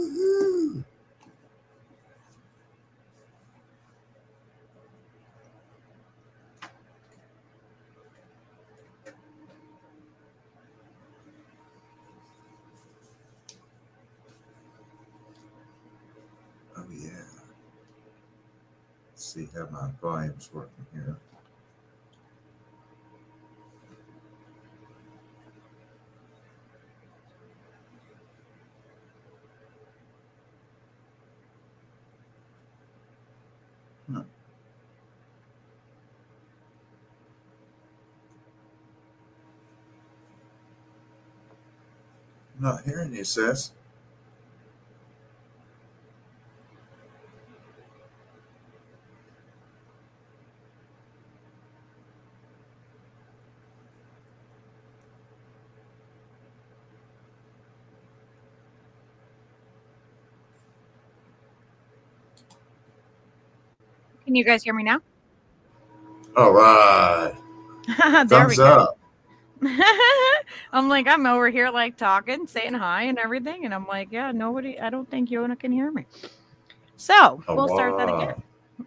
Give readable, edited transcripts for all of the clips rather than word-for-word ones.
Woo-hoo. Oh yeah. Let's see how my volume's working here. Huh. I'm not hearing you, sis. Can you guys hear me now? All right. There we Thumbs go. up. I'm like, I'm over here like talking, saying hi and everything. And I'm like, yeah, nobody, I don't think Yona can hear me. So Oh, we'll start that again. wow.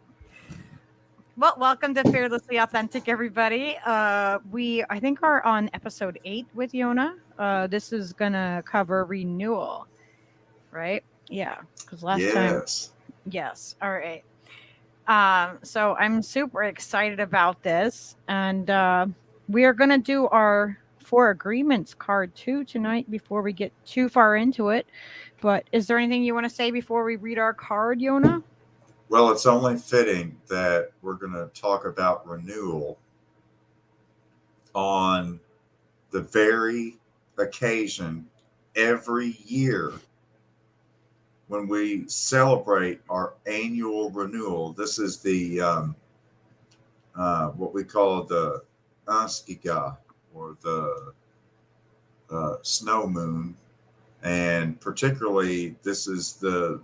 Well, welcome to Fearlessly Authentic, everybody. I think, are on episode 8 with Yona. This is gonna cover renewal, right? Yeah, because last time, Yes. yes. All right. So I'm super excited about this, and we are gonna do our 4 agreements card too tonight before we get too far into it. But is there anything you want to say before we read our card, Yona? Well, it's only fitting that we're going to talk about renewal on the very occasion every year when we celebrate our annual renewal. This is the what we call the Anskiga, or the snow moon, and particularly this is the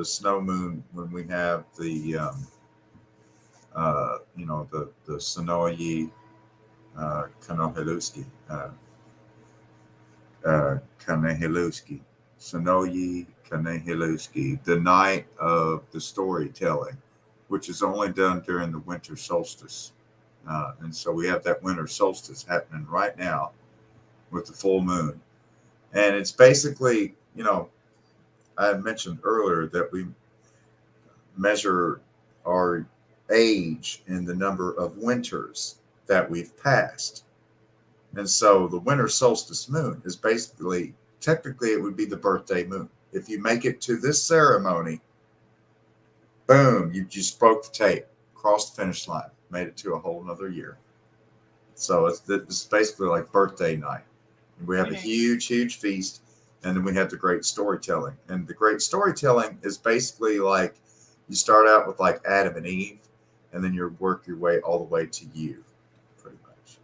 snow moon when we have the the Sonoyi Kanoheluski, Kanehiluski, Sonoyi Kanehiluski, the night of the storytelling, which is only done during the winter solstice. And so we have that winter solstice happening right now with the full moon. And it's basically, I mentioned earlier that we measure our age in the number of winters that we've passed. And so the winter solstice moon is basically, technically, it would be the birthday moon. If you make it to this ceremony, boom, you just broke the tape, crossed the finish line, made it to a whole nother year. So it's basically like birthday night. We have a Right. huge, huge feast, and then we have the great storytelling. And the great storytelling is basically like you start out with like Adam and Eve, and then you work your way all the way to you, pretty much.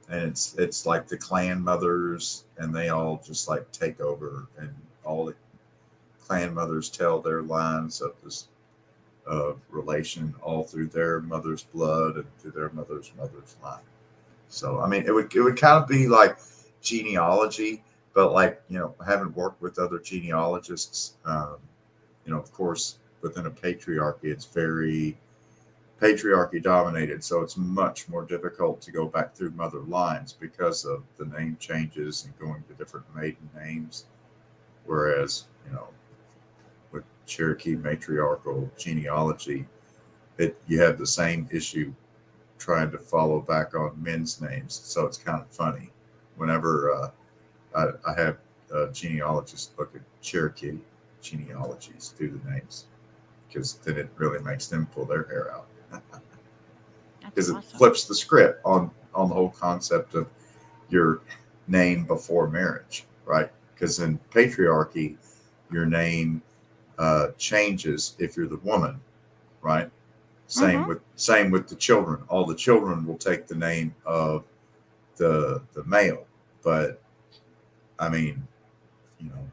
And it's like the clan mothers, and they all just like take over, and all the clan mothers tell their lines of this of relation all through their mother's blood and through their mother's line. So I mean, it would kind of be like genealogy, but like I haven't worked with other genealogists. Of course, within a patriarchy, it's very patriarchy dominated, so it's much more difficult to go back through mother lines because of the name changes and going to different maiden names. Whereas with Cherokee matriarchal genealogy, you have the same issue trying to follow back on men's names. So it's kind of funny whenever I have genealogists look at Cherokee genealogies through the names, because then it really makes them pull their hair out, That's because it awesome. flips the script on the whole concept of your name before marriage, right? Because in patriarchy, your name changes if you're the woman, right? Mm-hmm. Same with the children. All the children will take the name of the male, but I mean, you know,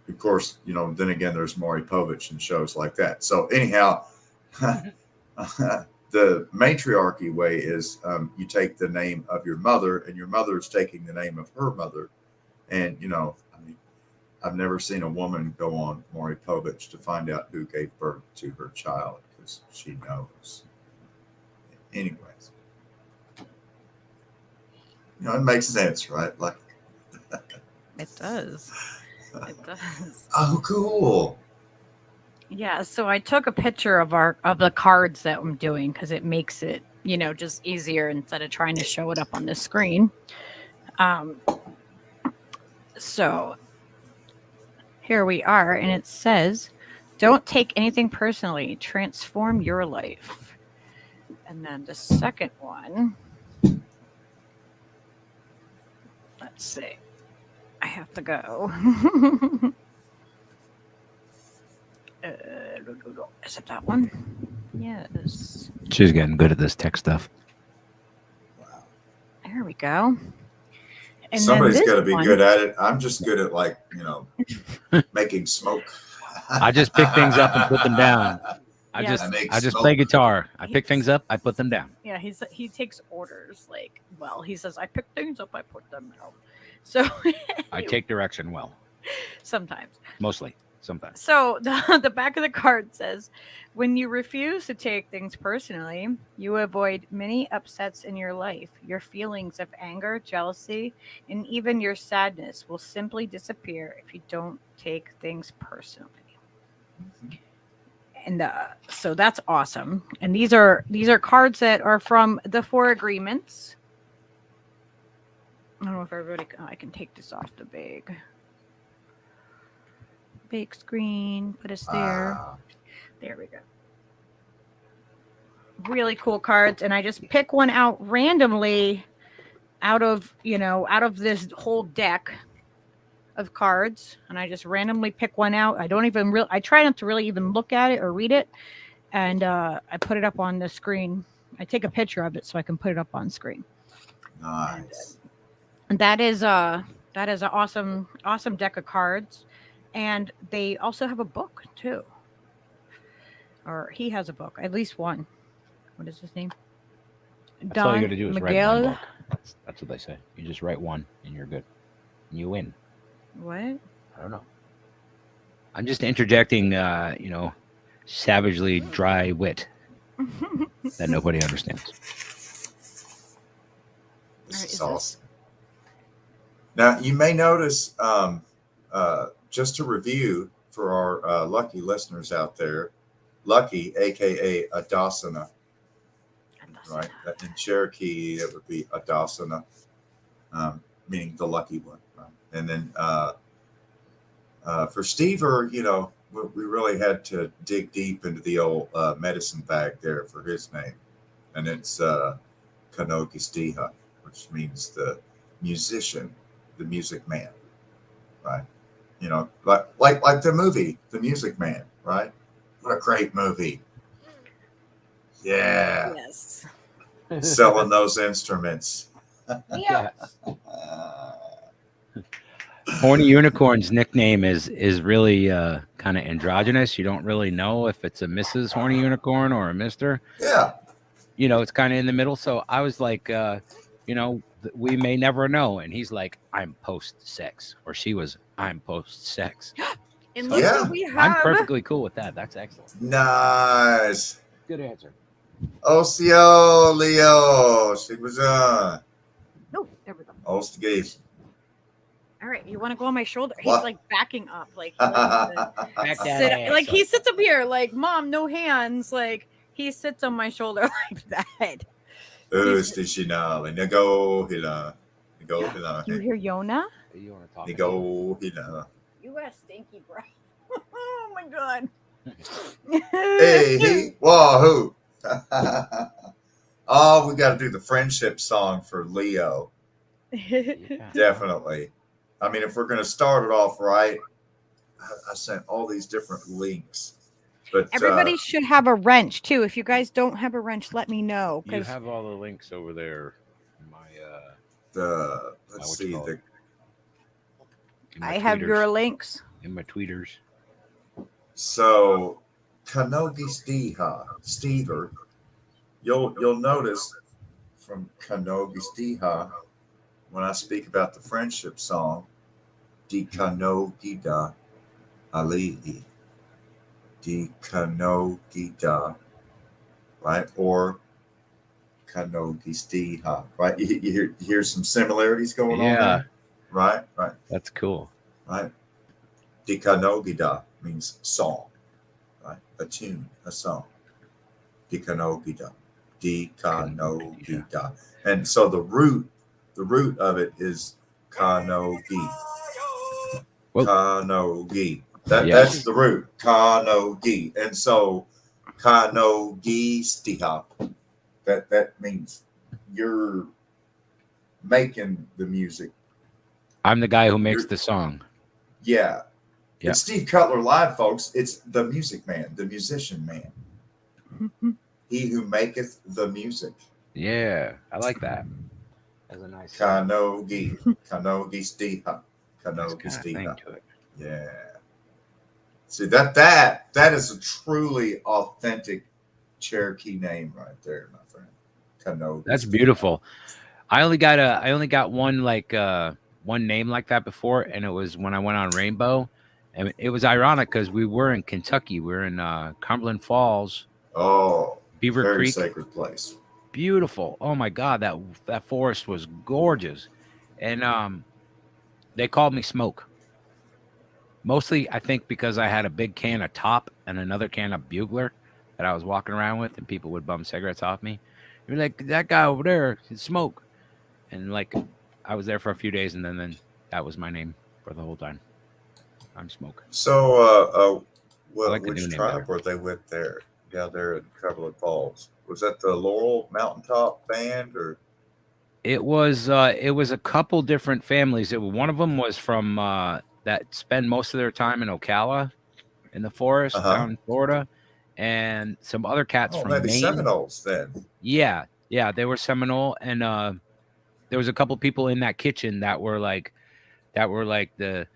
of course, then again, there's Maury Povich and shows like that. So anyhow, the matriarchy way is you take the name of your mother, and your mother is taking the name of her mother, and I mean, I've never seen a woman go on Maury Povich to find out who gave birth to her child because she knows. Anyways, it makes sense, right? Like, It does. It does. oh, cool. Yeah, so I took a picture of the cards that I'm doing because it makes it, just easier instead of trying to show it up on the screen. So here we are, and it says, "Don't take anything personally. Transform your life." And then the second one, let's see. I have to go. Is it that one? Yes. She's getting good at this tech stuff. Wow. There we go. And Somebody's then got to this be one- good at it. I'm just good at making smoke. I just pick things up and put them down. I Yeah. just play guitar. I pick things up, I put them down. Yeah, he takes orders he says, "I pick things up, I put them out." So I take direction well, sometimes. mostly, sometimes. So the back of the card says, "When you refuse to take things personally, you avoid many upsets in your life. Your feelings of anger, jealousy, and even your sadness will simply disappear if you don't take things personally." And so that's awesome. And these are cards that are from the 4 agreements. I don't know if everybody. I can take this off the big screen. Put us there. There we go. Really cool cards, and I just pick one out randomly out of this whole deck of cards, and I just randomly pick one out. I don't even I try not to really even look at it or read it, and I put it up on the screen. I take a picture of it so I can put it up on screen. Nice. And that is an awesome deck of cards, and they also have a book too. Or he has a book, at least one. What is his name? That's all you got to do is write Miguel. one book. That's what they say. You just write one and you're good. And you win. What? I don't know. I'm just interjecting, savagely dry wit that nobody understands. This Is is awesome. Now, you may notice, just to review for our lucky listeners out there, Lucky, a.k.a. Adasana, right? In Cherokee, it would be Adasana, meaning the lucky one. Right? And then for Stever, we really had to dig deep into the old medicine bag there for his name. And it's Kanogistiha, which means the musician, the music man, right? Like the movie, The Music Man, right? What a great movie. Yeah. Yes. Selling those instruments. Yeah. Horny Unicorn's nickname is really kind of androgynous. You don't really know if it's a Mrs. Horny Unicorn or a Mr. Yeah. It's kind of in the middle. So I was like, we may never know. And he's like, I'm post-sex. Or she was, I'm post-sex. And So look yeah. what we have. I'm perfectly cool with that. That's excellent. Nice. Good answer. Osio Leo. She was No, there we go. Ostigation. All right, you want to go on my shoulder? He's What? like backing up, like he likes to sit, like he sits up here, like Mom, no hands, like he sits on my shoulder like that. Ostigina. Nego hila. You hear Yona? You want to talk? Nego hila. You got a stinky breath. Oh my god. Hey, wahoo. Oh, we got to do the friendship song for Leo. Yeah. Definitely. I mean, if we're going to start it off right, I sent all these different links. But Everybody should have a wrench too. If you guys don't have a wrench, let me know. You have all the links over there. In my let's see. I have your links. In my tweeters. So Kanogistiha, Stever, you'll notice from Kanogistiha when I speak about the friendship song, Di kano gida ali'i. Di kano gida, right? Or kano gistiha, right? You hear some similarities going on Yeah, there, right? Right, that's cool. right. Di kano gida means song, right? A tune, a song. Di kano gida. Di kano gida. And so the root of it is kanogi. Whoa. Kanogi. Yes. That's the root. Kanogi. And so kanogi stiha. That means you're making the music. I'm the guy who makes You're- the song. Yeah. Yeah. It's Steve Cutler live, folks. It's the music man, the musician man. He who maketh the music. Yeah, I like that. That's a nice Kanogi. Kanogi stiha. nice Kanogi kind of thing stiha. to it. Yeah. See that is a truly authentic Cherokee name right there, my friend. Kanogi. That's stiha. beautiful. I only got one one name like that before, and it was when I went on Rainbow. And it was ironic because we were in Kentucky. We were in Cumberland Falls, Oh, Beaver very Creek. sacred place. Beautiful. Oh my God, that forest was gorgeous. And they called me Smoke. Mostly, I think because I had a big can of Top and another can of Bugler that I was walking around with, and people would bum cigarettes off me. You're like, that guy over there is Smoke. And like, I was there for a few days, and then that was my name for the whole time. I'm Smoke. So, like the new which name tribe better. were they with there? Down there in Cumberland Falls. Was that the Laurel Mountaintop Band or? It was a couple different families. One of them was from that spend most of their time in Ocala, in the forest down in Florida, and some other cats Oh, from maybe Maine. Seminoles then. Yeah, they were Seminole, and there was a couple people in that kitchen that were like the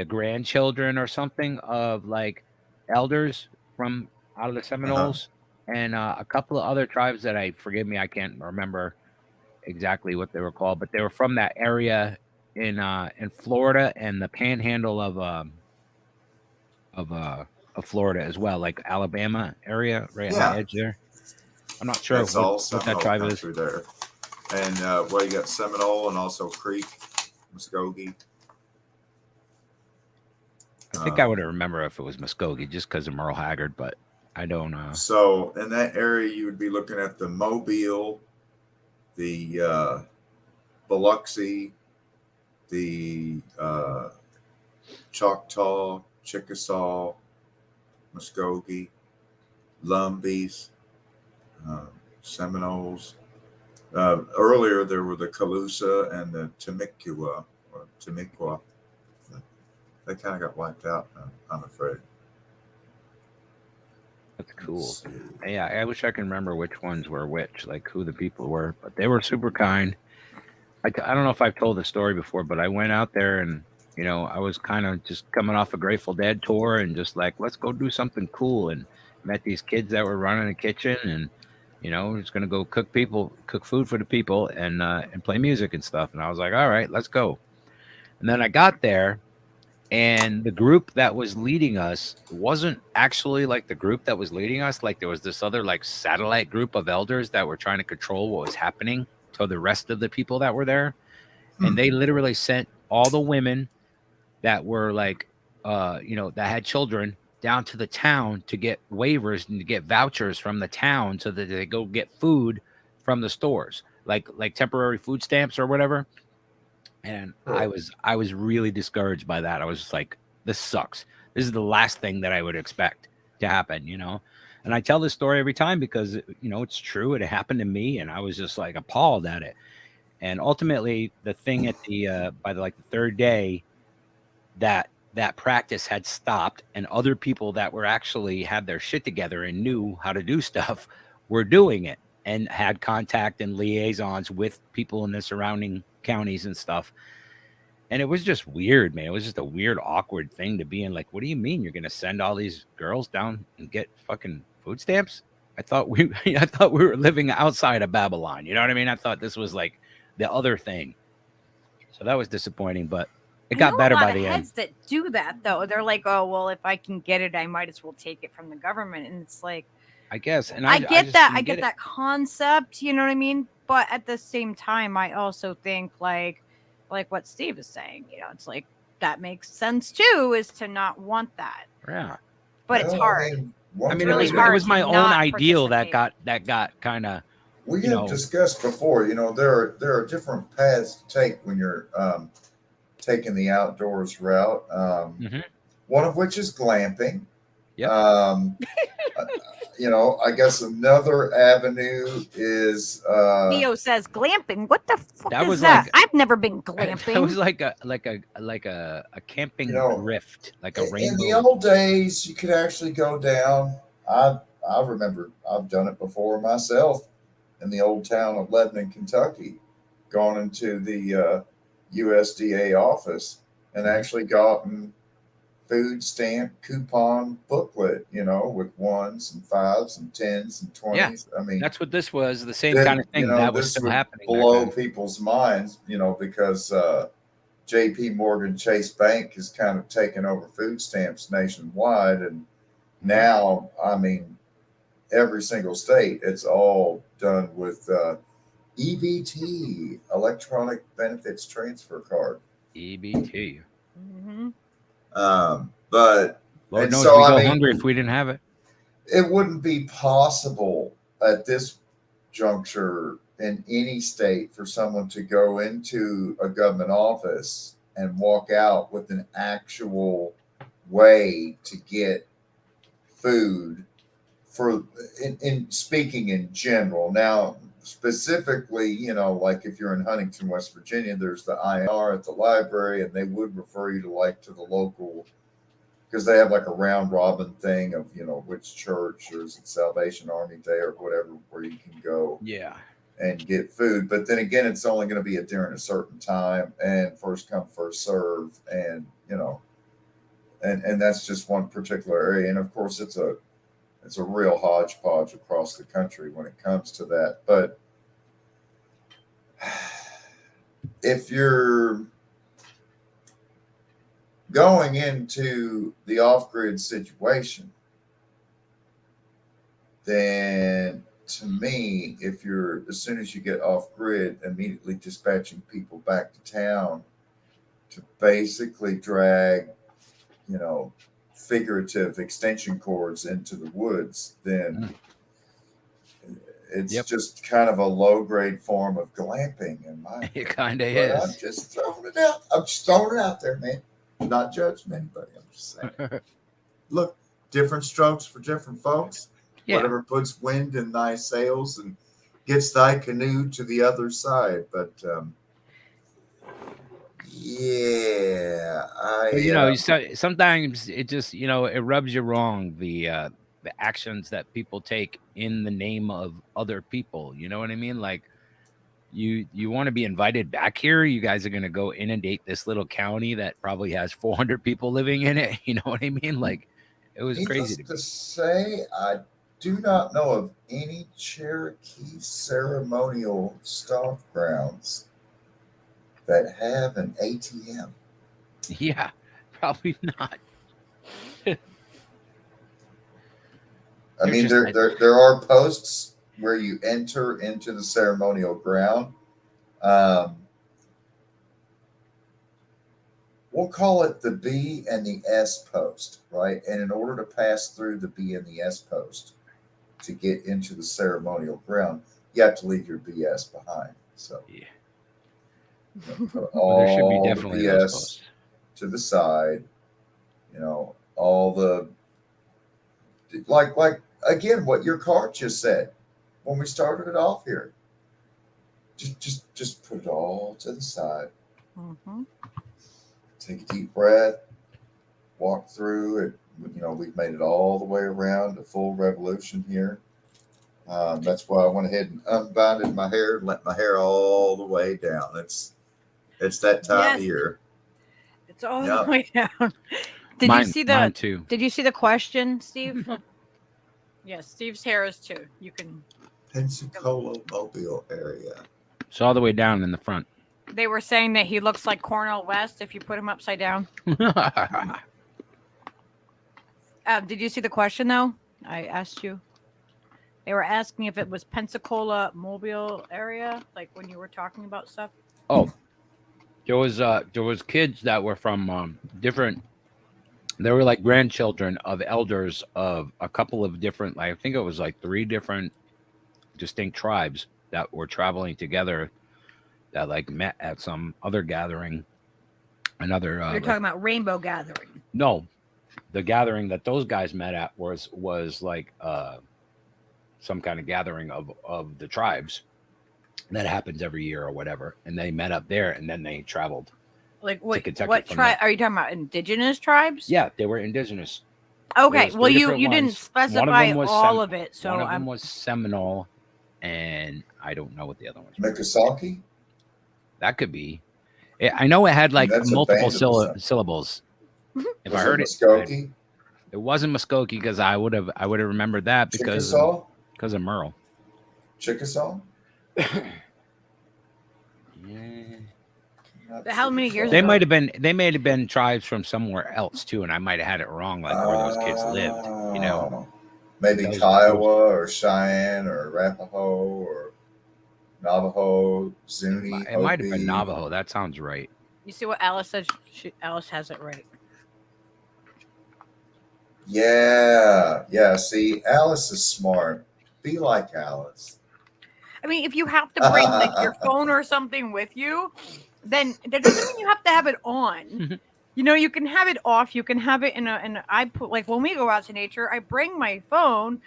grandchildren or something of like elders from out of the Seminoles, and a couple of other tribes that forgive me, I can't remember exactly what they were called, but they were from that area in Florida and the panhandle of Florida as well, like Alabama area, right on Yeah. the edge there. I'm not sure That's all what that Seminole tribe is. country there. And well, you got Seminole and also Creek, Muskogee. I think I would remember if it was Muskogee just because of Merle Haggard, but I don't. So in that area, you would be looking at the Mobile, the Biloxi, the Choctaw, Chickasaw, Muskogee, Lumbees, Seminoles. Earlier, there were the Calusa and the Temecula, or Temecula. They kind of got wiped out, I'm afraid. That's cool. Yeah, I wish I can remember which ones were which, like who the people were, but they were super kind. I don't know if I've told the story before, but I went out there and, I was kind of just coming off a Grateful Dead tour and just like, let's go do something cool, and met these kids that were running a kitchen and, just going to go cook food for the people and play music and stuff. And I was like, all right, let's go. And then I got there, and the group that was leading us wasn't actually like the group that was leading us. Like there was this other like satellite group of elders that were trying to control what was happening to the rest of the people that were there. And they literally sent all the women that were like, that had children down to the town to get waivers and to get vouchers from the town so that they go get food from the stores, like temporary food stamps or whatever. And I was really discouraged by that. I was just like, this sucks. This is the last thing that I would expect to happen, And I tell this story every time because, it's true. It happened to me, and I was just like appalled at it. And ultimately, the thing at by the third day, that practice had stopped, and other people that were actually had their shit together and knew how to do stuff were doing it and had contact and liaisons with people in the surrounding counties and stuff. And it was just weird, man. It was just a weird, awkward thing to be in. Like, what do you mean you're going to send all these girls down and get fucking food stamps? I thought we were living outside of Babylon. You know what I mean? I thought this was like the other thing. So that was disappointing, but It got better by the of end. heads that do that though. They're like, oh well, if I can get it, I might as well take it from the government. And it's like, I guess. And I get just that. didn't I get it. that concept. You know what I mean? But at the same time, I also think like what Steve is saying. You know, it's like that makes sense too. Is to not want that, Yeah. but it's Well, hard. one I mean, really it hard was to my own not ideal that participate. got kind of. we you have know- discussed before. There are different paths to take when you're taking the outdoors route. Mhm. One of which is glamping. Yep. I guess another avenue is Theo says glamping. What the fuck That is was that? like- I've never been glamping. It was like a camping drift, like a in rainbow. the old days. You could actually go down. I remember I've done it before myself in the old town of Lebanon, Kentucky, gone into the USDA office and actually gotten food stamp coupon booklet, with 1s and 5s and 10s and 20s. I mean, That's what this was, the same kind of thing that was this still would happening. back blow then. people's minds, because J.P. Morgan Chase Bank has kind of taken over food stamps nationwide, and now, I mean, every single state, it's all done with EBT, electronic benefits transfer card. EBT. Mm-hmm. But Lord and knows so, we go I mean, hungry if we didn't have it. it wouldn't be possible at this juncture in any state for someone to go into a government office and walk out with an actual way to get food for in speaking in general. Now, specifically, like if you're in Huntington, West Virginia, there's the IR at the library, and they would refer you to the local, because they have like a round robin thing of which church, or is it Salvation Army Day or whatever, where you can go Yeah. and get food. But then again, it's only going to be during a certain time, and first come first serve, and and that's just one particular area. And of course, it's a real hodgepodge across the country when it comes to that. But if you're going into the off-grid situation, then to me, if you're, as soon as you get off-grid, immediately dispatching people back to town to basically drag, figurative extension cords into the woods, then it's just kind of a low-grade form of glamping, in my opinion. It kind of But is. I'm just throwing it out. I'm just throwing it out there, man. I'm not judging anybody. I'm just saying. Look, different strokes for different folks. Yeah. Whatever puts wind in thy sails and gets thy canoe to the other side. But sometimes it just it rubs you wrong, the actions that people take in the name of other people. You know what I mean? Like you want to be invited back here. You guys are going to go inundate this little county that probably has 400 people living in it. You know what I mean? Like it was crazy to say. I do not know of any Cherokee ceremonial stomping grounds that have an ATM. Yeah, probably not. I mean, there are posts where you enter into the ceremonial ground. We'll call it the B and the S post, right? And in order to pass through the B and the S post to get into the ceremonial ground, you have to leave your BS behind. So, yeah. All there should be definitely the those BS posts to the side. All the like again, what your card just said when we started it off here. Just put it all to the side. Mm-hmm. Take a deep breath. Walk through it. We've made it all the way around, a full revolution here. That's why I went ahead and unbinded my hair and let my hair all the way down. It's that time of year. It's all the way down. Did mine, you see mine too. Did you see the question, Steve? Yes, Steve's hair is too. You can. Pensacola Mobile area. It's all the way down in the front. They were saying that he looks like Cornel West if you put him upside down. Did you see the question though? I asked you. They were asking if it was Pensacola, Mobile area, like when you were talking about stuff. Oh, there was kids that were from different. They were like grandchildren of elders of a couple of different. Like, I think it was like 3 different distinct tribes that were traveling together that like met at some other gathering. Another. You're talking about Rainbow Gathering. No, the gathering that those guys met at was like some kind of gathering of the tribes that happens every year or whatever, and they met up there, and then they traveled. Like to what? Kentucky What from tribe there. are you talking about? Indigenous tribes? Yeah, they were indigenous. Okay. was Well, 3 you different didn't ones. specify was all of it, so one of them I'm. was Seminole, and I don't know what the other ones were. Mikasaki? That could be. I know it had like That's a multiple band of some- syllables. If Was I heard it it, Muskogee? it wasn't Muskogee because I would have remembered that because Chickasaw? of Merle. Chickasaw? Yeah. Not How many years They ago? might have been. They may have been tribes from somewhere else too, and I might have had it wrong, like where those kids lived. You know, Oh. Maybe Those- Kiowa or Cheyenne or Arapaho or Navajo, Zuni, it might have Hopi. been Navajo. That sounds right. You see what Alice says? Alice has it right. Yeah. See, Alice is smart. Be like Alice. I mean, if you have to bring like your phone or something with you, then that doesn't mean you have to have it on. You know, you can have it off. You can have it in a. I put like when we go out to nature, I bring my phone,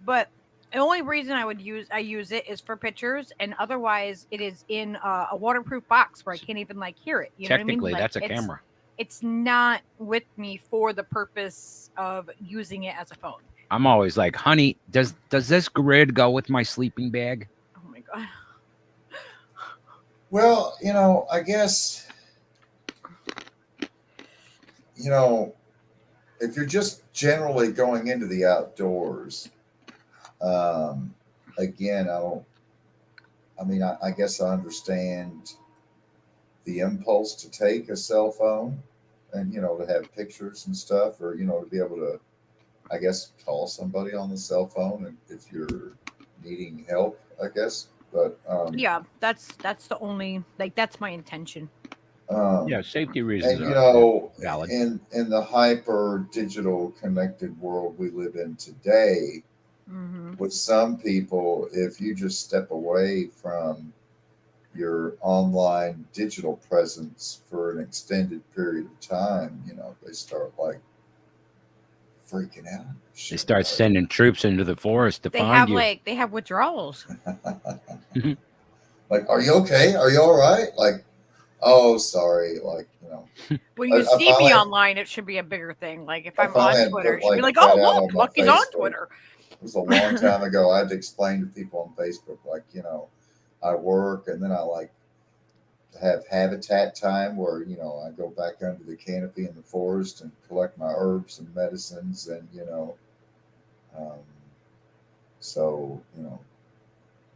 but the only reason I use it is for pictures, and otherwise it is in a waterproof box where I can't even like hear it. You know what I mean? Technically, Like, that's a camera. It's not with me for the purpose of using it as a phone. I'm always like, honey, does this grid go with my sleeping bag? Oh my god. Well, I guess, if you're just generally going into the outdoors, again, I guess I understand the impulse to take a cell phone and, to have pictures and stuff, or, to be able to, I guess, call somebody on the cell phone and if you're needing help, I guess. But Yeah, that's the only that's my intention. Yeah, safety reasons. and are valid. in the hyper digital connected world we live in today, with some people, if you just step away from your online digital presence for an extended period of time, they start like freaking out. They start sending troops into the forest to They find have you. they have withdrawals. Like, are you okay? Are you all right? Like, oh, sorry. Like, When you I see me finally- online, it should be a bigger thing. Like if I I'm finally on had Twitter, it put, should be like, like, oh that out look, on my Lucky's on Facebook. Twitter. It was a long time ago. I had to explain to people on Facebook, like, I work and then I like have habitat time where, I go back under the canopy in the forest and collect my herbs and medicines and, so,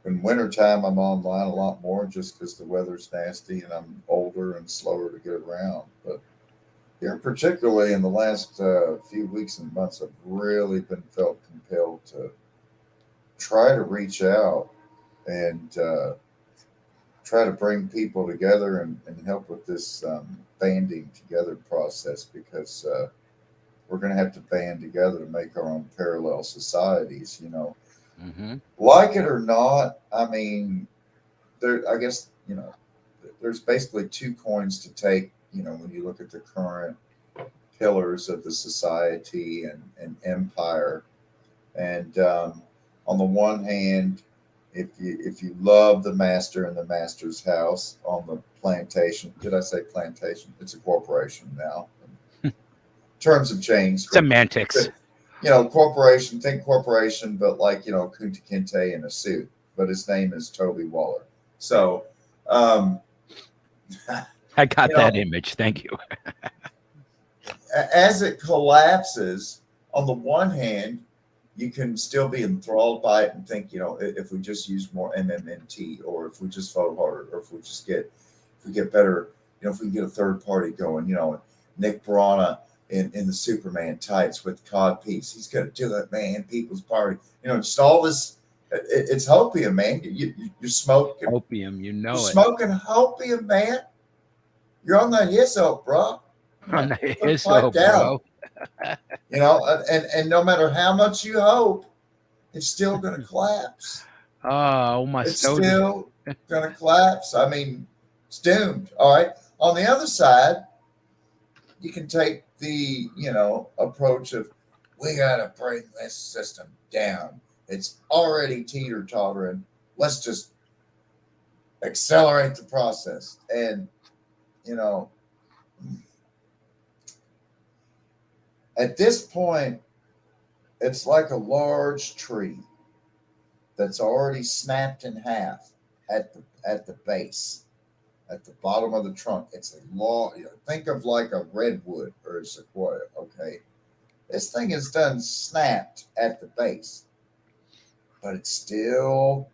in wintertime, I'm online a lot more just because the weather's nasty and I'm older and slower to get around. But here, particularly in the last few weeks and months, I've really been felt compelled to try to reach out and try to bring people together and help with this banding together process, because we're going to have to band together to make our own parallel societies, Like it or not, I mean, I guess, there's basically 2 coins to take, when you look at the current pillars of the society and empire. And on the one hand, if you love the master and the master's house on the plantation, did I say plantation? It's a corporation now. Terms have changed. Semantics. Corporation, think corporation, but like, Kunta Kinte in a suit, but his name is Toby Waller. So, I got that image. Thank you. As it collapses, on the one hand, you can still be enthralled by it and think, if we just use more MMNT, or if we just vote harder, or if we just get, if we get better, if we can get a third party going, Nick Brana in the Superman tights with cod piece, he's going to do that, man. People's party, just all this. It's hopium, man. You're smoking Opium, you're smoking hopium, man. You're on that hyssop, bro. On the Put hyssop, pipe down. bro. And no matter how much you hope, it's still going to collapse. Oh, my It's soda. still going to collapse. I mean, it's doomed. All right. On the other side, you can take the, approach of, we got to bring this system down. It's already teeter-tottering. Let's just accelerate the process. And, at this point, it's like a large tree that's already snapped in half at the base, at the bottom of the trunk. It's a long. Think of like a redwood or a sequoia. Okay, this thing is done snapped at the base, but it's still,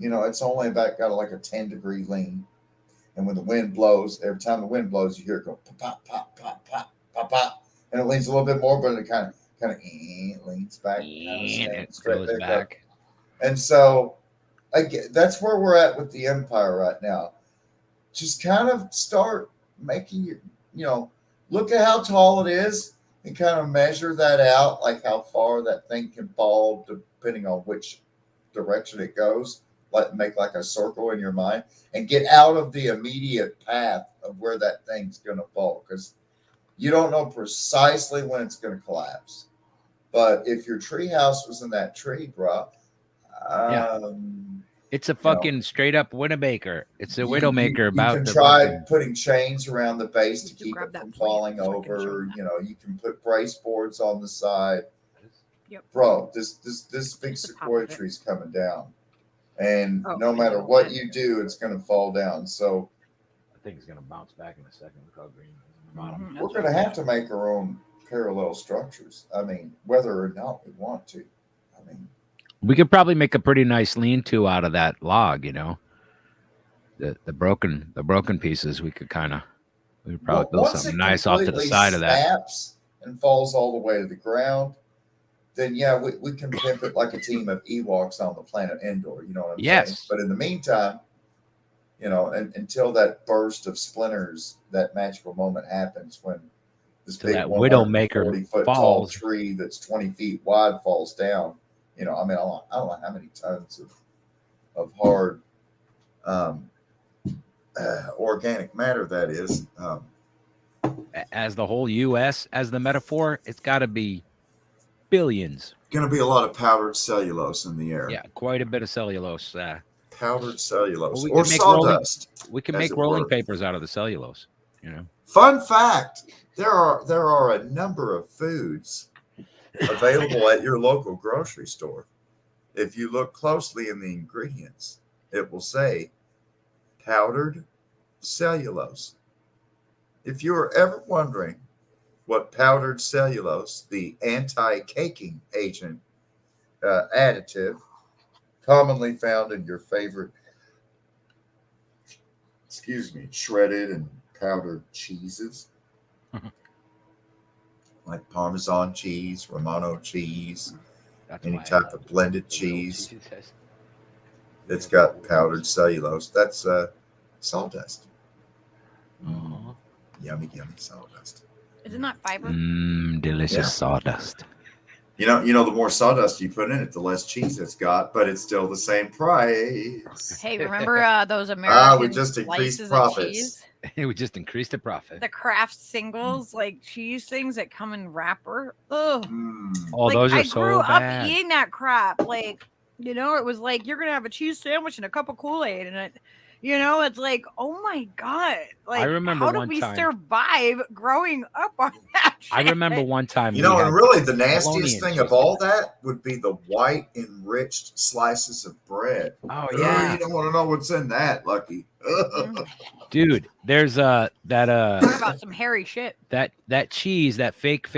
it's only got like a 10-degree lean. And when the wind blows, every time the wind blows, you hear it go pop, pop, pop, pop, pop, pop, and it leans a little bit more, but it kind of leans back, And it straight goes back. up. And so, again, that's where we're at with the Empire right now. Just kind of start making look at how tall it is and kind of measure that out, like how far that thing can fall, depending on which direction it goes. Make like a circle in your mind and get out of the immediate path of where that thing's going to fall, because you don't know precisely when it's going to collapse. But if your tree house was in that tree, bro, it's a fucking straight up Widowmaker. It's a Widowmaker. You can try putting chains around the base to keep it from falling over. You can put brace boards on the side. Yep. Bro, this big sequoia tree is coming down. And no matter what you do, it's going to fall down. So I think it's going to bounce back in a second. Look how green the bottom. We're going to have to make our own parallel structures. I mean, whether or not we want to. I mean, we could probably make a pretty nice lean-to out of that log. The broken pieces. We could probably build something nice off to the side of that. Snaps and falls all the way to the ground. Then we can pimp it like a team of Ewoks on the planet Endor. You know what I'm saying? But in the meantime, until that burst of splinters, that magical moment happens when this big Widowmaker 40-foot tall tree that's 20 feet wide falls down. I don't know how many tons of hard organic matter that is. As the whole U.S. as the metaphor, it's got to be billions. Going to be a lot of powdered cellulose in the air. Yeah, quite a bit of cellulose. Powdered cellulose or sawdust. We can make rolling papers out of the cellulose. Fun fact: there are a number of foods available at your local grocery store. If you look closely in the ingredients, it will say powdered cellulose. If you are ever wondering what powdered cellulose, the anti-caking agent additive commonly found in your favorite, shredded and powdered cheeses, like Parmesan cheese, Romano cheese, any type of blended cheese that's got powdered cellulose, that's sawdust. Yummy sawdust. Isn't that fiber? Delicious sawdust. The more sawdust you put in it, the less cheese it's got, but it's still the same price. Hey, remember those American we just increased slices profits. of cheese? We just increased the profit. The Kraft singles, like cheese things that come in wrapper. Ugh. Oh, those are so bad. I grew up eating that crap. Like, it was like, you're going to have a cheese sandwich and a cup of Kool-Aid. And it's like, oh my God. Like, I remember how did we survive growing up on that shit? I remember one time. And really the nastiest thing of all that would be the white enriched slices of bread. Oh, yeah. You don't want to know what's in that, Lucky. Dude, there's Talk about some hairy shit. That cheese, that fake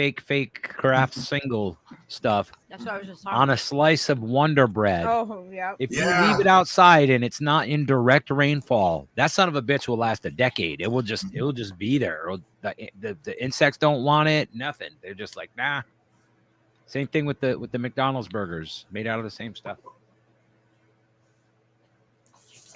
Kraft single stuff That's what I was just talking on a about. slice of Wonder Bread. Oh, yeah. If you Yeah. leave it outside and it's not in direct rainfall, that son of a bitch will last a decade. It will just be there. The insects don't want it. Nothing. They're just like, nah. Same thing with the McDonald's burgers made out of the same stuff.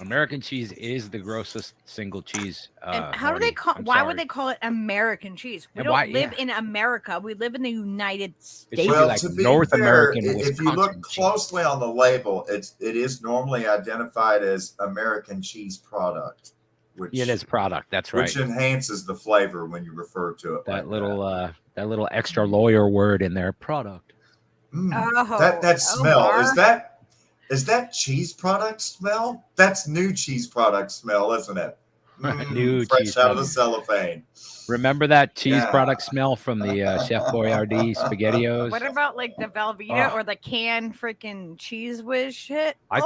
American cheese is the grossest single cheese. And how do they Morty. call? I'm Why would sorry. they call it American cheese? We And don't why- live yeah. in America. We live in the United It States. should be Well, like to be North fair, American if you look Wisconsin cheese. closely on the label, it is normally identified as American cheese product, which Yeah, it is product. That's right. which enhances the flavor when you refer to it. That like that little extra lawyer word in there, product. Oh, that smell Omar. is that cheese product smell? That's new cheese product smell, isn't it? New Fresh cheese out of product. the cellophane. Remember that cheese Yeah. product smell from the Chef Boyardee SpaghettiOs? What about like the Velveeta Oh. or the canned freaking cheese whiz shit? I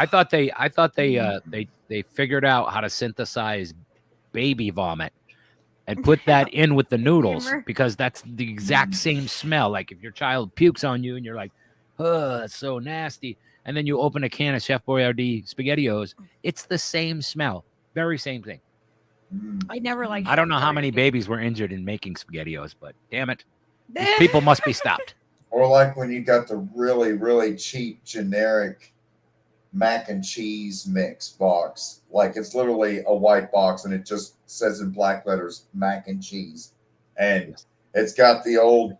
thought they figured out how to synthesize baby vomit and put that in with the noodles Humor. because that's the exact same smell. Like if your child pukes on you and you're like, oh, that's so nasty. And then you open a can of Chef Boyardee SpaghettiOs, it's the same smell. Very same thing. I never liked. I don't know how many babies were injured in making SpaghettiOs, but damn it. These people must be stopped. Or like when you got the really, really cheap generic mac and cheese mix box. Like it's literally a white box and it just says in black letters mac and cheese. And it's got the old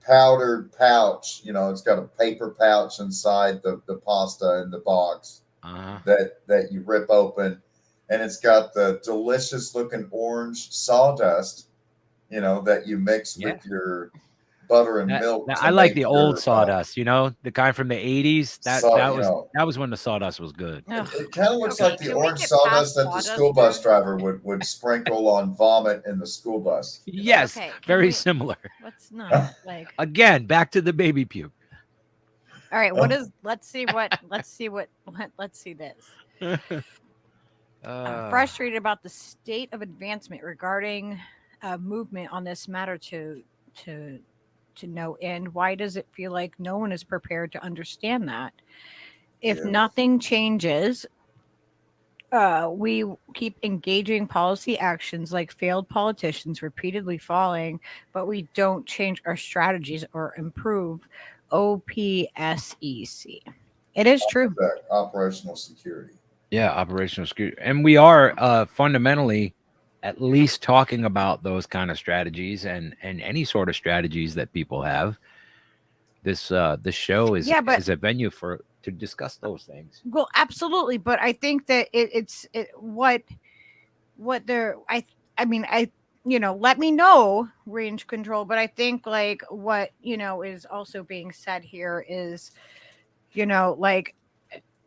powdered pouch, it's got a paper pouch inside the pasta in the box that you rip open. And it's got the delicious looking orange sawdust, that you mix with your butter and milk. I like the old sawdust, the kind from the 80s. That was when the sawdust was good. It kind of looks like the orange sawdust that the school bus driver would sprinkle on vomit in the school bus. Yes, very similar. Let's not like again back to the baby puke. All right, let's see this. I'm frustrated about the state of advancement regarding movement on this matter to no end. Why does it feel like no one is prepared to understand that? If nothing changes, we keep engaging policy actions like failed politicians repeatedly falling, but we don't change our strategies or improve OPSEC. It is true. Operational security. Yeah, operational security. And we are fundamentally at least talking about those kind of strategies and any sort of strategies that people have. This show is a venue to discuss those things. Well, absolutely, but I think that what they're let me know range control, but I think like what is also being said here is like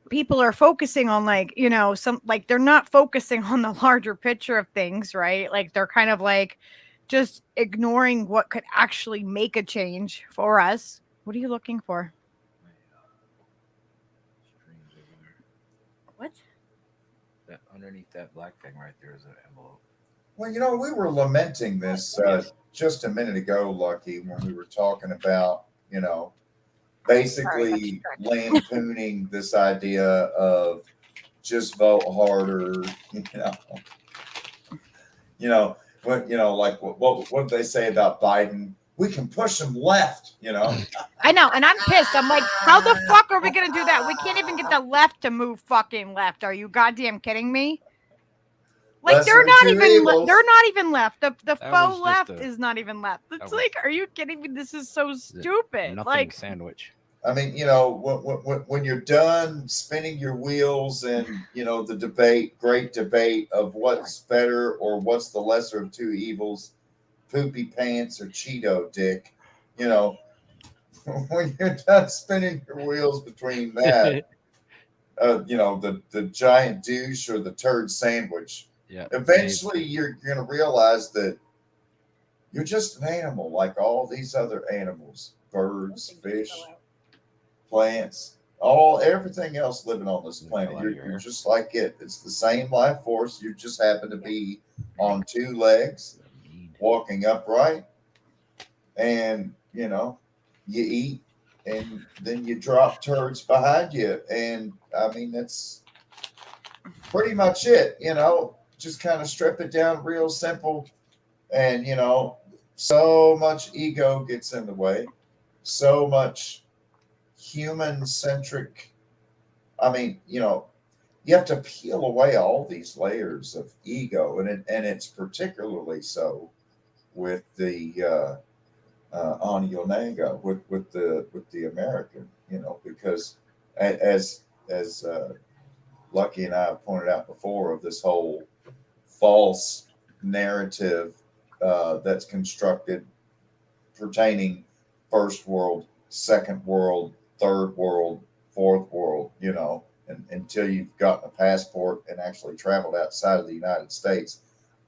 people are focusing on they're not focusing on the larger picture of things, right? Like they're kind of like just ignoring what could actually make a change for us. What are you looking for? What? That underneath that black thing right there is an envelope. Well, we were lamenting this just a minute ago, Lucky, when we were talking about, basically lampooning this idea of just vote harder, what did they say about Biden? We can push him left, I know, and I'm pissed. I'm like, how the fuck are we gonna do that? We can't even get the left to move fucking left. Are you goddamn kidding me? Like they're not even left. The faux left is not even left. It's like, are you kidding me? This is so stupid. Nothing sandwich. I mean, when you're done spinning your wheels and the great debate of what's better or what's the lesser of two evils, poopy pants or Cheeto dick, when you're done spinning your wheels between that, the giant douche or the turd sandwich. Yeah. Eventually, you're going to realize that you're just an animal like all these other animals, birds, fish, plants, everything else living on this planet. You're just like it. It's the same life force. You just happen to be on two legs, walking upright, and you eat and then you drop turds behind you. And I mean, that's pretty much it, just kind of strip it down real simple. And, so much ego gets in the way, so much human centric. I mean, you have to peel away all these layers of ego, and it's particularly so with the Aniwodi, with the American, because as Lucky and I have pointed out before, of this whole false narrative that's constructed pertaining first world, second world, third world, fourth world, and until you've gotten a passport and actually traveled outside of the United States.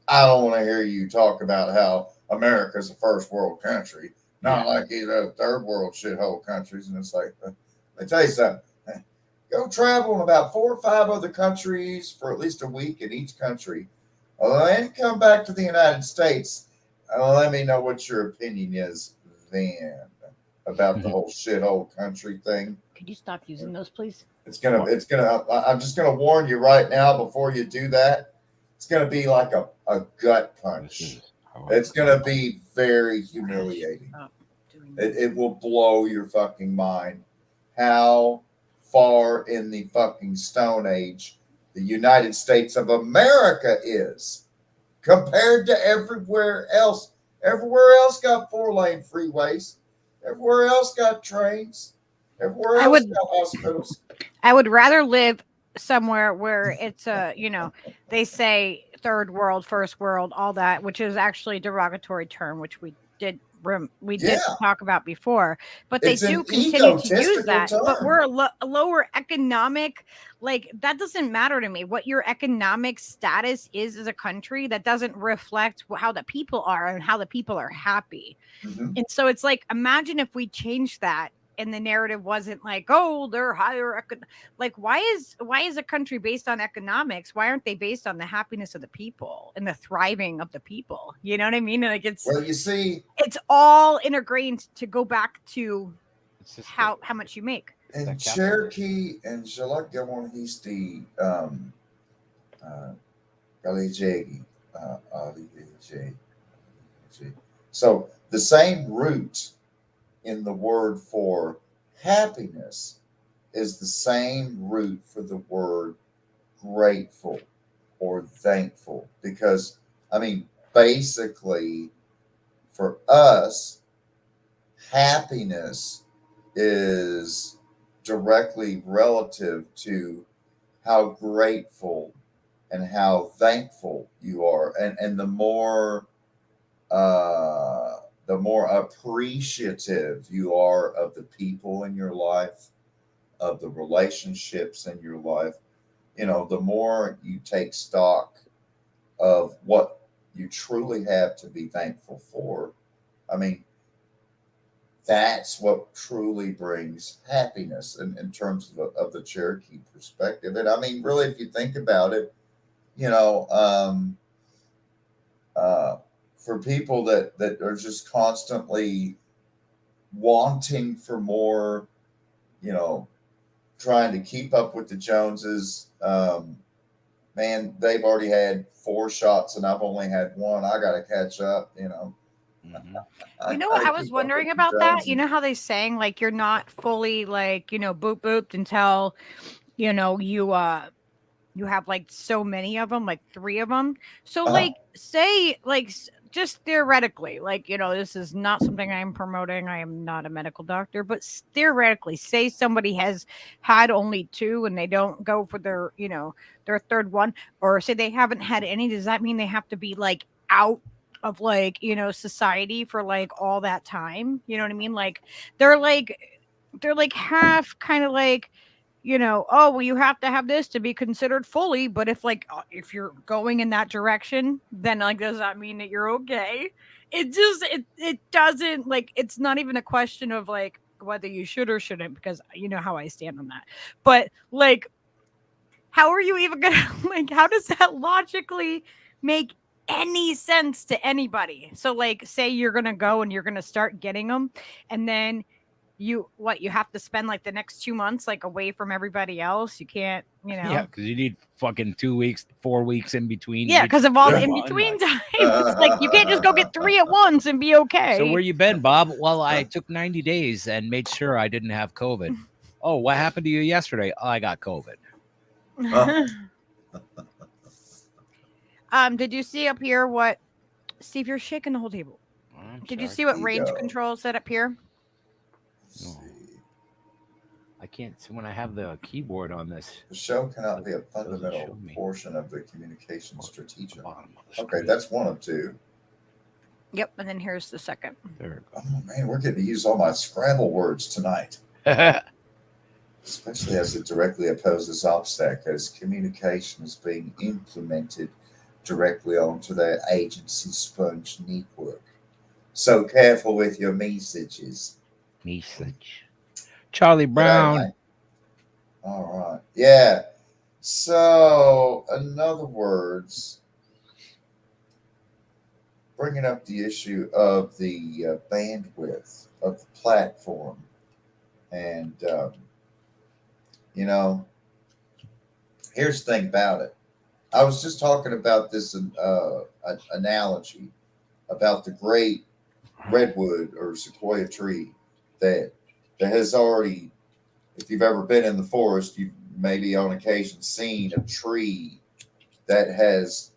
I don't want to hear you talk about how America's a first world country, not like these third world shithole countries. And it's like, let me tell you something. Go travel in about 4 or 5 other countries for at least a week in each country. Then come back to the United States. Let me know what your opinion is then about the whole shithole country thing. Could you stop using those, please? I'm just gonna warn you right now before you do that. It's gonna be like a gut punch. It's gonna be very humiliating. It will blow your fucking mind how far in the fucking Stone Age the United States of America is compared to everywhere else. Everywhere else got 4-lane freeways. Everywhere else got trains. Everywhere else got hospitals. I would rather live somewhere where it's they say third world, first world, all that, which is actually a derogatory term, which we did talk about before, but they do continue to use that. Term. But we're a lower economic, like that doesn't matter to me. What your economic status is as a country, that doesn't reflect how the people are and how the people are happy. Mm-hmm. And so it's like, imagine if we changed that. And the narrative wasn't like, oh, they're higher. Like, why is a country based on economics? Why aren't they based on the happiness of the people and the thriving of the people? You know what I mean? Like it's all integrated to go back to how much you make. And Cherokee and Jalak-Gawan-Histi, so the same root in the word for happiness is the same root for the word grateful or thankful. Because, I mean, basically, for us, happiness is directly relative to how grateful and how thankful you are. And the more appreciative you are of the people in your life, of the relationships in your life, the more you take stock of what you truly have to be thankful for. I mean, that's what truly brings happiness in terms of the Cherokee perspective. And I mean, really, if you think about it, for people that are just constantly wanting for more, trying to keep up with the Joneses, man, they've already had 4 shots and I've only had 1. I got to catch up, Mm-hmm. What I was wondering about that? You know how they saying like you're not fully like, booped until, you have like so many of them, like 3 of them. So like say like just theoretically, like, this is not something I'm promoting. I am not a medical doctor, but theoretically, say somebody has had only 2 and they don't go for their, their third one, or say they haven't had any. Does that mean they have to be like out of like, society for like all that time? You know what I mean? Like they're like half kind of like, oh, well, you have to have this to be considered fully. But if you're going in that direction, then like, does that mean that you're okay? It doesn't, like, it's not even a question of like whether you should or shouldn't, because you know how I stand on that. But like, how are you even gonna like, how does that logically make any sense to anybody? So like, say you're gonna go and you're gonna start getting them, and then you have to spend like the next 2 months like away from everybody else. You can't, Yeah, because you need fucking 2 weeks, 4 weeks in between. Yeah, because of all the Yeah. in between time. It's like you can't just go get 3 at once and be okay. So where you been, Bob? Well, I took 90 days and made sure I didn't have COVID. Oh, what happened to you yesterday? Oh, I got COVID. Did you see up here what Steve, you're shaking the whole table. Did you see what range control set up here? No. I can't see when I have the keyboard on this. The show cannot be a fundamental show me. portion of the communication strategy. Bottom of the Okay, screen. that's one of two. Yep, and then here's the second. There. Oh man, we're getting to use all my Scrabble words tonight, especially as it directly opposes OPSEC as communication is being implemented directly onto their agency sponge network. So careful with your messages. Message. Charlie Brown. All right. Yeah. So, in other words, bringing up the issue of the bandwidth of the platform. And, here's the thing about it. I was just talking about this analogy about the great redwood or sequoia tree that has already, if you've ever been in the forest, you've maybe on occasion seen a tree that's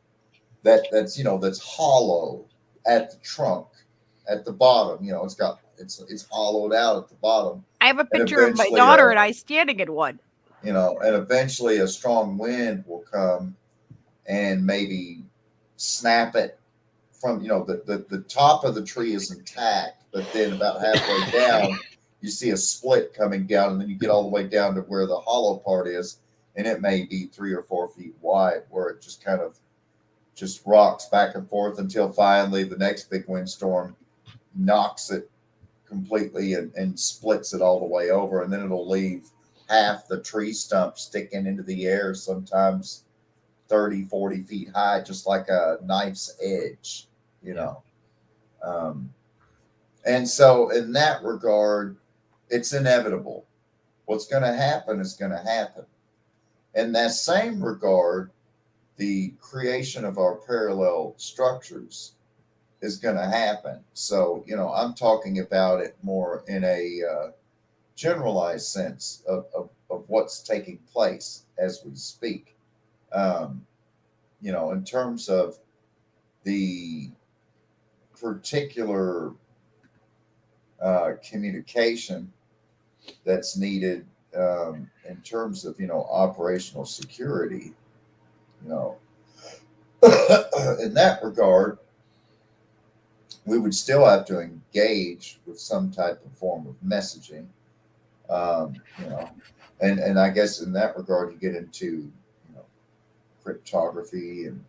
hollow at the trunk, at the bottom. It's hollowed out at the bottom. I have a picture of my daughter and I standing in one. And eventually a strong wind will come and maybe snap it from, the top of the tree is intact, but then about halfway down, you see a split coming down, and then you get all the way down to where the hollow part is, and it may be 3 or 4 feet wide, where it just kind of just rocks back and forth until finally the next big windstorm knocks it completely and splits it all the way over, and then it'll leave half the tree stump sticking into the air, sometimes 30, 40 feet high, just like a knife's edge, and so in that regard, it's inevitable. What's going to happen is going to happen. In that same regard, the creation of our parallel structures is going to happen. So, I'm talking about it more in a generalized sense of what's taking place as we speak. In terms of the particular communication that's needed in terms of, operational security, in that regard, we would still have to engage with some type of form of messaging, and I guess in that regard, you get into, cryptography and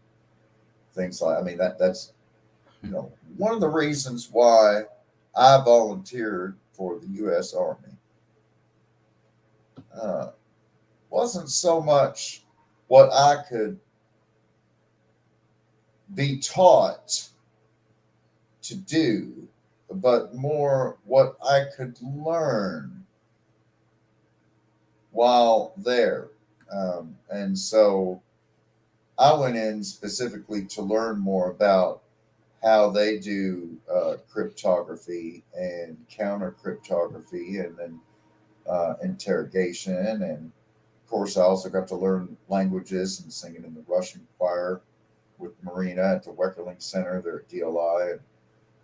things like, that's, one of the reasons why I volunteered for the U.S. Army wasn't so much what I could be taught to do, but more what I could learn while there. And so I went in specifically to learn more about how they do cryptography and counter cryptography, and then interrogation. And of course, I also got to learn languages and singing in the Russian choir with Marina at the Weckerling Center there at DLI,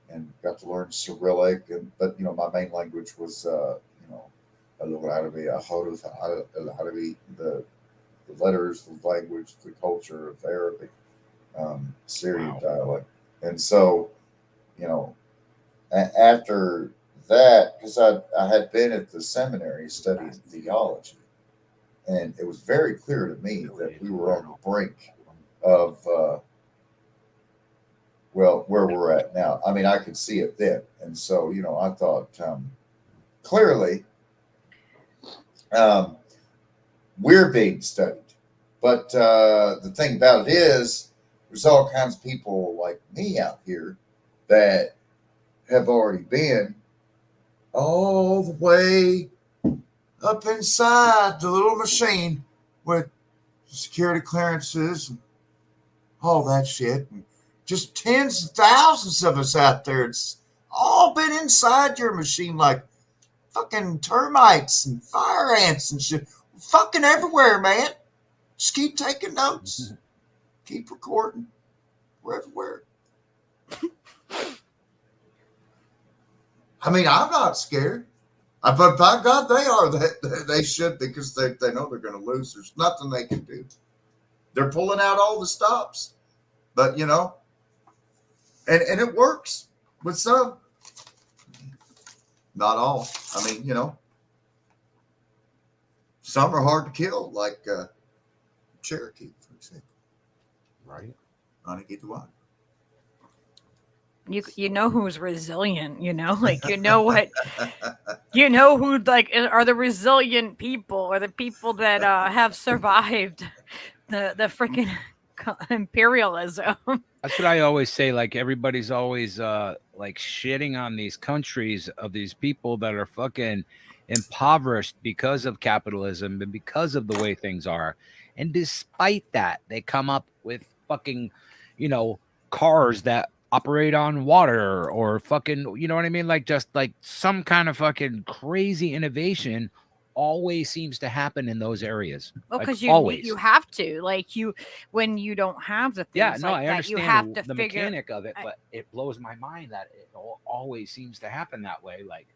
and got to learn Cyrillic. But my main language was the letters, the language, the culture of Arabic, Syrian dialect. And so, after that, because I had been at the seminary studying theology, and it was very clear to me that we were on the brink of, where we're at now. I could see it then. And so, I thought, clearly, we're being studied. But the thing about it is, there's all kinds of people like me out here that have already been all the way up inside the little machine with security clearances and all that shit. And just tens of thousands of us out there. It's all been inside your machine like fucking termites and fire ants and shit. Fucking everywhere, man. Just keep taking notes. Keep recording. We're everywhere. I mean, I'm not scared. But by God, they are. They should, because they know they're going to lose. There's nothing they can do. They're pulling out all the stops. But, you know, and it works with some. Not all. I mean, you know, some are hard to kill, like Cherokee, for example. Right. Aniwodi. You know who's resilient, you know, like you know what you know who like are the resilient people, or the people that have survived the freaking imperialism. That's what I always say. Like, everybody's always like shitting on these countries of these people that are fucking impoverished because of capitalism and because of the way things are. And despite that, they come up with fucking, you know, cars that operate on water, or fucking, you know what I mean? Like, just like some kind of fucking crazy innovation always seems to happen in those areas. Well, Like, because always. you have to, like, when you don't have the things Yeah, no, like I that, understand you have to the figure. mechanic of it, but it blows my mind that it always seems to happen that way. Like,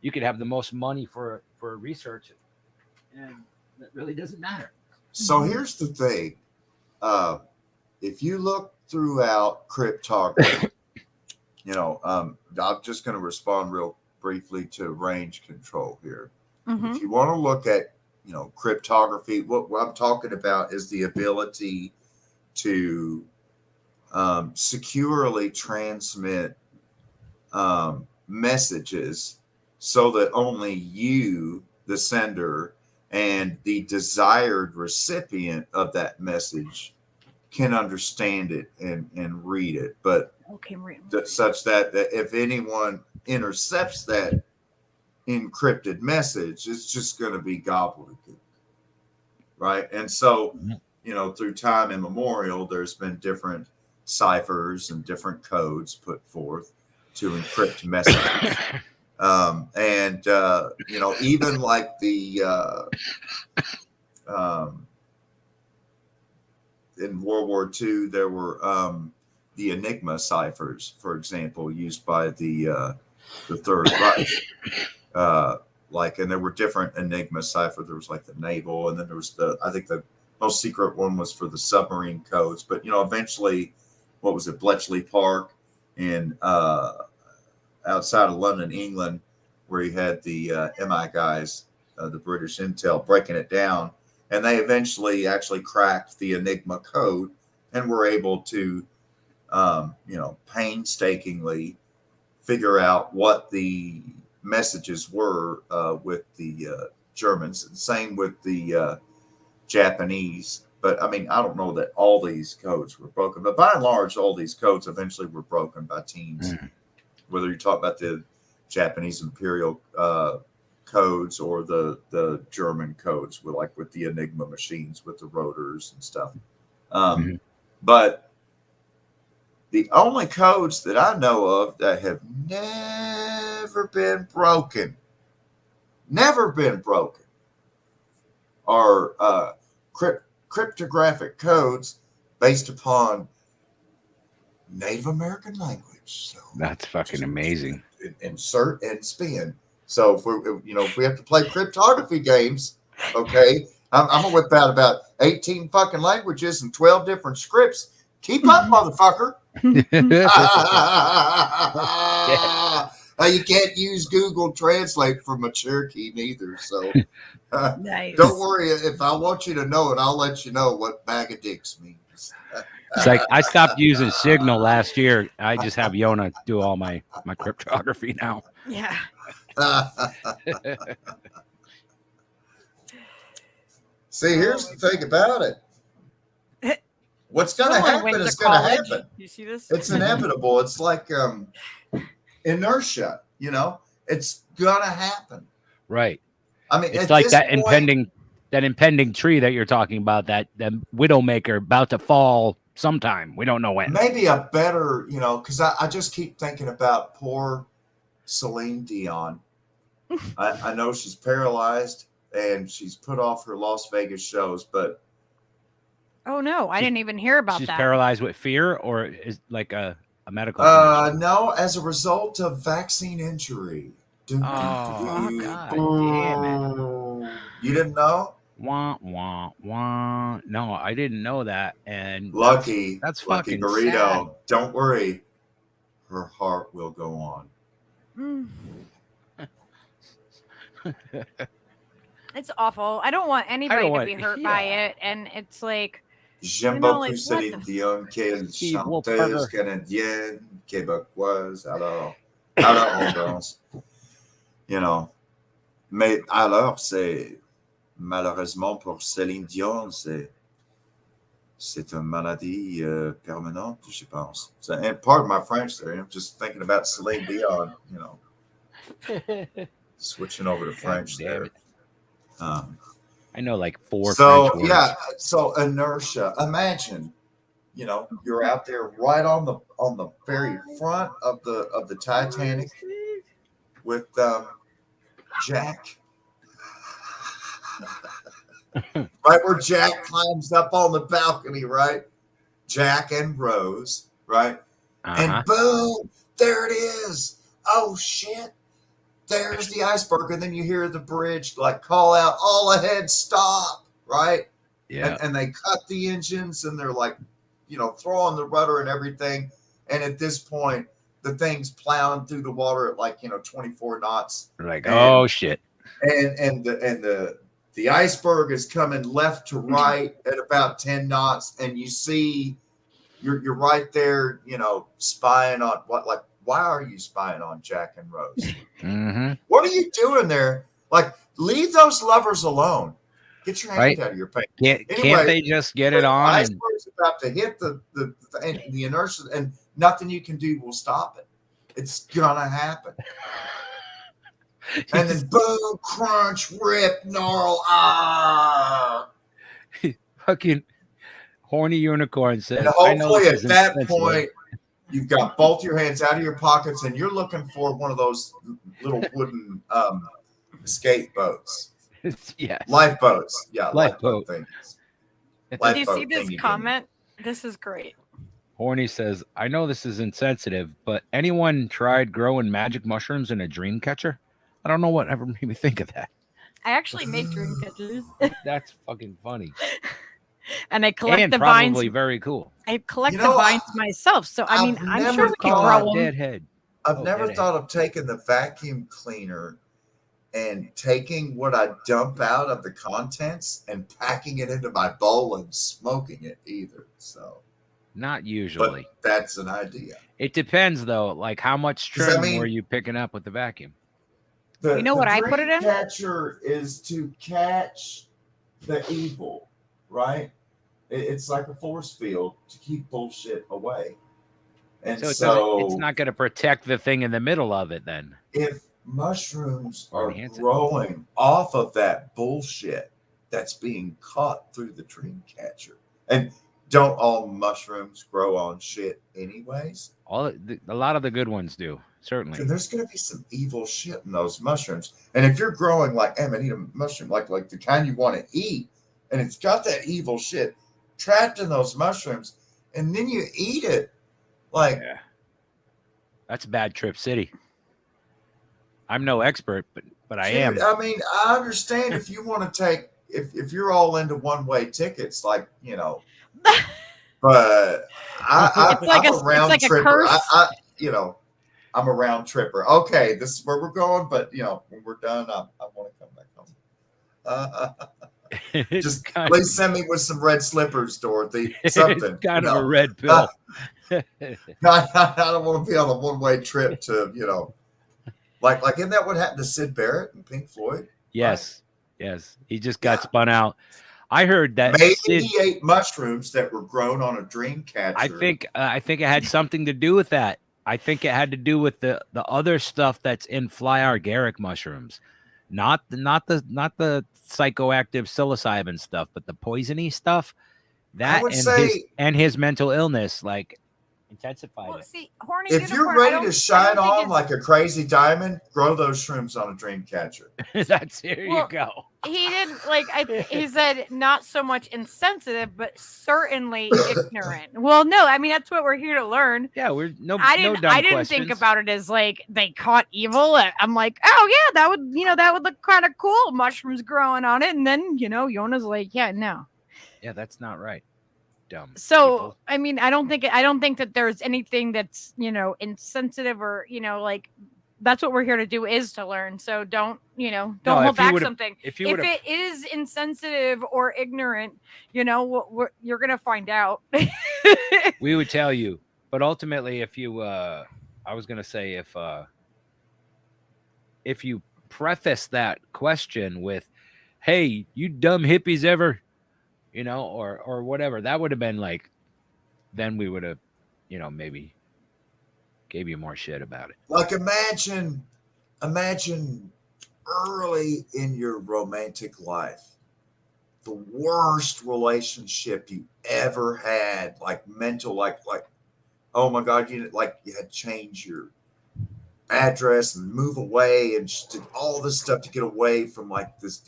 you could have the most money for research, and that really doesn't matter. So here's the thing. If you look throughout cryptography, you know, I'm just going to respond real briefly to range control here. Mhm. If you want to look at, you know, cryptography, what I'm talking about is the ability to securely transmit messages so that only you, the sender, and the desired recipient of that message can understand it and read it. But Okay, Maria. such that if anyone intercepts that encrypted message, it's just going to be gobbledygook, right? And so, you know, through time immemorial, there's been different ciphers and different codes put forth to encrypt messages. You know, even like the in World War II, there were the Enigma ciphers, for example, used by the Third Reich. And there were different Enigma ciphers. There was like the naval, and then there was I think the most secret one was for the submarine codes. But, you know, eventually, what was it, Bletchley Park in outside of London, England, where you had the MI guys, the British intel, breaking it down. And they eventually actually cracked the Enigma code and were able to, you know, painstakingly figure out what the messages were with the Germans. Same with the Japanese. But I mean, I don't know that all these codes were broken, but by and large, all these codes eventually were broken by teams. Whether you talk about the Japanese imperial codes or the German codes, with the Enigma machines with the rotors and stuff. But the only codes that I know of that have never been broken, are cryptographic codes based upon Native American language. So that's fucking amazing. Insert and spin. So if we have to play cryptography games, okay, I'm gonna whip out about 18 fucking languages and 12 different scripts. Keep up, motherfucker. You can't use Google Translate from a Cherokee neither. So Nice. Don't worry. If I want you to know it, I'll let you know what bag of dicks means. It's like I stopped using Signal last year. I just have Yona do all my cryptography now. Yeah. See, here's the thing about it. What's going to happen is going to happen. You see this? It's inevitable. It's like inertia. You know, it's gonna happen. Right. I mean, It's at like this that point, impending tree that you're talking about, that the Widowmaker about to fall sometime. We don't know when. maybe a better, because I just keep thinking about poor Celine Dion. I know she's paralyzed and she's put off her Las Vegas shows, but Oh no, I didn't even hear about She's that. paralyzed with fear, or is like a medical condition? no, as a result of vaccine injury. Oh, God damn it. You didn't know? Wah, wah, wah. No, I didn't know that. And Lucky that's Lucky fucking Burrito. Don't worry. Her heart will go on. Mm. It's awful. I don't want anybody to be hurt by it, and it's like, J'aime beaucoup Céline Dion, quelle chanteuse canadienne, québécoise. Alors on danse. Mais alors, c'est malheureusement pour Céline Dion, c'est une maladie permanente, je pense. So, and pardon my French there. I'm just thinking about Celine Dion, switching over to French there. I know like 4 so French words. Yeah, so inertia. Imagine, you're out there right on the very front of the Titanic with Jack. Right where Jack climbs up on the balcony, right? Jack and Rose, right? And boom, there it is. Oh shit. There's the iceberg. And then you hear the bridge like call out, all ahead, stop, right? Yeah. And they cut the engines and they're like, throwing the rudder and everything. And at this point, the thing's plowing through the water at like, 24 knots. Like, oh shit. And the iceberg is coming left to right at about 10 knots. And you see you're right there, spying on why are you spying on Jack and Rose? Mm-hmm. What are you doing there? Like, leave those lovers alone. Get your hand out of your pants. Can't they just get it on? The iceberg's about to hit the inertia, and nothing you can do will stop it. It's gonna happen. And then boom, crunch, rip, gnarl. Fucking horny unicorn says. And hopefully at that point, you've got both your hands out of your pockets and you're looking for one of those little wooden escape boats. Yes. Lifeboats. Yeah, lifeboat things. Did you see this comment? This is great. Horny says, I know this is insensitive, but anyone tried growing magic mushrooms in a dream catcher? I don't know what ever made me think of that. I actually make dream catchers. That's fucking funny. And I collect the probably vines. very cool. I collect the vines myself. So, I mean, I'm sure we can grow them. I've never thought of taking the vacuum cleaner and taking what I dump out of the contents and packing it into my bowl and smoking it either. So, not usually. But that's an idea. It depends, though. Like, how much trim were you picking up with the vacuum? You know what I put it in? The catcher is to catch the evil, right? It's like a force field to keep bullshit away. And so it's not going to protect the thing in the middle of it then. If mushrooms are growing off of that bullshit that's being caught through the dream catcher, and don't all mushrooms grow on shit anyways? A lot of the good ones do, certainly. And there's going to be some evil shit in those mushrooms. And if you're growing like Amanita mushroom, like the kind you want to eat, and it's got that evil shit trapped in those mushrooms, and then you eat it, like, yeah. That's Bad Trip City. I'm no expert, but I am. I mean, I understand if you want to take, if you're all into one-way tickets, like, but I'm a round tripper. I'm a round tripper. Okay, this is where we're going, but when we're done, I want to come back home. Just please send me with some red slippers, Dorothy. Something. It's kind of a red pill. I don't want to be on a one-way trip to, like isn't that what happened to Sid Barrett and Pink Floyd? Yes, right? Yes. He just got spun out. I heard that maybe he ate mushrooms that were grown on a dream catcher. I think it had something to do with that. I think it had to do with the other stuff that's in fly agaric mushrooms, not the psychoactive psilocybin stuff, but the poisony stuff. That would and say- his mental illness like intensified Well, it. see, horny If unicorn, you're I ready don't- to I shine don't think on it's- like a crazy diamond, grow those shrooms on a dream catcher. That's here Well, you go. he didn't like. He said not so much insensitive, but certainly ignorant. Well, no, I mean that's what we're here to learn. Yeah, we're no. I no didn't. dumb I didn't questions. think about it as like they caught evil. I'm like, oh yeah, that would look kind of cool. Mushrooms growing on it, and then Yona's like, yeah, no. Yeah, that's not right. Dumb. So people. I mean, I don't think that there's anything that's insensitive or like. That's what we're here to do, is to learn. So don't No, hold back would've- something. if you If would have, it is insensitive or ignorant, you're gonna find out. we would tell you. But ultimately, if you, I was gonna say if you preface that question with, "Hey, you dumb hippies ever," or whatever, that would have been like, then we would have, maybe gave you more shit about it. Like imagine early in your romantic life, the worst relationship you ever had, like mental, like oh my God, you had to change your address and move away and just did all this stuff to get away from like this,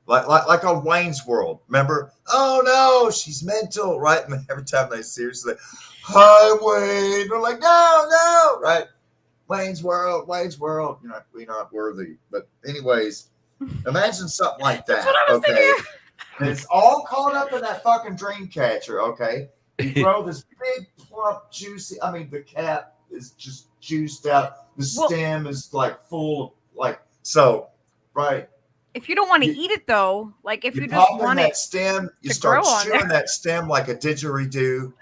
like on Wayne's World. Remember? Oh no, she's mental, right? And every time they seriously, hi Wayne, they're like, no, right? Wayne's World, we're not worthy. But anyways, imagine something like that. That's what I was thinking. And it's all caught up in that fucking dream catcher. Okay, you grow this big, plump, juicy. I mean, the cap is just juiced out. The stem is like full of right. If you don't want to You- eat it though, like if you just pop in want that it, stem, you to start grow on chewing there. that stem like a didgeridoo.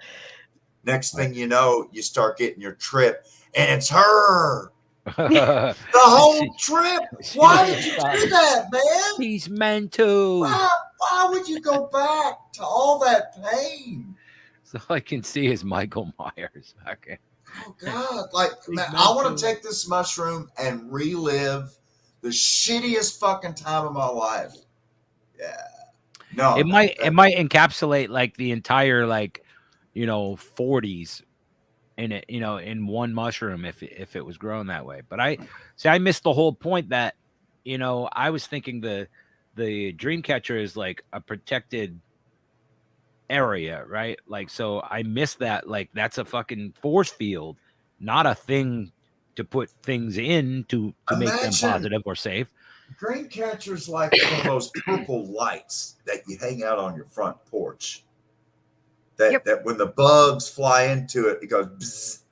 Next thing you know, you start getting your trip, and it's her. The whole trip. Why did you do that, man? He's mental. Why would you go back to all that pain? So I can see is Michael Myers. Okay. Oh God! Like, man, I want to take this mushroom and relive the shittiest fucking time of my life. Yeah. No, It might encapsulate like the entire 40s in it, in one mushroom if it was grown that way. But I missed the whole point that I was thinking the dream catcher is like a protected area, right? Like, so I missed that. Like, that's a fucking force field, not a thing to put things in to make them positive or safe. Dream catcher's like one of those purple lights that you hang out on your front porch. That when the bugs fly into it, it goes bzzz,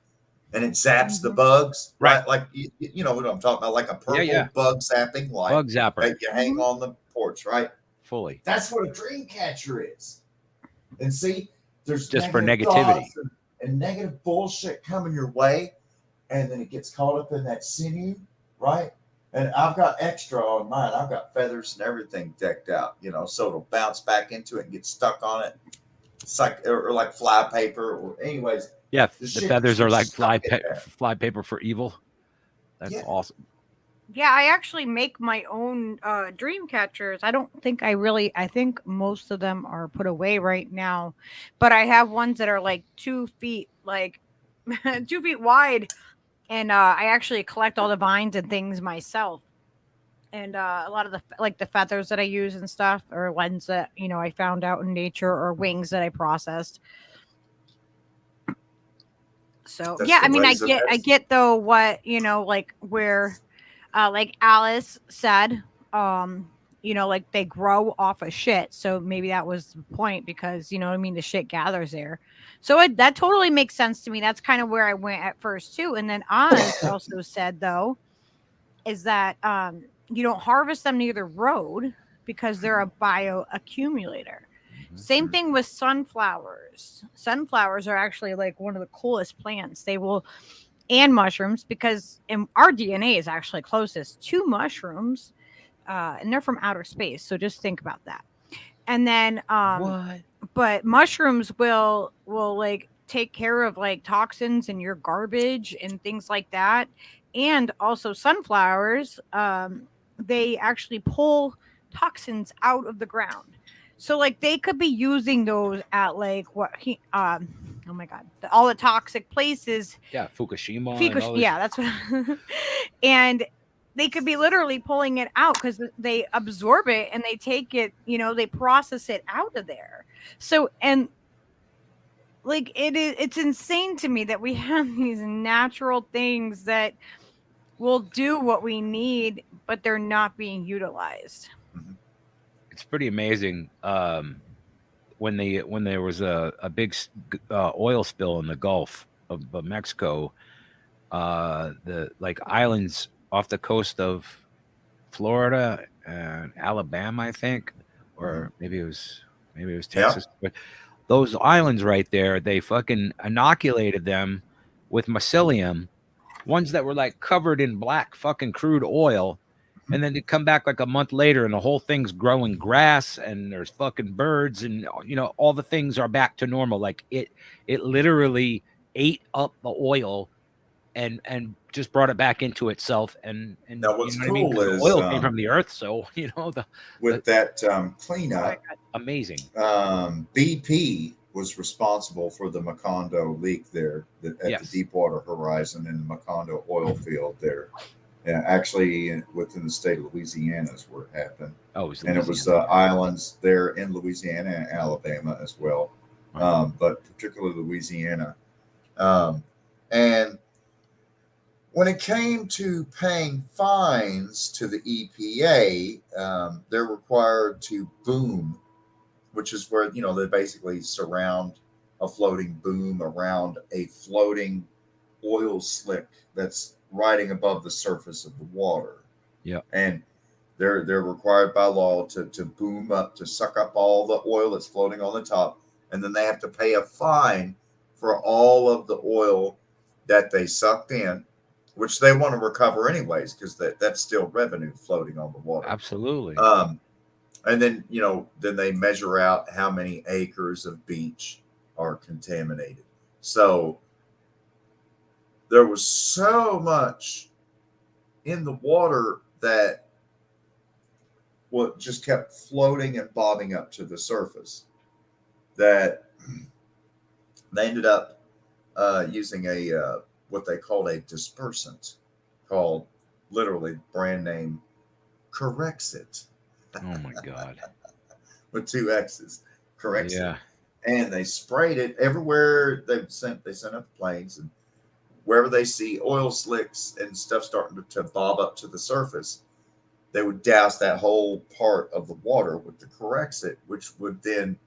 and it zaps the bugs. Right. Like you know what I'm talking about, like a purple bug zapping light. Bug zapper. That you hang on the porch, right? Fully. That's what a dream catcher is. And see, there's just for negativity and negative bullshit coming your way, and then it gets caught up in that sinew, right? And I've got extra on mine. I've got feathers and everything decked out, so it'll bounce back into it and get stuck on it. It's like or like fly paper, or anyways. Yeah, the feathers are like fly paper for evil. That's awesome. Yeah, I actually make my own dream catchers. I think most of them are put away right now, but I have ones that are like 2 feet, like 2 feet wide, and I actually collect all the vines and things myself. And a lot of the feathers that I use and stuff, or ones that I found out in nature, or wings that I processed. So yeah, I mean, I get though what like where. Like Alice said, like they grow off of shit. So maybe that was the point, because the shit gathers there. So that totally makes sense to me. That's kind of where I went at first too. And then Honest also said though, is that you don't harvest them near the road because they're a bioaccumulator. Same thing with sunflowers. Sunflowers are actually like one of the coolest plants. And mushrooms, because our DNA is actually closest to mushrooms, and they're from outer space. So just think about that. And then what? but mushrooms will like take care of like toxins in your garbage and things like that. And also sunflowers, they actually pull toxins out of the ground. So like they could be using those at like oh my god, all the toxic places. Yeah, Fukushima and all this. Yeah, that's what. And they could be literally pulling it out because they absorb it and they take it, they process it out of there. So, and like it's insane to me that we have these natural things that will do what we need, but they're not being utilized. It's pretty amazing. When there was a big oil spill in the Gulf of Mexico, the like islands off the coast of Florida and Alabama, I think, or maybe it was Texas. But those islands right there, they fucking inoculated them with mycelium, ones that were like covered in black fucking crude oil. And then they come back like a month later and the whole thing's growing grass and there's fucking birds and all the things are back to normal. Like it literally ate up the oil and just brought it back into itself. And now what's you know cool what I mean? is The oil came from the earth, so with that cleanup, amazing. BP was responsible for the Macondo leak there at the Deepwater Horizon in the Macondo oil field there. Yeah, actually, within the state of Louisiana is where it happened. Oh, and it was the islands there in Louisiana and Alabama as well, but particularly Louisiana. And when it came to paying fines to the EPA, they're required to boom, which is where they basically surround a floating boom around a floating oil slick that's riding above the surface of the water. Yeah. And they're required by law to boom up, to suck up all the oil that's floating on the top. And then they have to pay a fine for all of the oil that they sucked in, which they want to recover anyways, because that's still revenue floating on the water. Absolutely. And then, then they measure out how many acres of beach are contaminated. So there was so much in the water that just kept floating and bobbing up to the surface that they ended up using what they called a dispersant called, literally brand name, Corexit. Oh my God. With 2 X's. Corexit. Yeah. And they sprayed it everywhere. They sent up planes, and wherever they see oil slicks and stuff starting to bob up to the surface, they would douse that whole part of the water with the Corexit, which would then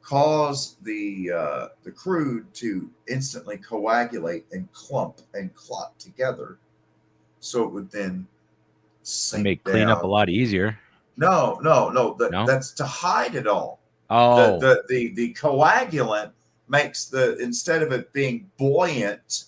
cause the crude to instantly coagulate and clump and clot together. So it would then sink make down. Cleanup a lot easier. No. That's to hide it all. Oh. The coagulant makes instead of it being buoyant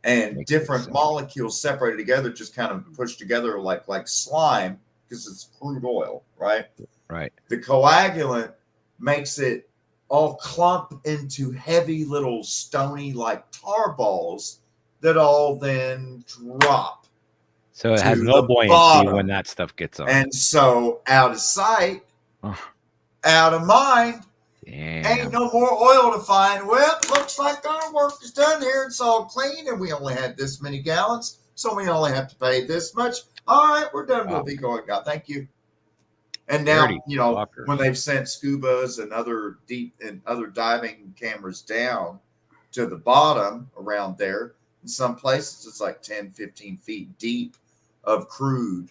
and different molecules separated together, just kind of pushed together like slime, because it's crude oil, right? Right. The coagulant makes it all clump into heavy little stony like tar balls that all then drop. So it has no buoyancy bottom. When that stuff gets on. And so out of sight, out of mind. Damn. Ain't no more oil to find. Well, looks like our work is done here. It's all clean, and we only had this many gallons, so we only have to pay this much. All right, we're done. We'll be going now. Thank you. And now, when they've sent scubas and other diving cameras down to the bottom around there, in some places it's like 10, 15 feet deep of crude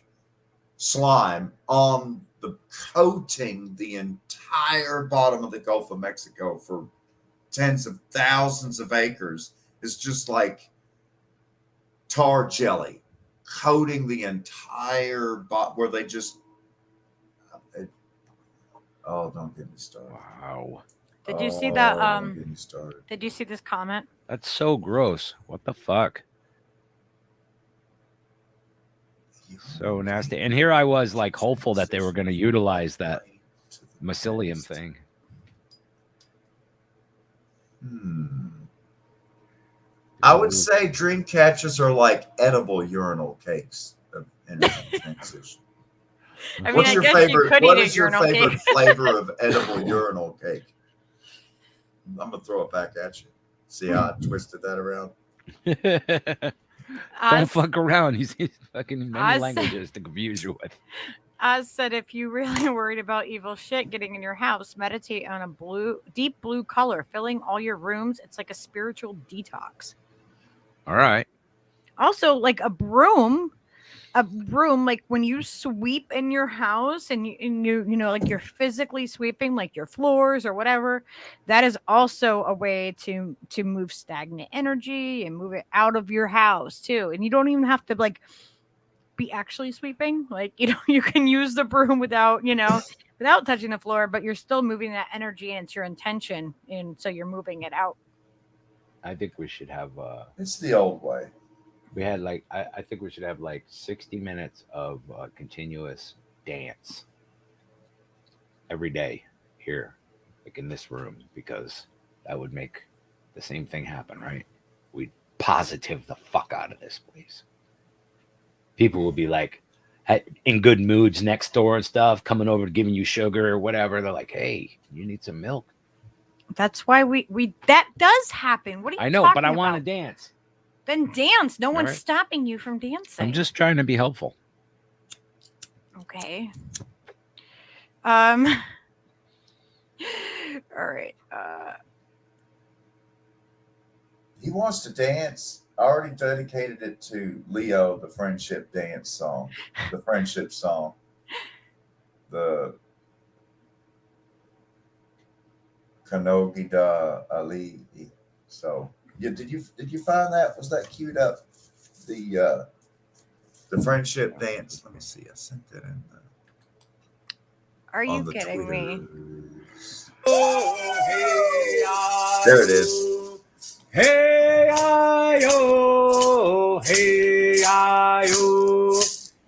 slime on the coating the entire bottom of the Gulf of Mexico for tens of thousands of acres. Is just like tar jelly coating the entire bottom, where they just don't get me started. Wow. Did you see that? Don't get me started. Did you see this comment? That's so gross. What the fuck? So nasty. And here I was like hopeful that they were going to utilize that mycelium thing. I would say dream catchers are like edible urinal cakes of energy transition. I mean, What's I your guess favorite? you could What eat a is your urinal favorite cake. flavor of edible urinal cake? I'm gonna throw it back at you. See how I twisted that around? Don't fuck around. He's fucking many I languages to confuse you with. I said, if you really worried about evil shit getting in your house, meditate on a deep blue color, filling all your rooms. It's like a spiritual detox. All right. Also, like a broom, like when you sweep in your house and you know, like you're physically sweeping like your floors or whatever, that is also a way to move stagnant energy and move it out of your house too. And you don't even have to like be actually sweeping, like, you know, you can use the broom without, you know, without touching the floor, but you're still moving that energy and it's your intention, and so you're moving it out. I think we should have It's the old way. we had like I think we should have like 60 minutes of continuous dance every day here, like in this room, because that would make the same thing happen, right? We'd positive the fuck out of this place. People will be like in good moods next door and stuff, coming over giving you sugar or whatever. They're like, hey, you need some milk. That's why we that does happen. What are you I know, talking but I about? want to dance. Then dance. No one's right. stopping you from dancing. I'm just trying to be helpful. Okay. All right. He wants to dance. I already dedicated it to Leo, the friendship dance song, the friendship song, the Kanogida Ali. So, yeah, did you find that? Was that queued up? The friendship dance. Let me see. I sent that in. Are you On the kidding me? There it is. Hey ayo, hey ayo,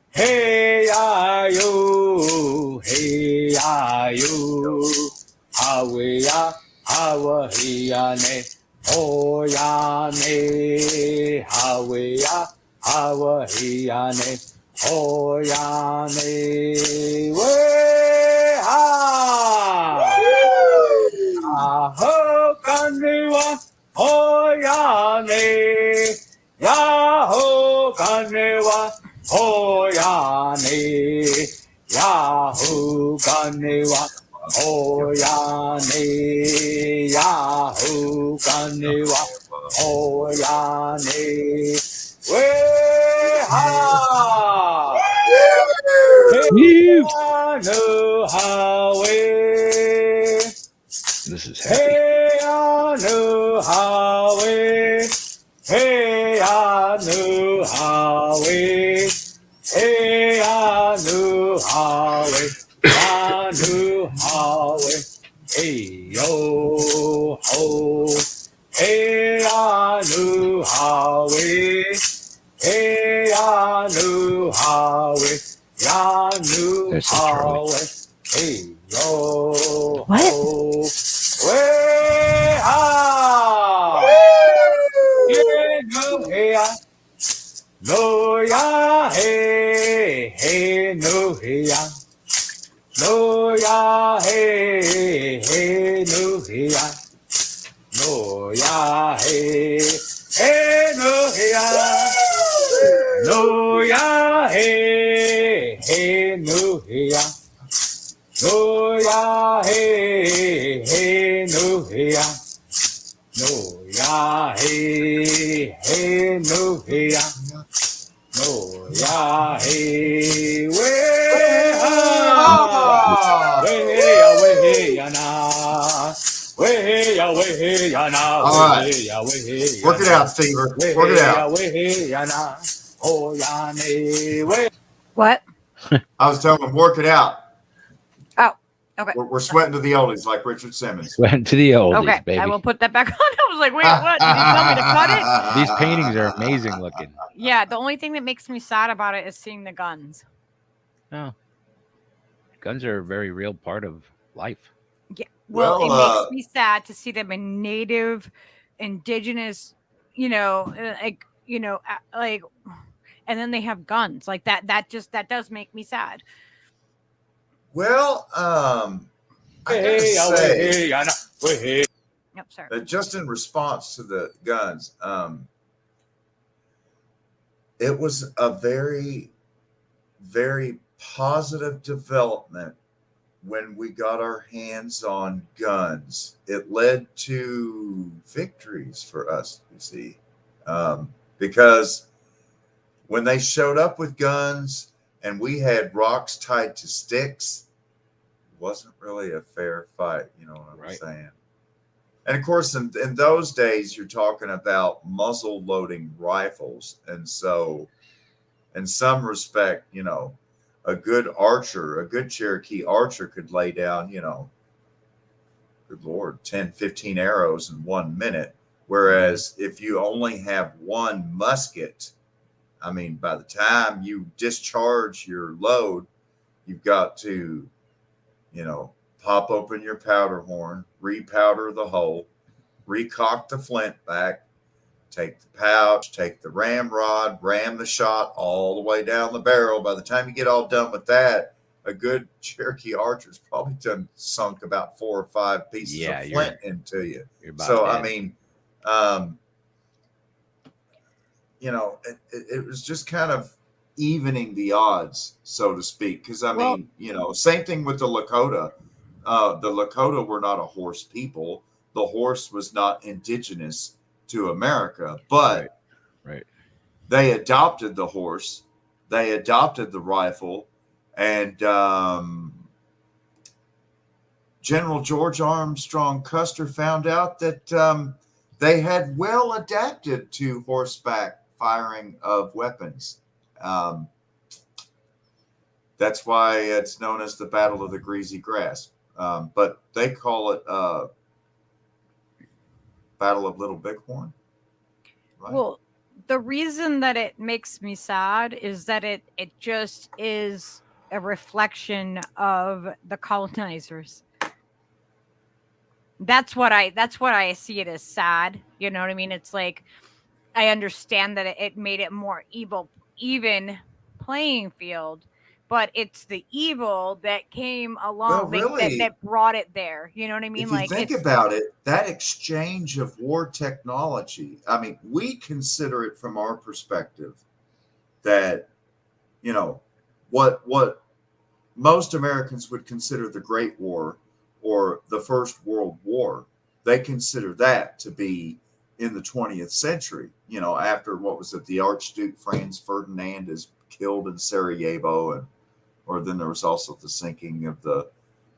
hey ayo, hey ayo, haweya, hawahiyane, hoyane, haweya, hawahiyane, hoyane, we ha, aho kanwa. Hoyane, Yahoo Kanewa, Hoyane, Yahoo Kanewa, Hoyane, Yahoo Kanewa, Hoyane, Weha, Heyano Hawe. This is happy. Hey, I know how it. Hey, I know how it. Hey, I know how it. I know how it. Hey, yo, ho. Hey, I know how it. Hey, I know how it. I know how it. Hey, yo, What? ho. Way ah, yeah, no, hey, no, ya, hey, hey, no, hey, no, ya, hey, hey, no, hey, no, ya, hey, hey, no, hey, no, ya, hey, hey, no, hey, no, ya, hey, hey, no, hey, no, ya, hey, hey, no, hey, no, ya, hey, way, way, na, way, na, All right. Work it out, Stever. Work it out. What? I was telling him, work it out. Oh, okay. We're sweating to the oldies like Richard Simmons. Sweating to the oldies, Okay, baby. I will put that back on. I was like, wait, what? Did he tell me to cut it? These paintings are amazing looking. Yeah, the only thing that makes me sad about it is seeing the guns. No. Guns are a very real part of life. Yeah, Well, Well, it makes me sad to see them in native, indigenous, like, and then they have guns like that. That does make me sad. well, I gotta say Yep, sorry. that just in response to the guns, it was a very, very positive development when we got our hands on guns. It led to victories for us, you see, because when they showed up with guns and we had rocks tied to sticks, it wasn't really a fair fight. You know what I'm saying? And of course, in those days, you're talking about muzzle loading rifles. And so, in some respect, a good archer, a good Cherokee archer could lay down, good Lord, 10, 15 arrows in 1 minute. Whereas if you only have one musket, I mean, by the time you discharge your load, you've got to, pop open your powder horn, repowder the hole, recock the flint back, take the pouch, take the ramrod, ram the shot all the way down the barrel. By the time you get all done with that, a good Cherokee archer's probably sunk about 4 or 5 pieces of flint into you. So, dead. I mean, it was just kind of evening the odds, so to speak. Because, I mean, same thing with the Lakota. The Lakota were not a horse people. The horse was not indigenous to America, but they adopted the horse, they adopted the rifle, and General George Armstrong Custer found out that they had well adapted to horseback firing of weapons. That's why it's known as the Battle of the Greasy Grass. But they call it Battle of Little Bighorn. Right? Well, the reason that it makes me sad is that it just is a reflection of the colonizers. That's what I see it as sad. You know what I mean? It's like, I understand that it made it more even playing field, but it's the evil that came along that brought it there. You know what I mean? If you think about it, that exchange of war technology, I mean, we consider it from our perspective that, what most Americans would consider the Great War or the First World War, they consider that to be in the 20th century, after what was it, the Archduke Franz Ferdinand is killed in Sarajevo, or then there was also the sinking of the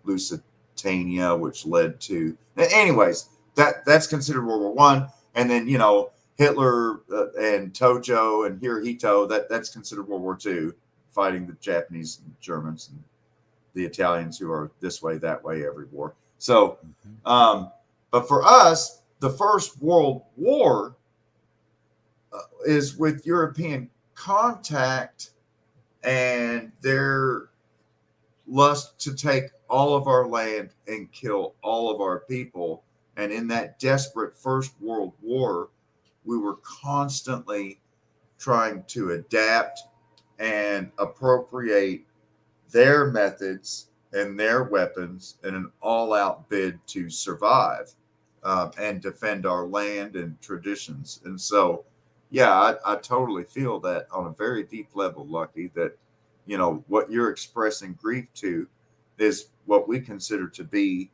Lusitania, which led to, anyways, that's considered World War One, and then Hitler and Tojo and Hirohito, that's considered World War II, fighting the Japanese and Germans and the Italians, who are this way, that way, every war. So, but for us, the First World War is with European contact and their lust to take all of our land and kill all of our people. And in that desperate First World War, we were constantly trying to adapt and appropriate their methods and their weapons in an all-out bid to survive and defend our land and traditions. And so, yeah, I totally feel that on a very deep level, Lucky, that, what you're expressing grief to is what we consider to be,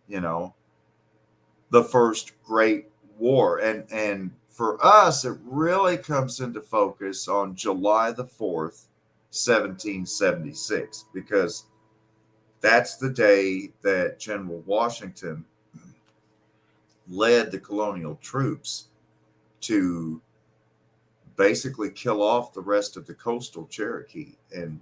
the first great war. And for us, it really comes into focus on July the 4th, 1776, because that's the day that General Washington led the colonial troops to basically kill off the rest of the coastal Cherokee. And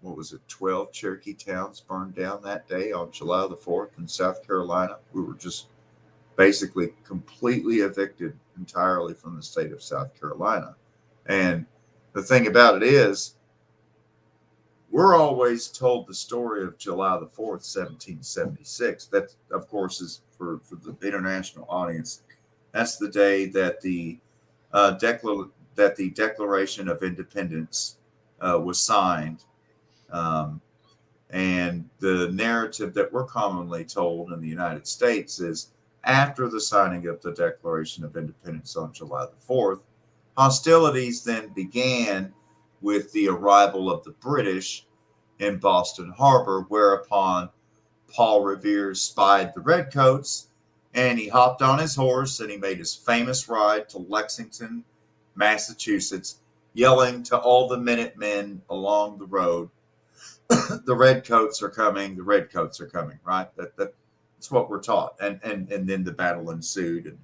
what was it, 12 Cherokee towns burned down that day on July the 4th in South Carolina. We were just basically completely evicted entirely from the state of South Carolina. And the thing about it is, we're always told the story of July the 4th, 1776. That, of course, is for the international audience. That's the day that the Declaration of Independence was signed. And the narrative that we're commonly told in the United States is after the signing of the Declaration of Independence on July the 4th, hostilities then began with the arrival of the British in Boston Harbor, whereupon Paul Revere spied the Redcoats and he hopped on his horse and he made his famous ride to Lexington, Massachusetts, yelling to all the Minutemen along the road, the Redcoats are coming, the Redcoats are coming, right? That's what we're taught. And then the battle ensued, and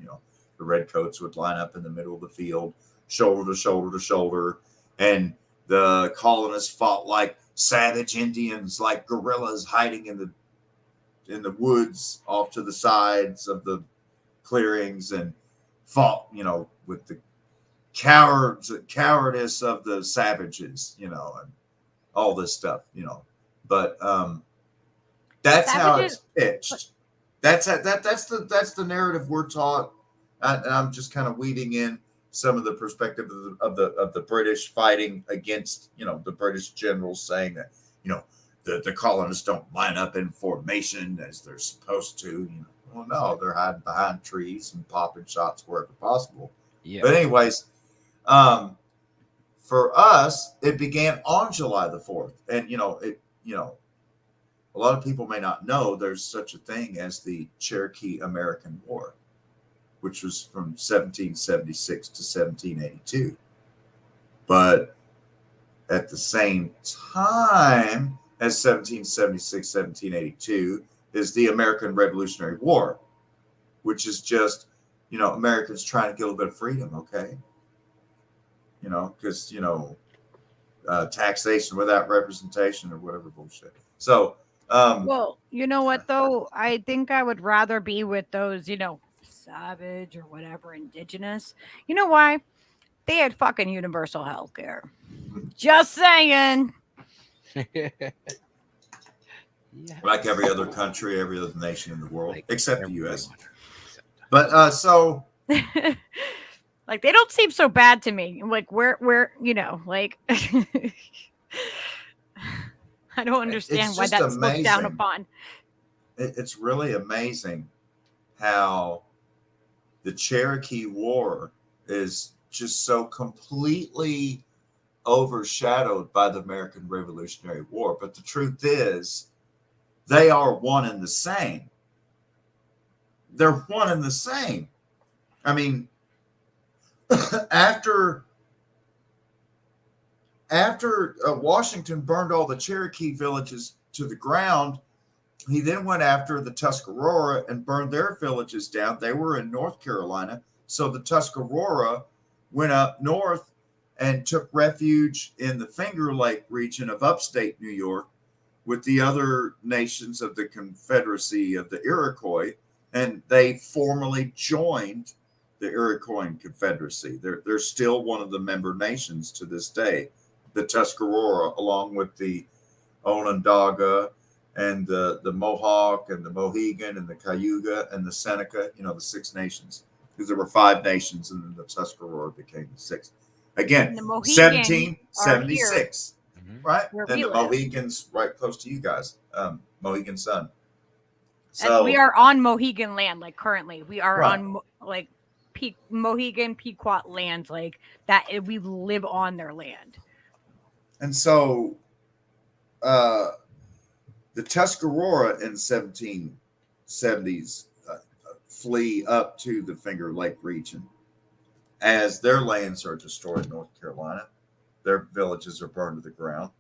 the Redcoats would line up in the middle of the field, shoulder to shoulder to shoulder, and the colonists fought like savage Indians, like guerrillas hiding in the woods off to the sides of the clearings, and fought, with the cowardice of the savages, and all this stuff, but that's how it's pitched. That's the narrative we're taught, and I'm just kind of weaving in some of the perspective of the British fighting against, the British generals saying that, the colonists don't line up in formation as they're supposed to. Well, no, they're hiding behind trees and popping shots wherever possible. Yeah. But anyways, for us, it began on July the 4th. And, a lot of people may not know there's such a thing as the Cherokee American War, which was from 1776 to 1782. But at the same time as 1776, 1782 is the American Revolutionary War, which is just, Americans trying to get a little bit of freedom, okay? Because, taxation without representation or whatever bullshit. So, well, you know what, though? I think I would rather be with those, savage or whatever, indigenous. You know why? They had fucking universal health care. Just saying. Like every other country, every other nation in the world, except the U.S. But, so... Like, they don't seem so bad to me. Like, where, like, I don't understand why that's looked down upon. It's really amazing how the Cherokee War is just so completely overshadowed by the American Revolutionary War. But the truth is, they are one and the same. They're one and the same. I mean, after Washington burned all the Cherokee villages to the ground, he then went after the Tuscarora and burned their villages down. They were in North Carolina. So the Tuscarora went up north and took refuge in the Finger Lake region of upstate New York with the other nations of the Confederacy of the Iroquois. And they formally joined the Iroquois Confederacy. They're still one of the member nations to this day. The Tuscarora, along with the Onondaga and the Mohawk and the Mohegan and the Cayuga and the Seneca, the 6 nations. Because there were 5 nations and then the Tuscarora became the 6th. Again, 1776, right? And the Mohegans right close to you guys, Mohegan Sun. So, and we are on Mohegan land, like currently. We are on like Mohegan Pequot land, like that. We live on their land. And so the Tuscarora in 1770s flee up to the Finger Lake region as their lands are destroyed in North Carolina. Their villages are burned to the ground.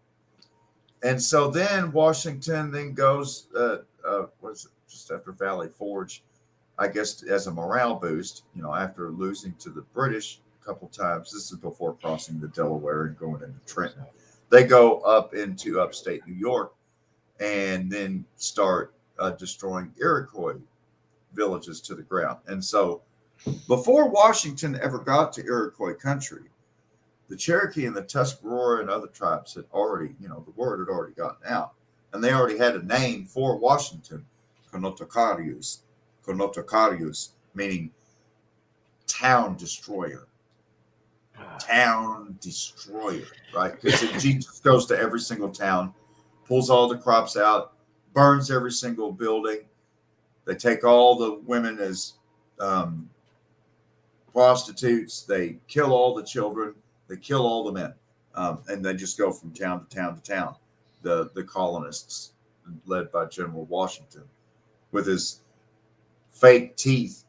And so then Washington then goes, what is it, just after Valley Forge, I guess as a morale boost, after losing to the British a couple times. This is before crossing the Delaware and going into Trenton. They go up into upstate New York and then start destroying Iroquois villages to the ground. And so before Washington ever got to Iroquois country, the Cherokee and the Tuscarora and other tribes had already, the word had already gotten out. And they already had a name for Washington, Conotacarius, meaning town destroyer. Town destroyer, right? Because Jesus goes to every single town, pulls all the crops out, burns every single building. They take all the women as prostitutes. They kill all the children. They kill all the men. And they just go from town to town to town. The colonists, led by General Washington, with his fake teeth,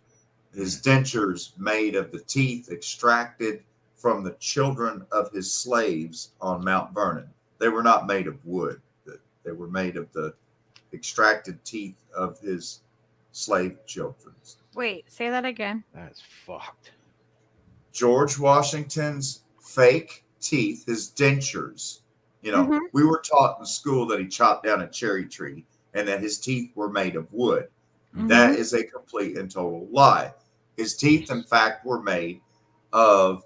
his dentures made of the teeth extracted from the children of his slaves on Mount Vernon. They were not made of wood. They were made of the extracted teeth of his slave children. Wait, say that again. That's fucked. George Washington's fake teeth, his dentures. We were taught in school that he chopped down a cherry tree and that his teeth were made of wood. That is a complete and total lie. His teeth, in fact, were made of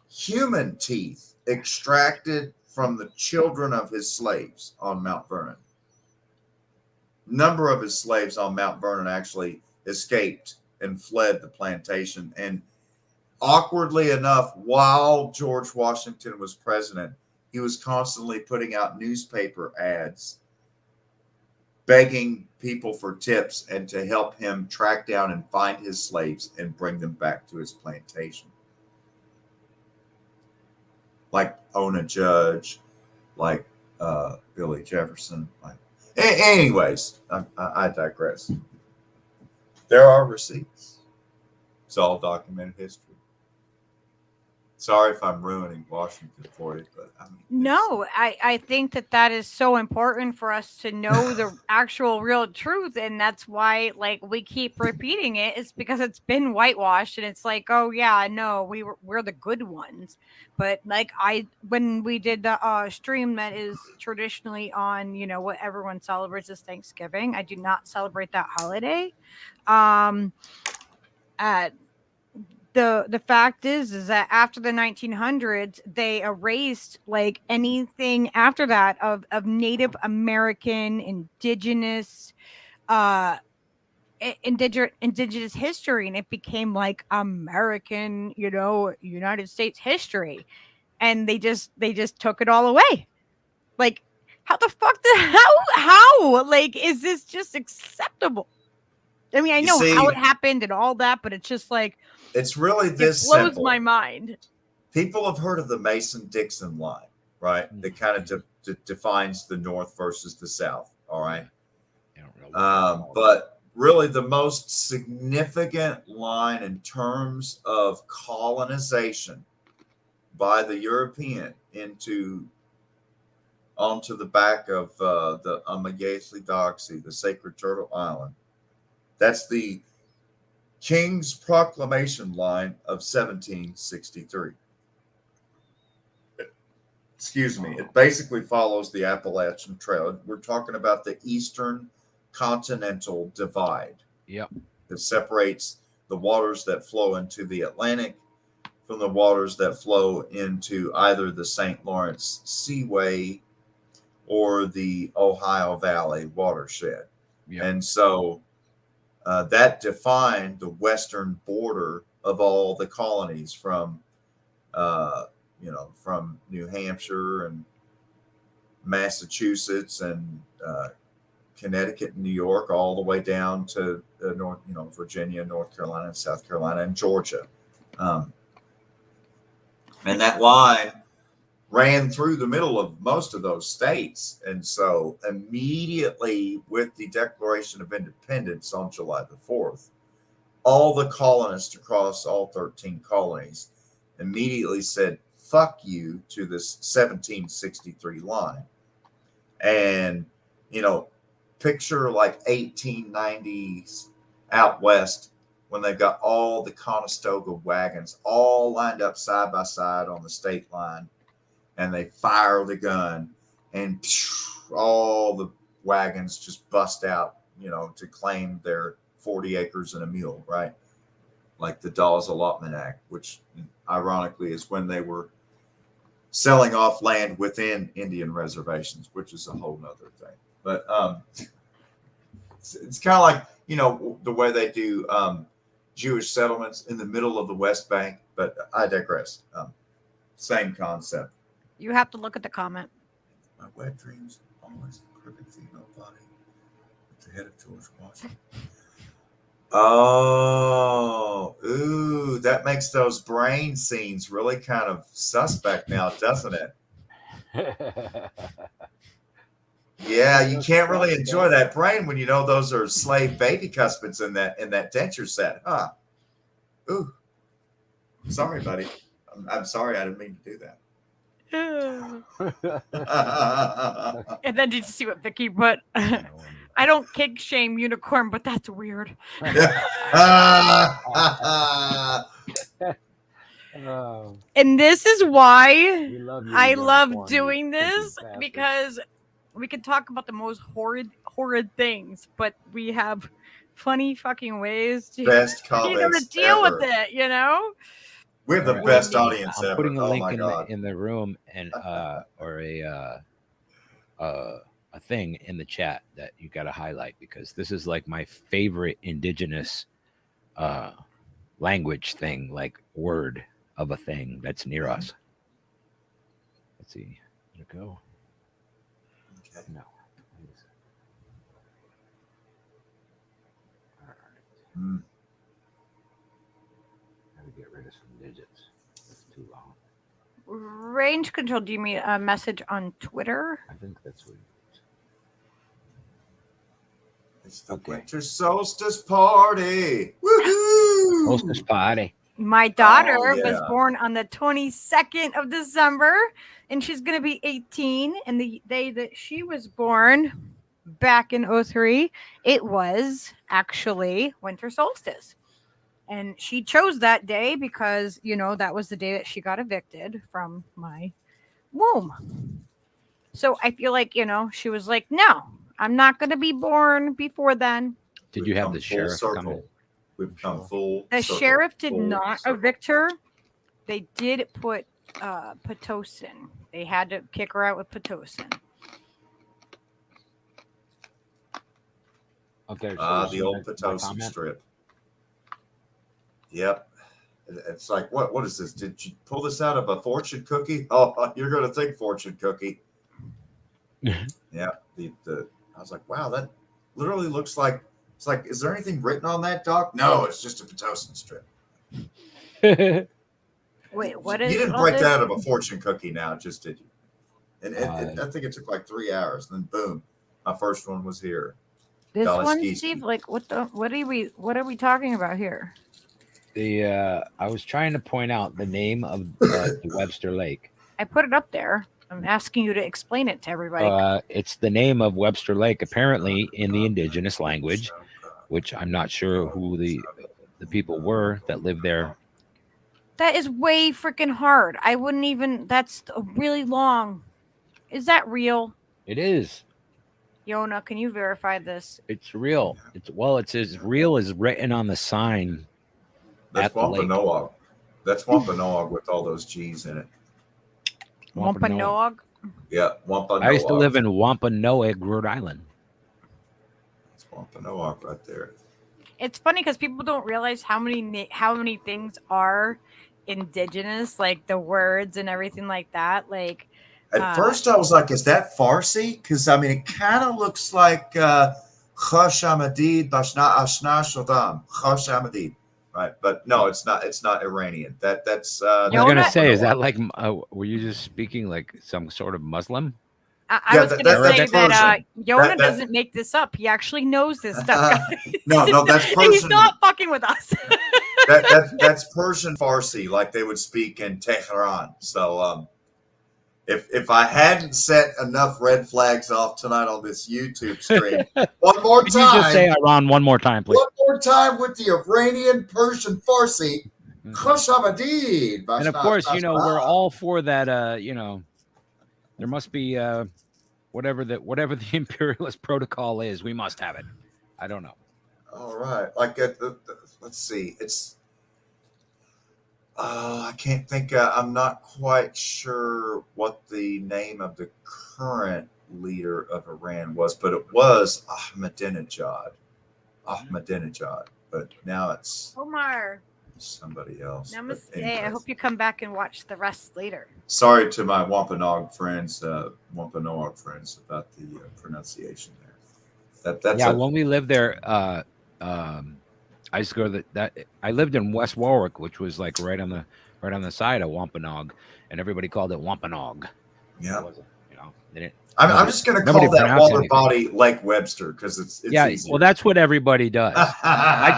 human teeth extracted from the children of his slaves on Mount Vernon. Number of his slaves on Mount Vernon actually escaped and fled the plantation. And awkwardly enough, while George Washington was president, he was constantly putting out newspaper ads begging people for tips and to help him track down and find his slaves and bring them back to his plantation. Like Ona Judge, like Billy Jefferson. Anyways, I digress. There are receipts. It's all documented history. Sorry if I'm ruining Washington for you, but no, I think that is so important for us to know the actual real truth, and that's why we keep repeating it. It's because it's been whitewashed, and it's like, oh yeah, no, we're the good ones. But when we did the stream that is traditionally on, what everyone celebrates is Thanksgiving. I do not celebrate that holiday. The fact is that after the 1900s, they erased anything after that of Native American, indigenous history, and it became American, United States history, and they just took it all away. How the fuck how is this just acceptable? I mean, I know how it happened and all that, but it's just it's really this it blows simple. my mind. People have heard of the Mason-Dixon line, right? That kind of defines the North versus the South, all right? But really the most significant line in terms of colonization by the European onto the back of the Amagasli-Dogsy, the Sacred Turtle Island, that's the King's Proclamation line of 1763. Excuse me. It basically follows the Appalachian Trail. We're talking about the Eastern Continental Divide. Yep. That separates the waters that flow into the Atlantic from the waters that flow into either the St. Lawrence Seaway or the Ohio Valley watershed. Yep. And so that defined the western border of all the colonies from New Hampshire and Massachusetts and Connecticut and New York, all the way down to Virginia, North Carolina, South Carolina, and Georgia. And that line ran through the middle of most of those states. And so immediately with the Declaration of Independence on July the 4th, all the colonists across all 13 colonies immediately said, fuck you to this 1763 line. And, picture 1890s out west when they've got all the Conestoga wagons all lined up side by side on the state line, and they fire the gun, and all the wagons just bust out, to claim their 40 acres and a mule, right? like the Dawes Allotment Act, which ironically is when they were selling off land within Indian reservations, which is a whole nother thing. But it's kind of like, the way they do Jewish settlements in the middle of the West Bank. But I digress. Same concept. You have to look at the comment. My wet dreams always the perfect female body with the head of George Washington. Oh, ooh, that makes those brain scenes really kind of suspect now, doesn't it? Yeah, you can't really enjoy that brain when you know those are slave baby cuspids in that denture set, huh? Ooh, sorry, buddy. I'm sorry, I didn't mean to do that. And then did you see what Vicky put? I don't kink shame unicorn, but that's weird. And this is why I love doing this, because we can talk about the most horrid things, but we have funny fucking ways to, best to comments deal ever. with it, We have the Alright. best audience I'm ever. putting a Oh link my God. in the room and or a thing in the chat that you got to highlight, because this is like my favorite indigenous language thing, like word of a thing that's near us. Let's see. Did it go? Okay. No. All right. Mm. How to get rid of some digits. That's too long. Range control, do you mean a message on Twitter? I think that's what. It's the winter solstice party. Woohoo! Solstice party. My daughter Oh, was yeah. born on the 22nd of December, and she's going to be 18. And the day that she was born, back in 03, it was actually winter solstice. And she chose that day because, that was the day that she got evicted from my womb. So I feel like, she was like, no, I'm not going to be born before then. Did We've you have come the full sheriff come circle. in? We've come full The circle. sheriff did Full not circle. evict her. They did put Pitocin. They had to kick her out with Pitocin. Okay. The old Pitocin strip. Yep. It's like, what is this? Did you pull this out of a fortune cookie? Oh, you're going to think fortune cookie. Yeah. I was like, wow, that literally looks like, it's like, is there anything written on that, Doc? No, it's just a Pitocin strip. Wait, what is? You didn't all break this? that out of a fortune cookie now, just did you? And I think it took like 3 hours. Then boom, my first one was here. This Dolly one, Ski Steve. Ski. Like, what are we talking about here? I was trying to point out the name of the Webster Lake. I put it up there. I'm asking you to explain it to everybody. It's the name of Webster Lake, apparently in the indigenous language, which I'm not sure who the people were that lived there. That is way freaking hard. I wouldn't even. That's really long. Is that real? It is. Yona, can you verify this? It's real. It's as real as written on the sign. That's Wampanoag. That's Wampanoag with all those G's in it. Wampanoag? Yeah, Wampanoag. I used to live in Wampanoag, Rhode Island. It's Wampanoag right there. It's funny because people don't realize how many things are indigenous, like the words and everything like that. Like at first, I was like, "Is that Farsi?" Because I mean, it kind of looks like Khoshamadid Bashna Ashna Shodam Khoshamadid, right? But no, it's not. It's not Iranian. That's. I was gonna say, is that like? Were you just speaking like some sort of Muslim? I was going to say that Yona doesn't make this up. He actually knows this stuff. No, that's Persian. He's not fucking with us. That's Persian Farsi, like they would speak in Tehran. So, if I hadn't set enough red flags off tonight on this YouTube stream, one more time. Can you just say Iran one more time, please? One more time with the Iranian Persian Farsi. Khoshamadid. And of course, we're all for that. There must be whatever the imperialist protocol is. We must have it. I don't know. All right, like let's see. It's I can't think. I'm not quite sure what the name of the current leader of Iran was, but it was Ahmadinejad. Ahmadinejad, but now it's Omar, somebody else. But namaste. I anyways, hope you come back and watch the rest later. sorry to my Wampanoag friends, about the pronunciation there. That's Yeah, a when we lived there, I used to go to that. I lived in West Warwick, which was like right on the side of Wampanoag, and everybody called it Wampanoag. yeah. It wasn't, they didn't. I'm just going to nobody call that pronounced water anything. body Lake Webster because it's Yeah, easier. well, that's what everybody does. I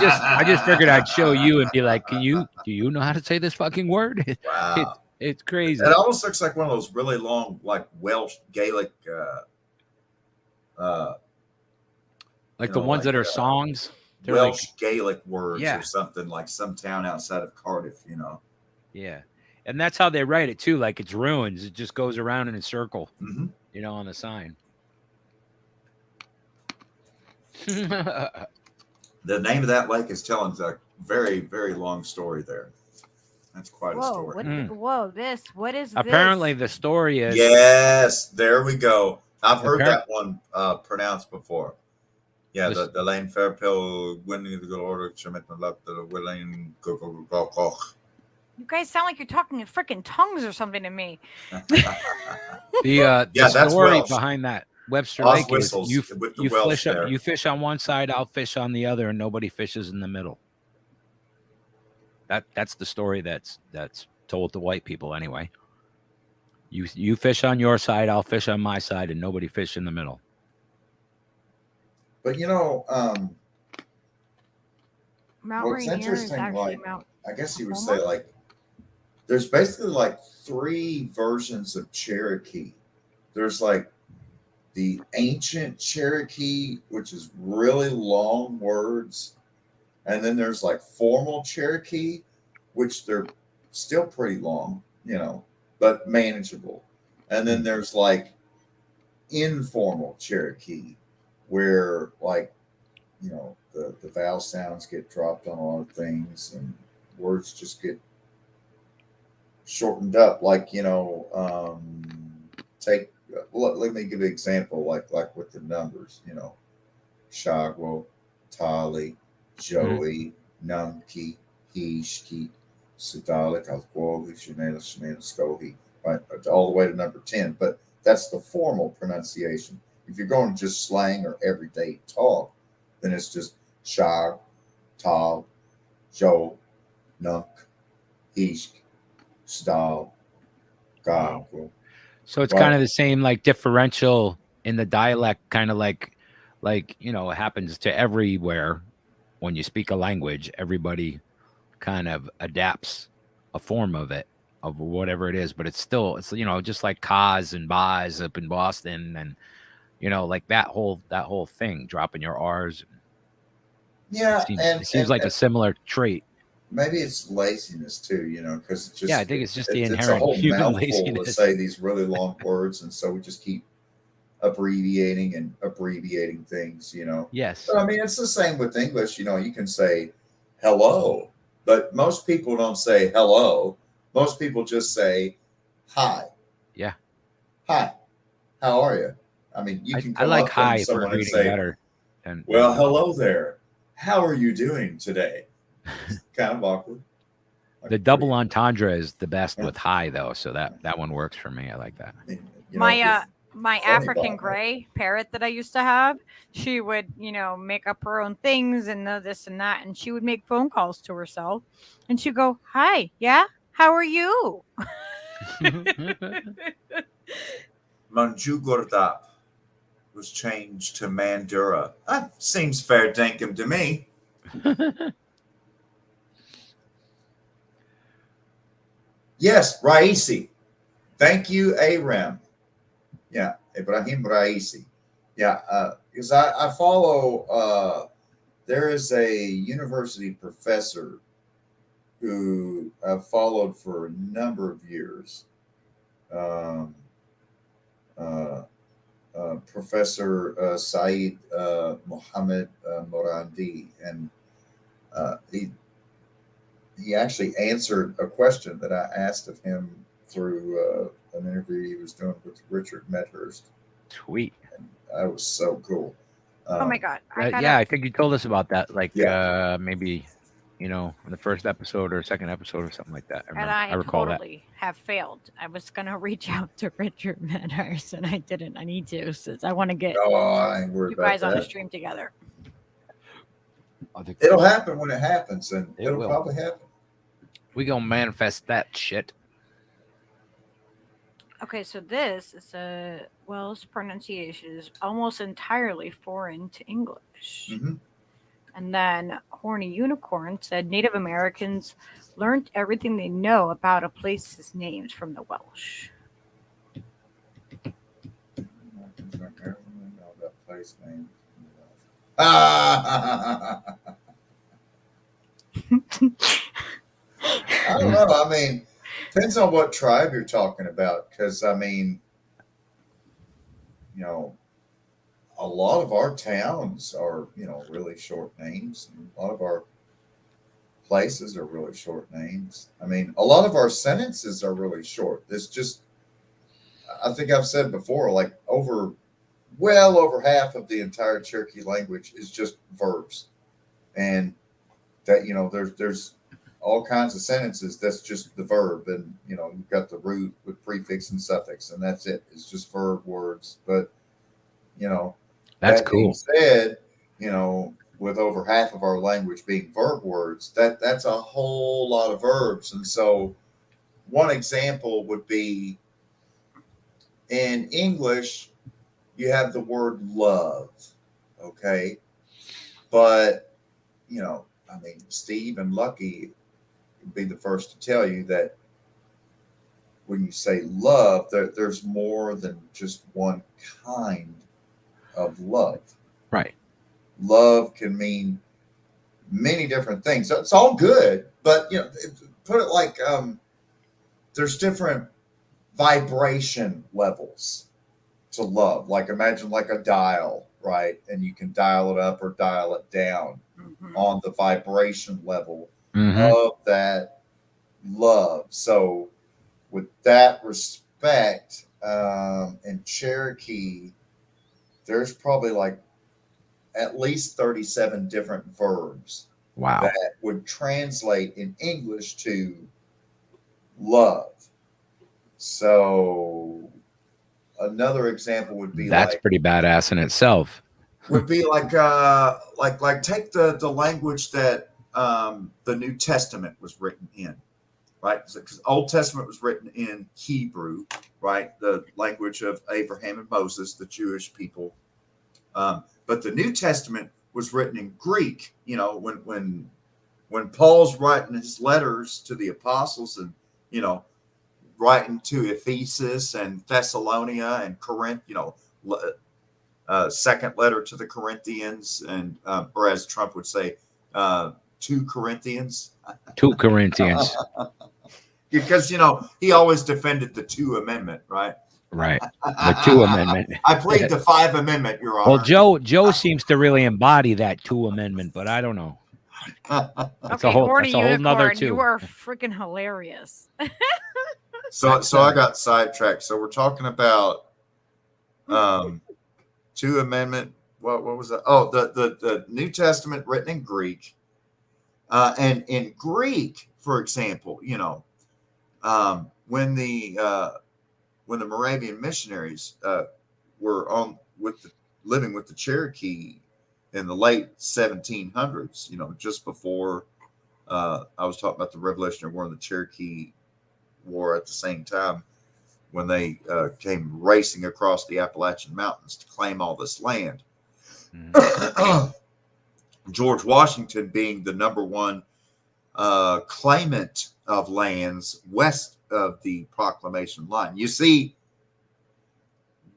just figured I'd show you and be like, do you know how to say this fucking word? Wow. It's crazy. It almost looks like one of those really long, like Welsh Gaelic, Like the ones that are songs. They're Welsh Gaelic words Yeah. or something, like some town outside of Cardiff, Yeah, and that's how they write it too. Like it's ruins. It just goes around in a circle, Mm-hmm. on the sign. The name of that lake is telling a very, very long story there. That's quite a story. What is Apparently, this? the story is Yes, there we go. I've heard Appar- that one pronounced before. Yeah, This- the lane Fairpill winning the order the willing go. You guys sound like you're talking in freaking tongues or something to me. the that's story Welsh. behind that Webster Oz Lake is whistles with the you Welsh there. you fish on one side, I'll fish on the other, and nobody fishes in the middle. That's the story that's told to white people anyway. You fish on your side, I'll fish on my side, and nobody fish in the middle. But Mount what's Rainier is interesting, actually like Mount. I guess you would Tacoma? say, like there's basically like 3 versions of Cherokee. There's like the ancient Cherokee, which is really long words, and then there's like formal Cherokee, which they're still pretty long, but manageable. And then there's like informal Cherokee, where like the vowel sounds get dropped on a lot of things and words just get shortened up. Like take let me give an example. Like with the numbers, Shagwo, Tali, Joey, Numki, Hishki, Sidalik, Alquohi, Shanela, Skohi, right, all the way to number 10. But that's the formal pronunciation. If you're going to just slang or everyday talk, then it's just Shag, Tal, Jo, Nunk, Ishk, Stal, Gag. So it's kind of the same, like differential in the dialect, kind of like it happens to everywhere. When you speak a language, everybody kind of adapts a form of it, of whatever it is, but it's just like Kaz and Baz up in Boston, and like that whole thing, dropping your R's. Yeah, it seems like a similar trait. Maybe it's laziness too, because it's just I think it's just the it's a inherent whole human mouthful laziness to say these really long words, and so we just keep abbreviating things, Yes. But I mean, it's the same with English. You can say hello, but most people don't say hello. Most people just say hi. Yeah. Hi. How are you? I mean, you can come I like up hi to for someone and greeting say, better. well, hello there. How are you doing today? It's kind of awkward. The double entendre is the best with hi, though, so that one works for me. I like that. My African gray parrot that I used to have, she would, make up her own things and this and that, and she would make phone calls to herself, and she'd go, "Hi, yeah, how are you?" Manju Gurdap was changed to Mandura. That seems fair dinkum to me. Yes, Raisi. Thank you, Aram. Yeah, Ibrahim Raisi. Yeah, because I follow, there is a university professor who I've followed for a number of years. Professor Saeed Mohammed Morandi, and he actually answered a question that I asked of him through an interview he was doing with Richard Medhurst. Sweet. That was so cool. Oh my god! I gotta. Yeah, I think you told us about that. Like, Yeah. maybe, in the first episode or second episode or something like that. And I I recall totally have failed. I was gonna reach out to Richard Medhurst, and I didn't. I need to, since I want to get Oh, I ain't worried you about guys on a that. stream together. that. It'll happen when it happens, and It it'll will. probably happen. We gonna manifest that shit. Okay, so this is Welsh pronunciation is almost entirely foreign to English. Mm-hmm. And then Horny Unicorn said Native Americans learned everything they know about a place's names from the Welsh. I don't know. I mean, depends on what tribe you're talking about. Because, I mean, a lot of our towns are, really short names. And a lot of our places are really short names. I mean, a lot of our sentences are really short. It's just, I think I've said before, like well over half of the entire Cherokee language is just verbs. And that, there's all kinds of sentences that's just the verb, and you've got the root with prefix and suffix, and that's it. It's just verb words. But That's that cool. being said, with over half of our language being verb words, that's a whole lot of verbs. And so one example would be in English, you have the word love, okay? But I mean, Steve and Lucky would be the first to tell you that when you say love, there's more than just one kind of love. Right. Love can mean many different things. So it's all good, but put it like there's different vibration levels to love. Like imagine like a dial, right? And you can dial it up or dial it down on the vibration level of that love. So with that respect, in Cherokee, there's probably like at least 37 different verbs that would translate in English to love. So another example would be that's pretty badass in itself. Would be like take the language that the New Testament was written in, right? Because Old Testament was written in Hebrew, right? The language of Abraham and Moses, the Jewish people. But the New Testament was written in Greek. When Paul's writing his letters to the apostles, and writing to Ephesus and Thessalonica and Corinth, second letter to the Corinthians, and or as Trump would say, 2 Corinthians. 2 Corinthians. Because he always defended the 2 Amendment, right? Right. The 2 Amendment. I plead the 5 Amendment, Your Honor. Well, Joe seems to really embody that 2 Amendment, but I don't know. That's a whole nother too. You are freaking hilarious. So I got sidetracked. So we're talking about 2 Amendment. What was that? Oh, the New Testament written in Greek. And in Greek, for example, when the Moravian missionaries were living with the Cherokee in the late 1700s, just before I was talking about the Revolutionary War and the Cherokee War at the same time, when they came racing across the Appalachian Mountains to claim all this land. George Washington being the number one claimant of lands west of the Proclamation line. You see,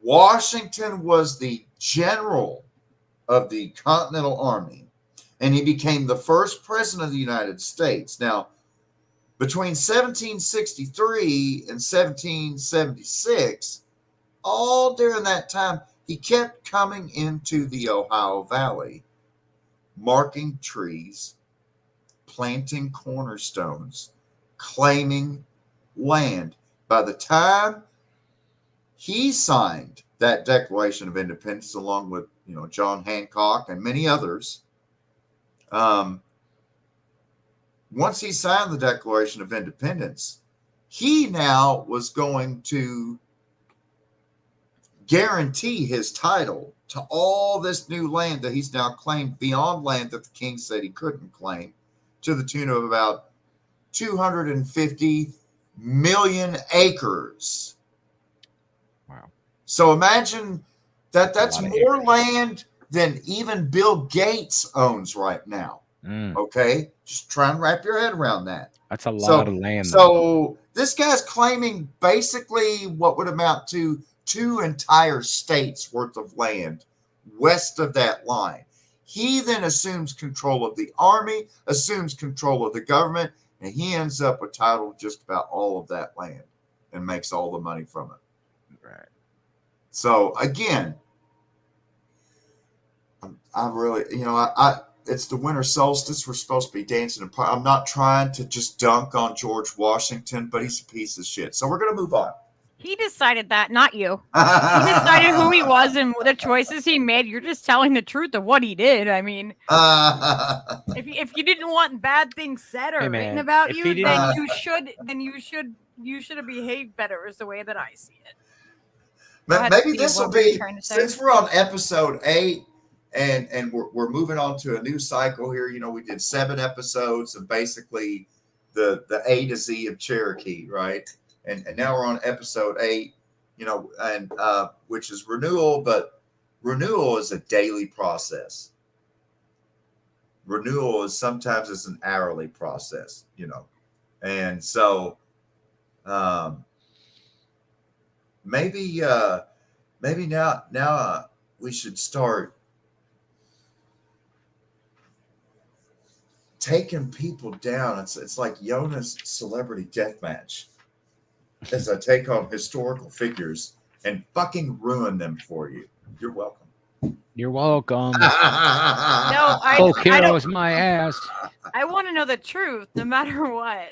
Washington was the general of the Continental Army, and he became the first president of the United States. Now, between 1763 and 1776, all during that time, he kept coming into the Ohio Valley, marking trees, planting cornerstones, claiming land. By the time he signed that Declaration of Independence, along with John Hancock and many others, once he signed the Declaration of Independence, he now was going to guarantee his title to all this new land that he's now claimed beyond land that the king said he couldn't claim, to the tune of about 250 million acres. Wow. So imagine that's more acres. land than even Bill Gates owns right now. Okay? Just try and wrap your head around that. That's a lot of land. So this guy's claiming basically what would amount to 2 entire states worth of land west of that line. He then assumes control of the army, assumes control of the government, and he ends up with title to just about all of that land and makes all the money from it. Right. So again, I really, it's the winter solstice. We're supposed to be dancing. I'm not trying to just dunk on George Washington, but he's a piece of shit. So we're going to move on. He decided that, not you. He decided who he was and the choices he made. You're just telling the truth of what he did. I mean, if you didn't want bad things said or written about you, then you should have behaved better. Is the way that I see it. Maybe this will be, since we're on episode 8 and we're moving on to a new cycle here. We did 7 episodes of basically the A to Z of Cherokee, right? And now we're on episode 8, and which is renewal, but renewal is a daily process. Renewal is sometimes it's an hourly process, and so maybe now we should start taking people down. It's like Yona's celebrity death match. As I take on historical figures and fucking ruin them for you. You're welcome. You're welcome. No, I Hero is my ass. I want to know the truth, no matter what.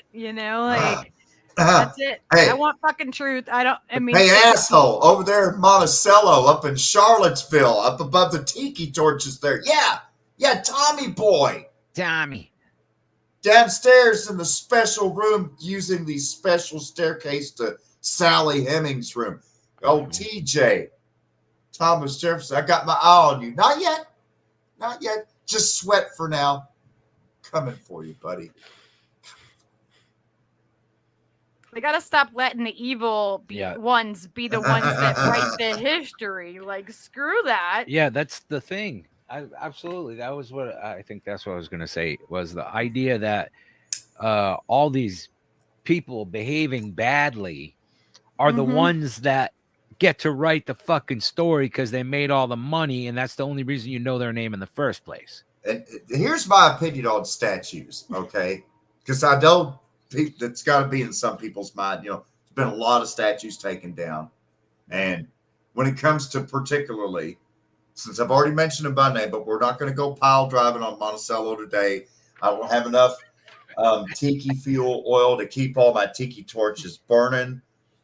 That's it. Hey, I want fucking truth. Hey, asshole, over there in Monticello, up in Charlottesville, up above the tiki torches there. Yeah, Tommy boy. Tommy. Downstairs in the special room, using the special staircase to Sally Hemings' room. Old TJ, Thomas Jefferson, I got my eye on you. Not yet. Just sweat for now. Coming for you, buddy. We gotta stop letting the evil ones be the ones that write the history. Like, screw that. Yeah, that's the thing. Absolutely. That was what I think. That's what I was going to say, was the idea that all these people behaving badly are the ones that get to write the fucking story because they made all the money, and that's the only reason you know their name in the first place. And here's my opinion on statues, okay? Because I know that's got to be in some people's mind. There's been a lot of statues taken down. And when it comes to particularly, since I've already mentioned them by name, but we're not going to go pile driving on Monticello today. I don't have enough tiki fuel oil to keep all my tiki torches burning.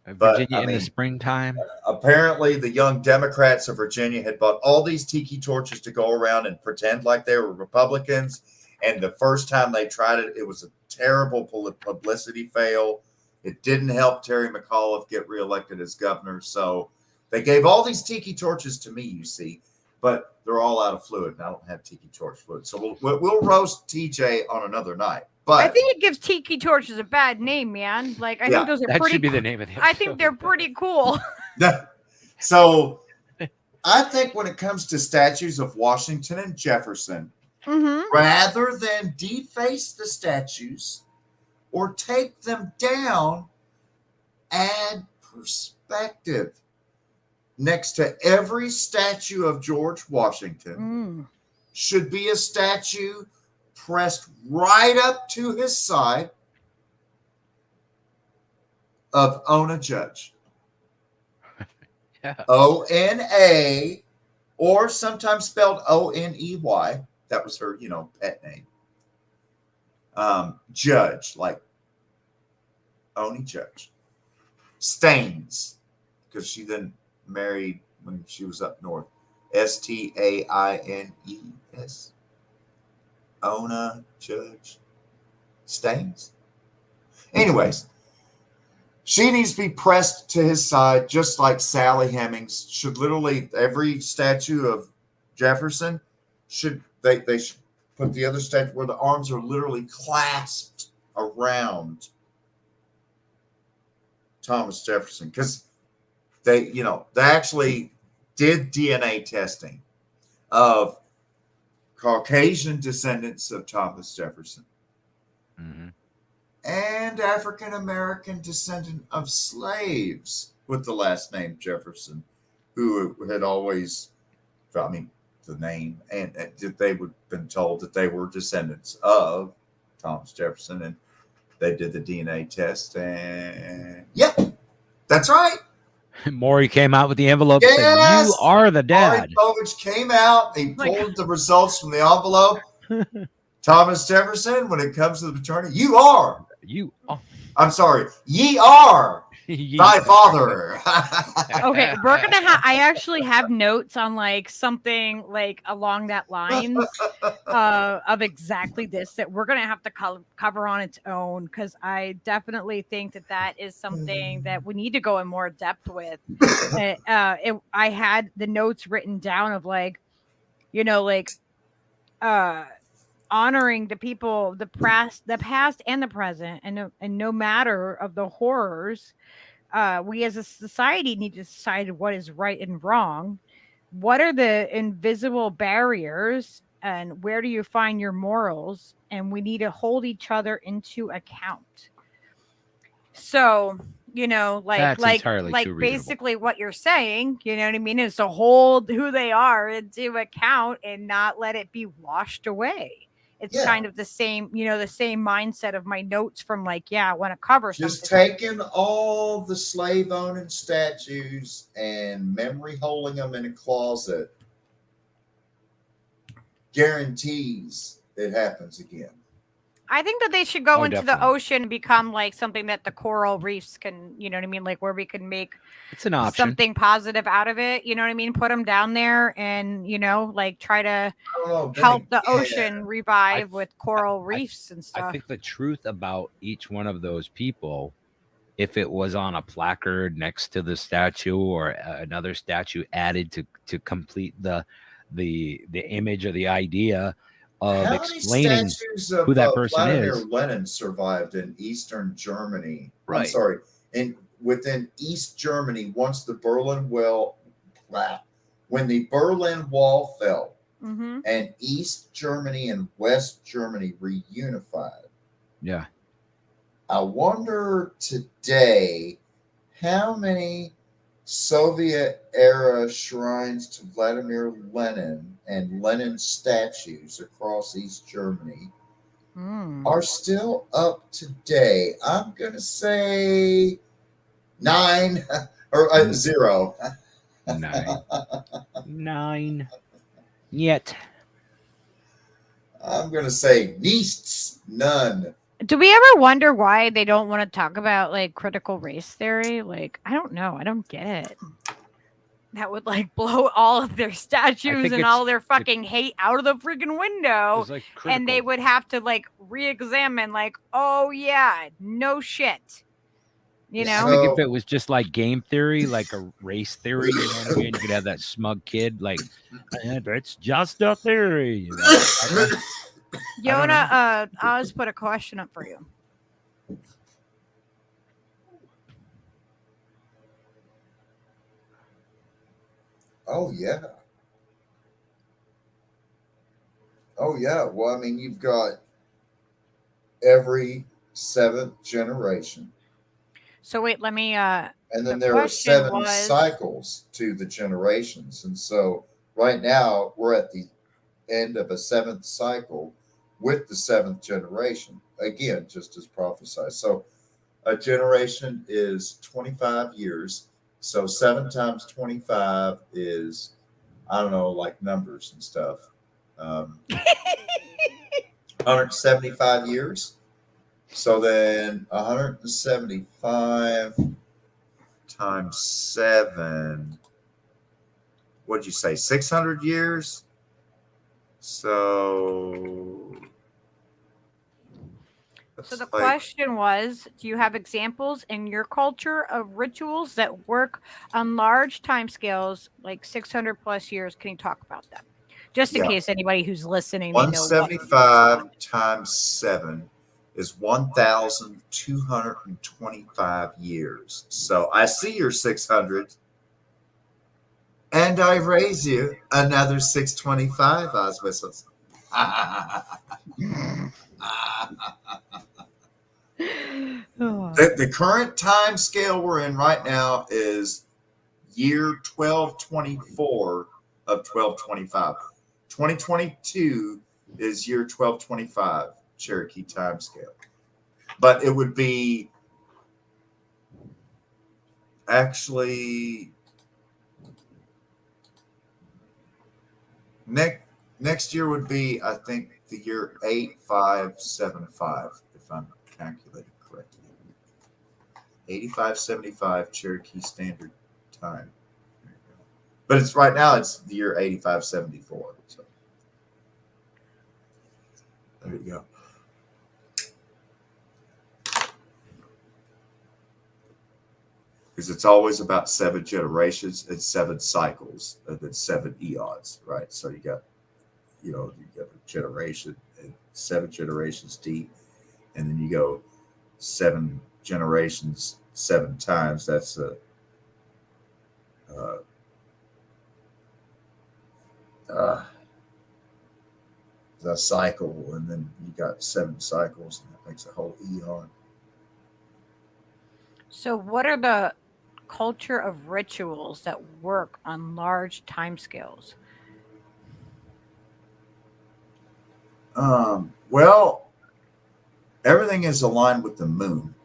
Virginia in the springtime. Apparently, the young Democrats of Virginia had bought all these tiki torches to go around and pretend like they were Republicans. And the first time they tried it, it was a terrible publicity fail. It didn't help Terry McAuliffe get reelected as governor. So they gave all these tiki torches to me, you see. But they're all out of fluid, and I don't have tiki torch fluid. So we'll roast TJ on another night. But I think it gives tiki torches a bad name, man. Like, I think those are that pretty. Should be the name of the episode. I think they're pretty cool. So I think when it comes to statues of Washington and Jefferson, rather than deface the statues or take them down, add perspective. Next to every statue of George Washington should be a statue pressed right up to his side of Ona Judge. O-N-A, or sometimes spelled O-N-E-Y. That was her, pet name. Judge, like Oni Judge. Staines, because she then married when she was up north. Staines. Ona Judge Staines. Anyways, she needs to be pressed to his side, just like Sally Hemings should. Literally, every statue of Jefferson they should put the other statue where the arms are literally clasped around Thomas Jefferson, because they actually did DNA testing of Caucasian descendants of Thomas Jefferson and African American descendant of slaves with the last name Jefferson, who had always, the name, and they would have been told that they were descendants of Thomas Jefferson, and they did the DNA test, and yep, that's right. Maury came out with the envelope and said, "You are the dad." Maury Povich came out. He pulled the results from the envelope. Thomas Jefferson, when it comes to the paternity, you are. I'm sorry. Ye are thy father. Okay, we're gonna I actually have notes on like something like along that lines of exactly this that we're gonna have to cover on its own, because I definitely think that is something that we need to go in more depth with. I had the notes written down of like, honoring the people, the past and the present, and no matter of the horrors. We as a society need to decide what is right and wrong. What are the invisible barriers, and where do you find your morals? And we need to hold each other into account. So, That's basically what you're saying, you know what I mean, is to hold who they are into account and not let it be washed away. It's kind of the same, the same mindset of my notes from I want to cover just something. taking all the slave owning statues and memory holding them in a closet guarantees it happens again. I think that they should go into the ocean and become like something that the coral reefs can, like where we can make it's an option, something positive out of it. You know what I mean? Put them down there and, try to help the ocean revive with coral reefs and stuff. I think the truth about each one of those people, if it was on a placard next to the statue or another statue added to complete the image or the idea of explaining who that person is. Lenin survived in Eastern Germany. Right. I'm sorry, within East Germany, once the Berlin Wall, when the Berlin Wall fell, and East Germany and West Germany reunified. Yeah. I wonder today how many Soviet era shrines to Vladimir Lenin and Lenin statues across East Germany are still up today. I'm going to say 9 or 0. 9. Yet. I'm going to say nichts, none. Do we ever wonder why they don't want to talk about like critical race theory? Like, I don't know. I don't get it. That would like blow all of their statues and all their fucking hate out of the freaking window. Like and they would have to like re-examine like, oh yeah, no shit. You know? I think if it was just like game theory, like a race theory, you know what I mean? You could have that smug kid like, it's just a theory. You know? Yona, I'll just put a question up for you. Oh, yeah. Oh, yeah. Well, I mean, you've got every 7th generation. So wait, let me and then there are 7 cycles to the generations. And so right now we're at the end of a 7th cycle with the 7th generation. Again, just as prophesied. So a generation is 25 years. So 7 times 25 is, I don't know, like numbers and stuff. 175 years. So then 175 times 7. What'd you say? 600 years? So So the that's like, question was, do you have examples in your culture of rituals that work on large timescales, like 600 plus years? Can you talk about them? Just in yeah, case anybody who's listening, they know what to 175 respond. times 7 is 1,225 years. So I see your 600 and I raise you another 625, Oswissels. Oh. The current time scale we're in right now is year 1224 of 1225. 2022 is year 1225 Cherokee time scale. But it would be actually next year would be, I think, the year 8575, if I'm calculating correctly. 8575 Cherokee Standard Time. But it's right now, it's the year 8574. So there you go. Because it's always about 7 generations and 7 cycles and then 7 eons, right? So you got a generation and 7 generations deep, and then you go 7 generations 7 times. That's uh, the cycle, and then you got 7 cycles, and that makes a whole eon. So, what are the culture of rituals that work on large timescales? Well, everything is aligned with the moon.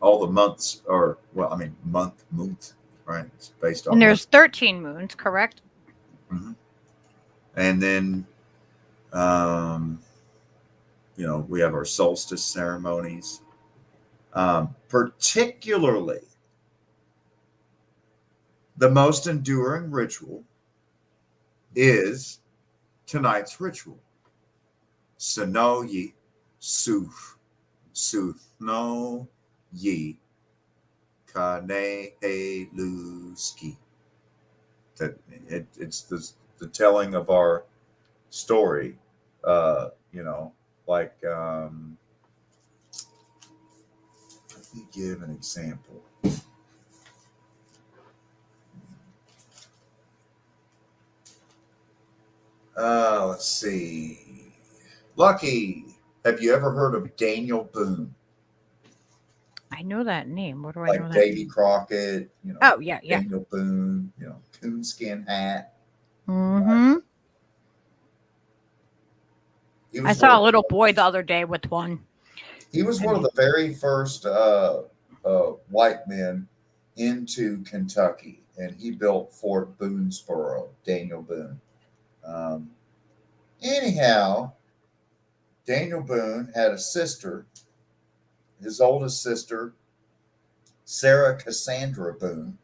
All the months are, well, I mean, month, right? It's based And on month. there's 13 moons, correct? Mhm. And then, um, we have our solstice ceremonies. Particularly, the most enduring ritual is tonight's ritual. Sano yi sooth no yi kane he luski. That it's the telling of our story. Like, let me give an example. Let's see. Lucky, have you ever heard of Daniel Boone? I know that name. What do I know Like that Davy name? Crockett, Oh, yeah, yeah. Daniel Boone, coonskin hat. Mm-hmm. He I was one saw a of little boy the other day with one. the very first white men into Kentucky, and he built Fort Boonesboro. Daniel Boone. Um, Anyhow, Daniel Boone had a sister. His oldest sister, Sarah Cassandra Boone.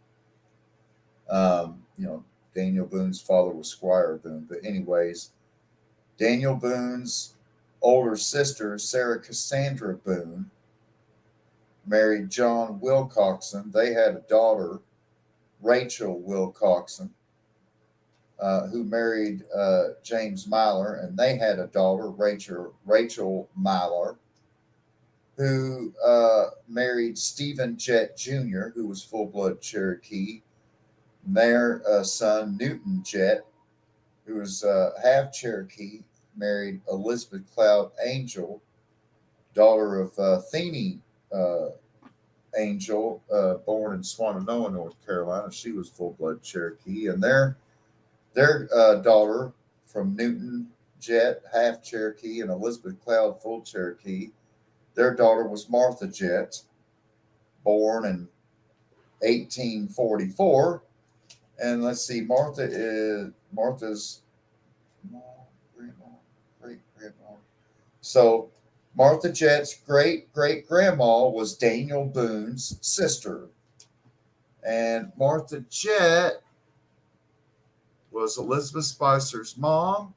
Um, you know, Daniel Boone's father was Squire Boone. But anyways, Daniel Boone's older sister, Sarah Cassandra Boone, married John Wilcoxon. They had a daughter, Rachel Wilcoxon, who married James Myler, and they had a daughter, Rachel Myler, who married Stephen Jett Jr., who was full blood Cherokee. And their son, Newton Jett, who was half Cherokee, married Elizabeth Cloud Angel, daughter of Thene Angel, born in Swannanoa, North Carolina. She was full blood Cherokee. And their daughter from Newton Jett, half Cherokee, and Elizabeth Cloud, full Cherokee. Their daughter was Martha Jett, born in 1844. And let's see, Martha's great grandma. So Martha Jett's great great grandma was Daniel Boone's sister, and Martha Jett was Elizabeth Spicer's mom,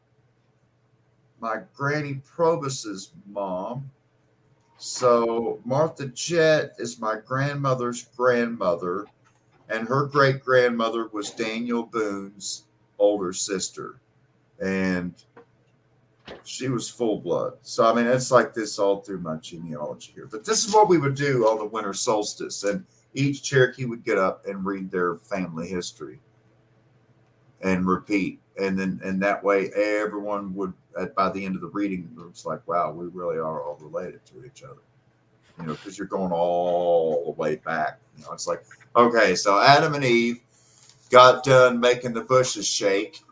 my Granny Probus's mom. So Martha Jett is my grandmother's grandmother, and her great grandmother was Daniel Boone's older sister, and she was full blood. So I mean, it's like this all through my genealogy here. But this is what we would do on the winter solstice, and each Cherokee would get up and read their family history and repeat, and then and that way everyone would by the end of the reading, it's like, wow, we really are all related to each other, because you're going all the way back. It's like, okay, so Adam and Eve got done making the bushes shake,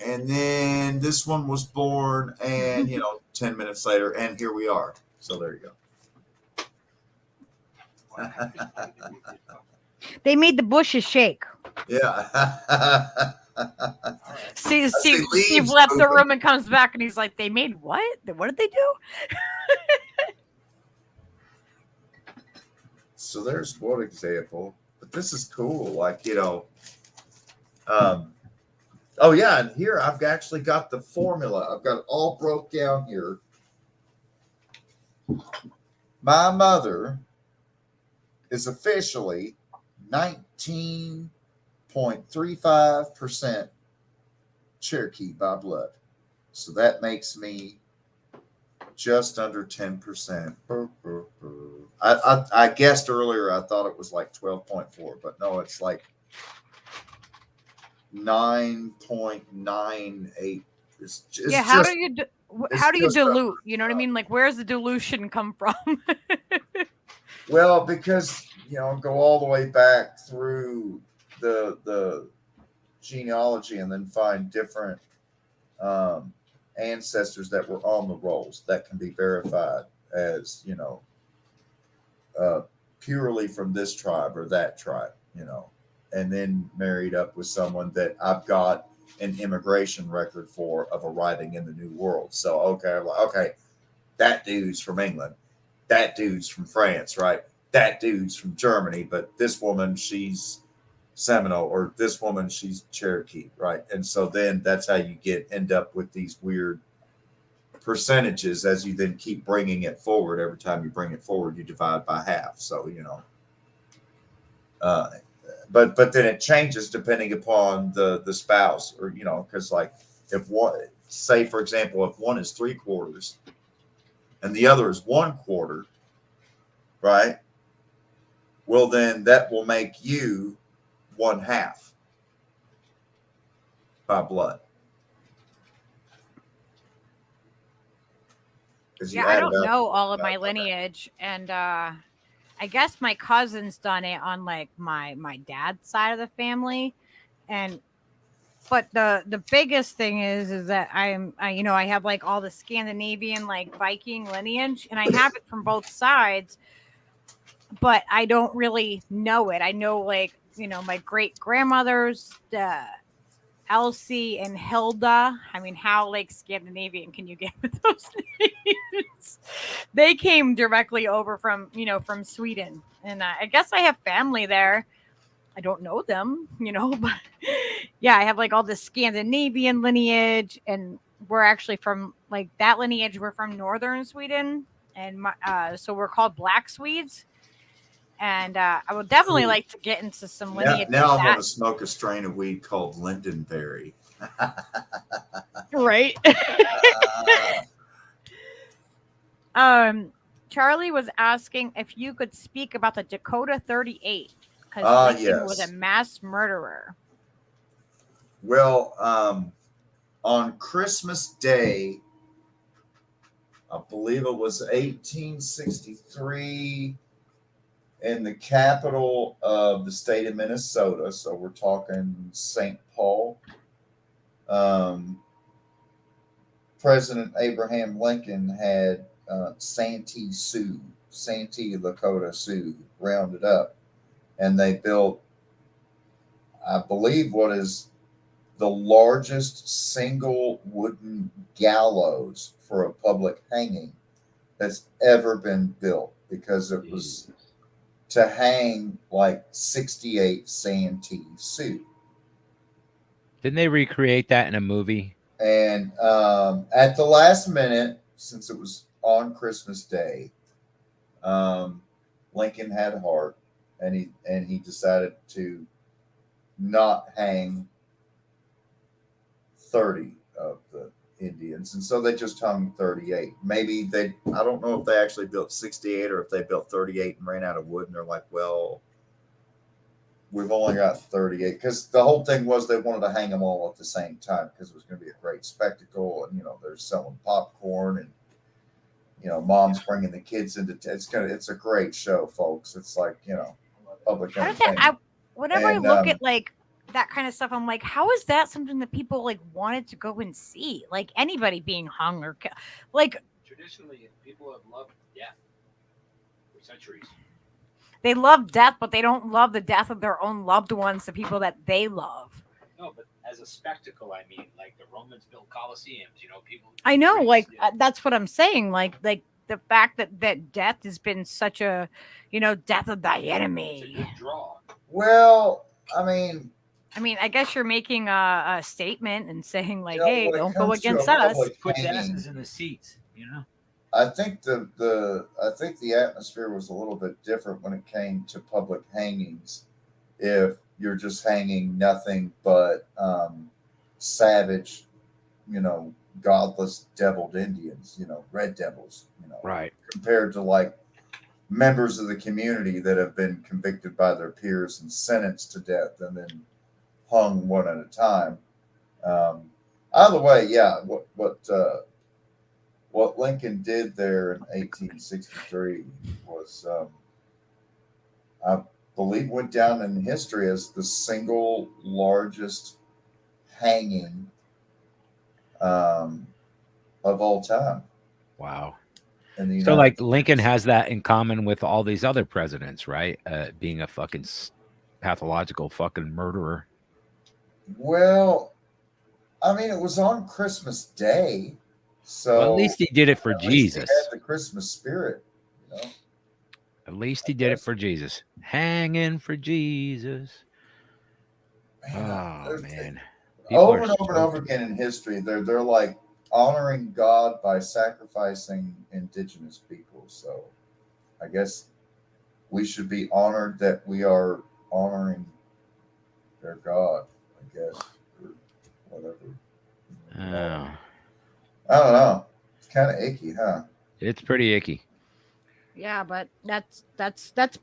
and then this one was born, and 10 minutes later, and here we are. So there you go. They made the bushes shake. Yeah. Steve leaves left the moving. room and comes back and he's like, they made what? What did they do? So there's one example, but this is cool. Like, oh yeah, and here I've actually got the formula. I've got it all broke down here. My mother is officially 19.35% Cherokee by blood. So that makes me just under 10%. I guessed earlier, I thought it was like 12.4, but no, it's like 9.98. Yeah, how do you dilute? You know what I mean? Like, where's the dilution come from? Well, because go all the way back through the genealogy and then find different ancestors that were on the rolls that can be verified as purely from this tribe or that tribe, and then married up with someone that I've got an immigration record for of arriving in the New World. So okay, that dude's from England, that dude's from France, right? That dude's from Germany, but this woman, she's Seminole, or this woman, she's Cherokee, right? And so then that's how you end up with these weird percentages as you then keep bringing it forward. Every time you bring it forward, you divide by half. So but then it changes depending upon the spouse, or because like if one, say for example, if one is 3/4 and the other is 1/4, right? Well, then that will make you 1/2 by blood. Yeah, I don't know all of my lineage, and I guess my cousin's done it on like my dad's side of the family, but the biggest thing is that I have like all the Scandinavian like Viking lineage, and I have it from both sides, but I don't really know it. I know like my great grandmothers, Elsie and Hilda. I mean, how like Scandinavian can you get with those names? They came directly over from Sweden, and I guess I have family there. I don't know them, but yeah, I have like all the Scandinavian lineage, and we're actually from like that lineage. We're from northern Sweden, and so we're called Black Swedes. And I would definitely like to get into some lineage. Now I want to smoke a strain of weed called Lindenberry. Right. Charlie was asking if you could speak about the Dakota 38, because Lincoln was a mass murderer. Well, on Christmas Day, I believe it was 1863, in the capital of the state of Minnesota, so we're talking St. Paul, President Abraham Lincoln had Santee Lakota Sioux rounded up, and they built, I believe, what is the largest single wooden gallows for a public hanging that's ever been built, because it was to hang like 68 Santee Sioux. Didn't they recreate that in a movie? And at the last minute, since it was on Christmas Day, Lincoln had heart, and he decided to not hang 30 of the Indians, and so they just hung 38. Maybe I don't know if they actually built 68 or if they built 38 and ran out of wood, and they're like, well, we've only got 38, because the whole thing was they wanted to hang them all at the same time because it was going to be a great spectacle, and they're selling popcorn, and mom's bringing the kids into it's a great show, folks. It's like public entertainment. Whenever I look at like that kind of stuff, I'm like, how is that something that people like wanted to go and see? Like anybody being hung or like traditionally people have loved death for centuries. They love death, but they don't love the death of their own loved ones, the people that they love. No, but as a spectacle, I mean, like the Romans built Colosseums, people. I know, that's what I'm saying. Like the fact that death has been such a, death of thy enemy. It's a good draw. Well, I mean, I guess you're making a statement and saying like, hey, don't go against us. Put asses in the seats, I think the atmosphere was a little bit different when it came to public hangings. If you're just hanging nothing but savage, godless, deviled Indians, red devils, right, compared to like members of the community that have been convicted by their peers and sentenced to death and then hung one at a time. Either way, yeah, what Lincoln did there in 1863 was, I believe, went down in history as the single largest hanging of all time. Wow. So, like, Lincoln has that in common with all these other presidents, right? Being a fucking pathological fucking murderer. Well, I mean, it was on Christmas Day. So at least he did it for Jesus. He had the Christmas spirit, At least he did it for Jesus. Hanging for Jesus. Man. Over and over and over again in history, they're like honoring God by sacrificing indigenous people. So I guess we should be honored that we are honoring their God, I guess, or whatever. I don't know. It's kind of icky, huh? It's pretty icky. Yeah, but that's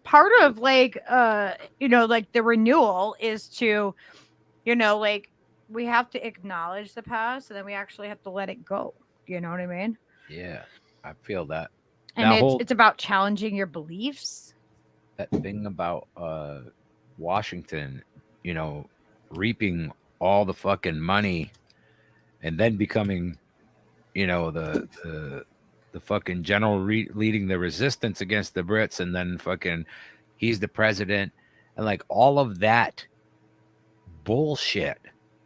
part of like like the renewal is to, like we have to acknowledge the past and then we actually have to let it go. You know what I mean? Yeah, I feel that. And it's about challenging your beliefs. That thing about Washington, reaping all the fucking money and then becoming the fucking general leading the resistance against the Brits, and then fucking he's the president, and like all of that bullshit.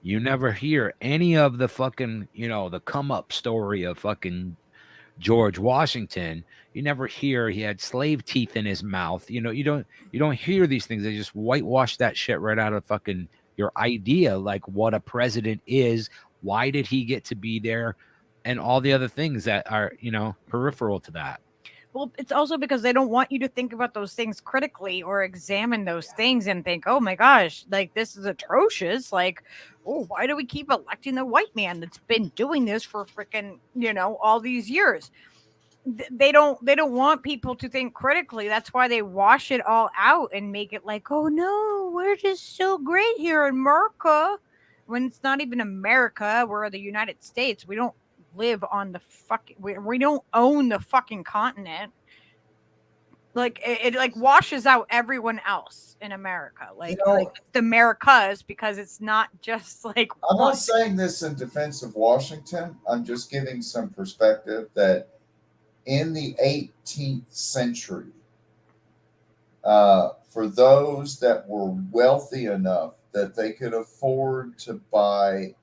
You never hear any of the fucking, the come up story of fucking George Washington. You never hear he had slave teeth in his mouth. You don't hear these things. They just whitewash that shit right out of fucking your idea, like what a president is. Why did he get to be there? And all the other things that are, peripheral to that. Well, it's also because they don't want you to think about those things critically or examine those things and think, oh my gosh, like this is atrocious. Like, oh, why do we keep electing the white man that's been doing this for freaking, all these years? They don't want people to think critically. That's why they wash it all out and make it like, oh no, we're just so great here in America. When it's not even America, we're the United States. We don't live on the fucking, we don't own the fucking continent. Like it like washes out everyone else in America, like the Americas, because it's not just like I'm not saying this in defense of Washington. I'm just giving some perspective that in the 18th century, for those that were wealthy enough that they could afford to buy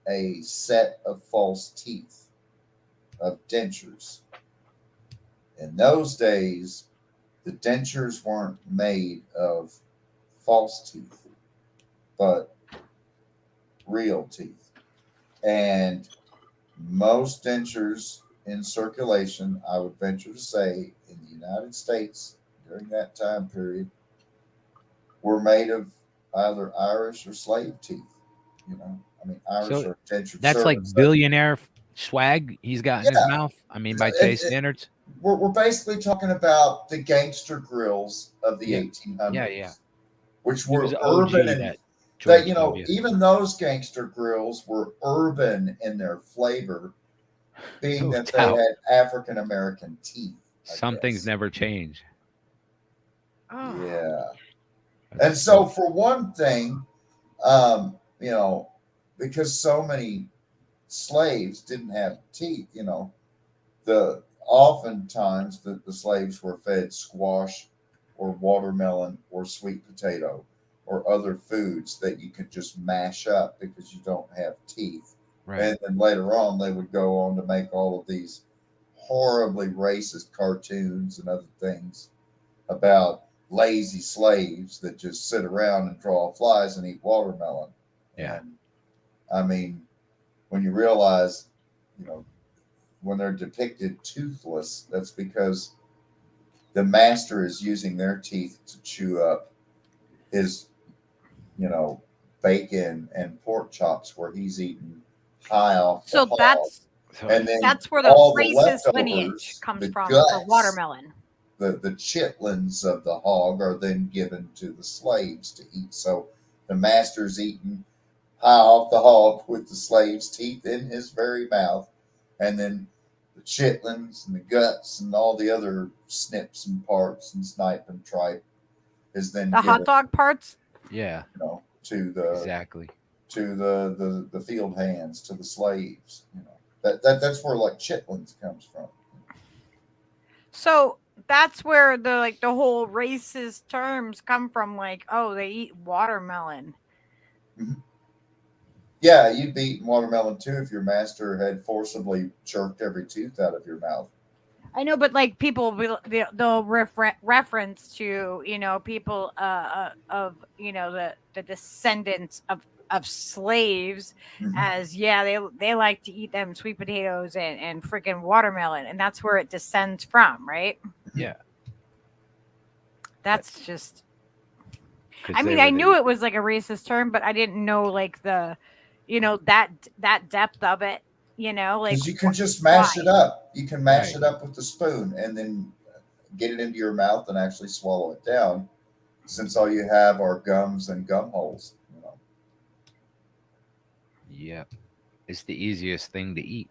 a set of false teeth, of dentures. In those days, the dentures weren't made of false teeth, but real teeth. And most dentures in circulation, I would venture to say, in the United States during that time period, were made of either Irish or slave teeth. You know, I mean, Irish So or dentured that's like servants. billionaire swag he's got in his Yeah, mouth. I mean, by today's standards. we're basically talking about the gangster grills of the Yeah. 1800s, Yeah. which He were was urban OG and that that George W. even those gangster grills were urban in their flavor, being No that doubt. they had African American teeth. Some things never change. Oh. Yeah. That's And so, true. for one thing, because so many slaves didn't have teeth, the oftentimes the slaves were fed squash or watermelon or sweet potato or other foods that you could just mash up because you don't have teeth. Right. And then later on, they would go on to make all of these horribly racist cartoons and other things about lazy slaves that just sit around and draw flies and eat watermelon. Yeah. And I mean, when you realize, when they're depicted toothless, that's because the master is using their teeth to chew up his, bacon and pork chops where he's eating high off the So hog. And then that's where the all the racist lineage leftovers, comes the from guts, for watermelon. the chitlins of the hog are then given to the slaves to eat. So the master's eating high off the hog with the slave's teeth in his very mouth, and then the chitlins and the guts and all the other snips and parts and snipe and tripe is then The given, hot dog parts? Yeah. To the Exactly. to the field hands, to the slaves. That's where like chitlins comes from. So that's where the whole racist terms come from, like, oh, they eat watermelon. Mm-hmm. Yeah, you'd be eating watermelon too if your master had forcibly jerked every tooth out of your mouth. I know, but like people they'll reference to people of the descendants of slaves as they like to eat them sweet potatoes and freaking watermelon, and that's where it descends from, right? Yeah. That's just. I mean, I knew it was like a racist term, but I didn't know like the, that depth of it. Like because you can just mash it up. You can mash it up with the spoon and then get it into your mouth and actually swallow it down, since all you have are gums and gum holes. Yeah, it's the easiest thing to eat.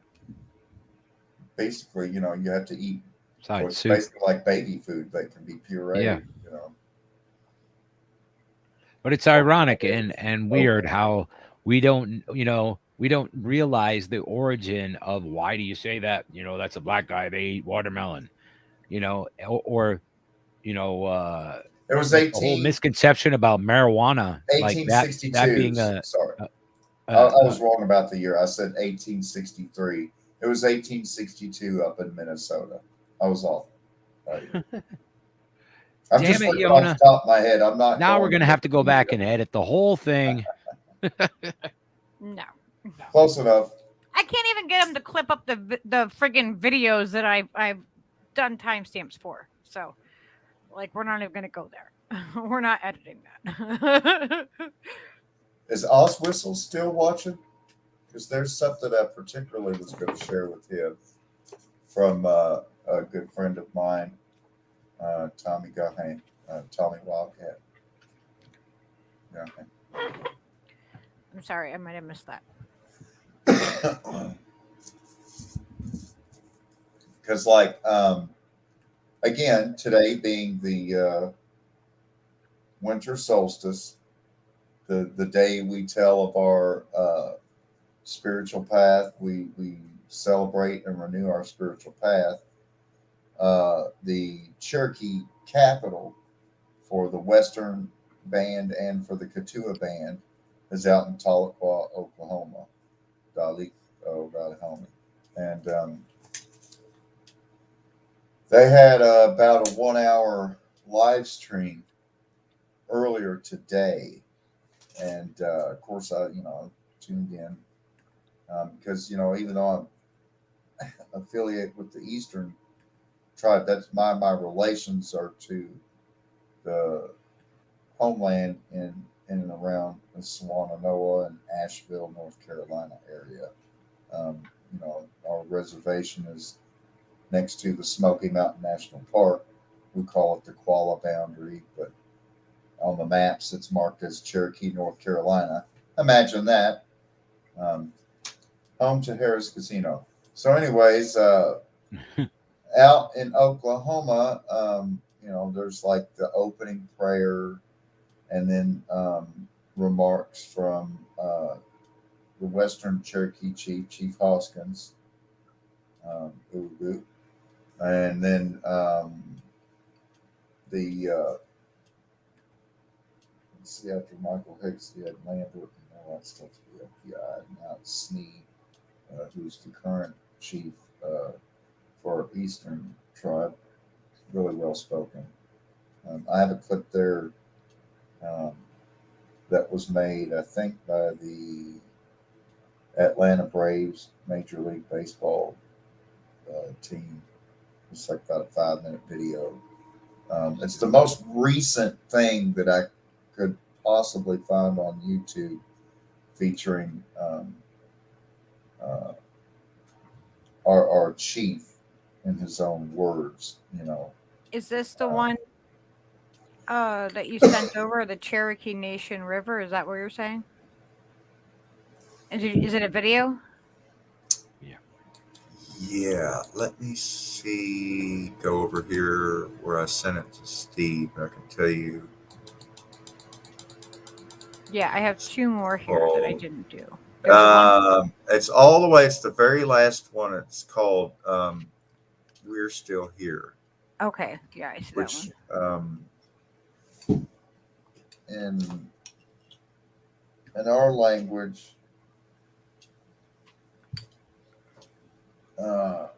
Basically, you have to eat. It's basically like baby food that can be pureed. Yeah. But it's ironic and weird how we don't realize the origin of why do you say that? That's a black guy. They eat watermelon. Or it was the whole misconception about marijuana, 1862. Like that being a. Sorry, I was wrong about the year. I said 1863. It was 1862 up in Minnesota. I was off. I'm Damn just it, looking Yona. off the top of my head. I'm not. Now we're gonna have to go back and edit the whole thing. No. Close enough. I can't even get them to clip up the friggin' videos that I've done timestamps for. So, like, we're not even gonna go there. We're not editing that. Is Oswhistle still watching? Because there's something I particularly was going to share with him from a good friend of mine, Tommy Gahan, Tommy Wildcat. I'm sorry, I might have missed that. Because, again, today being the winter solstice, the day we tell of our spiritual path, we celebrate and renew our spiritual path. The Cherokee capital for the Western band and for the Katua band is out in Tahlequah, Oklahoma. Oklahoma. And they had about a 1 hour live stream earlier today. And of course, I tuned in because, even though I'm affiliated with the Eastern tribe, that's my relations are to the homeland in and around the Swannanoa and Asheville, North Carolina area. Our reservation is next to the Smoky Mountain National Park. We call it the Qualla boundary, but on the maps it's marked as Cherokee, North Carolina. Imagine that. Home to Harris Casino. So, anyways, out in Oklahoma, there's like the opening prayer, and then remarks from the Western Cherokee chief, Chief Hoskins, and then let's see, after Michael Hicks, he had Lambert and all that stuff for the FBI, and now it's Snee, who's the current chief for our Eastern tribe. Really well spoken. I have a clip there that was made, I think, by the Atlanta Braves Major League Baseball team. It's like about a 5-minute video. It's the most recent thing that I could possibly find on YouTube featuring our chief in his own words. Is this the one that you sent over, the Cherokee Nation River? Is that what you're saying? Is it a video? Yeah, let me see. Go over here where I sent it to Steve. I can tell you. Yeah, I have 2 more here that I didn't do. It's all the way. It's the very last one. It's called "We're Still Here." Okay, yeah, I see Which, that one. In our language, that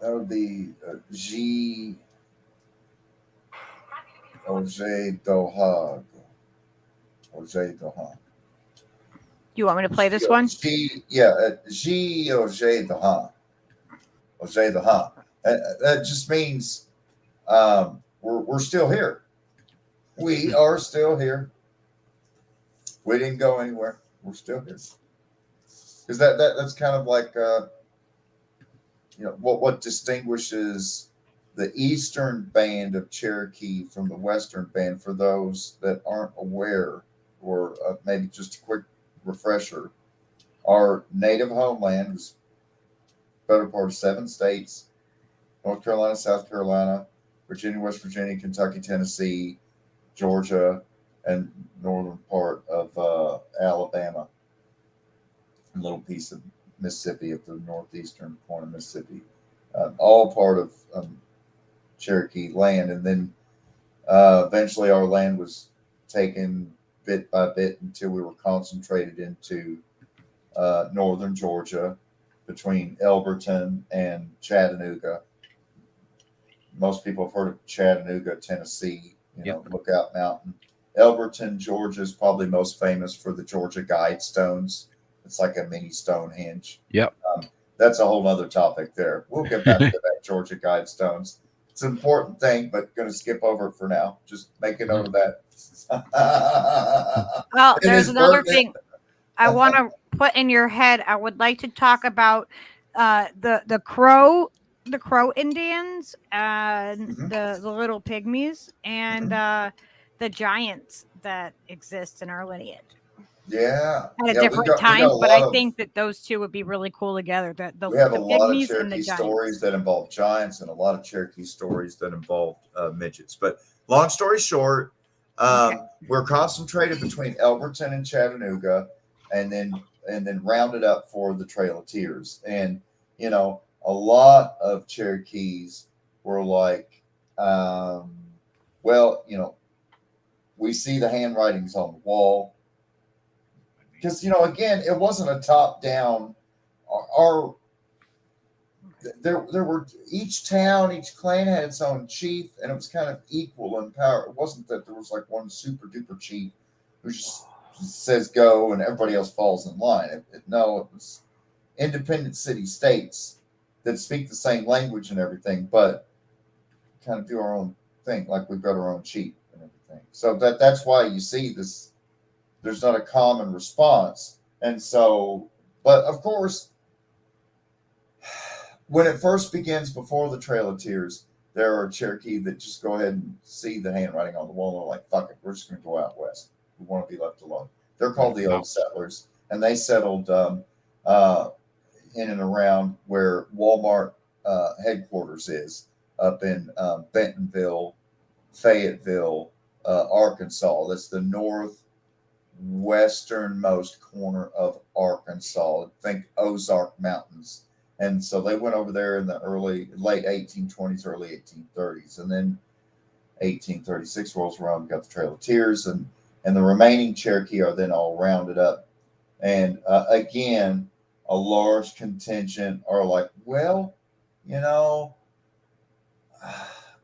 would be G Oj Dohag. Oj Dohag. You want me to play this one? G Oj Dohag. Oj Dohag. That just means we're still here. We are still here. We didn't go anywhere. We're still here. Because that's kind of like what distinguishes the Eastern Band of Cherokee from the Western Band. For those that aren't aware, or maybe just a quick refresher, our native homeland is better part of 7 states: North Carolina, South Carolina, Virginia, West Virginia, Kentucky, Tennessee, Georgia, and northern part of Alabama, a little piece of Mississippi at the northeastern point of Mississippi, all part of Cherokee land. And then eventually our land was taken bit by bit until we were concentrated into northern Georgia between Elberton and Chattanooga. Most people have heard of Chattanooga, Tennessee, Lookout Mountain. Elberton, Georgia is probably most famous for the Georgia Guidestones. It's like a mini Stonehenge. Yep. That's a whole other topic there. We'll get back to that Georgia Guidestones. It's an important thing, but going to skip over it for now. Just make a note of that. Well, there's another thing I want to put in your head. I would like to talk about the Crow Indians and the little pygmies and the giants that exist in our lineage. Yeah. At a different time, but I think that those two would be really cool together. We have a lot of Cherokee stories that involve giants and a lot of Cherokee stories that involve midgets. But long story short, we're concentrated between Elberton and Chattanooga, and then rounded up for the Trail of Tears. And a lot of Cherokees were like, we see the handwritings on the wall. because again, it wasn't a top down. There were each town, each clan had its own chief, and it was kind of equal in power. It wasn't that there was like one super duper chief who just says go and everybody else falls in line. No, it was independent city states that speak the same language and everything, but kind of do our own thing. Like we've got our own chief and everything. So that's why you see this. There's not a common response, and so, but of course, when it first begins before the Trail of Tears, there are Cherokee that just go ahead and see the handwriting on the wall and are like, fuck it, we're just going to go out west. We want to be left alone. They're called the Old Settlers, and they settled in and around where Walmart headquarters is, up in Bentonville, Fayetteville, Arkansas. That's the northwesternmost corner of Arkansas. Think Ozark Mountains. And so they went over there in the late 1820s, early 1830s. And then 1836 rolls around, we got the Trail of Tears, and the remaining Cherokee are then all rounded up. And again, a large contingent are like, well,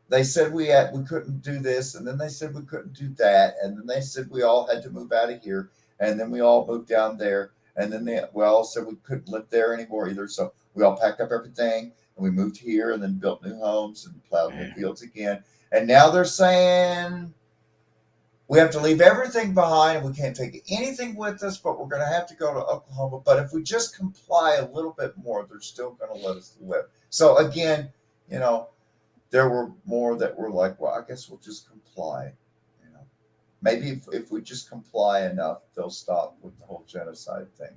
they said we couldn't do this, and then they said we couldn't do that, and then they said we all had to move out of here, and then we all moved down there, and then they all said we couldn't live there anymore either. So we all packed up everything and we moved here and then built new homes and plowed new fields again. And now they're saying we have to leave everything behind and we can't take anything with us, but we're going to have to go to Oklahoma. But if we just comply a little bit more, they're still going to let us live. So again, there were more that were like, well, I guess we'll just comply. Maybe if we just comply enough, they'll stop with the whole genocide thing.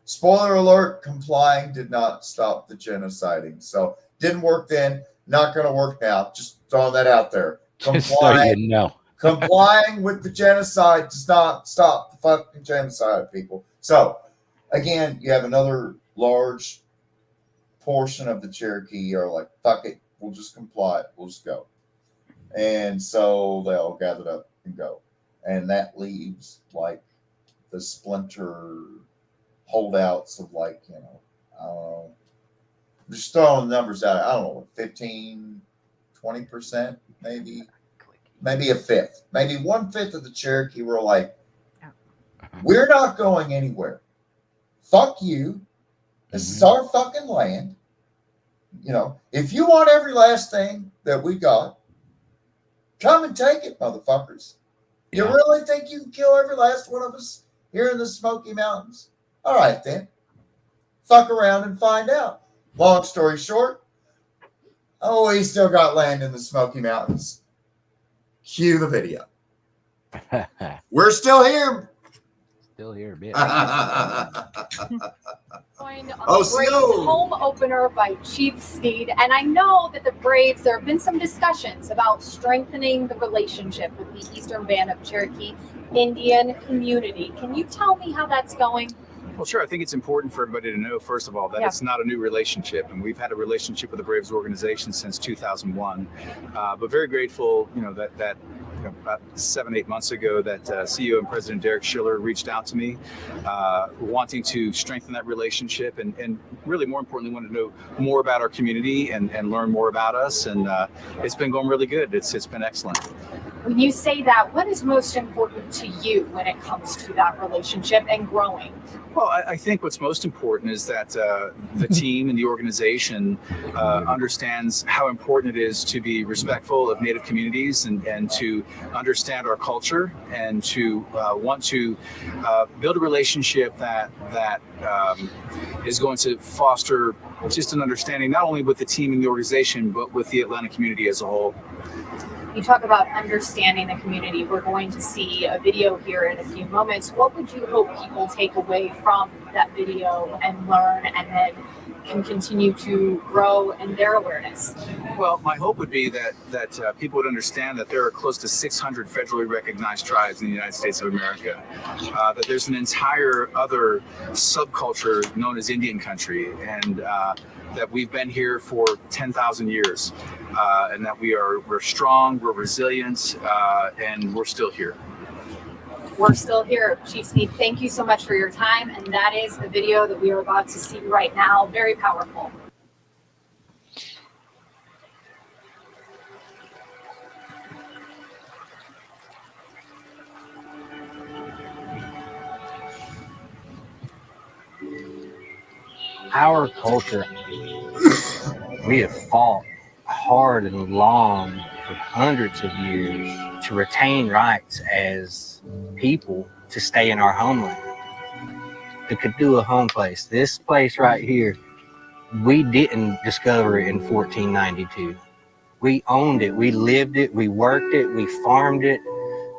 Spoiler alert, complying did not stop the genociding. So didn't work then, not going to work now. Just throwing that out there. Complying with the genocide does not stop the fucking genocide, people. So, again, you have another large portion of the Cherokee are like, fuck it, we'll just comply. We'll just go. And so they all gathered up and go. And that leaves, like, the splinter holdouts of, like, just throwing numbers out. I don't know, 15, 20%, maybe a fifth. Maybe 1/5 of the Cherokee were like, we're not going anywhere. Fuck you. This is our fucking land. If you want every last thing that we got, come and take it, motherfuckers. You really think you can kill every last one of us here in the Smoky Mountains? All right, then. Fuck around and find out. Long story short, we still got land in the Smoky Mountains. Cue the video. We're still here. Still here, bitch. Braves home opener by Chief Steed, and I know that the Braves, there have been some discussions about strengthening the relationship with the Eastern Band of Cherokee Indian community. Can you tell me how that's going? Well, sure. I think it's important for everybody to know, first of all, that it's not a new relationship, and we've had a relationship with the Braves organization since 2001. But very grateful, that about 7-8 months ago, that CEO and President Derek Schiller reached out to me, wanting to strengthen that relationship, and really more importantly, wanted to know more about our community and learn more about us. And it's been going really good. It's been excellent. When you say that, what is most important to you when it comes to that relationship and growing? Well, I think what's most important is that the team and the organization understands how important it is to be respectful of Native communities and to understand our culture and to want to build a relationship that is going to foster just an understanding, not only with the team and the organization, but with the Atlanta community as a whole. You talk about understanding the community. We're going to see a video here in a few moments. What would you hope people take away from that video and learn, and then can continue to grow in their awareness? Well, my hope would be that people would understand that there are close to 600 federally recognized tribes in the United States of America, that there's an entire other subculture known as Indian country, and that we've been here for 10,000 years, and that we're strong, we're resilient, and we're still here. We're still here. Chief Sneed, thank you so much for your time. And that is the video that we are about to see right now. Very powerful. Our culture, we have fought hard and long for hundreds of years to retain rights as people to stay in our homeland. The Kadua home place, this place right here, we didn't discover it in 1492. We owned it, we lived it, we worked it, we farmed it.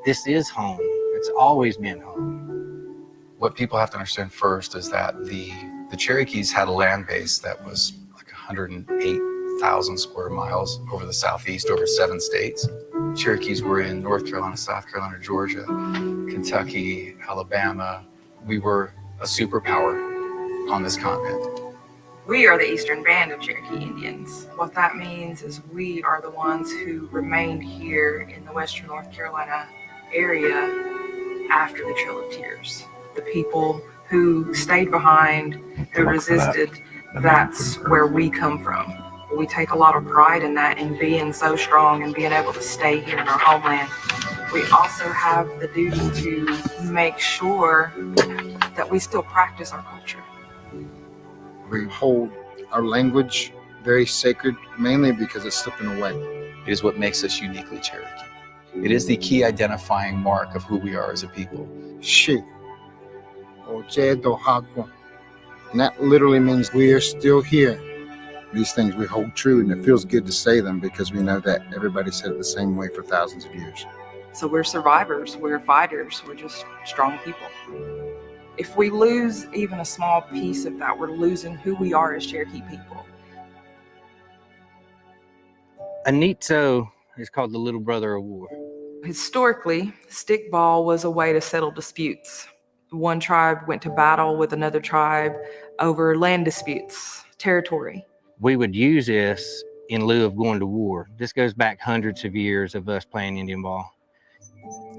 This is home. It's always been home. What people have to understand first is that the Cherokees had a land base that was like 108,000 square miles over the southeast, over 7 states. Cherokees were in North Carolina, South Carolina, Georgia, Kentucky, Alabama. We were a superpower on this continent. We are the Eastern Band of Cherokee Indians. What that means is we are the ones who remained here in the Western North Carolina area after the Trail of Tears. The people who stayed behind, who resisted, that's where we come from. We take a lot of pride in that, in being so strong and being able to stay here in our homeland. We also have the duty to make sure that we still practice our culture. We hold our language very sacred, mainly because it's slipping away. It is what makes us uniquely Cherokee. It is the key identifying mark of who we are as a people. She. And that literally means we are still here. These things we hold true, and it feels good to say them because we know that everybody said it the same way for thousands of years. So we're survivors, we're fighters, we're just strong people. If we lose even a small piece of that, we're losing who we are as Cherokee people. Anito is called the little brother of war. Historically, stickball was a way to settle disputes. One tribe went to battle with another tribe over land disputes, territory. We would use this in lieu of going to war. This goes back hundreds of years of us playing Indian ball.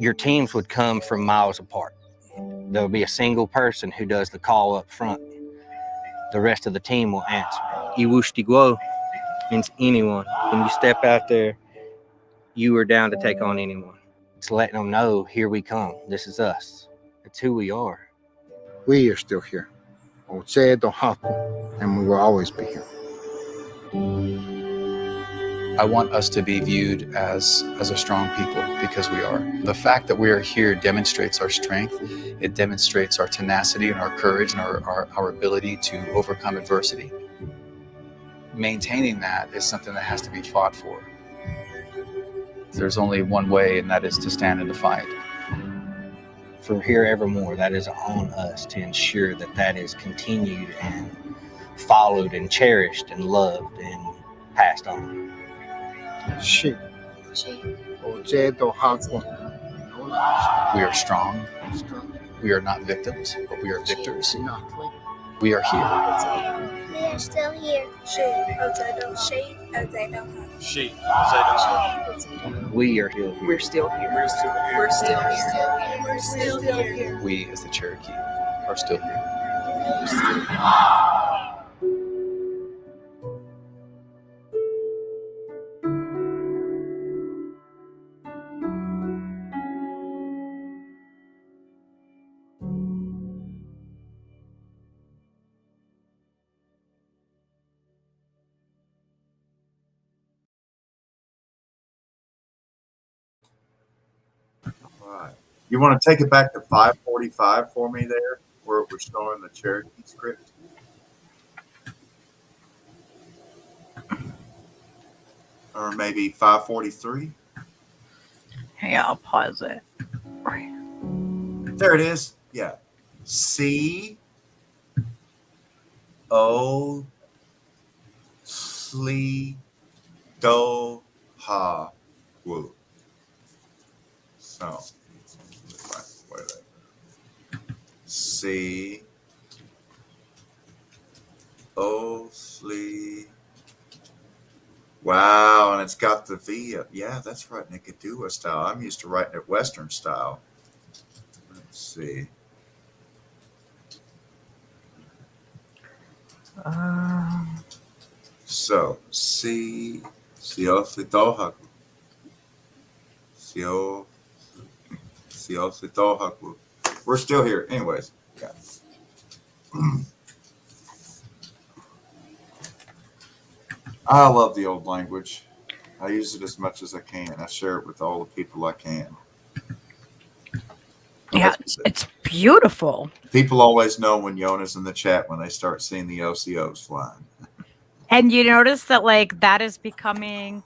Your teams would come from miles apart. There'll be a single person who does the call up front. The rest of the team will answer. Iwushtigwo means anyone. When you step out there, you are down to take on anyone. It's letting them know, here we come. This is us. It's who we are. We are still here. And we will always be here. I want us to be viewed as a strong people because we are. The fact that we are here demonstrates our strength. It demonstrates our tenacity and our courage and our ability to overcome adversity. Maintaining that is something that has to be fought for. There's only one way, and that is to stand and to fight. From here evermore, that is on us to ensure that that is continued and followed and cherished and loved and passed on. She. We are strong. We are not victims, but we are victors. We are here. We are still here. We are here. We're still here. We're still here. We're still here. We, as the Cherokee, are still here. Right. You want to take it back to 545 for me there, where it was showing the Cherokee script? Or maybe 543? Hey, I'll pause it. There it is. Yeah. C O Sli Do Ha Wu. So, C O Sli. Wow, and it's got the V. Yeah, that's right, Nicodua style. I'm used to writing it Western style. see. So, Siositohaku. Siositohaku. We're still here. Anyways. Yeah. I love the old language. I use it as much as I can. I share it with all the people I can. Yeah, it's beautiful. People always know when Yona's in the chat when they start seeing the OCOs flying. And you notice that like that is becoming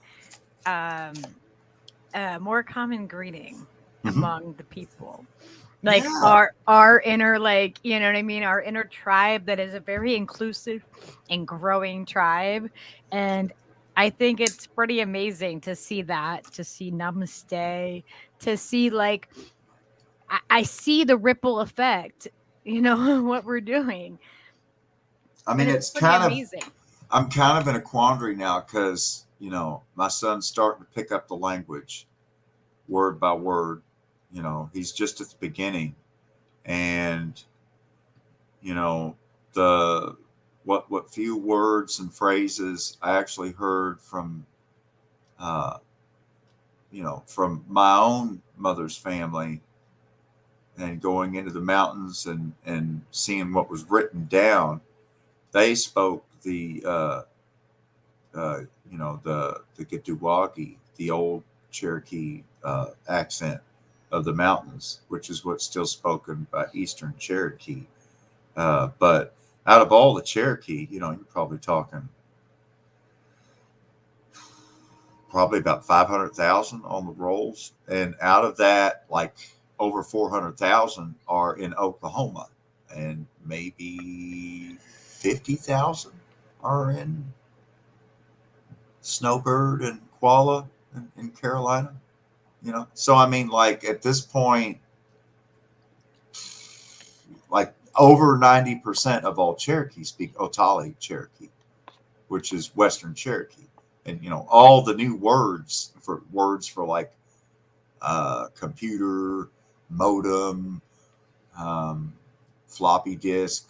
a more common greeting among the people. Like our inner, like, you know what I mean? Our inner tribe that is a very inclusive and growing tribe. And I think it's pretty amazing to see that, to see namaste, to see like I see the ripple effect, you know, what we're doing. I mean, it's pretty kind amazing. I'm kind of in a quandary now because, you know, my son's starting to pick up the language word by word. You know, he's just at the beginning. And, you know, what few words and phrases I actually heard from, you know, from my own mother's family and going into the mountains and seeing what was written down, they spoke the, you know, the Gittuwagi, the old Cherokee accent of the mountains, which is what's still spoken by Eastern Cherokee. But out of all the Cherokee, you know, you're probably talking probably about 500,000 on the rolls. And out of that, like over 400,000 are in Oklahoma, and maybe 50,000 are in Snowbird and Qualla in Carolina, you know? So, I mean, like at this point, like over 90% of all Cherokee speak Otali Cherokee, which is Western Cherokee. And, you know, all the new words for like computer, modem, floppy disk,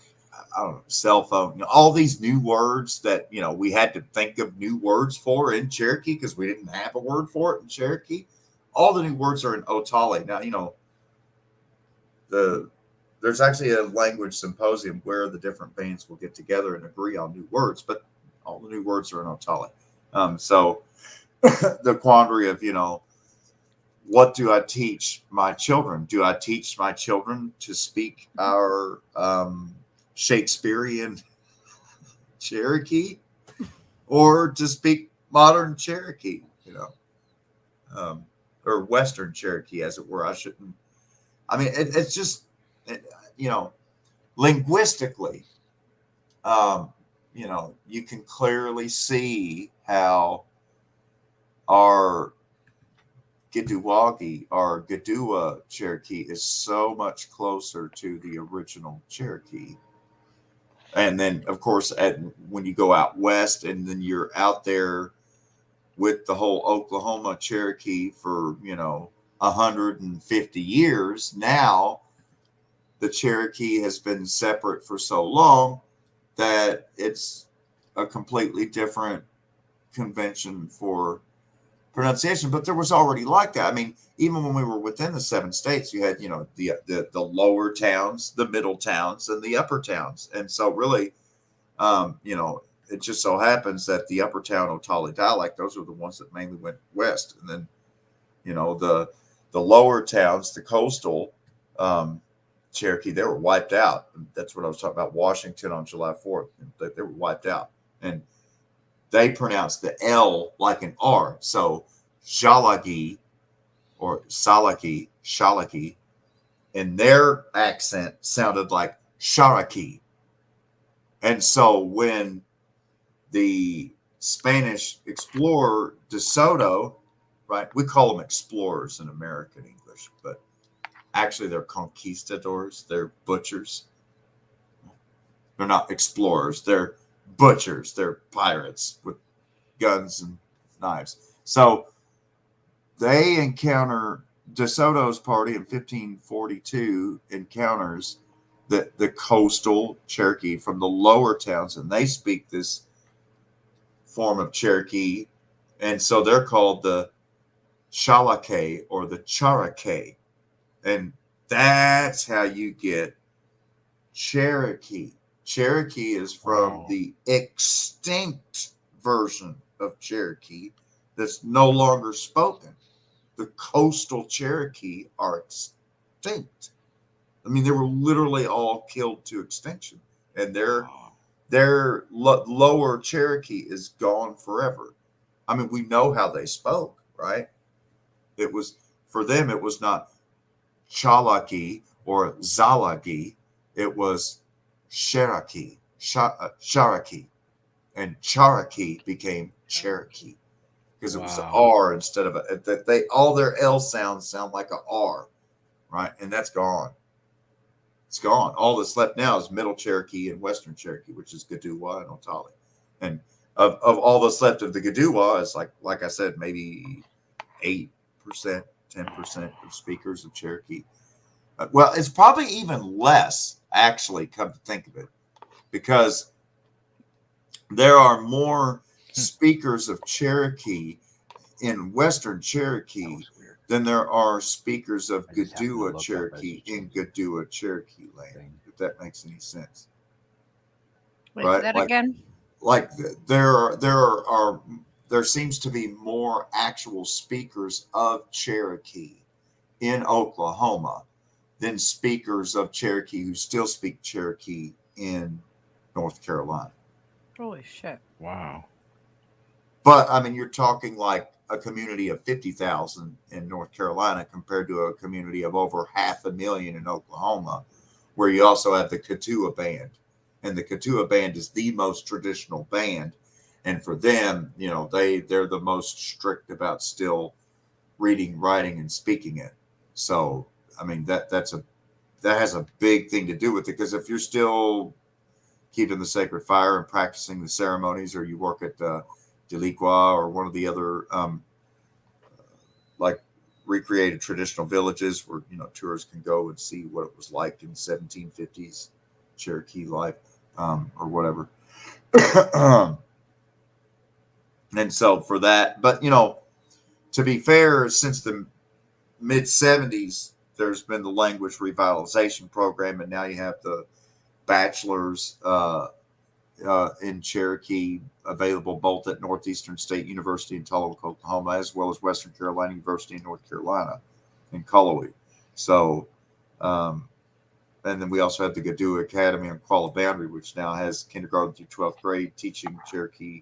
I don't know, cell phone, you know, all these new words that, you know, we had to think of new words for in Cherokee because we didn't have a word for it in Cherokee. All the new words are in Otali. Now, you know, there's actually a language symposium where the different bands will get together and agree on new words, but all the new words are in Otali. So the quandary of, you know, what do I teach my children? Do I teach my children to speak our Shakespearean Cherokee or to speak modern Cherokee, you know, or Western Cherokee, as it were? I mean, it's just, you know, linguistically, you know, you can clearly see how our Gittuwagi, our Gadua Cherokee is so much closer to the original Cherokee. And then, of course, when you go out west and then you're out there with the whole Oklahoma Cherokee for, you know, 150 years, now the Cherokee has been separate for so long that it's a completely different convention for pronunciation. But there was already like that. I mean, even when we were within the 7 states, you had, you know, the lower towns, the middle towns, and the upper towns. And so really, you know, it just so happens that the upper town Otali dialect, those are the ones that mainly went west. And then, you know, the lower towns, the coastal Cherokee, they were wiped out. That's what I was talking about. Washington on July 4th, they were wiped out. And they pronounced the L like an R. So Shalagi or Salaki, Shalaki, in their accent sounded like Sharaki. And so when the Spanish explorer De Soto, right, we call them explorers in American English, but actually they're conquistadors, they're butchers. They're not explorers, they're butchers, they're pirates with guns and knives. So they encounter De Soto's party in 1542 encounters the coastal Cherokee from the lower towns, and they speak this form of Cherokee, and so they're called the Shalake or the Charake, and that's how you get Cherokee. Cherokee is from the extinct version of Cherokee that's no longer spoken. The coastal Cherokee are extinct. I mean, they were literally all killed to extinction, and their lower Cherokee is gone forever. I mean, we know how they spoke, right? It was, for them, it was not Chalaki or Zalagi. It was Cherokee, Cherokee, and Cherokee became Cherokee because it was an R instead of a. They all their L sounds sound like a R, right? And that's gone. It's gone. All that's left now is Middle Cherokee and Western Cherokee, which is Gaduwa and Otali. And of all that's left of the Gaduwa is like I said, maybe 8%, 10% of speakers of Cherokee. Well, it's probably even less, actually, come to think of it, because there are more speakers of Cherokee in Western Cherokee than there are speakers of Gaduwa Cherokee in Gaduwa Cherokee land, if that makes any sense. Wait, right? Say that again? Like there seems to be more actual speakers of Cherokee in Oklahoma than speakers of Cherokee who still speak Cherokee in North Carolina. Holy shit. Wow. But I mean, you're talking like a community of 50,000 in North Carolina compared to a community of over 500,000 in Oklahoma, where you also have the Kituwa band. And the Kituwa band is the most traditional band. And for them, you know, they're the most strict about still reading, writing, and speaking it. So, I mean, that has a big thing to do with it, because if you're still keeping the sacred fire and practicing the ceremonies, or you work at Delikwa or one of the other like recreated traditional villages where, you know, tourists can go and see what it was like in 1750s Cherokee life, or whatever. And so for that, but you know, to be fair, since the mid 70s, there's been the language revitalization program, and now you have the bachelor's in Cherokee available both at Northeastern State University in Tulsa, Oklahoma, as well as Western Carolina University in North Carolina in Cullowhee. So, and then we also have the Gaduwa Academy on Qualla Boundary, which now has kindergarten through 12th grade teaching Cherokee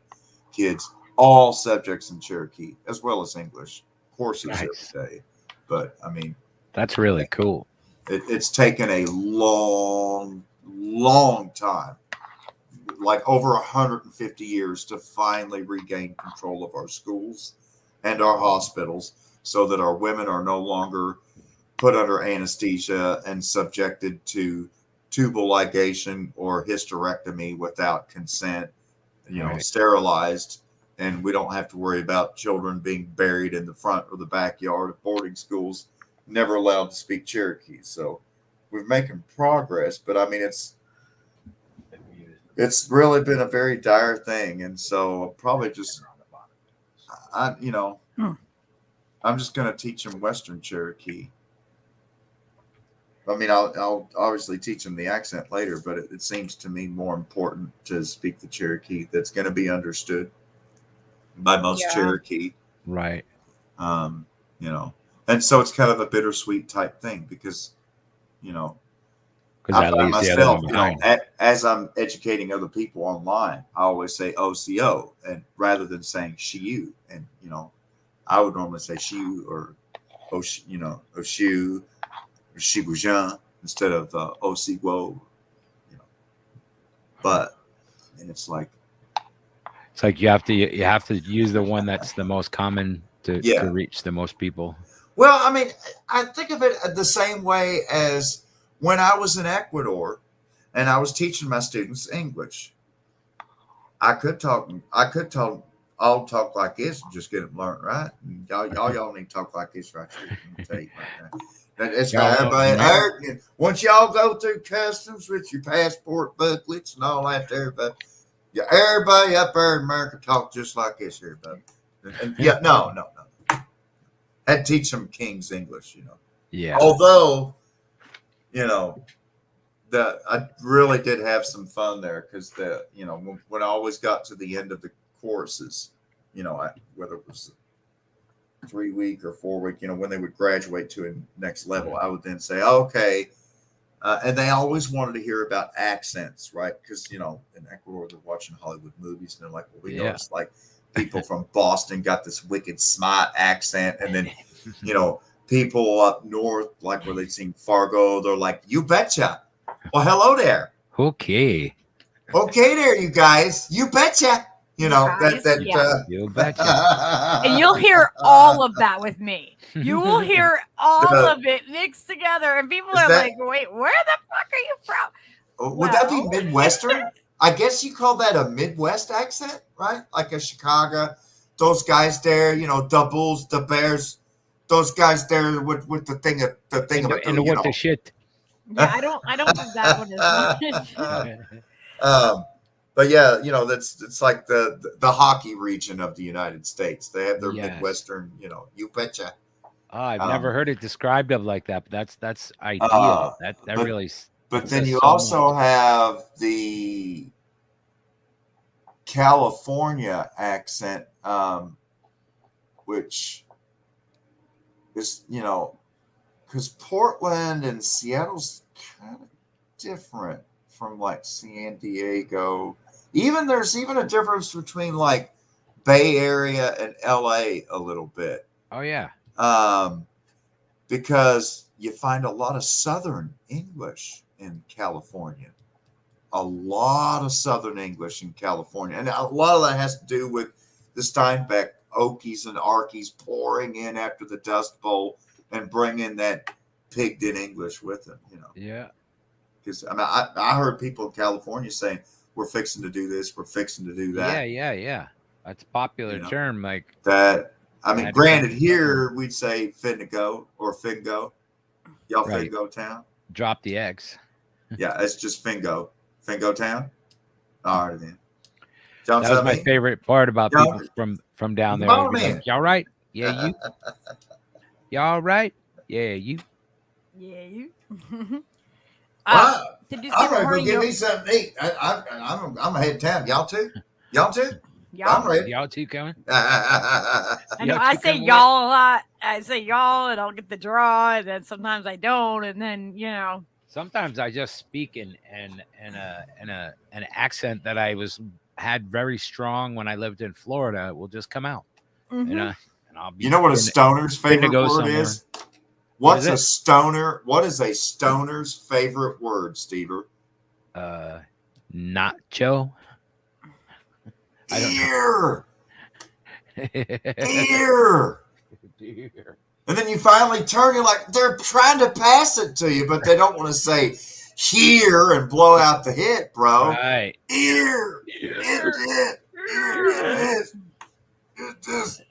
kids all subjects in Cherokee, as well as English courses every day. But I mean, that's really cool. It's taken a long time, like over 150 years, to finally regain control of our schools and our hospitals, so that our women are no longer put under anesthesia and subjected to tubal ligation or hysterectomy without consent, you know, sterilized. And we don't have to worry about children being buried in the front or the backyard of boarding schools, never allowed to speak Cherokee. So we're making progress, but I mean, it's really been a very dire thing. And so probably just, I'm just going to teach them Western Cherokee. I mean, I'll obviously teach them the accent later, but it seems to me more important to speak the Cherokee that's going to be understood by most Cherokee. Right. You know, and so it's kind of a bittersweet type thing, because, you know, I find myself, you know, as I'm educating other people online, I always say OCO, and rather than saying SHIU. And, you know, I would normally say SHIU or, you know, OSHU or Shibujan instead of OCWO, you know. But, and it's like you have to use the one that's the most common to reach the most people. Well, I mean, I think of it the same way as when I was in Ecuador and I was teaching my students English. I could talk all talk like this and just get them learned right. And y'all need to talk like this right here. Let me tell you right now. That's how everybody. Once y'all go through customs with your passport booklets and all that, everybody up there in America talk just like this here, buddy. And yeah, no. Had to teach some King's English, Yeah. Although, I really did have some fun there because when I always got to the end of the courses, whether it was 3 week or 4 week, when they would graduate to a next level, I would then say, okay. And they always wanted to hear about accents, right? Because, in Ecuador, they're watching Hollywood movies and they're like, well, we noticed like people from Boston got this wicked smart accent. And then, people up north, like where they sing Fargo, they're like, you betcha. Well, hello there. Okay. Okay there, you guys. You betcha. You betcha. And you'll hear all of that with me. You will hear all of it mixed together. And people are like, wait, where the fuck are you from? Would that be Midwestern? I guess you call that a Midwest accent, right? Like a Chicago. Those guys there, the Bulls, the Bears, those guys there with the thing about the shit. Yeah, I don't think that one is much. But yeah, it's like the hockey region of the United States. They have their Midwestern, you betcha. Oh, I've never heard it described of like that, but that's ideal. That really. But then you also have the California accent, which is, because Portland and Seattle's kind of different from like San Diego. There's even a difference between like Bay Area and LA a little bit. Oh yeah. Because you find a lot of Southern English in California. A lot of Southern English in California. And a lot of that has to do with the Steinbeck Okies and Arkies pouring in after the Dust Bowl and bringing that pigged in English with them, Yeah. Because I heard people in California saying, we're fixing to do this, we're fixing to do that. Yeah. That's a popular term, like that. Granted, here we'd say finna go or fingo. Y'all right. Fingo town? Drop the X. Yeah, it's just fingo. Fingo town? All right, then. That was my favorite part about people from down there. Like, y'all right? Yeah, you. Y'all right? Yeah, you. Yeah, you. Did you I'm ready to go give me something to eat. I'm ahead of town. Y'all too? Y'all too? I'm ready. Y'all too coming? I know I say y'all a lot. I say y'all and I'll get the draw, and then sometimes I don't, and then Sometimes I just speak in an accent that I had very strong when I lived in Florida. It will just come out. Mm-hmm. And I'll be. You know what a stoner's favorite word somewhere. is? What's a stoner? What is a stoner's favorite word, Stever? Nacho. Ear. And then you finally turn, you're like, they're trying to pass it to you, but they don't want to say here and blow out the hit, bro. Right. Ear. It is.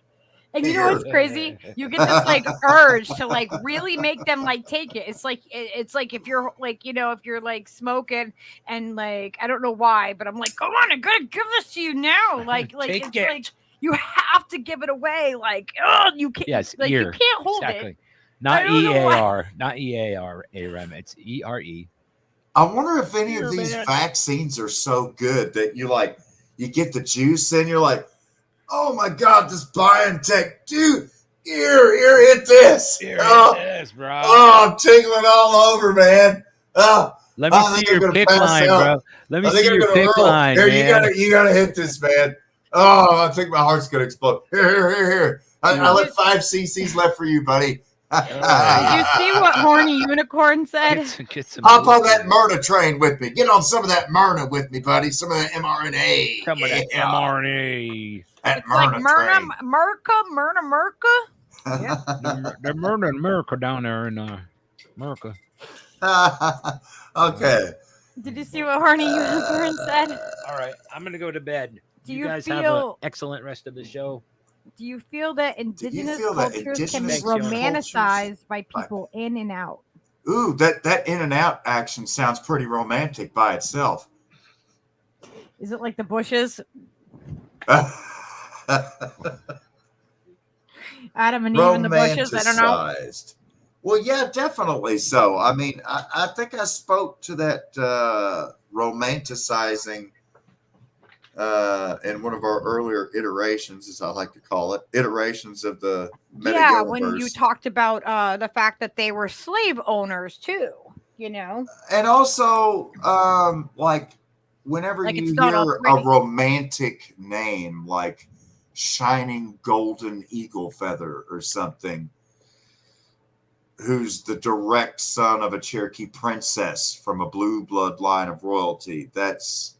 And you know what's crazy? You get this like urge to like really make them like take it. It's like if you're like, if you're like smoking and like, I don't know why, but I'm like, come on, I'm gonna give this to you now. Like take it's it. like you have to give it away. Like, oh, you can't. Yes, like ear. You can't hold exactly. it. Not EAR, not EAR, ARM. It's ERE. I wonder if any of these vaccines are so good that you get the juice and you're like, oh my God, this BioNTech, dude, here, hit this. Here it is, bro. Oh, I'm tingling all over, man. Let me see your pick line, bro. Let me see your pick line, here, man. You gotta hit this, man. Oh, I think my heart's gonna explode. Here. I let 5 cc's left for you, buddy. Did you see what Horny Unicorn said? Get some hop on that Myrna train with me. Get on some of that Myrna with me, buddy. Some of that mRNA. Some of that mRNA. That It's Myrna like Myrna, train. Merca. Yeah, they're murdering America down there in America. Okay. Did you see what Horny Unicorn said? All right, I'm gonna go to bed. Do You you guys have an feel? excellent rest of the show. Do you feel that indigenous feel that cultures can be indigenous romanticized by cultures- people in and out? Ooh, that in and out action sounds pretty romantic by itself. Is it like the Bushes, Adam and Eve in the bushes? I don't know. Romanticized. Well, yeah, definitely so. I mean, I think I spoke to that romanticizing in one of our earlier iterations, as I like to call it, iterations of the Yeah, when you meta-universe. talked about the fact that they were slave owners too, you know, And also, like, whenever like you it's not all hear a pretty. romantic name like Shining Golden Eagle Feather or something, who's the direct son of a Cherokee princess from a blue blood line of royalty, that's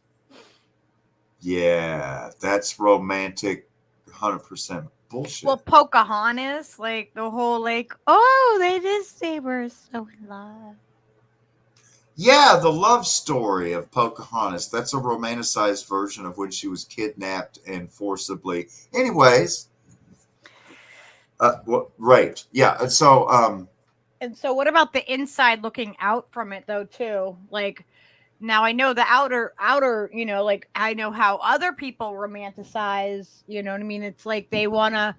romantic, 100% bullshit. Well, Pocahontas, like the whole like, oh, they were so in love. Yeah, the love story of Pocahontas. That's a romanticized version of when she was kidnapped and forcibly. Anyways, raped. Yeah. And so, And so, what about the inside looking out from it, though, too? Like, now I know the outer, you know, like I know how other people romanticize, you know what I mean? It's like they wanna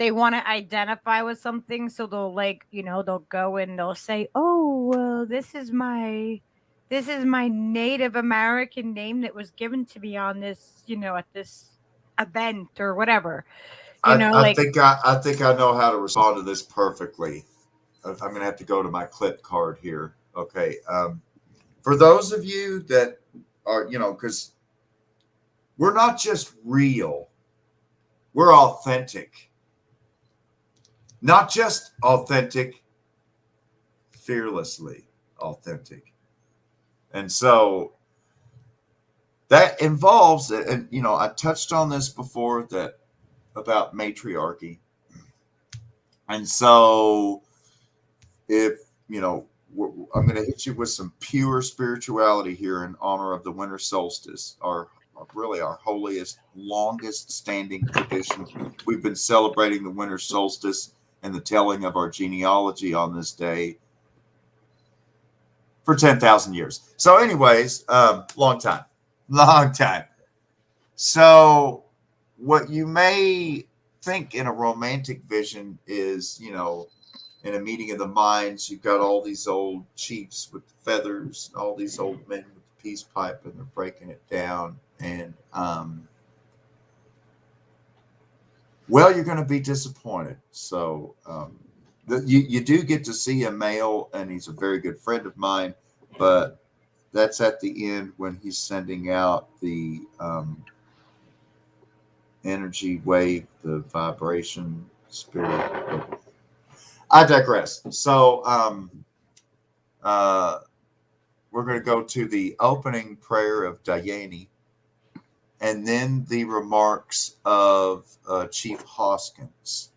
identify with something, so they'll like, you know, they'll go and they'll say, oh, well, this is my Native American name that was given to me on this, you know, at this event or whatever. You know, I like think I know how to respond to this perfectly. I'm going to have to go to my clip card here. Okay. For those of you that are, you know, because we're not just real, we're authentic. Not just authentic, fearlessly authentic. And so that involves, and you know, I touched on this before, that about matriarchy. And so if, you know, I'm going to hit you with some pure spirituality here in honor of the winter solstice, our holiest, longest standing tradition. We've been celebrating the winter solstice and the telling of our genealogy on this day for 10,000 years. So anyways, long time. So what you may think in a romantic vision is, you know, in a meeting of the minds, you've got all these old chiefs with the feathers, and all these old men with the peace pipe, and they're breaking it down. And, well, you're going to be disappointed. So you do get to see a male, and he's a very good friend of mine, but that's at the end when he's sending out the energy wave, the vibration spirit. I digress. So we're going to go to the opening prayer of Dayani, and then the remarks of Chief Hoskins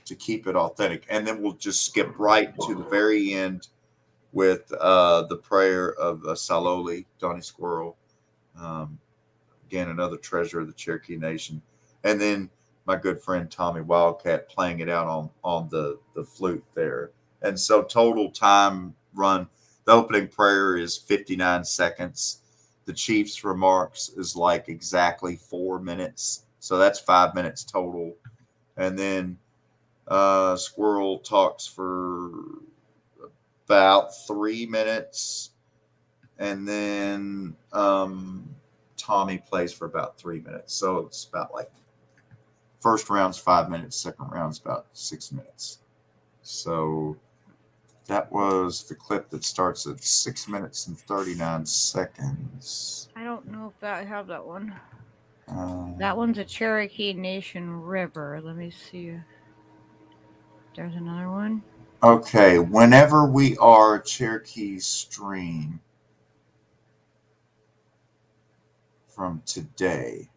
to keep it authentic. And then we'll just skip right to the very end with the prayer of Saloli, Donnie Squirrel. Again, another treasure of the Cherokee Nation. And then my good friend Tommy Wildcat playing it out on the flute there. And so total time run, the opening prayer is 59 seconds. The Chief's remarks is like exactly 4 minutes. So that's 5 minutes total. And then Squirrel talks for about 3 minutes. And then Tommy plays for about 3 minutes. So it's about like first round's 5 minutes, second round's about 6 minutes. So that was the clip that starts at 6 minutes and 39 seconds. I don't know if I have that one. That one's a Cherokee Nation River. Let me see if there's another one. Okay, whenever we are Cherokee Stream from today.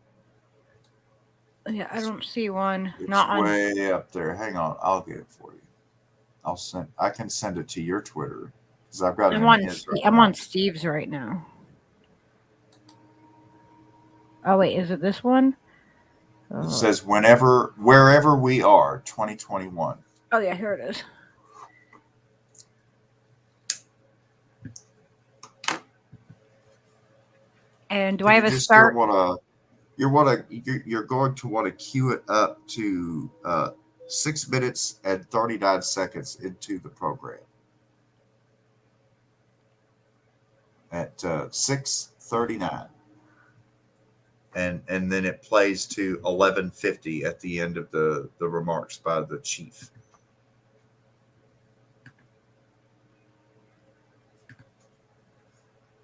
Yeah, I don't see one. It's Not on. way up there. Hang on, I'll get it for you. I can send it to your Twitter because I've got it. I'm on Steve's right now. Oh wait, is it this one? It says wherever we are, 2021. Oh yeah, here it is. And do I have a start? You're going to want to queue it up to 6 minutes and 39 seconds into the program. At 6:39. And then it plays to 11:50 at the end of the remarks by the chief.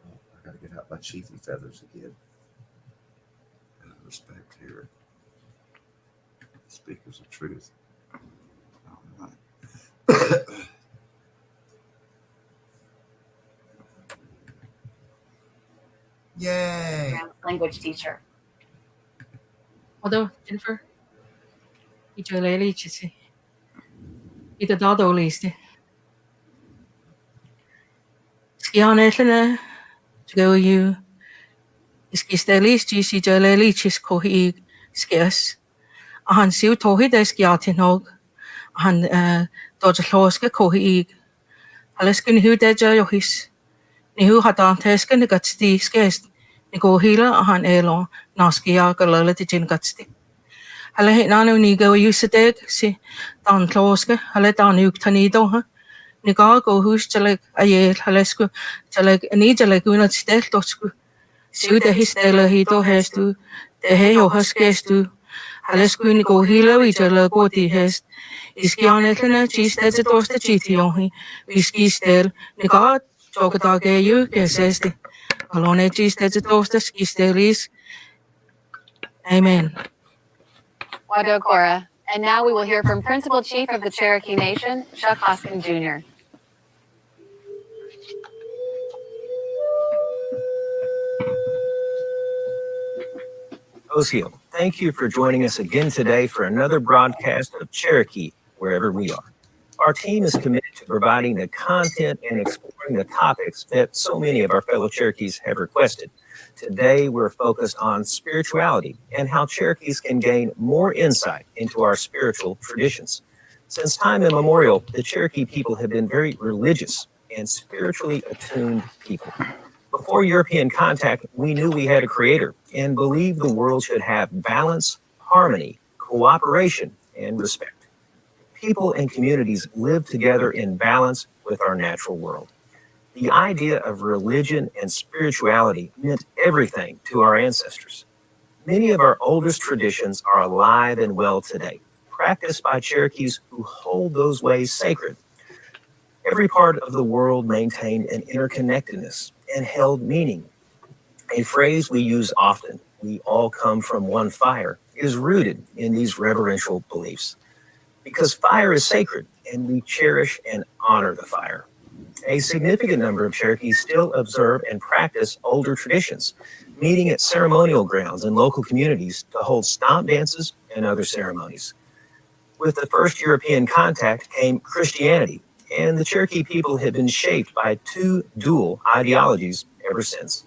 Oh, I gotta get out my chiefy feathers again. Respect here. Speakers of truth. All right. Yay! Language teacher. Although Jennifer, I giornali ci si. Ita dado liste. Skianetene, to go you. Iskistelis ci si giornali ci skohi skias. Han siu tohi des skiatinog. Han dodgeloske kohi. Haleskin hu deja johis. Ni hu hadanteske ni gatsti skest. Ni go hila han elon naskia galala ti jin gatsti. Hale he nanu ni go yusadeg si dan kloske hale dan uktanido ha. Ni go hus jaleg aye halesku jaleg ni jaleg unat stel tosku. Siu de histela hito hestu de he ho haskestu. Halesku ni go hila wi jaleg go di hest. Iskianetene chiste de toste chitiohi. Whisky stel ni go Jogadage you gesesti. Alone chiste de toste skistelis. Amen. Wadokora. And now we will hear from Principal Chief of the Cherokee Nation, Chuck Hoskin Jr. Osio, thank you for joining us again today for another broadcast of Cherokee, wherever we are. Our team is committed to providing the content and exploring the topics that so many of our fellow Cherokees have requested. Today, we're focused on spirituality and how Cherokees can gain more insight into our spiritual traditions. Since time immemorial, the Cherokee people have been very religious and spiritually attuned people. Before European contact, we knew we had a creator and believed the world should have balance, harmony, cooperation, and respect. People and communities live together in balance with our natural world. The idea of religion and spirituality meant everything to our ancestors. Many of our oldest traditions are alive and well today, practiced by Cherokees who hold those ways sacred. Every part of the world maintained an interconnectedness and held meaning. A phrase we use often, "we all come from one fire," is rooted in these reverential beliefs. Because fire is sacred and we cherish and honor the fire. A significant number of Cherokees still observe and practice older traditions, meeting at ceremonial grounds and local communities to hold stomp dances and other ceremonies. With the first European contact came Christianity, and the Cherokee people have been shaped by two dual ideologies ever since.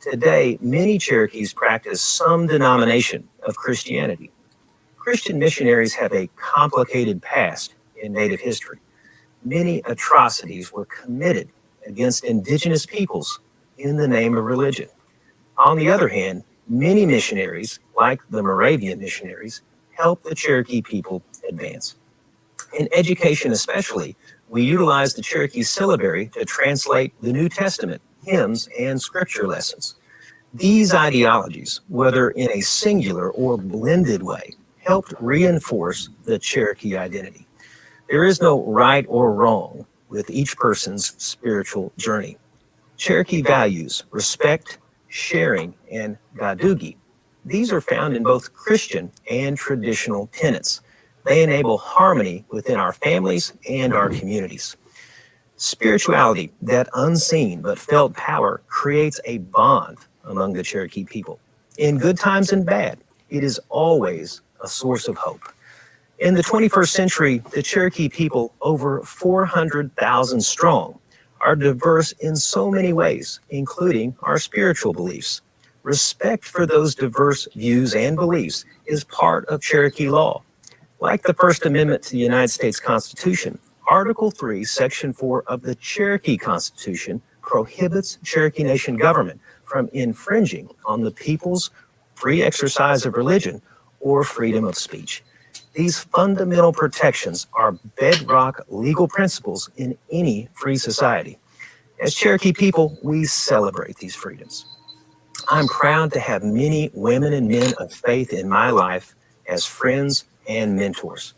Today, many Cherokees practice some denomination of Christianity. Christian missionaries have a complicated past in Native history. Many atrocities were committed against indigenous peoples in the name of religion. On the other hand, many missionaries, like the Moravian missionaries, helped the Cherokee people advance. In education especially, we utilize the Cherokee syllabary to translate the New Testament, hymns, and scripture lessons. These ideologies, whether in a singular or blended way, helped reinforce the Cherokee identity. There is no right or wrong with each person's spiritual journey. Cherokee values respect, sharing, and gadugi. These are found in both Christian and traditional tenets. They enable harmony within our families and our communities. Spirituality, that unseen but felt power, creates a bond among the Cherokee people. In good times and bad, it is always a source of hope. In the 21st century, the Cherokee people, over 400,000 strong, are diverse in so many ways, including our spiritual beliefs. Respect for those diverse views and beliefs is part of Cherokee law. Like the First Amendment to the United States Constitution, Article 3, Section 4 of the Cherokee Constitution prohibits Cherokee Nation government from infringing on the people's free exercise of religion or freedom of speech. These fundamental protections are bedrock legal principles in any free society. As Cherokee people, we celebrate these freedoms. I'm proud to have many women and men of faith in my life as friends and mentors.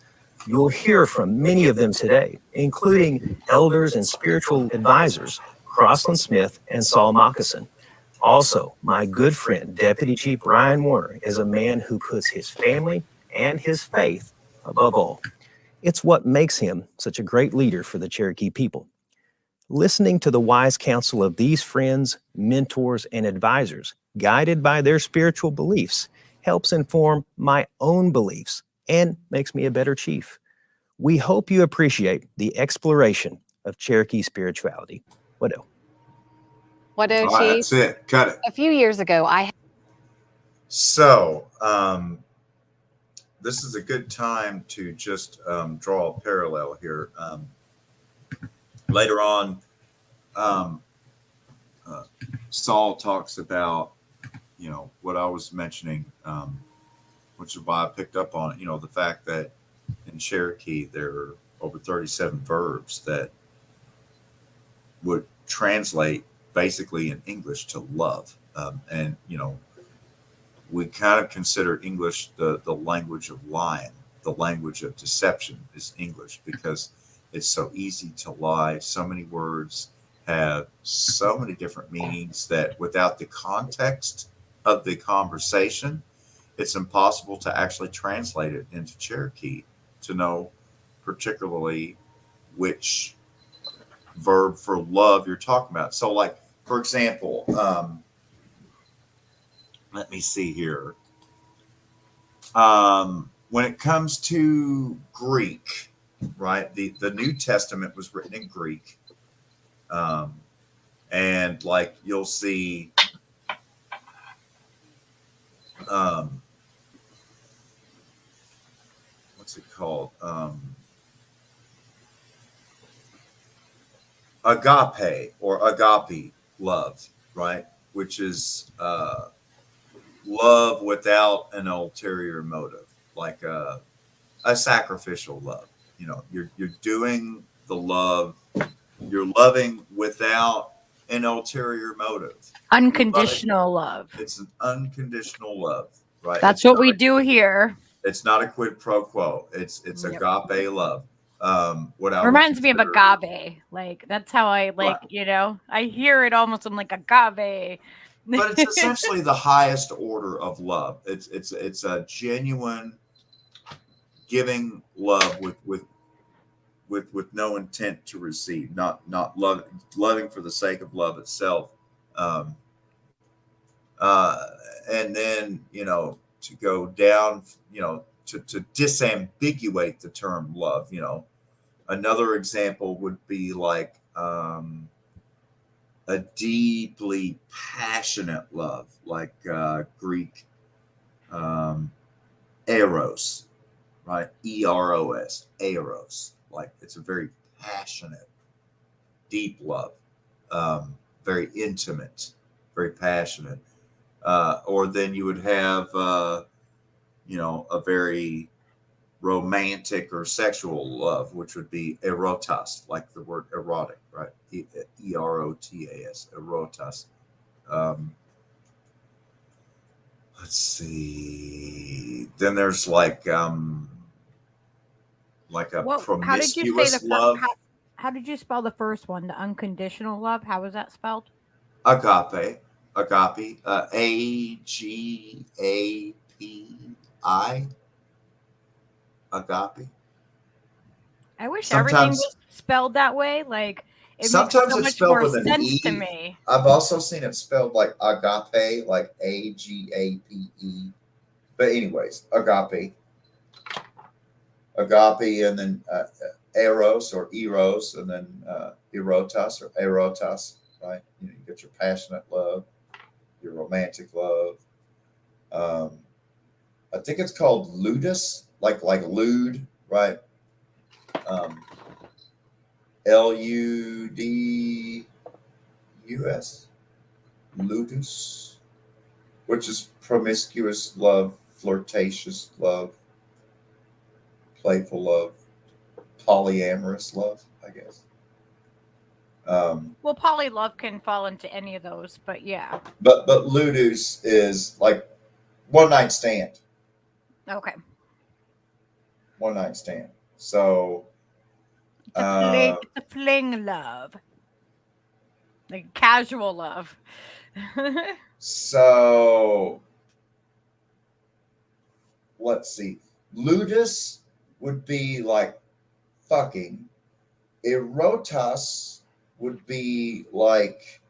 You'll hear from many of them today, including elders and spiritual advisors, Crosland Smith and Saul Moccasin. Also, my good friend, Deputy Chief Ryan Warner, is a man who puts his family and his faith above all. It's what makes him such a great leader for the Cherokee people. Listening to the wise counsel of these friends, mentors, and advisors, guided by their spiritual beliefs, helps inform my own beliefs and makes me a better chief. We hope you appreciate the exploration of Cherokee spirituality. What else? What All right, that's it. Cut it. A few years ago, So, this is a good time to just draw a parallel here. Later on, Saul talks about, what I was mentioning, which is why I picked up on it, the fact that in Cherokee, there are over 37 verbs that would translate basically in English to love. And, we kind of consider English the language of lying, the language of deception is English, because it's so easy to lie. So many words have so many different meanings that without the context of the conversation, it's impossible to actually translate it into Cherokee to know particularly which verb for love you're talking about. So, like, for example, let me see here. When it comes to Greek, right? The New Testament was written in Greek. And like you'll see what's it called? Agape or agape love, right? Which is love without an ulterior motive, like a sacrificial love. You're doing the love, you're loving without an ulterior motive. Unconditional love. It's an unconditional love, right? That's what we do here. It's not a quid pro quo. It's agape love. What I reminds me of agave. Like that's how I like, Right. I hear it almost. I'm like agave. But it's essentially the highest order of love. It's a genuine giving love with no intent to receive, not loving for the sake of love itself. And then to go down, to disambiguate the term love. Another example would be like a deeply passionate love, like Greek eros, right? E-R-O-S, eros. Like it's a very passionate, deep love, very intimate, very passionate. Or then you would have, a very romantic or sexual love, which would be erotas, like the word erotic, right? E-R-O-T-A-S, erotas. Let's see. Then there's like a promiscuous love. How did you spell the first one? The unconditional love. How was that spelled? Agape, A-G-A-P-I. Agape. I wish everything was spelled that way. Like it sometimes makes so it's much spelled more with an sense E. to me. I've also seen it spelled like agape, like A-G-A-P-E. But anyways, agape, and then eros or eros, and then erotas or erotas, right? You get your passionate love, your romantic love. I think it's called ludus, like lewd, right? Ludus, ludus, which is promiscuous love, flirtatious love, playful love, polyamorous love, I guess. Well, poly love can fall into any of those, but yeah. But ludus is like one night stand. Okay. One night stand. So it's a fling love, like casual love. So let's see. Ludus would be like fucking. Erotas would be like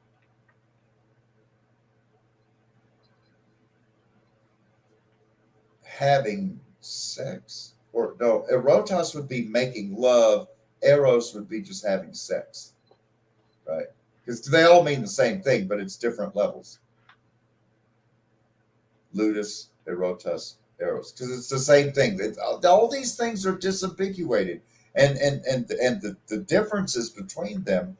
having sex. Or no, erotas would be making love. Eros would be just having sex. Right? Because they all mean the same thing, but it's different levels. Ludus, erotas, eros. Because it's the same thing. All these things are disambiguated. And the differences between them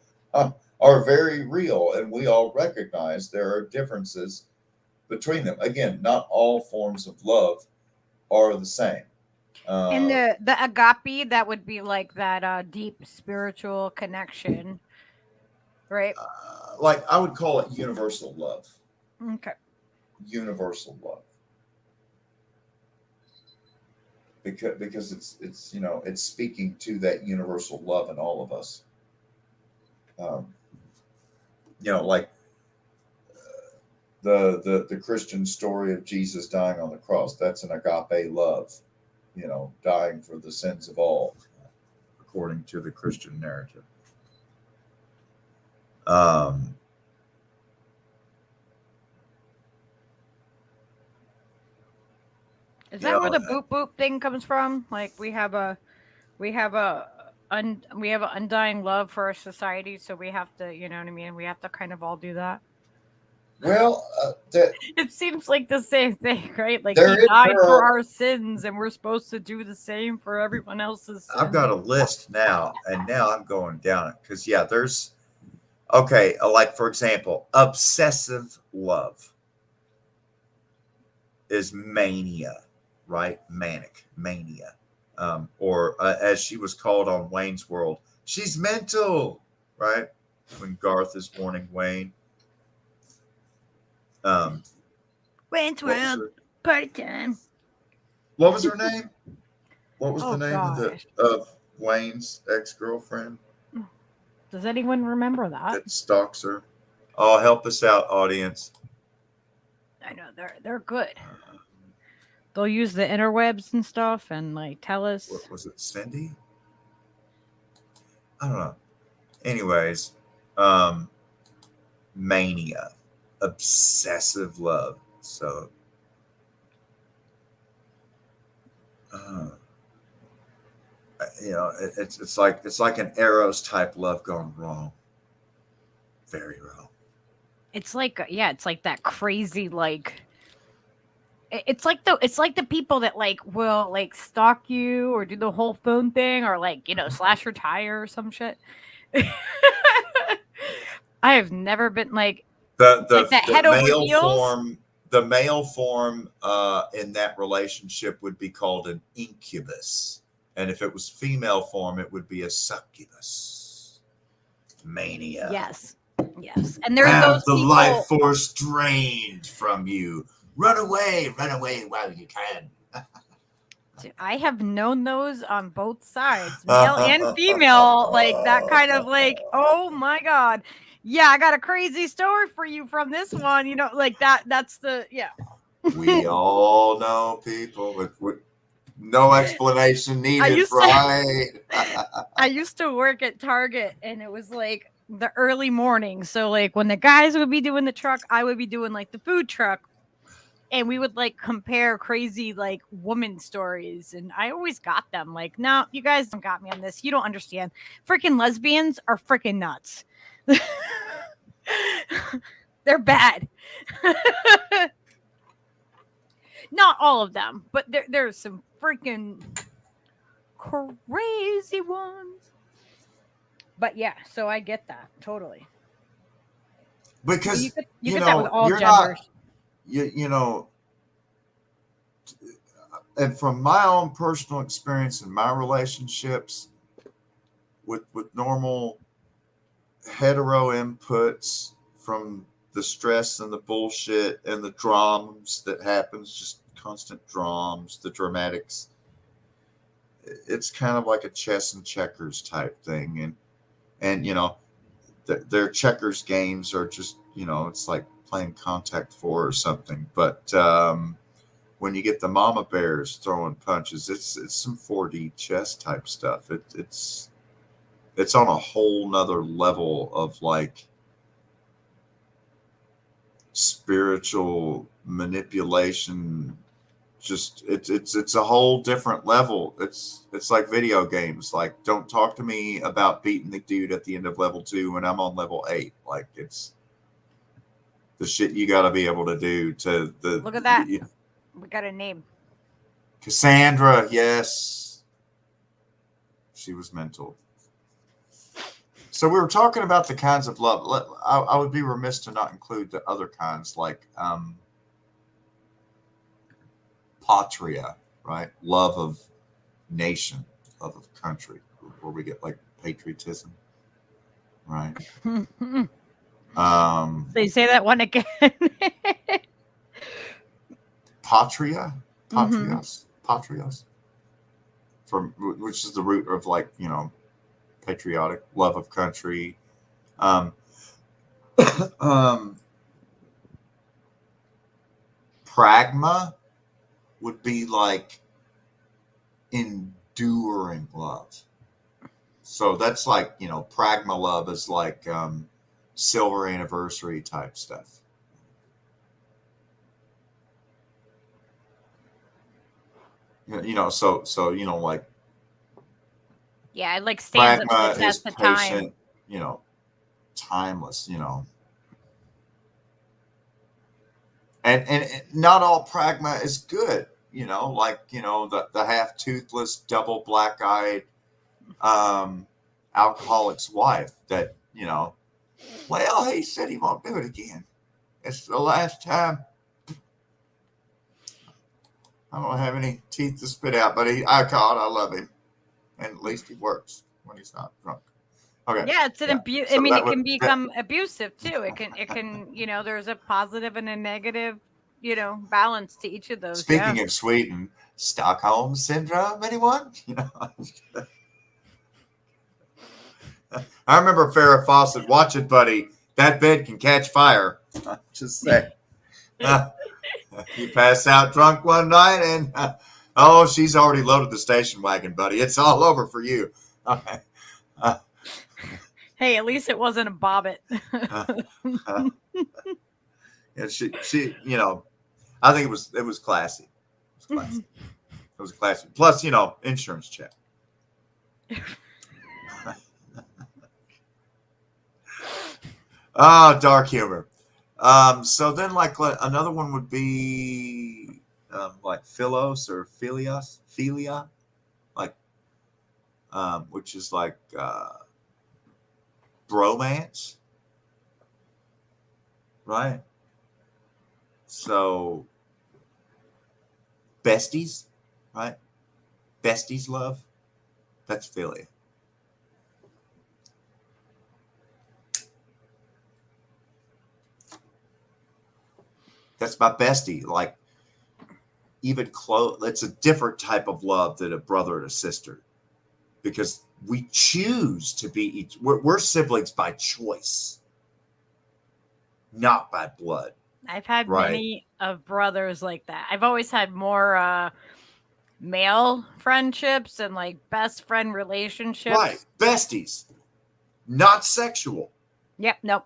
are very real, and we all recognize there are differences between them. Again, not all forms of love are the same. And the agape, that would be like that deep spiritual connection, right? Like I would call it universal love. Okay. Universal love. Because it's it's speaking to that universal love in all of us. Like the Christian story of Jesus dying on the cross. That's an agape love. Dying for the sins of all, according to the Christian narrative. Is that where the boop boop thing comes from? Like we have an undying love for our society, so we have to, you know what I mean? We have to kind of all do that. Well, it seems like the same thing, right? Like he died for our sins, and we're supposed to do the same for everyone else's sins. I've got a list now, and now I'm going down it because there's like for example, obsessive love is mania, right? Manic mania, or as she was called on Wayne's World, she's mental, right? When Garth is warning Wayne. Wayne's World, party time. What was her name? What was the name of Wayne's ex-girlfriend? Does anyone remember that? That stalks her. Oh, help us out, audience. I know they're good. They'll use the interwebs and stuff and like tell us. What was it, Cindy? I don't know. Anyways, mania. Obsessive love. So it's like an Eros type love gone wrong. Very wrong. It's like it's like that crazy like it's like the people that like will like stalk you or do the whole phone thing or like slash your tire or some shit. I have never been like the head over heels. The male form in that relationship would be called an incubus, and if it was female form, it would be a succubus. Mania. Yes, and there's those the people, life force drained from you. Run away while you can. I have known those on both sides, male and female, like that kind of like, oh my God. Yeah, I got a crazy story for you from this one. Like that's the, yeah. We all know people with no explanation needed, right? I used to work at Target, and it was like the early morning. So like when the guys would be doing the truck, I would be doing like the food truck. And we would like compare crazy like woman stories. And I always got them like, no, you guys don't got me on this. You don't understand. Freaking lesbians are freaking nuts. They're bad. Not all of them, but there's some freaking crazy ones. But yeah, so I get that totally. Because you get that with all you're genders. You know, and from my own personal experience in my relationships with normal hetero inputs from the stress and the bullshit and the dramas that happens, just constant dramas, the dramatics. It's kind of like a chess and checkers type thing, and you know, their checkers games are just, you know, it's like playing Contact 4 or something. But when you get the mama bears throwing punches, it's some 4D chess type stuff. It's on a whole nother level of like spiritual manipulation. Just it's a whole different level. It's like video games. Like, don't talk to me about beating the dude at the end of level 2 when I'm on level 8. Like, it's the shit you got to be able to do to the. Look at that. We got a name. Cassandra, yes. She was mental. So we were talking about the kinds of love. I would be remiss to not include the other kinds, like patria, right? Love of nation, love of country, where we get like patriotism, right? So you say that one again. Patria, patrios, from which is the root of, like, you know, patriotic, love of country. Pragma would be like enduring love. So that's like, you know, pragma love is like silver anniversary type stuff. You know, so you know, like, yeah, it like stands up to pragma the is test of time. patient, you know, timeless, you know. And not all pragma is good, you know, like, you know, the half toothless, double black eyed alcoholic's wife that, you know, well, he said he won't do it again. It's the last time. I don't have any teeth to spit out, but I love him. And at least he works when he's not drunk. Okay. Yeah, it's an abuse. So I mean, that it would- can become abusive too. It can, you know, there's a positive and a negative, you know, balance to each of those. Speaking of Sweden, Stockholm syndrome, anyone? You know, I remember Farrah Fawcett. Watch it, buddy. That bed can catch fire. Just say. You pass out drunk one night, and oh, she's already loaded the station wagon, buddy. It's all over for you. Okay. Hey, at least it wasn't a bobbit. Yeah, she, you know, I think it was classy. It was classy. It was classy. Plus, you know, insurance check. Oh, dark humor. So then, like, another one would be like philos or philia, like, which is like bromance, right? So besties, right? Besties love, that's philia. That's my bestie. Like, even close, it's a different type of love than a brother and a sister, because we choose to be we're siblings by choice, not by blood. I've had Right. many of brothers like that. I've always had more male friendships and like best friend relationships. Right. Besties, not sexual. Yep. Nope.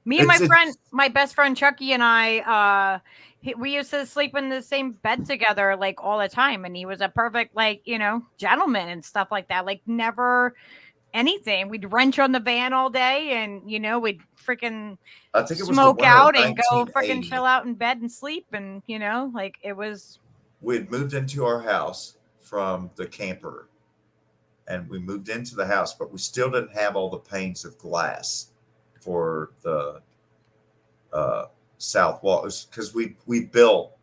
Me and my best friend Chucky and I, we used to sleep in the same bed together like all the time, and he was a perfect, like, you know, gentleman and stuff like that. Like, never anything. We'd wrench on the van all day, and we'd freaking I think it was the smoke winter of out and go freaking 1980. chill out in bed and sleep, and like it was. We had moved into our house from the camper, and we moved into the house, but we still didn't have all the panes of glass for the south wall, because we built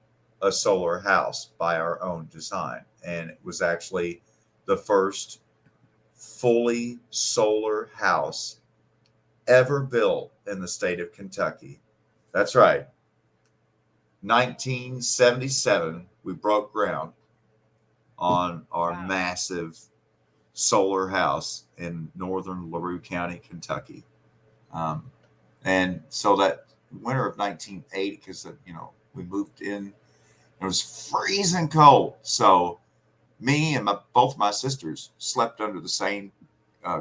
a solar house by our own design, and it was actually the first fully solar house ever built in the state of Kentucky. That's right. 1977, we broke ground on our massive solar house in northern LaRue County, Kentucky. And so that winter of 1980, because we moved in, it was freezing cold. So me and both my sisters slept under the same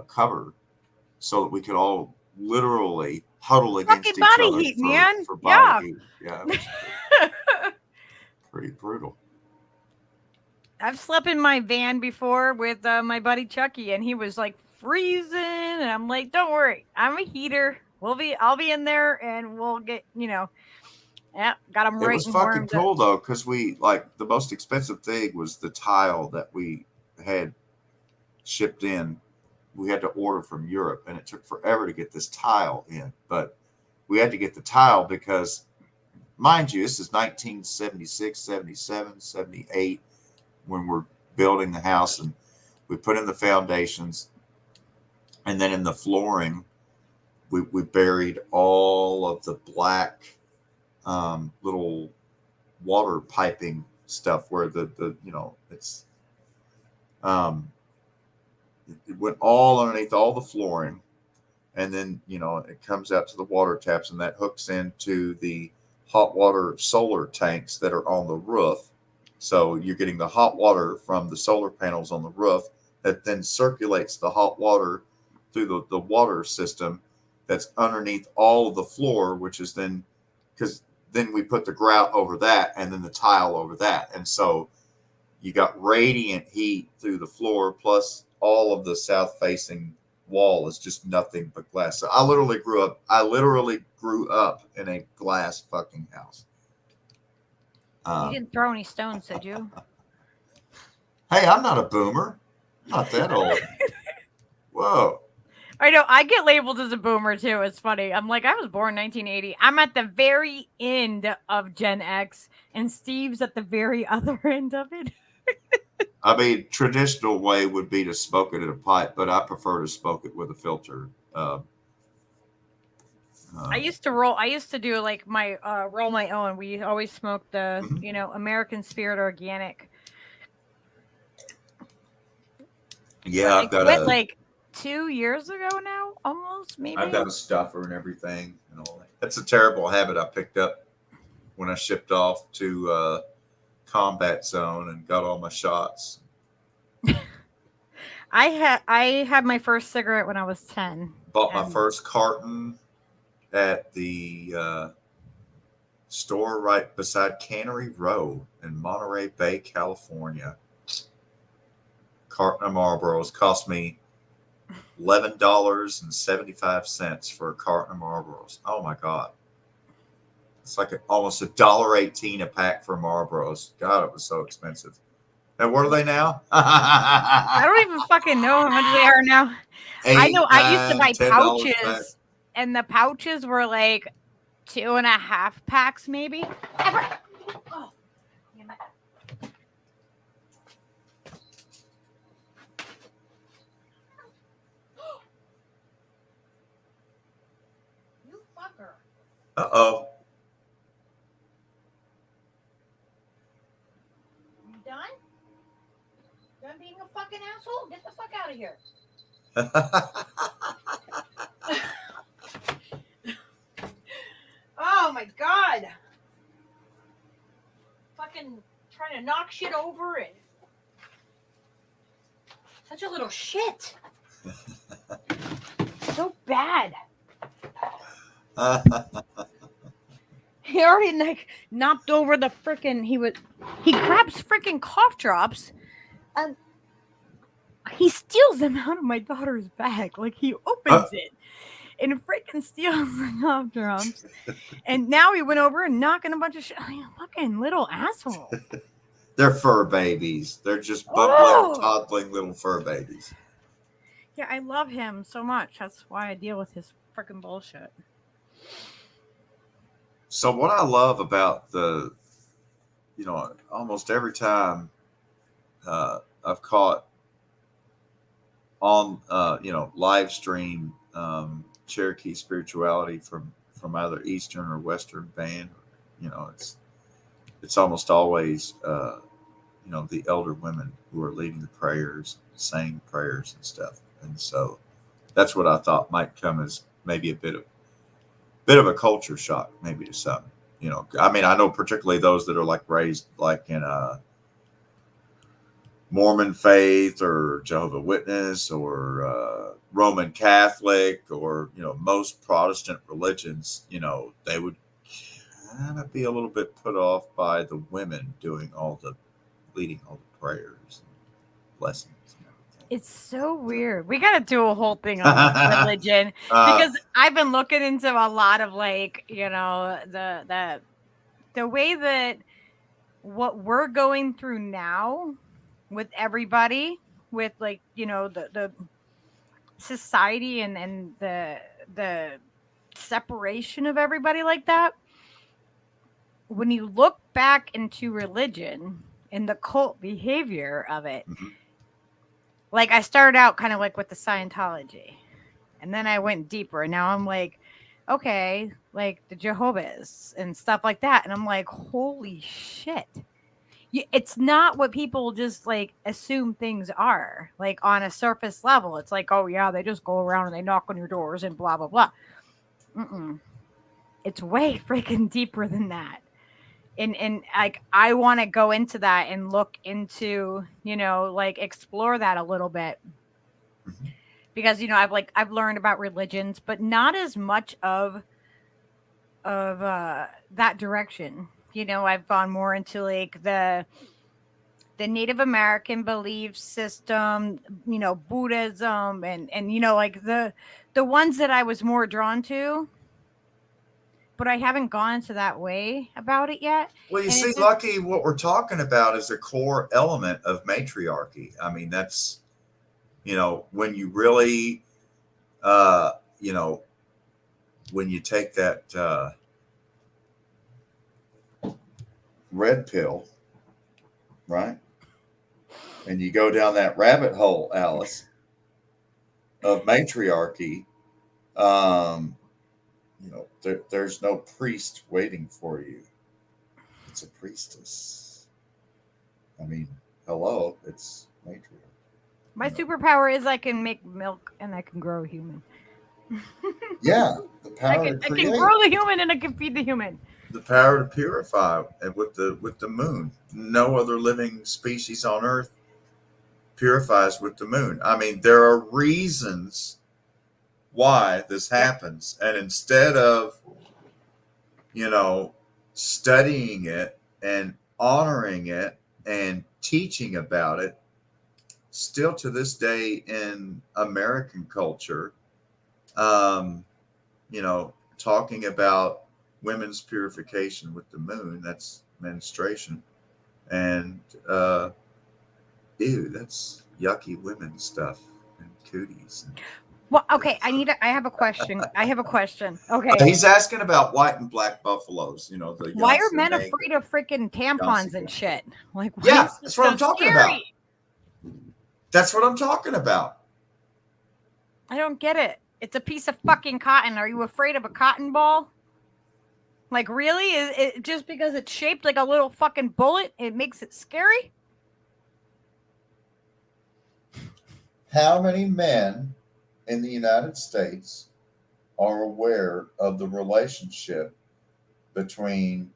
cover, so that we could all literally huddle against each body other heat, man. for body heat. Yeah, it was pretty brutal. I've slept in my van before with my buddy Chucky, and he was like freezing, and I'm like, "Don't worry, I'm a heater. I'll be in there, and we'll get got him right." It was fucking cool though, because we the most expensive thing was the tile that we had shipped in. We had to order from Europe, and it took forever to get this tile in, but we had to get the tile because, mind you, this is 1976, 77, 78 when we're building the house, and we put in the foundations, and then in the flooring, we buried all of the black little water piping stuff where it's it went all underneath all the flooring, and then it comes out to the water taps, and that hooks into the hot water solar tanks that are on the roof. So you're getting the hot water from the solar panels on the roof that then circulates the hot water through the water system that's underneath all of the floor, which is then, because then we put the grout over that and then the tile over that. And so you got radiant heat through the floor, plus all of the south facing wall is just nothing but glass. So I literally grew up in a glass fucking house. You didn't throw any stones, did you? Hey, I'm not a boomer. I'm not that old. Whoa. I know. I get labeled as a boomer too. It's funny. I'm like, I was born 1980. I'm at the very end of Gen X, and Steve's at the very other end of it. I mean, traditional way would be to smoke it in a pipe, but I prefer to smoke it with a filter. I used to do like my roll my own. We always smoked the American Spirit Organic. Yeah, I've got like 2 years ago now, almost maybe. I've got a stuffer and everything and all that. That's a terrible habit I picked up when I shipped off to combat zone and got all my shots. I had my first cigarette when I was 10. Bought my first carton at the store right beside Cannery Row in Monterey Bay, California. Carton of Marlboros cost me $11.75 for a carton of Marlboros. Oh my God. It's like almost $1.18 a pack for Marlboros. God, it was so expensive. And what are they now? I don't even fucking know how much they are now. I know I used to buy pouches, and the pouches were like 2.5 packs, maybe. Oh, damn it. You fucker. Uh-oh. You done? Done being a fucking asshole? Get the fuck out of here. Oh my God. Fucking trying to knock shit over and such a little shit. So bad. He already like knocked over the freaking he grabs freaking cough drops and he steals them out of my daughter's bag. Like he opens it and freaking steals the cough drops. And now he went over and knocking a bunch of shit. Fucking little asshole. They're fur babies. They're just bumbling, toddling little fur babies. Yeah, I love him so much. That's why I deal with his freaking bullshit. So what I love about almost every time I've caught on, live stream Cherokee spirituality from either Eastern or Western band, it's almost always, the elder women who are leading the prayers, saying prayers and stuff. And so that's what I thought might come as maybe a bit of a culture shock, maybe to some. I know particularly those that are like raised like in a Mormon faith or Jehovah's Witness or Roman Catholic or most Protestant religions, they would kind of be a little bit put off by the women leading all the prayers and blessings. It's so weird. We got to do a whole thing on religion because I've been looking into a lot of the way that what we're going through now with everybody, with the society and the separation of everybody like that. When you look back into religion and the cult behavior of it, like I started out kind of like with the Scientology, and then I went deeper, and now I'm like, okay, like the Jehovah's and stuff like that, and I'm like, holy shit. It's not what people just like assume things are, like on a surface level. It's like, oh yeah, they just go around and they knock on your doors and blah blah blah. It's way freaking deeper than that. And like I want to go into that and look into, explore that a little bit. Because I've learned about religions, but not as much of that direction. I've gone more into like the Native American belief system, Buddhism and like the ones that I was more drawn to. But I haven't gone to that way about it yet. Well, you see, Lucky, what we're talking about is a core element of matriarchy. I mean, that's, when you really, when you take that red pill, right? And you go down that rabbit hole, Alice, of matriarchy, there's no priest waiting for you. It's a priestess. I mean, hello, it's matriarchy. My superpower is I can make milk and I can grow a human. Yeah, the power I can grow the human and I can feed the human. The power to purify, and with the moon. No other living species on Earth purifies with the moon. I mean, there are reasons why this happens, and instead of studying it and honoring it and teaching about it, still to this day in American culture, talking about women's purification with the moon, that's menstruation, and that's yucky women stuff and cooties. Well, okay, I have a question. Okay. He's asking about white and black buffaloes. Why are men afraid of freaking tampons and shit? Like, that's what I'm talking about. That's what I'm talking about. I don't get it. It's a piece of fucking cotton. Are you afraid of a cotton ball? Like, really? Is it just because it's shaped like a little fucking bullet, it makes it scary? How many men in the United States are aware of the relationship between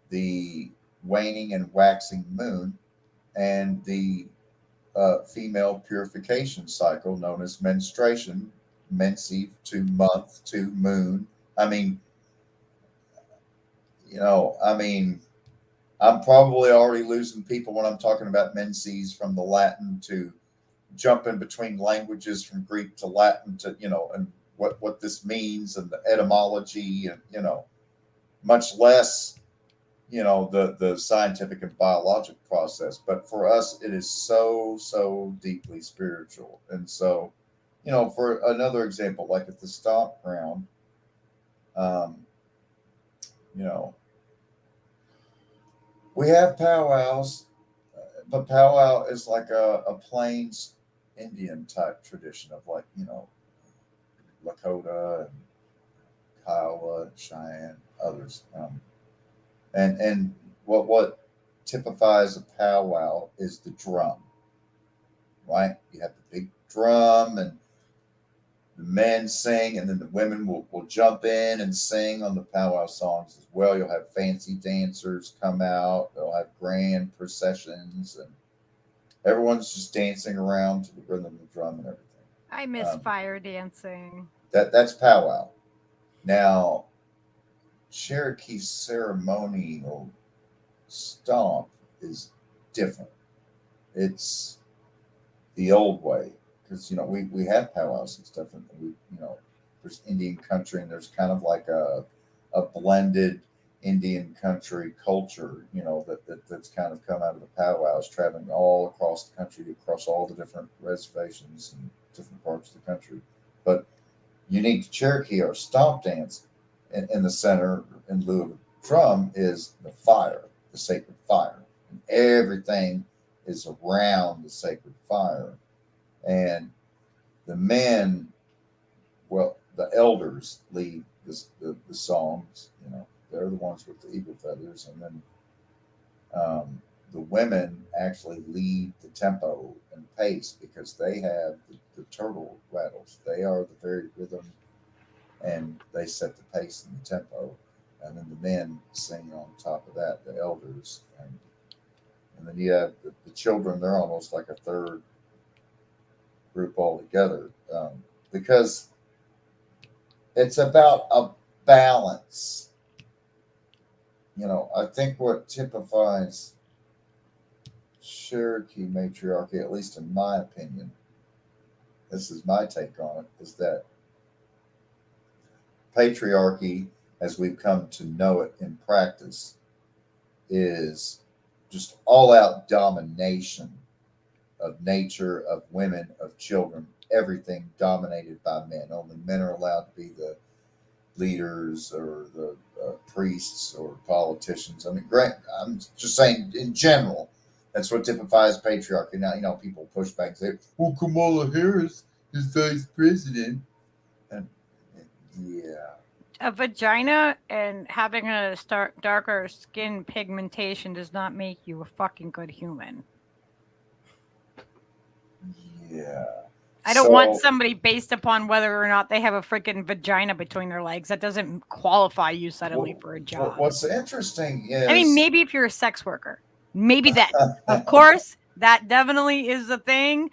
the waning and waxing moon and the female purification cycle known as menstruation, mensive to month to moon? I mean, I'm probably already losing people when I'm talking about menses from the Latin to jumping between languages from Greek to Latin to, and what this means and the etymology and, much less, the scientific and biologic process. But for us, it is so deeply spiritual. And so, for another example, like at the stomp ground, we have powwows, but powwow is like a Plains Indian type tradition of like, Lakota and Kiowa and Cheyenne, others. And what typifies a powwow is the drum, right? You have the big drum and the men sing, and then the women will jump in and sing on the powwow songs as well. You'll have fancy dancers come out. They'll have grand processions, and everyone's just dancing around to the rhythm of the drum and everything. I miss fire dancing. That's powwow. Now, Cherokee ceremonial stomp is different. It's the old way. Because, we have powwows and stuff, and there's Indian country, and there's kind of like a blended Indian country culture, that's kind of come out of the powwows, traveling all across the country, across all the different reservations and different parts of the country. But unique to Cherokee, our stomp dance in the center, in lieu of a drum, is the fire, the sacred fire. And everything is around the sacred fire. And the men, the elders lead the songs. They're the ones with the eagle feathers, and then the women actually lead the tempo and pace because they have the turtle rattles. They are the very rhythm, and they set the pace and the tempo. And then the men sing on top of that, the elders, and then you have the children. They're almost like a third group altogether, because it's about a balance. I think what typifies Cherokee matriarchy, at least in my opinion, this is my take on it, is that patriarchy, as we've come to know it in practice, is just all out domination of nature, of women, of children, everything dominated by men. Only men are allowed to be the leaders or the priests or politicians. I mean, I'm just saying in general, that's what typifies patriarchy. Now, people push back and say, well, Kamala Harris is vice president. And yeah. A vagina and having a darker skin pigmentation does not make you a fucking good human. Yeah. I don't want somebody based upon whether or not they have a freaking vagina between their legs. That doesn't qualify you suddenly for a job. What's interesting is... I mean, maybe if you're a sex worker. Maybe that. Of course, that definitely is a thing.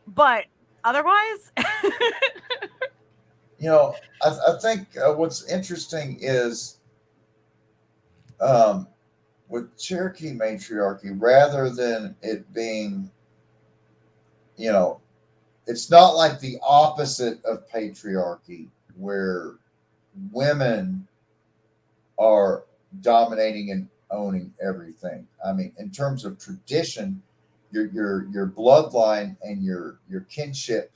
But otherwise... I think what's interesting is with Cherokee matriarchy, rather than it being, it's not like the opposite of patriarchy where women are dominating and owning everything. I mean, in terms of tradition, your bloodline and your kinship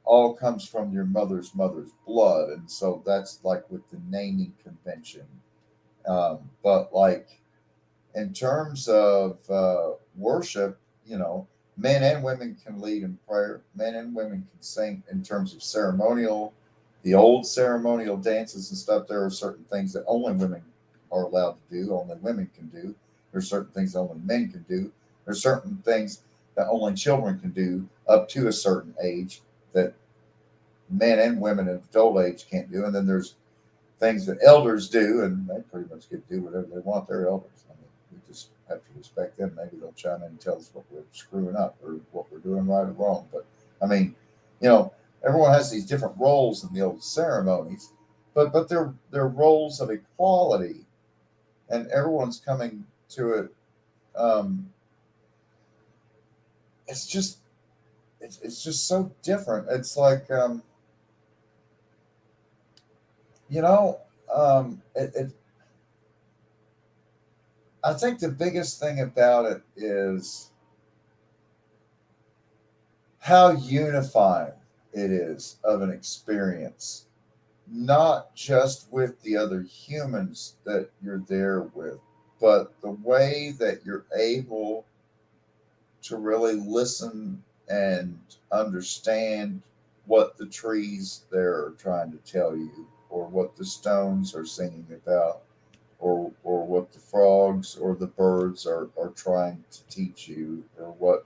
all comes from your mother's blood, and so that's like with the naming convention. But like in terms of worship, men and women can lead in prayer. Men and women can sing. In terms of ceremonial, the old ceremonial dances and stuff, there are certain things that only women are allowed to do, only women can do. There's certain things that only men can do. There's certain things that only children can do up to a certain age that men and women at adult age can't do. And then there's things that elders do, and they pretty much get to do whatever they want. They're elders. I mean, we just have to respect them. Maybe they'll chime in and tell us what we're screwing up or what we're doing right or wrong. But I mean, everyone has these different roles in the old ceremonies, but they're roles of equality, and everyone's coming to it. it's just so different. It's like, you know, I think the biggest thing about it is how unifying it is of an experience, not just with the other humans that you're there with, but the way that you're able to really listen and understand what the trees there are trying to tell you, or what the stones are singing about, or what the frogs or the birds are trying to teach you, or what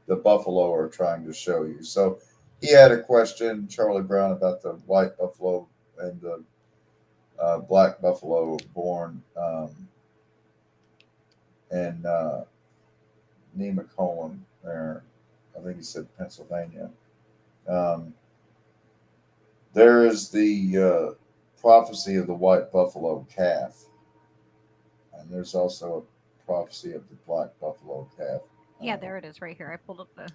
the buffalo are trying to show you. So he had a question, Charlie Brown, about the white buffalo and the black buffalo born in Nemacolin there. I think he said Pennsylvania. There is the prophecy of the white buffalo calf, and there's also a prophecy of the black buffalo calf. Yeah, there it is right here. I pulled up the.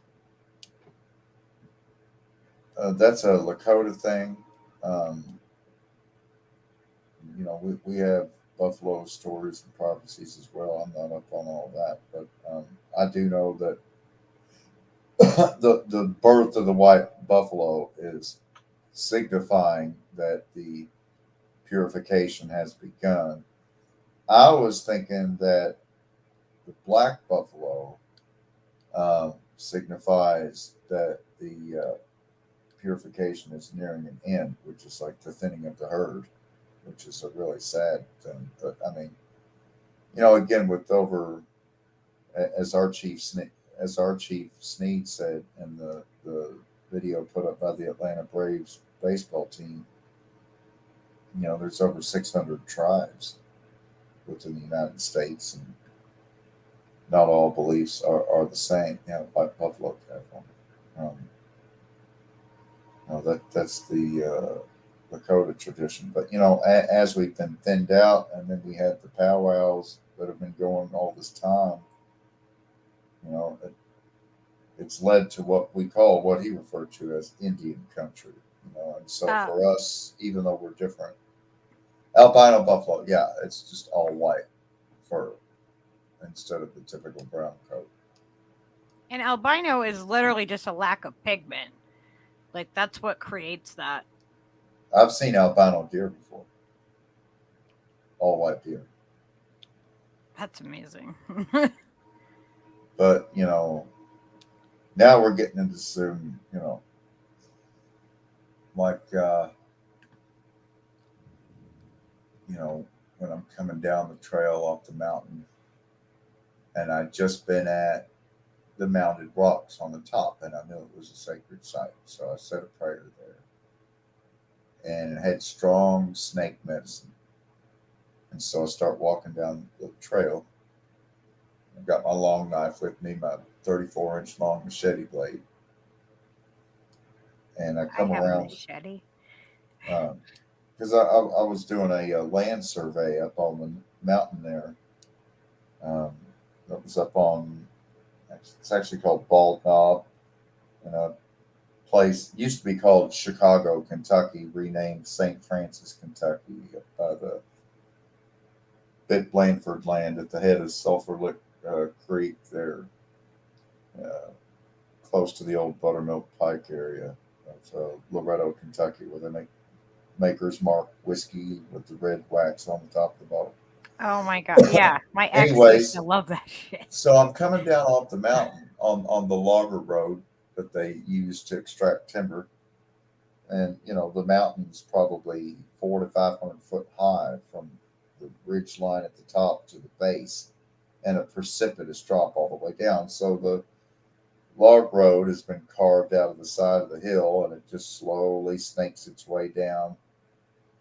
That's a Lakota thing. You know, we have buffalo stories and prophecies as well. I'm not up on all that, but I do know that the birth of the white buffalo is signifying that the purification has begun. I was thinking that the black buffalo signifies that the purification is nearing an end, which is like the thinning of the herd, which is a really sad thing. But I mean, you know, again, with over, as our chief Sneed said in the video put up by the Atlanta Braves baseball team, you know, there's over 600 tribes within the United States, and not all beliefs are the same. You know, like buffalo calf. You know, that's the Lakota tradition. But you know, as we've been thinned out, and then we had the powwows that have been going all this time, you know, it's led to what he referred to as Indian country. You know, and so for us, even though we're different, albino buffalo, yeah, it's just all white fur instead of the typical brown coat. And albino is literally just a lack of pigment. Like, that's what creates that. I've seen albino deer before. All white deer. That's amazing. But, you know, now we're getting into some, you know, like, you know, when I'm coming down the trail off the mountain, and I'd just been at the mounted rocks on the top, and I knew it was a sacred site. So I said a prayer there. And it had strong snake medicine. And so I start walking down the trail. I've got my long knife with me, my 34-inch long machete blade. And I come around. Machete. Because I was doing a land survey up on the mountain there. That was up on, it's actually called Bald Knob, and a place used to be called Chicago, Kentucky, renamed St. Francis, Kentucky, up by the Bit Blandford land at the head of Sulphur Lick Creek there, close to the old Buttermilk Pike area of Loretto, Kentucky, where they make Maker's Mark whiskey with the red wax on the top of the bottle. Oh my god! Yeah, my ex used to love that shit. So I'm coming down off the mountain on the logger road that they use to extract timber, and you know the mountain's probably 400 to 500 foot high from the ridge line at the top to the base, and a precipitous drop all the way down. So the log road has been carved out of the side of the hill, and it just slowly snakes its way down.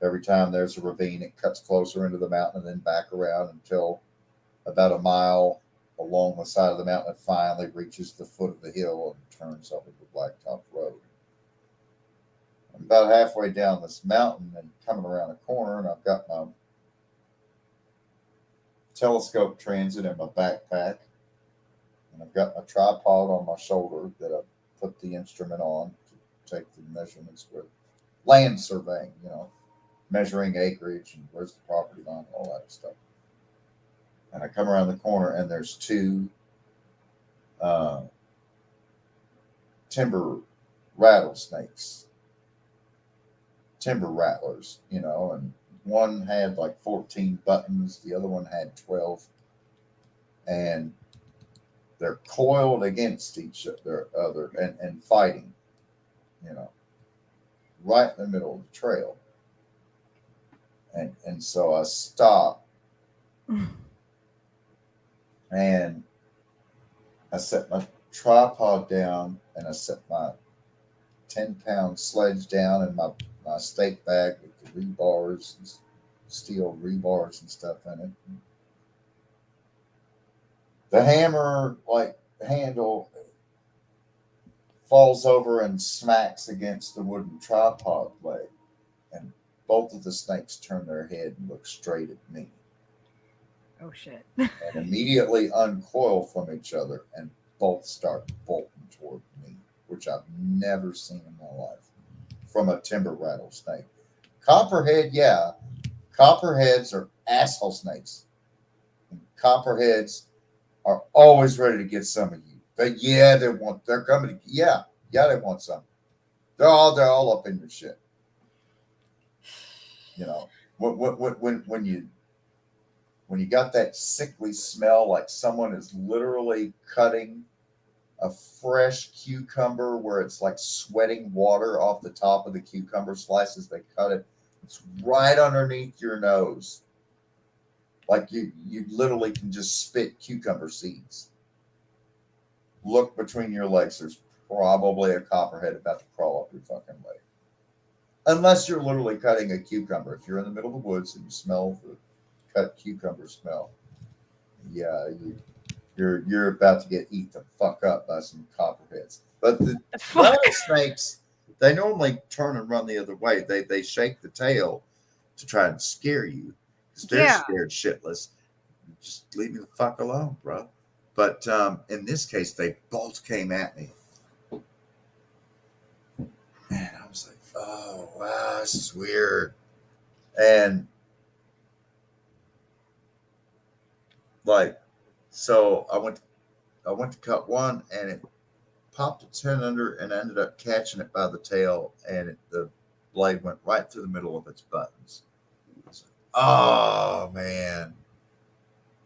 Every time there's a ravine, it cuts closer into the mountain and then back around until about a mile along the side of the mountain, it finally reaches the foot of the hill and turns over the Blacktop Road. I'm about halfway down this mountain and coming around a corner, and I've got my telescope transit in my backpack, and I've got my tripod on my shoulder that I've put the instrument on to take the measurements with land surveying, measuring acreage and where's the property line, all that stuff. And I come around the corner and there's two timber rattlesnakes, timber rattlers, and one had like 14 buttons, the other one had 12, and they're coiled against each other and fighting, right in the middle of the trail. And so I stop and I set my tripod down and I set my 10-pound sledge down and my stake bag with the rebars and steel rebars and stuff in it. The hammer handle falls over and smacks against the wooden tripod leg, and both of the snakes turn their head and look straight at me. Oh shit. And immediately uncoil from each other and both start bolting toward me, which I've never seen in my life from a timber rattlesnake. Copperhead, yeah. Copperheads are asshole snakes. And copperheads are always ready to get some of you. But yeah, they're coming to, yeah, they want some. They're all up in your shit. When you got that sickly smell, like someone is literally cutting a fresh cucumber where it's like sweating water off the top of the cucumber slices, they cut it. It's right underneath your nose. Like you literally can just spit cucumber seeds. Look between your legs. There's probably a copperhead about to crawl up your fucking leg. Unless you're literally cutting a cucumber. If you're in the middle of the woods and you smell the cut cucumber smell, yeah, you're about to get eat the fuck up by some copperheads. But the rattlesnakes, they normally turn and run the other way. They shake the tail to try and scare you because they're scared shitless. Just leave me the fuck alone, bro. But in this case, they both came at me. And I was like, oh, wow, this is weird. And so I went to cut one and it popped its head under and I ended up catching it by the tail and the blade went right through the middle of its buttons. I was like, oh, man.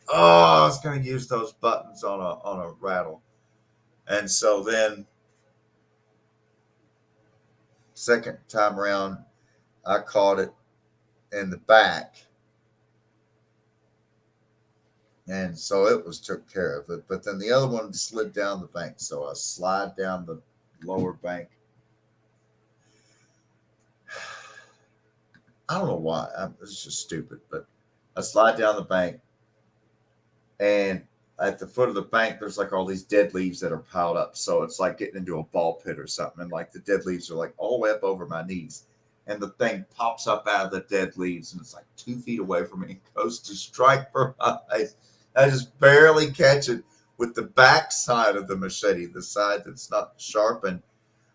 Oh, I was going to use those buttons on a rattle. And so then second time around, I caught it in the back. And so it was took care of it. But then the other one slid down the bank. So I slide down the lower bank. I don't know why. It's just stupid. But I slide down the bank. And at the foot of the bank, there's like all these dead leaves that are piled up. So it's like getting into a ball pit or something. And like the dead leaves are like all the way up over my knees. And the thing pops up out of the dead leaves. And it's like 2 feet away from me. It goes to strike for my eyes. I just barely catch it with the back side of the machete, the side that's not sharpened,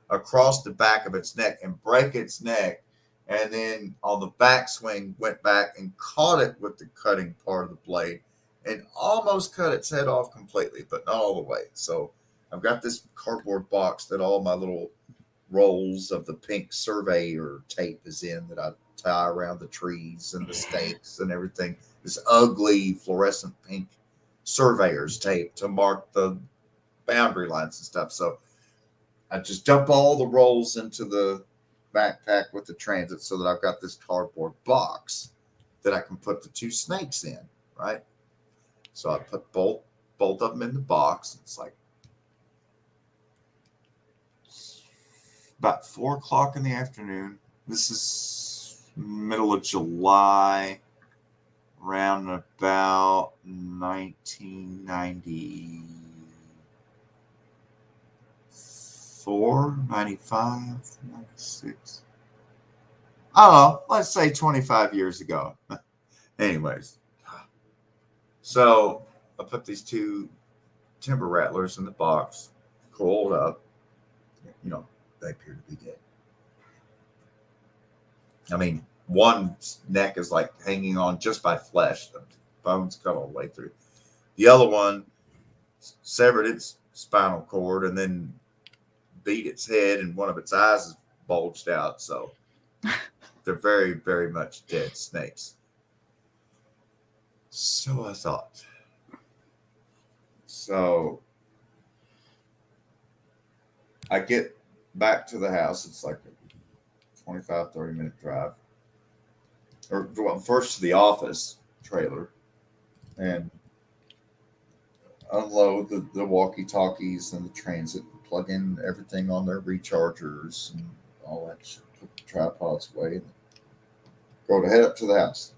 across the back of its neck and break its neck. And then on the backswing, went back and caught it with the cutting part of the blade and almost cut its head off completely, but not all the way. So I've got this cardboard box that all my little rolls of the pink surveyor tape is in that I tie around the trees and the stakes and everything. This ugly fluorescent pink surveyor's tape to mark the boundary lines and stuff. So I just dump all the rolls into the backpack with the transit so that I've got this cardboard box that I can put the 2 snakes in, right? So I put both of them in the box. It's like about 4 o'clock in the afternoon. This is middle of July, around about 1994, 95, 96. I don't know. Let's say 25 years ago. Anyways. So I put these 2 timber rattlers in the box, coiled up, you know, they appear to be dead. I mean, one's neck is like hanging on just by flesh. The bones cut all the way through. The other one severed its spinal cord and then beat its head, and one of its eyes is bulged out. So they're very, very much dead snakes. So I thought. So I get back to the house. It's like a 25, 30-minute drive. Or well, first to the office trailer and unload the walkie-talkies and the transit, plug in everything on their rechargers and all that shit, put the tripods away, and go to head up to the house.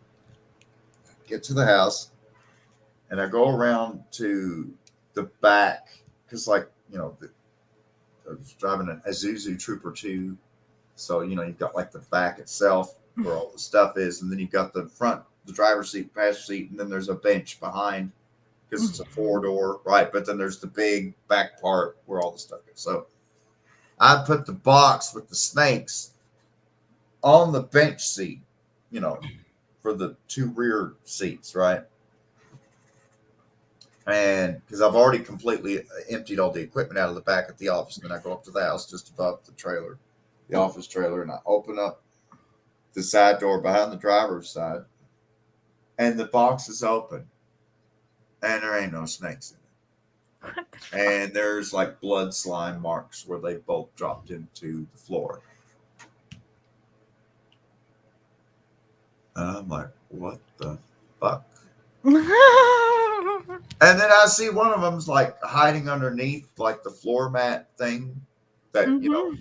Get to the house, and I go around to the back, because, like, you know, I was driving an Isuzu Trooper 2, so, you know, you've got, like, the back itself where all the stuff is, and then you've got the front, the driver's seat, passenger seat, and then there's a bench behind, because it's a 4-door, right? But then there's the big back part where all the stuff is. So I put the box with the snakes on the bench seat, you know, for the 2 rear seats, right? And because I've already completely emptied all the equipment out of the back at the office, and then I go up to the house just above the trailer, the office trailer, and I open up the side door behind the driver's side, and the box is open. And there ain't no snakes in it. And there's like blood slime marks where they both dropped into the floor. And I'm like, what the fuck? And then I see one of them's like hiding underneath like the floor mat thing that, you know.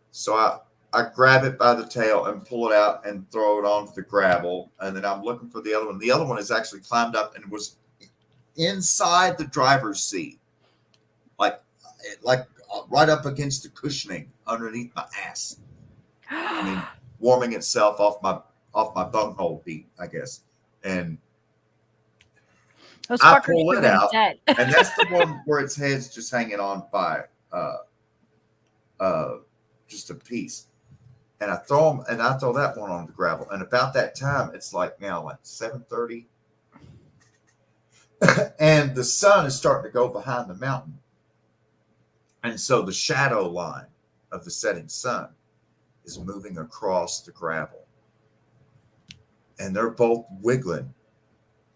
So I grab it by the tail and pull it out and throw it onto the gravel. And then I'm looking for the other one. The other one has actually climbed up and was inside the driver's seat, like right up against the cushioning underneath my ass. I mean, warming itself off my bunghole beat, I guess. And those I fuckers pull should it have out, been dead. and that's the one where its head's just hanging on by just a piece. And I throw that one on the gravel. And about that time, it's like now like 7:30. And the sun is starting to go behind the mountain. And so the shadow line of the setting sun is moving across the gravel. And they're both wiggling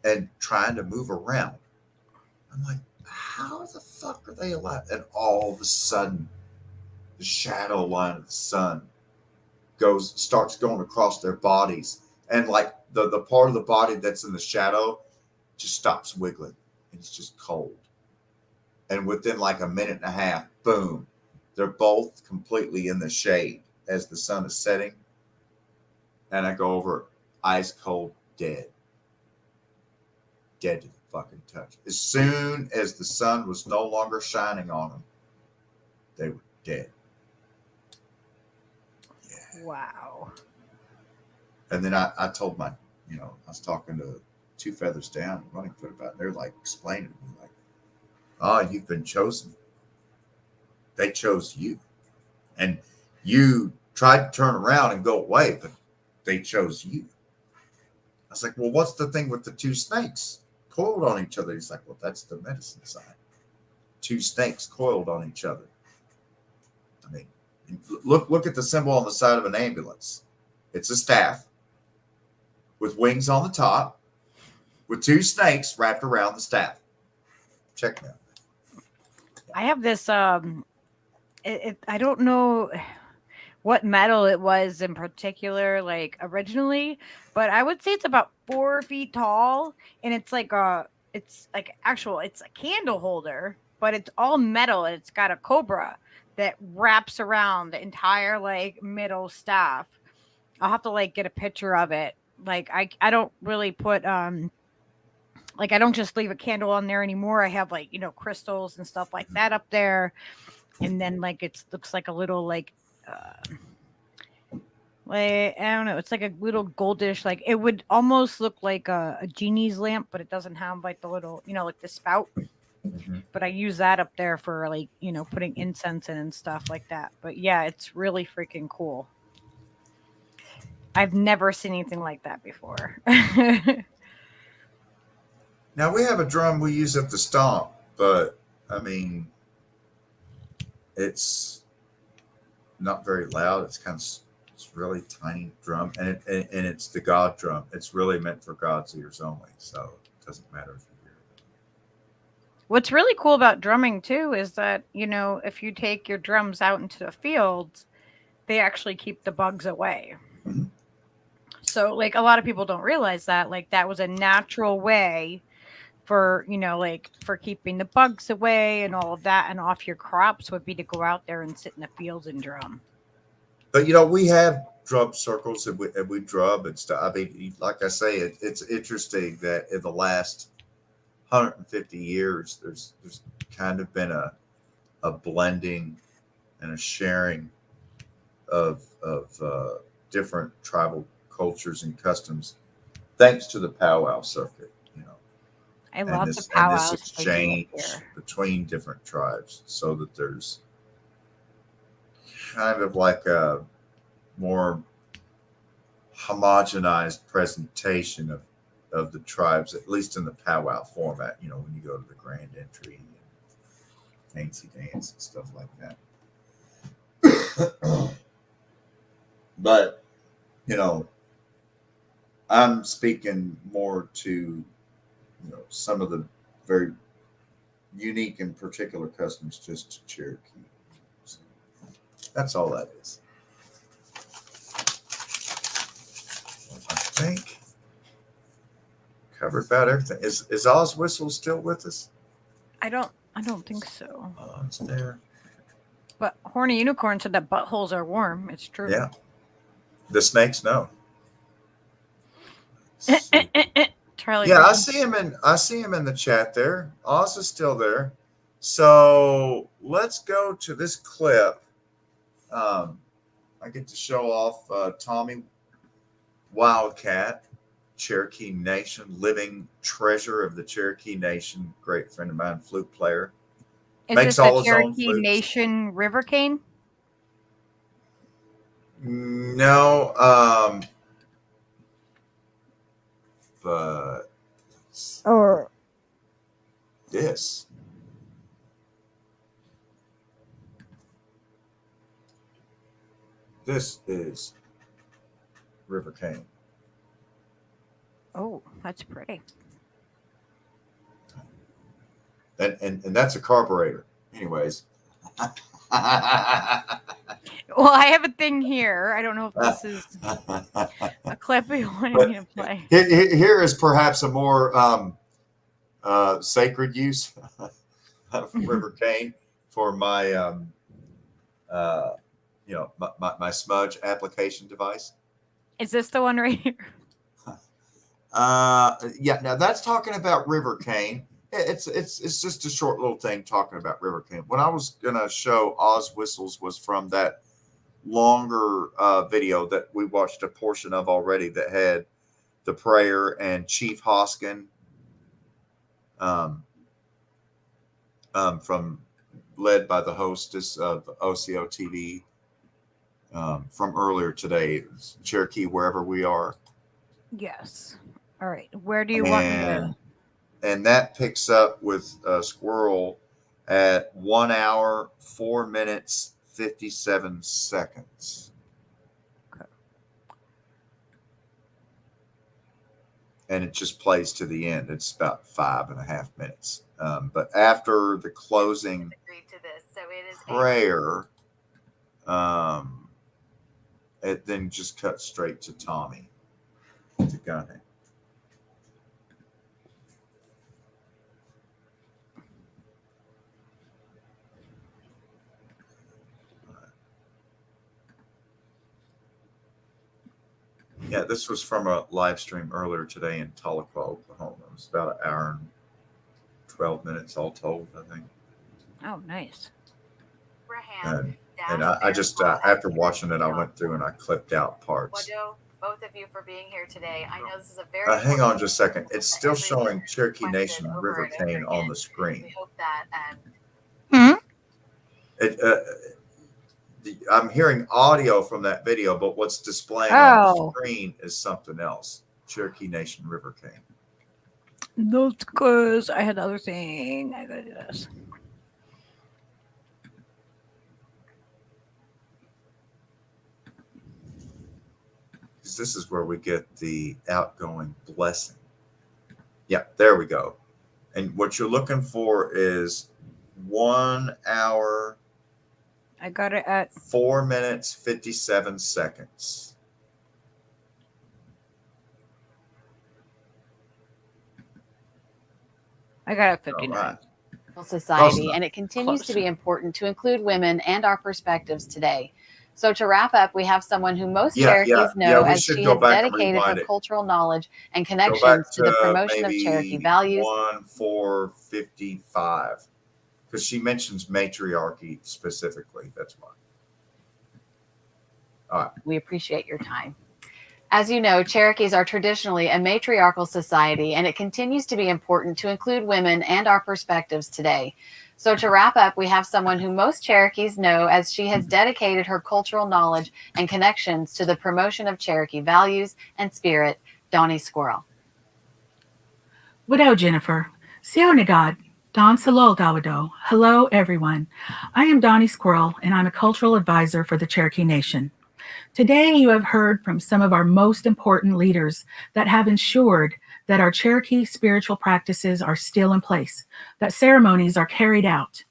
and trying to move around. I'm like, how the fuck are they alive? And all of a sudden, the shadow line of the sun starts going across their bodies, and like the part of the body that's in the shadow just stops wiggling, and it's just cold. And within like a minute and a half, boom, they're both completely in the shade as the sun is setting. And I go over, ice cold, dead to the fucking touch. As soon as the sun was no longer shining on them, they were dead. Wow. And then I told my, you know, I was talking to Two Feathers Down, Running Foot about it. They're like explaining to me, like, oh, you've been chosen. They chose you. And you tried to turn around and go away, but they chose you. I was like, well, what's the thing with the 2 snakes coiled on each other? He's like, well, that's the medicine side. 2 snakes coiled on each other. I mean, look at the symbol on the side of an ambulance. It's a staff with wings on the top with 2 snakes wrapped around the staff. Check that. I have this I don't know what metal it was in particular, like originally, but I would say it's about 4 feet tall, and it's like a candle holder, but it's all metal, and it's got a cobra that wraps around the entire like middle staff. I'll have to like get a picture of it. Like I don't really put like I don't just leave a candle on there anymore. I have like, you know, crystals and stuff like that up there. And then like it looks like a little like I don't know, it's like a little goldish, like it would almost look like a genie's lamp, but it doesn't have like the little, you know, like the spout. But I use that up there for like, putting incense in and stuff like that. But yeah, it's really freaking cool. I've never seen anything like that before. Now we have a drum we use at the stomp, but I mean, it's not very loud. It's really tiny drum, and it's the God drum. It's really meant for God's ears only, so it doesn't matter if you hear it. What's really cool about drumming too is that, if you take your drums out into the fields, they actually keep the bugs away. Mm-hmm. So like a lot of people don't realize that, like that was a natural way for, for keeping the bugs away and all of that, and off your crops would be to go out there and sit in the fields and drum. But we have drum circles and we drum and stuff. I mean, like I say, it's interesting that in the last 150 years, there's kind of been a blending and a sharing of different tribal cultures and customs, thanks to the powwow circuit. I love the powwows. And this exchange between different tribes, so that there's kind of like a more homogenized presentation of the tribes, at least in the powwow format. When you go to the grand entry and fancy dance and stuff like that. But I'm speaking more to some of the very unique and particular customs just to Cherokee. So that's all that is. I think covered about everything. Is Oz Whistle still with us? I don't think so. It's there. But Horny Unicorn said that buttholes are warm. It's true. Yeah. The snakes know. Charlie. Yeah, I see him in the chat there. Oz is still there. So let's go to this clip. I get to show off Tommy Wildcat, Cherokee Nation, living treasure of the Cherokee Nation, great friend of mine, flute player. Is this the Cherokee Nation River Cane? No, but or this. This is River Cane. Oh, that's pretty. And that's a carburetor. Anyways. Well, I have a thing here. I don't know if this is a clip you wanted me to play. Here is perhaps a more sacred use of River Cane for my my smudge application device. Is this the one right here? Yeah, now that's talking about River Cane. It's just a short little thing talking about River Cane. What I was gonna show Oz Whistles was from that longer video that we watched a portion of already that had the prayer and Chief Hoskin from led by the hostess of OCO TV from earlier today, Cherokee, wherever we are. Yes. All right. Where do you want me to? And that picks up with Squirrel at 1 hour, 4 minutes, 57 seconds. Okay. And it just plays to the end. It's about 5.5 minutes. But after the closing prayer, it then just cuts straight to Tommy, to Gunhead. Yeah, this was from a live stream earlier today in Tahlequah, Oklahoma. It was about 1 hour and 12 minutes all told, I think. Oh, nice. And I just, after watching it, I went through and I clipped out parts. both of you for being here today. I know this is a very Hang on just a second. It's still everyone showing Cherokee requested Nation over River and over Cane on again. the screen. We hope that I'm hearing audio from that video, but what's displaying on the screen is something else. Cherokee Nation River Cane. That's because I had the other thing. I gotta do this. This is where we get the outgoing blessing. Yeah, there we go. And what you're looking for is 1 hour. I got it at 4 minutes, 57 seconds. I got it 59. Right. Society, and it continues to be important to include women and our perspectives today. So to wrap up, we have someone who most Cherokees know as she has dedicated her cultural knowledge and connections to the promotion of Cherokee values. 1:455, because she mentions matriarchy specifically. That's why. All right. We appreciate your time. As you know, Cherokees are traditionally a matriarchal society, and it continues to be important to include women and our perspectives today. So to wrap up, we have someone who most Cherokees know as she has dedicated her cultural knowledge and connections to the promotion of Cherokee values and spirit, Donnie Squirrel. Widow Jennifer, Sionagad, Don Salol Dawado. Hello, everyone. I am Donnie Squirrel, and I'm a cultural advisor for the Cherokee Nation. Today, you have heard from some of our most important leaders that have ensured that our Cherokee spiritual practices are still in place, that ceremonies are carried out.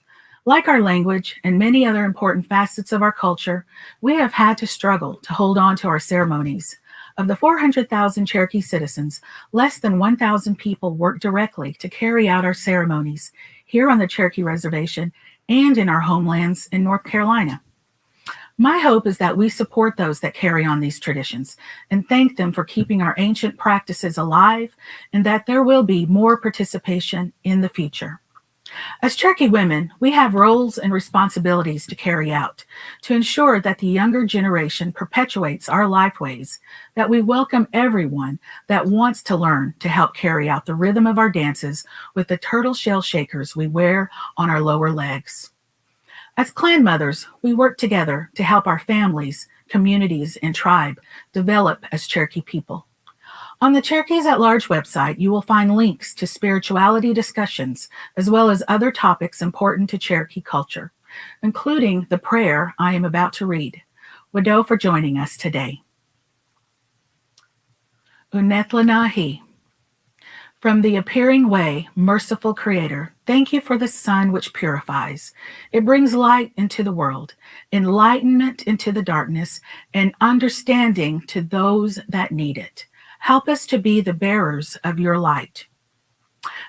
Like our language and many other important facets of our culture, we have had to struggle to hold on to our ceremonies. Of the 400,000 Cherokee citizens, less than 1,000 people work directly to carry out our ceremonies here on the Cherokee Reservation and in our homelands in North Carolina. My hope is that we support those that carry on these traditions and thank them for keeping our ancient practices alive, and that there will be more participation in the future. As Cherokee women, we have roles and responsibilities to carry out to ensure that the younger generation perpetuates our lifeways, that we welcome everyone that wants to learn to help carry out the rhythm of our dances with the turtle shell shakers we wear on our lower legs. As clan mothers, we work together to help our families, communities, and tribe develop as Cherokee people. On the Cherokees at Large website, you will find links to spirituality discussions, as well as other topics important to Cherokee culture, including the prayer I am about to read. Wado for joining us today. Unetlanahi. From the appearing way, merciful Creator, thank you for the sun which purifies. It brings light into the world, enlightenment into the darkness, and understanding to those that need it. Help us to be the bearers of your light.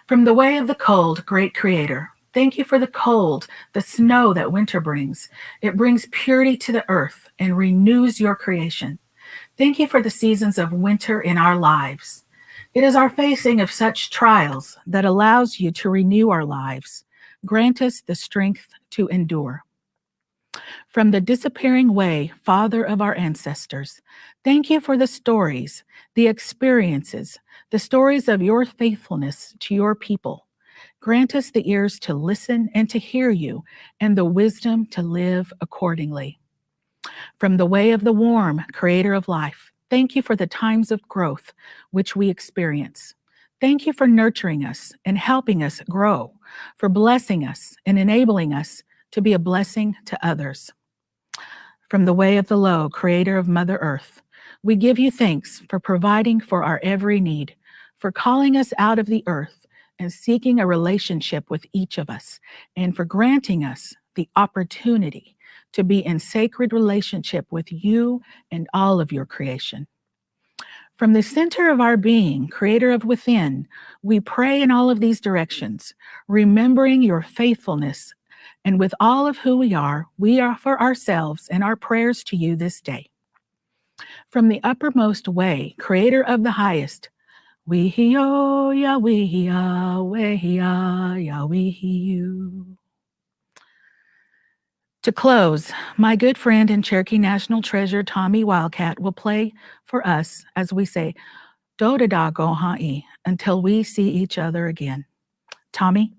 From the way of the cold, great Creator, thank you for the cold, the snow that winter brings. It brings purity to the earth and renews your creation. Thank you for the seasons of winter in our lives. It is our facing of such trials that allows you to renew our lives. Grant us the strength to endure. From the disappearing way, Father of our ancestors, thank you for the stories, the experiences, the stories of your faithfulness to your people. Grant us the ears to listen and to hear you, and the wisdom to live accordingly. From the way of the warm, Creator of life, thank you for the times of growth which we experience. Thank you for nurturing us and helping us grow, for blessing us and enabling us to be a blessing to others. From the way of the low, Creator of Mother Earth, we give you thanks for providing for our every need, for calling us out of the earth and seeking a relationship with each of us, and for granting us the opportunity to be in sacred relationship with you and all of your creation. From the center of our being, Creator of within, we pray in all of these directions, remembering your faithfulness, and with all of who we offer ourselves and our prayers to you this day. From the uppermost way, Creator of the highest, we-hi-yo, ya-we-hi-ya, we-hi-ya, ya-we-hi-you. To close, my good friend and Cherokee National Treasure, Tommy Wildcat, will play for us as we say, Do da da go ha'i, until we see each other again. Tommy?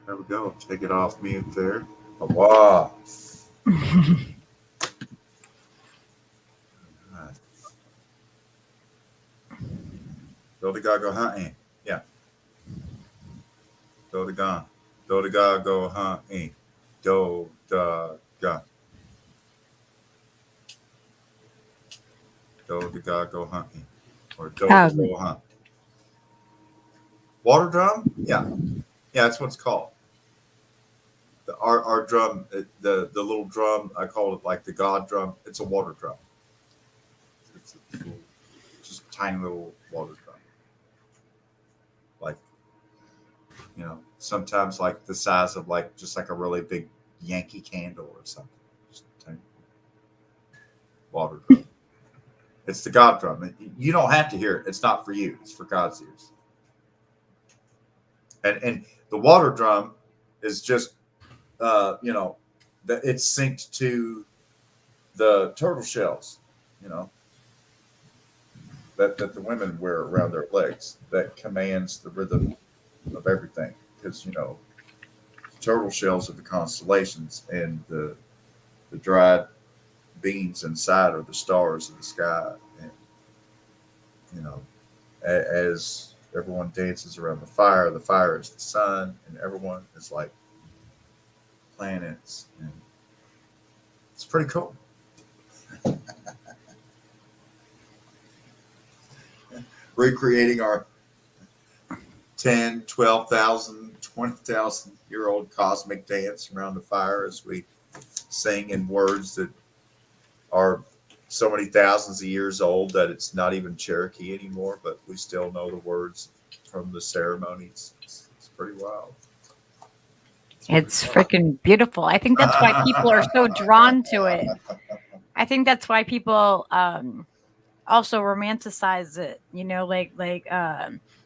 There we go. Take it off mute there. Wow. Do the ga go hunting. Yeah. Do the ga. Do the ga go hunting. Do da ga. Do the ga go hunting. Or do the go hunt. Water drum? Yeah. Yeah, that's what it's called. Our drum, the little drum, I call it like the God drum. It's a water drum. It's a little, just a tiny little water drum. Like, you know, sometimes like the size of like just like a really big Yankee candle or something. Just a tiny water drum. It's the God drum. You don't have to hear it. It's not for you. It's for God's ears. And the water drum is just you know, that it's synced to the turtle shells, you know, that the women wear around their legs. That commands the rhythm of everything, because you know, turtle shells are the constellations, and the dried beans inside are the stars in the sky. And you know, as everyone dances around the fire is the sun, and everyone is like planets, and it's pretty cool. recreating our 10, 12,000, 20,000 year old cosmic dance around the fire as we sing in words that are so many thousands of years old that it's not even Cherokee anymore, but we still know the words from the ceremonies. It's pretty wild. It's freaking beautiful. I think that's why people are so drawn to it. I think that's why people also romanticize it. You know, like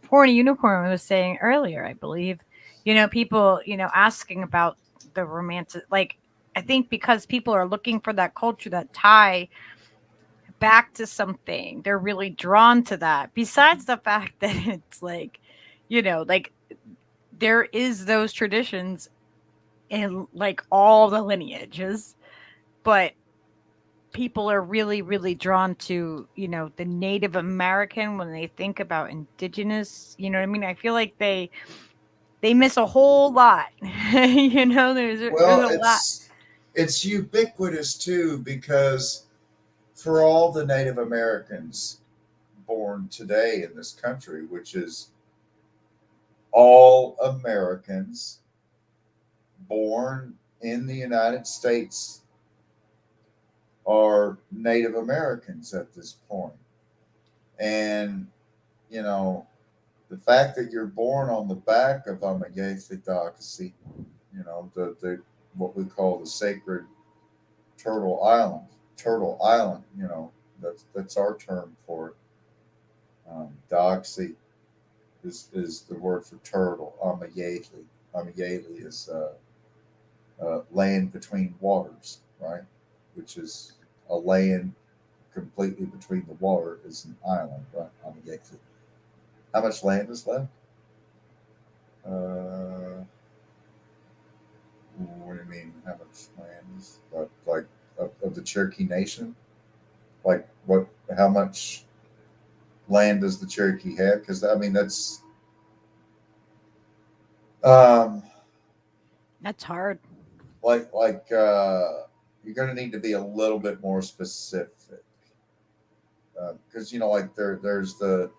Horny Unicorn was saying earlier, I believe. You know, people, you know, asking about the romantic. Like, I think because people are looking for that culture, that tie back to something, they're really drawn to that. Besides the fact that it's like, you know, like there is those traditions in like all the lineages, but people are really, really drawn to, you know, the Native American when they think about indigenous, you know what I mean? I feel like they miss a whole lot. You know, there's a lot. It's ubiquitous too, because for all the Native Americans born today in this country, which is all Americans born in the United States are Native Americans at this point. And, you know, the fact that you're born on the back of Amayethi, you know, the what we call the sacred Turtle Island, you know, that's our term for it. Doxy is the word for turtle. Amayethi is land between waters, right? Which is a land completely between the water is an island, right? Amayethi. How much land is left? What do you mean? How much land is like of the Cherokee Nation? Like what? How much land does the Cherokee have? Because I mean that's hard. Like you're going to need to be a little bit more specific because you know, like there's the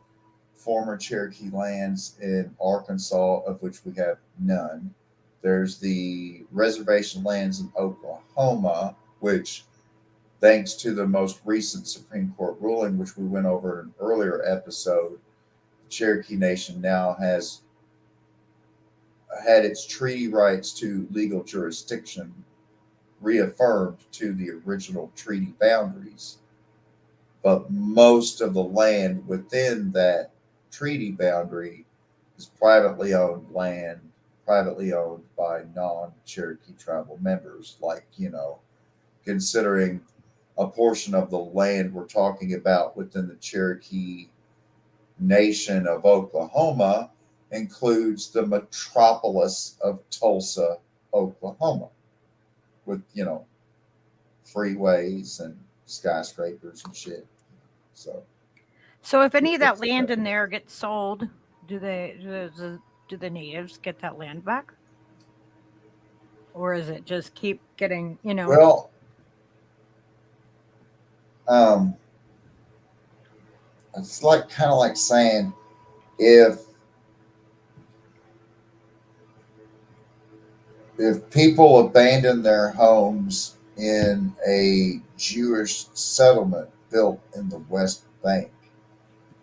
former Cherokee lands in Arkansas, of which we have none. There's the reservation lands in Oklahoma, which, thanks to the most recent Supreme Court ruling, which we went over in an earlier episode, the Cherokee Nation now has had its treaty rights to legal jurisdiction reaffirmed to the original treaty boundaries. But most of the land within that treaty boundary is privately owned land, privately owned by non-Cherokee tribal members. Like, you know, considering a portion of the land we're talking about within the Cherokee Nation of Oklahoma includes the metropolis of Tulsa, Oklahoma, with, you know, freeways and skyscrapers and shit. So if any of that land in there gets sold, do the natives get that land back? Or is it just keep getting, you know? Well, it's like kind of like saying if people abandon their homes in a Jewish settlement built in the West Bank,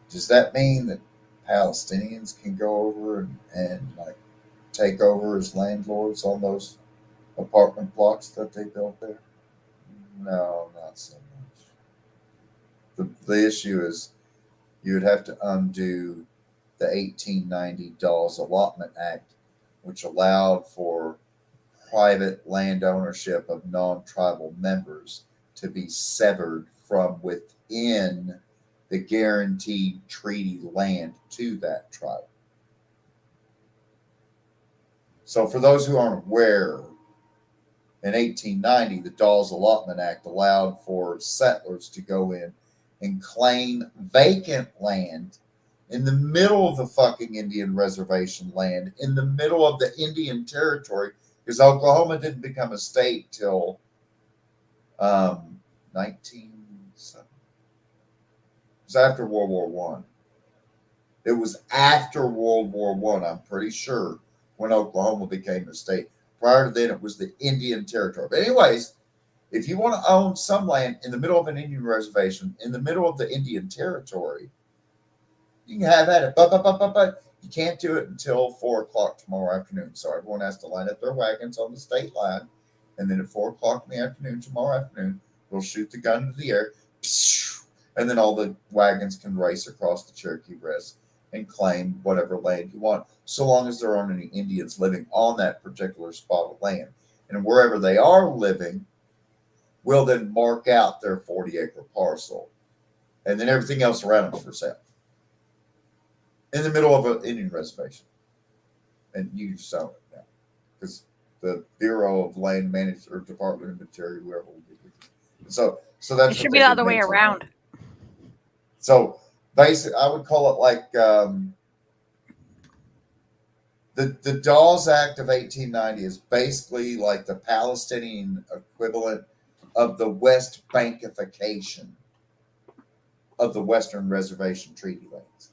does that mean that Palestinians can go over and like take over as landlords on those apartment blocks that they built there? No, not so much. The issue is you would have to undo the 1890 Dawes Allotment Act, which allowed for private land ownership of non-tribal members to be severed from within the guaranteed treaty land to that tribe. So for those who aren't aware, in 1890, the Dawes Allotment Act allowed for settlers to go in and claim vacant land in the middle of the fucking Indian reservation land, in the middle of the Indian territory, because Oklahoma didn't become a state till 1970. It was after World War I. It was after World War One, I'm pretty sure, when Oklahoma became a state. Prior to then, it was the Indian Territory. But anyways, if you want to own some land in the middle of an Indian reservation, in the middle of the Indian Territory, you can have at it. But you can't do it until 4 o'clock tomorrow afternoon. So everyone has to line up their wagons on the state line. And then at 4 o'clock in the afternoon, tomorrow afternoon, we'll shoot the gun into the air. And then all the wagons can race across the Cherokee Rest and claim whatever land you want, so long as there aren't any Indians living on that particular spot of land. And wherever they are living, we'll then mark out their 40-acre parcel. And then everything else around them is for sale. In the middle of an Indian reservation. And you just own it now. Because the Bureau of Land Management or Department of Interior, whoever will be with you. So that's it should be the other way around. So basically, I would call it like the Dawes Act of 1890 is basically like the Palestinian equivalent of the West Bankification of the Western Reservation Treaty lands.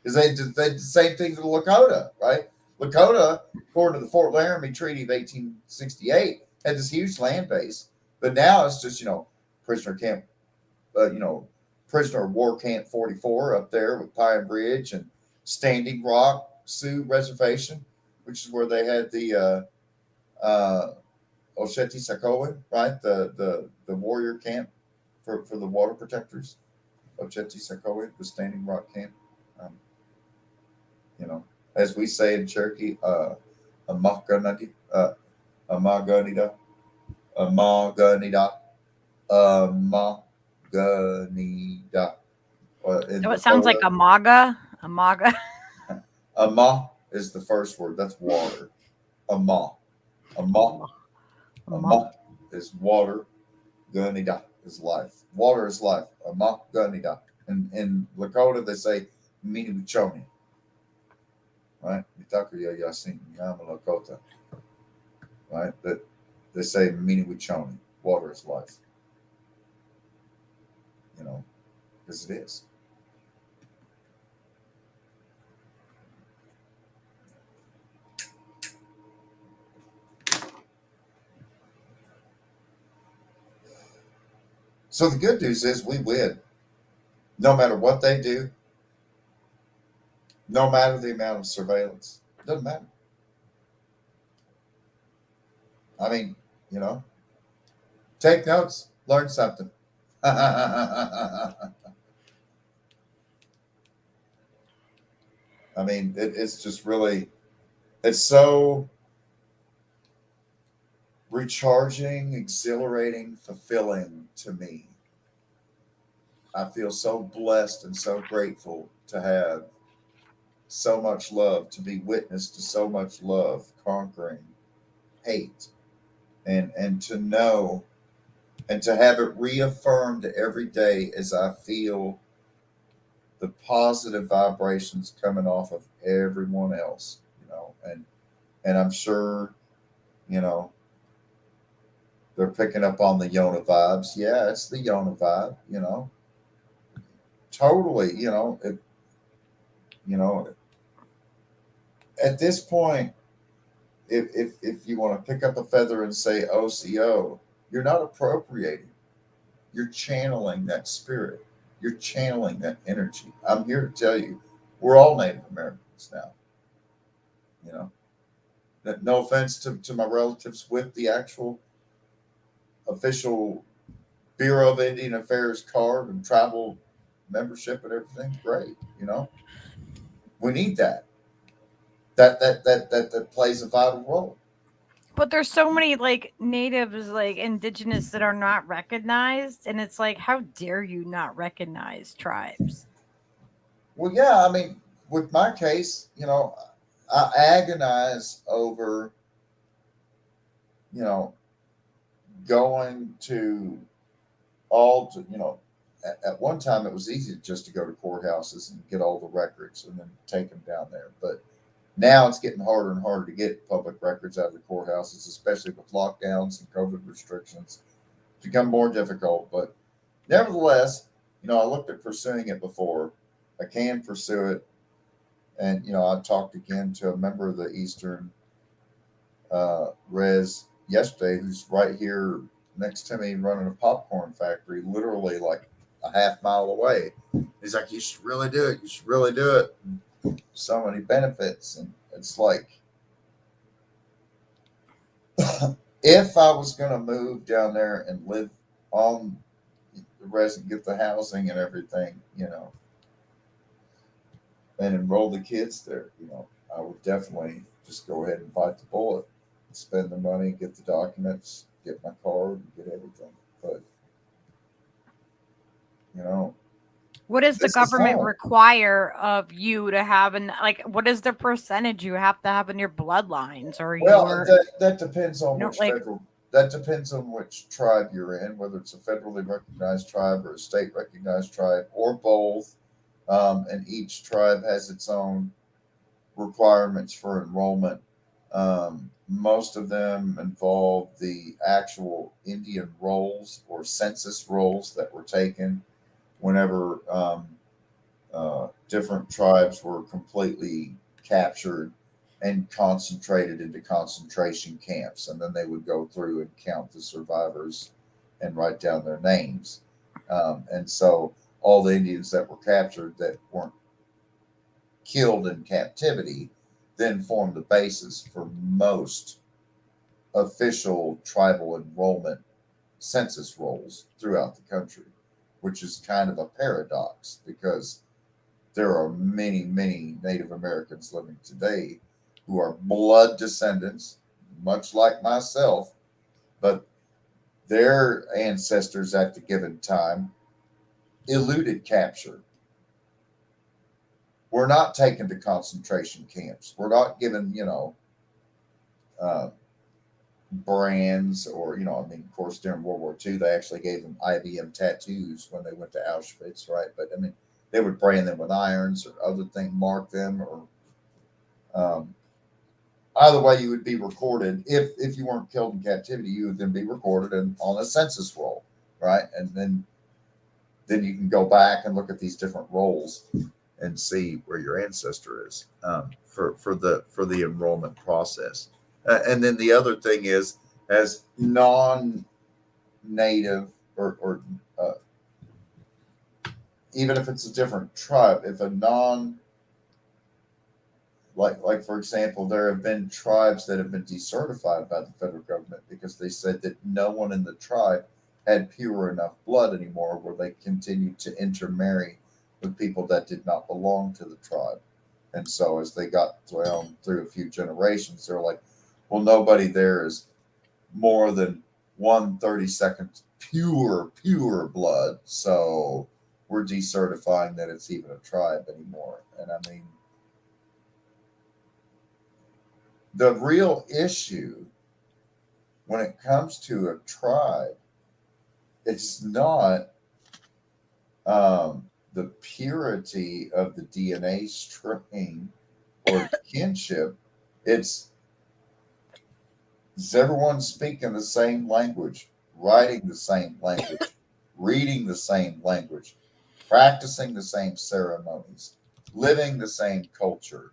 Because they did the same thing to Lakota, right? Lakota, according to the Fort Laramie Treaty of 1868, had this huge land base, but now it's just, prisoner camp, prisoner of war camp 44 up there with Pine Bridge and Standing Rock Sioux Reservation, which is where they had the Osheti-Sakoin, right? The warrior camp for the water protectors. Osheti-Sakoin, the Standing Rock camp. As we say in Cherokee, Amaganida. It sounds like a maga. Ama is the first word. That's water. Ama is water. Gunida is life. Water is life. Ama Gunida. And in Lakota, they say Mini Choni. Right? Mitakuya Yasin Yama Lakota. Right? That they say Mini Choni. Water is life. Because it is. So the good news is we win. No matter what they do, no matter the amount of surveillance, it doesn't matter. I mean, take notes, learn something. I mean, it's just really, it's so recharging, exhilarating, fulfilling to me. I feel so blessed and so grateful to have so much love, to be witness to so much love conquering hate, and to know and to have it reaffirmed every day as I feel the positive vibrations coming off of everyone else, and I'm sure, they're picking up on the Yona vibes. Yeah, it's the Yona vibe, totally, at this point, if you want to pick up a feather and say OCO, you're not appropriating. You're channeling that spirit. You're channeling that energy. I'm here to tell you, we're all Native Americans now. No offense to my relatives with the actual official Bureau of Indian Affairs card and tribal membership and everything. Great, we need that. That plays a vital role. But there's so many natives, indigenous that are not recognized, and it's like, how dare you not recognize tribes? Well, yeah, I mean, with my case, I agonize over, going to at one time it was easy just to go to courthouses and get all the records and then take them down there. But now it's getting harder and harder to get public records out of the courthouses, especially with lockdowns and COVID restrictions. It's become more difficult. But nevertheless, I looked at pursuing it before. I can pursue it. And, I talked again to a member of the Eastern Res yesterday who's right here next to me running a popcorn factory, literally like a half mile away. He's like, you should really do it. You should really do it. And so many benefits. And it's like, if I was going to move down there and live on the res and get the housing and everything, and enroll the kids there, I would definitely just go ahead and bite the bullet, spend the money, get the documents, get my card, get everything. But, what does the this is government home. require of you to have, what is the percentage you have to have in your bloodlines or Well, your? that depends on No, which like- federal. That depends on which tribe you're in, whether it's a federally recognized tribe or a state recognized tribe or both. And each tribe has its own requirements for enrollment. Most of them involve the actual Indian rolls or census rolls that were taken whenever different tribes were completely captured and concentrated into concentration camps. And then they would go through and count the survivors and write down their names. And so all the Indians that were captured that weren't killed in captivity then formed the basis for most official tribal enrollment census rolls throughout the country, which is kind of a paradox because there are many, many Native Americans living today who are blood descendants, much like myself, but their ancestors at the given time eluded capture. We're not taken to concentration camps. We're not given, brands or, of course, during World War II, they actually gave them IBM tattoos when they went to Auschwitz, right? But, they would brand them with irons or other things, mark them, or either way, you would be recorded. If you weren't killed in captivity, you would then be recorded on a census roll, right? And then you can go back and look at these different rolls and see where your ancestor is for the enrollment process. And then the other thing is, as non-native or even if it's a different tribe, if a like for example, there have been tribes that have been decertified by the federal government because they said that no one in the tribe had pure enough blood anymore, where they continued to intermarry with people that did not belong to the tribe. And so as they got through a few generations, they're like, well, nobody there is more than 1/32 pure blood, so we're decertifying that it's even a tribe anymore. And the real issue when it comes to a tribe, it's not the purity of the DNA strain or kinship. Is everyone speaking the same language, writing the same language, reading the same language, practicing the same ceremonies, living the same culture,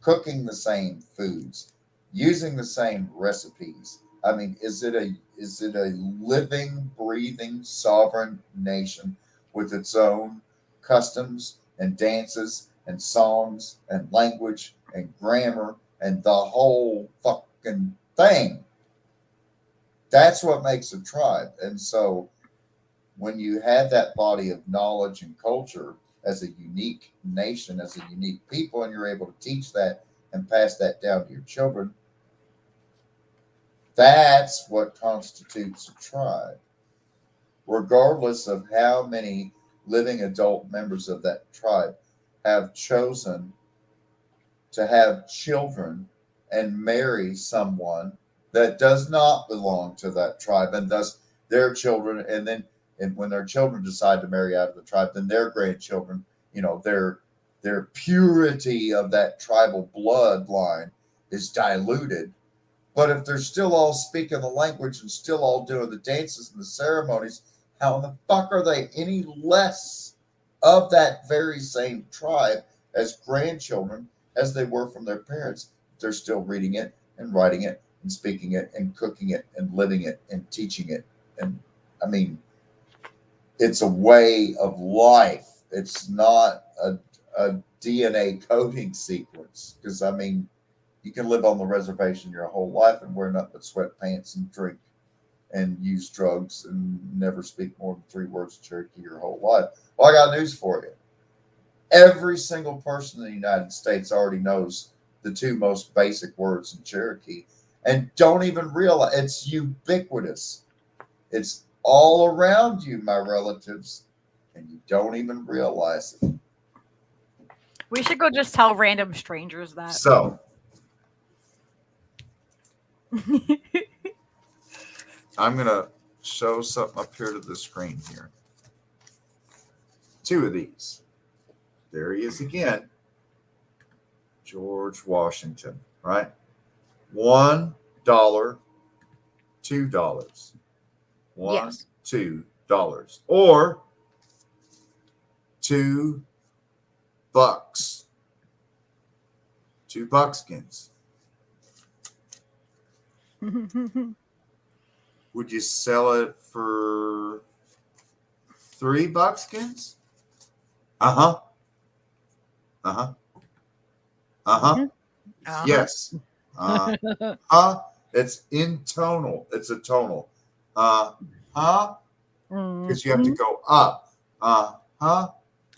cooking the same foods, using the same recipes? Is it a living, breathing, sovereign nation with its own customs and dances and songs and language and grammar and the whole fucking thing? That's what makes a tribe. And so when you have that body of knowledge and culture as a unique nation, as a unique people, and you're able to teach that and pass that down to your children, that's what constitutes a tribe. Regardless of how many living adult members of that tribe have chosen to have children and marry someone that does not belong to that tribe, and thus their children, and when their children decide to marry out of the tribe, then their grandchildren, their purity of that tribal bloodline is diluted. But if they're still all speaking the language and still all doing the dances and the ceremonies, how in the fuck are they any less of that very same tribe as grandchildren as they were from their parents. They're still reading it and writing it and speaking it and cooking it and living it and teaching it. And I mean, it's a way of life. It's not a DNA coding sequence. Because I mean, you can live on the reservation your whole life and wear nothing but sweatpants and drink and use drugs and never speak more than 3 words of Cherokee your whole life. Well, I got news for you. Every single person in the United States already knows the 2 most basic words in Cherokee and don't even realize it's ubiquitous. It's all around you, my relatives, and you don't even realize it. We should go just tell random strangers that. So, I'm going to show something up here to the screen here. 2 of these. There he is again. George Washington, right? $1, $2. Yes. $2. Or $2. 2 buckskins. Would you sell it for 3 buckskins? Uh-huh. Uh-huh. Uh-huh. Uh-huh. Yes. It's in tonal. It's a tonal. Because you have to go up.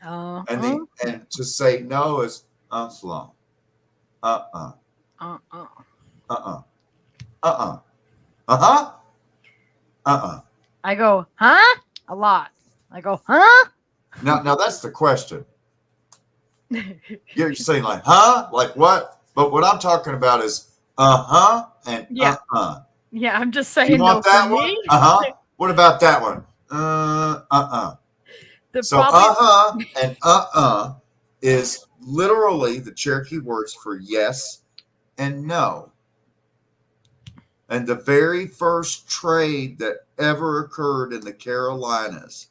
And to say no is slow. Uh-huh. I go, huh? A lot. I go, huh? Now that's the question. You're saying like, huh? Like what? But what I'm talking about is and Yeah. I'm just saying. You want no that for one? me. What about that one? So and is literally the Cherokee words for yes and no. And the very first trade that ever occurred in the Carolinas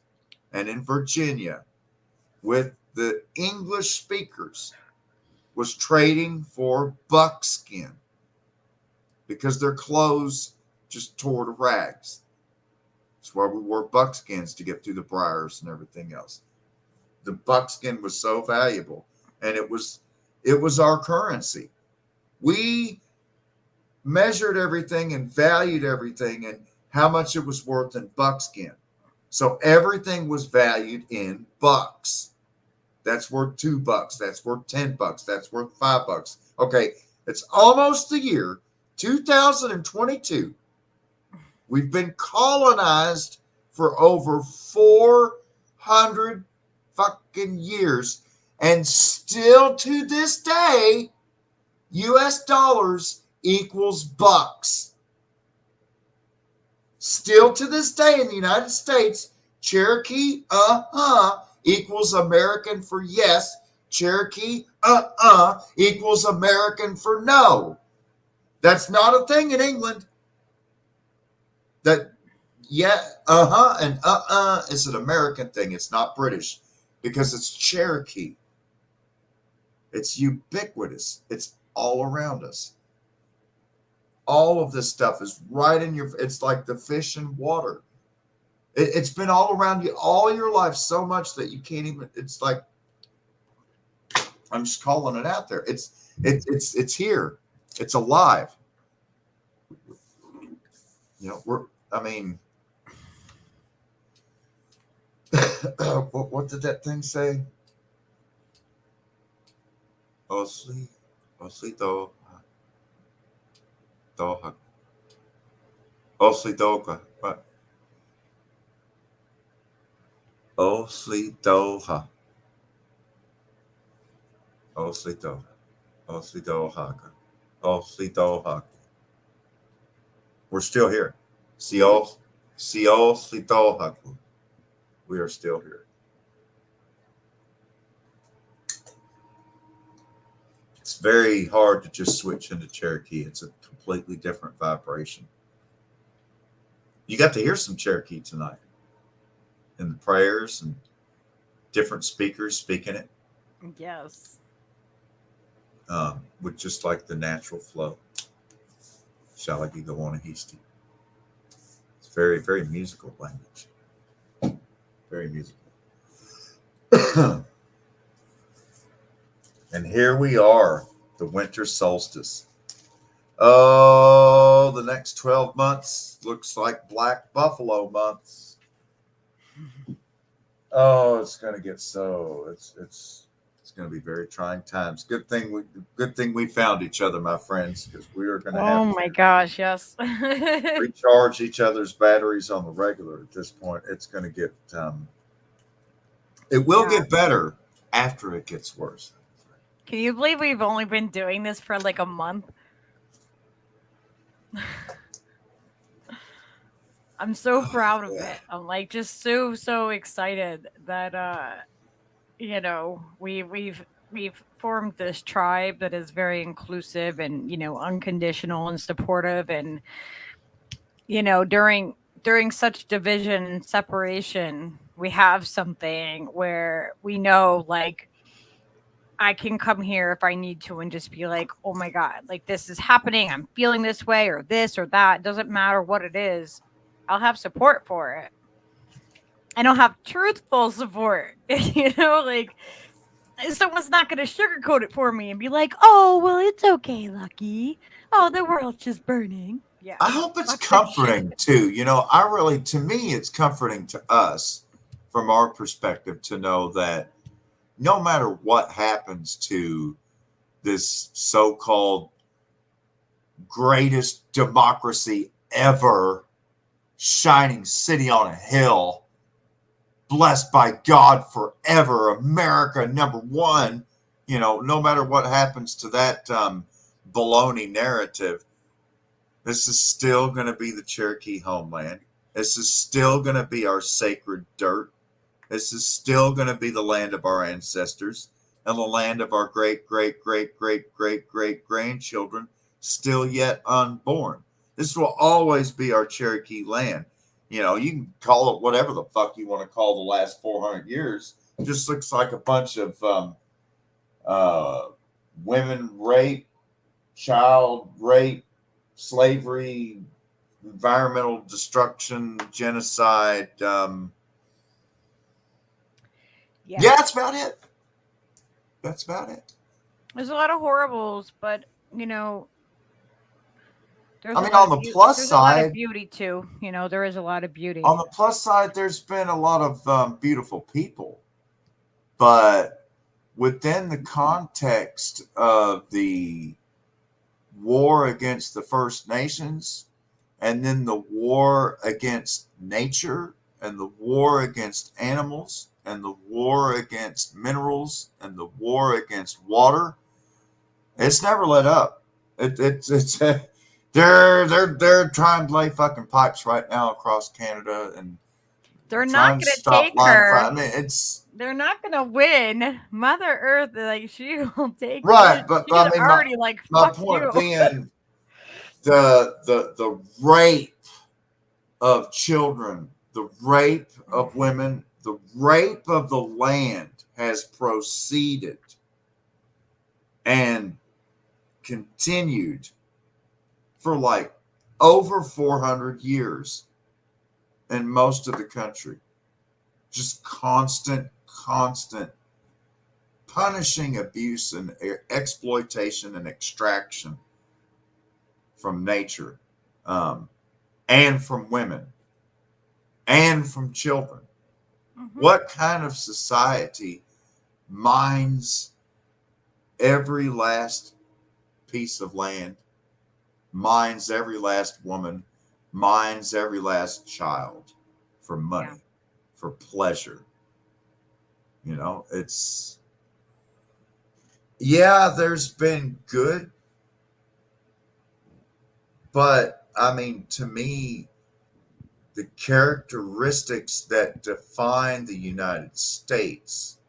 and in Virginia with the English speakers was trading for buckskin because their clothes just tore to rags. That's why we wore buckskins to get through the briars and everything else. The buckskin was so valuable, and it was our currency. We measured everything and valued everything and how much it was worth in buckskin. So everything was valued in bucks. That's worth $2. That's worth $10. That's worth $5. Okay, it's almost the year 2022. We've been colonized for over 400 fucking years, and still to this day, US dollars equals bucks. Still to this day in the United States, Cherokee equals American for yes. Cherokee equals American for no. That's not a thing in England. That and is an American thing. It's not British because it's Cherokee. It's ubiquitous. It's all around us. All of this stuff is right in your. It's like the fish in water. It's been all around you all your life so much that you can't even. It's like I'm just calling it out there. It's here. It's alive. You know, what did that thing say? Osli doha. Osli doha. What? Osli doha. Osli doha. Osli dohaka. Osli dohaka. We're still here. Siol Slitohaku. We are still here. It's very hard to just switch into Cherokee. It's a completely different vibration. You got to hear some Cherokee tonight in the prayers and different speakers speaking it. Yes. with just like the natural flow. Shalagi Gawana Histi. It's very, very musical language. Very musical. And here we are, the winter solstice. Oh, the next 12 months looks like Black Buffalo months. Oh, it's going to get so it's going to be very trying times. Good thing we found each other, my friends, because we are going to have Oh my gosh, yes. recharge each other's batteries on the regular at this point. It's going to get it will get better after it gets worse. Can you believe we've only been doing this for like a month? I'm so proud of it. I'm like just so excited that you know, we've formed this tribe that is very inclusive and, you know, unconditional and supportive, and you know, during such division and separation, we have something where we know, like, I can come here if I need to and just be like, oh my God, like this is happening. I'm feeling this way or this or that. Doesn't matter what it is. I'll have support for it. And I'll have truthful support. You know, like someone's not going to sugarcoat it for me and be like, oh, well, it's okay, Lucky. Oh, the world's just burning. Yeah. I hope it's comforting too. You know, to me, it's comforting to us from our perspective to know that no matter what happens to this so-called greatest democracy ever, shining city on a hill, blessed by God forever, America #1, you know, no matter what happens to that baloney narrative, this is still going to be the Cherokee homeland. This is still going to be our sacred dirt. This is still going to be the land of our ancestors and the land of our great, great, great, great, great, great grandchildren still yet unborn. This will always be our Cherokee land. You know, you can call it whatever the fuck you want to call the last 400 years. It just looks like a bunch of women rape, child rape, slavery, environmental destruction, genocide. Yeah, that's about it. That's about it. There's a lot of horribles, but you know, there's on the plus side, a lot of beauty too. You know, there is a lot of beauty. On the plus side, there's been a lot of beautiful people, but within the context of the war against the First Nations, and then the war against nature, and the war against animals, and the war against minerals, and the war against water, it's never let up. It's they're trying to lay fucking pipes right now across Canada, and they're not going to take her. I mean, they're not going to win. Mother Earth, like, she will take right, her. but she's I mean, already like, my fuck point you. being, the rape of children, the rape of women, the rape of the land has proceeded and continued for like over 400 years in most of the country. Just constant punishing abuse and exploitation and extraction from nature, and from women and from children. Mm-hmm. What kind of society mines every last piece of land, mines every last woman, mines every last child for money, for pleasure? You know, it's, yeah, there's been good, but I mean, to me, the characteristics that define the United States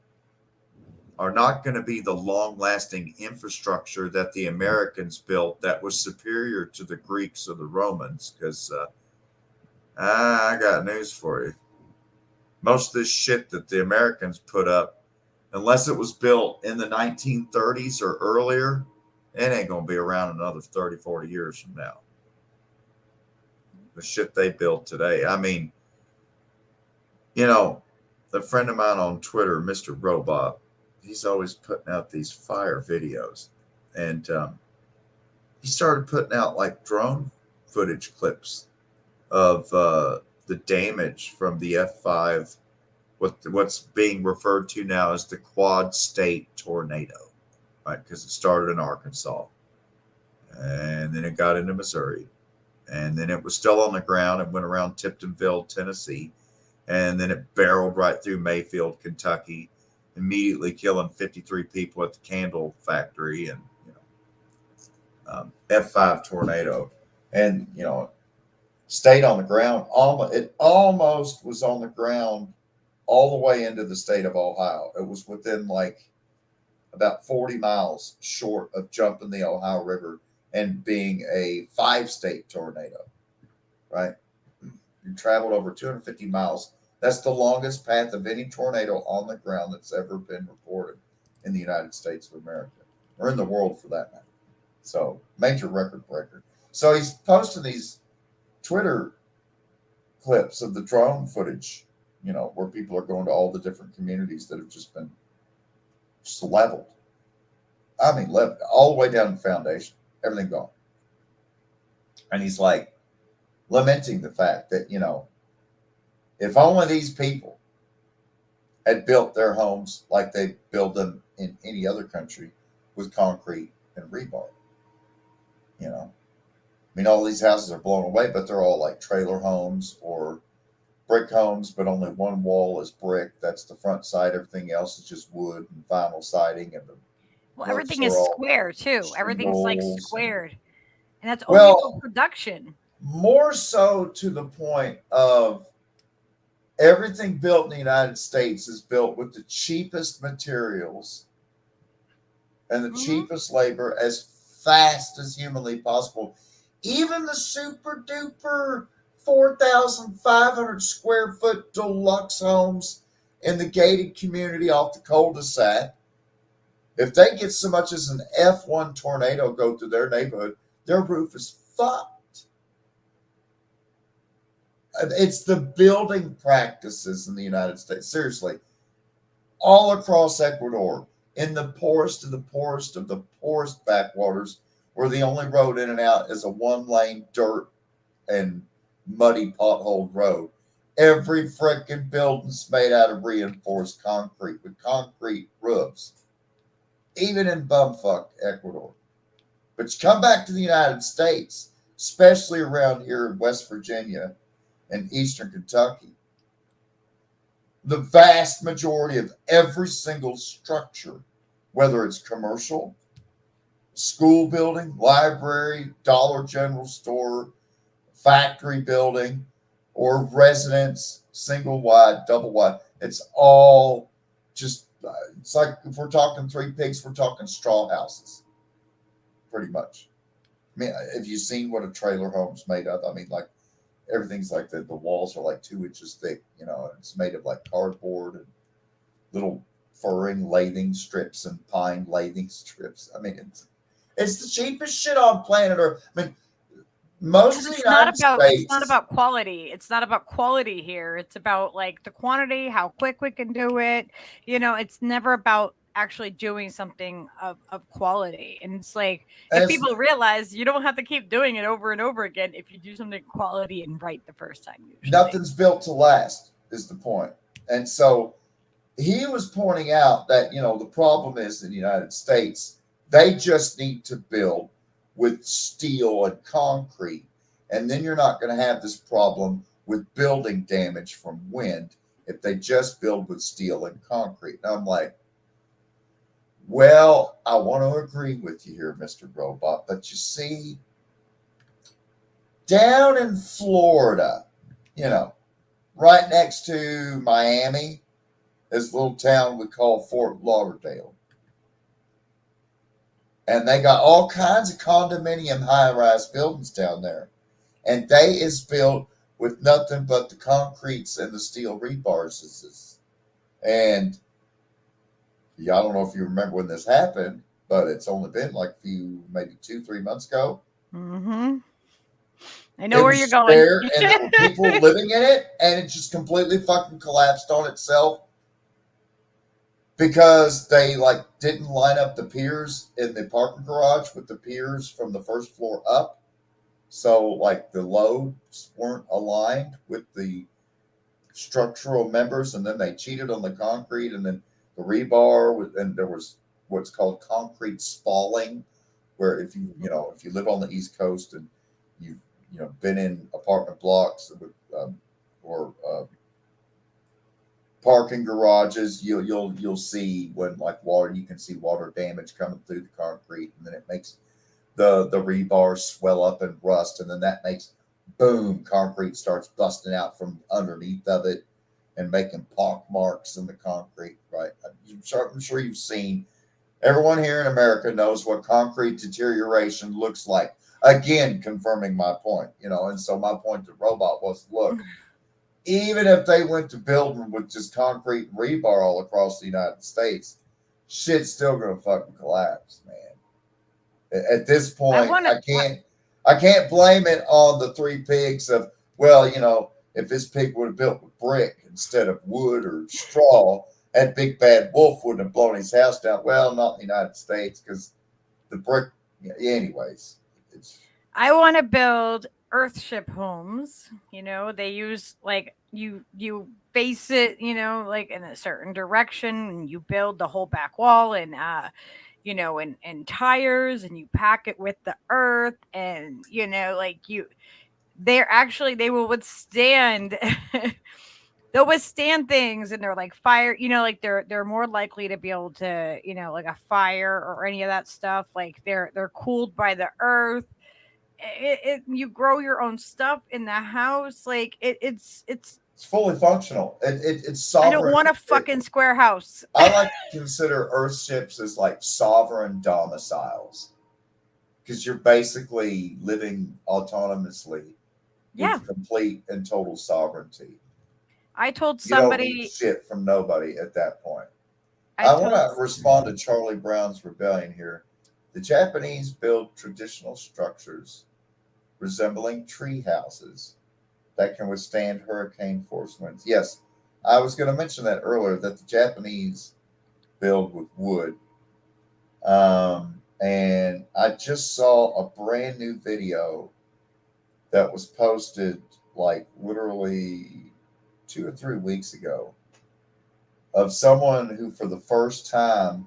are not going to be the long-lasting infrastructure that the Americans built that was superior to the Greeks or the Romans, because I got news for you. Most of this shit that the Americans put up unless it was built in the 1930s or earlier, it ain't going to be around another 30, 40 years from now. The shit they built today. I mean, you know, a friend of mine on Twitter, Mr. Robot, he's always putting out these fire videos. And he started putting out like drone footage clips of the damage from the F5, what's being referred to now as the quad state tornado, right? Because it started in Arkansas, and then it got into Missouri, and then it was still on the ground and went around Tiptonville, Tennessee, and then it barreled right through Mayfield, Kentucky, immediately killing 53 people at the candle factory, and F5 tornado, and stayed on the ground. It almost was on the ground all the way into the state of Ohio. It was within like about 40 miles short of jumping the Ohio River and being a 5-state tornado, right? You traveled over 250 miles. That's the longest path of any tornado on the ground that's ever been reported in the United States of America, or in the world for that matter. So, major record breaker. So he's posting these Twitter clips of the drone footage, where people are going to all the different communities that have just been leveled. I mean, leveled all the way down to the foundation, everything gone. And he's like lamenting the fact that, if only these people had built their homes like they build them in any other country with concrete and rebar. I mean, all these houses are blown away, but they're all like trailer homes or brick homes, but only one wall is brick. That's the front side. Everything else is just wood and vinyl siding. And everything is square too. Everything's like squared. And that's only for production. More so to the point of everything built in the United States is built with the cheapest materials and the cheapest labor as fast as humanly possible. Even the super duper 4,500 square foot deluxe homes in the gated community off the cul-de-sac, if they get so much as an F1 tornado go through their neighborhood, their roof is fucked. It's the building practices in the United States. Seriously, all across Ecuador, in the poorest of the poorest of the poorest backwaters, where the only road in and out is a 1-lane dirt and muddy potholed road. Every freaking building's made out of reinforced concrete with concrete roofs, even in bumfuck Ecuador. But you come back to the United States, especially around here in West Virginia and Eastern Kentucky, the vast majority of every single structure, whether it's commercial, school building, library, Dollar General store, factory building, or residence, single wide, double wide, it's all just, it's like if we're talking Three Pigs, we're talking straw houses, pretty much. I mean, have you seen what a trailer home's made of? I mean, like, everything's like the walls are like 2 inches thick, it's made of like cardboard and little furring lathing strips and pine lathing strips. I mean, it's the cheapest shit on planet Earth. I mean, most of the United States. It's not about quality. It's not about quality here. It's about like the quantity, how quick we can do it. It's never about actually doing something of quality. And it's like, if people realize you don't have to keep doing it over and over again if you do something quality and right the first time. Usually. Nothing's built to last is the point. And so he was pointing out that, the problem is in the United States, they just need to build with steel and concrete. And then you're not going to have this problem with building damage from wind if they just build with steel and concrete. And I'm like, well, I want to agree with you here, Mr. Robot. But you see, down in Florida, right next to Miami, is a little town we call Fort Lauderdale. And they got all kinds of condominium high-rise buildings down there. And they is built with nothing but the concretes and the steel rebars. And Yeah, I don't know if you remember when this happened, but it's only been like maybe 2-3 months ago. Mm-hmm. I know It where was you're going. spared, and there were people living in it, and it just completely fucking collapsed on itself because they like didn't line up the piers in the parking garage with the piers from the first floor up. So like the loads weren't aligned with the structural members, and then they cheated on the concrete, and then the rebar, and there was what's called concrete spalling, where if you live on the East Coast and you've been in apartment blocks with or parking garages, you'll see when like water, you can see water damage coming through the concrete, and then it makes the rebar swell up and rust, and then that makes boom, concrete starts busting out from underneath of it and making pock marks in the concrete. Right? I'm sure you've seen. Everyone here in America knows what concrete deterioration looks like. Again, confirming my point, and so my point to Robot was, look, even if they went to building with just concrete and rebar all across the United States, shit's still gonna fucking collapse, man. At this point, I can't blame it on the three pigs of, well, if this pig would have built with brick instead of wood or straw, that big bad wolf wouldn't have blown his house down. Well, not in the United States, because the brick, anyways. I want to build earthship homes. They use like you face it, like in a certain direction, and you build the whole back wall and and tires, and you pack it with the earth, and they will withstand they'll withstand things, and they're like fire, like they're more likely to be able to, like a fire or any of that stuff. Like they're cooled by the earth. You grow your own stuff in the house. Like it's fully functional. It's sovereign. I don't want a fucking square house. I like to consider earthships as like sovereign domiciles, because you're basically living autonomously with complete and total sovereignty. I told You don't somebody need shit from nobody at that point. I want to respond to Charlie Brown's rebellion here. The Japanese build traditional structures resembling tree houses that can withstand hurricane force winds. Yes, I was going to mention that earlier, that the Japanese build with wood. And I just saw a brand new video that was posted like literally 2 or 3 weeks ago of someone who for the first time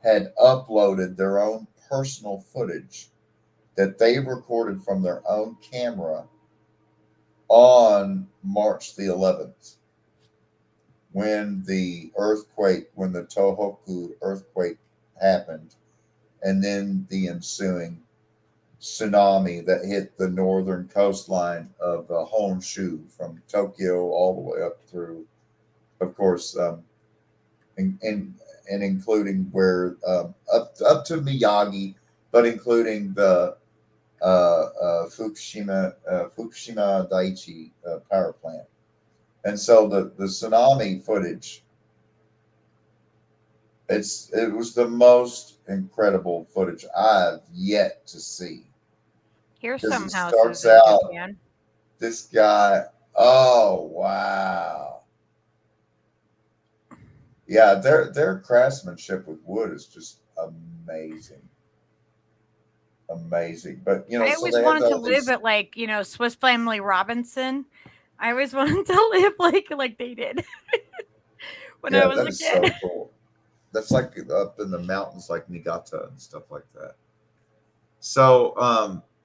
had uploaded their own personal footage that they recorded from their own camera on March the 11th, when the Tohoku earthquake happened, and then the ensuing tsunami that hit the northern coastline of Honshu, from Tokyo all the way up through, of course, and including where up to Miyagi, but including the Fukushima Daiichi power plant. And so the tsunami footage, it was the most incredible footage I've yet to see. Here's some houses starts in out, Japan. this guy, oh wow. Yeah, their craftsmanship with wood is just amazing. Amazing. But I always wanted to live at like, Swiss Family Robinson. I always wanted to live like they did when I was a kid. So cool. That's like up in the mountains, like Niigata and stuff like that. So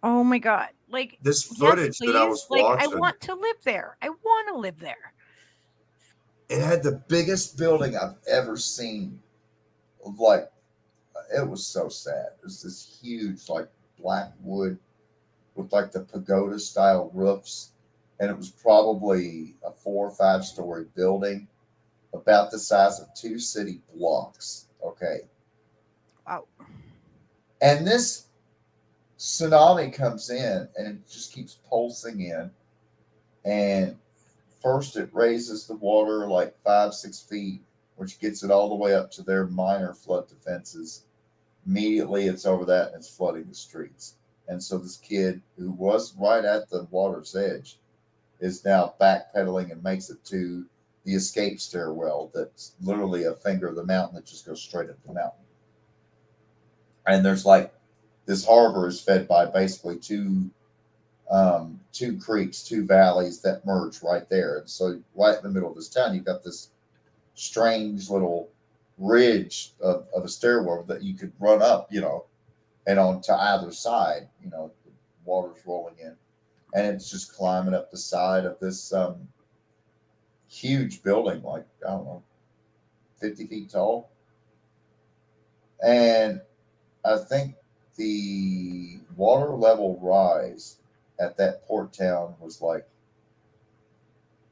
oh my god, like this footage that I was watching, I want to live there. I want to live there. It had the biggest building I've ever seen. Like, it was so sad. It was this huge, like, black wood with like the pagoda style roofs, and it was probably a 4 or 5 story building, about the size of 2 city blocks. Okay. Wow. And this tsunami comes in, and it just keeps pulsing in, and first it raises the water like 5-6 feet, which gets it all the way up to their minor flood defenses. Immediately it's over that and it's flooding the streets. And so this kid who was right at the water's edge is now backpedaling and makes it to the escape stairwell that's literally a finger of the mountain that just goes straight up the mountain. And there's like this harbor is fed by basically two creeks, two valleys that merge right there. And so right in the middle of this town, you've got this strange little ridge of a stairwell that you could run up, and on to either side, the water's rolling in. And it's just climbing up the side of this huge building, like, I don't know, 50 feet tall. And I think the water level rise at that port town was like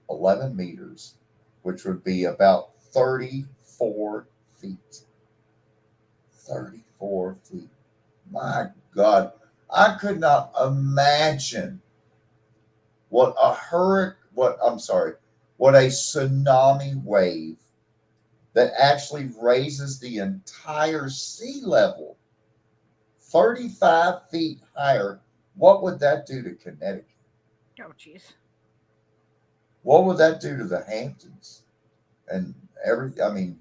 11 meters, which would be about 34 feet. 34 feet. My God. I could not imagine what a tsunami wave that actually raises the entire sea level 35 feet higher. What would that do to Connecticut? Oh, jeez. What would that do to the Hamptons and everything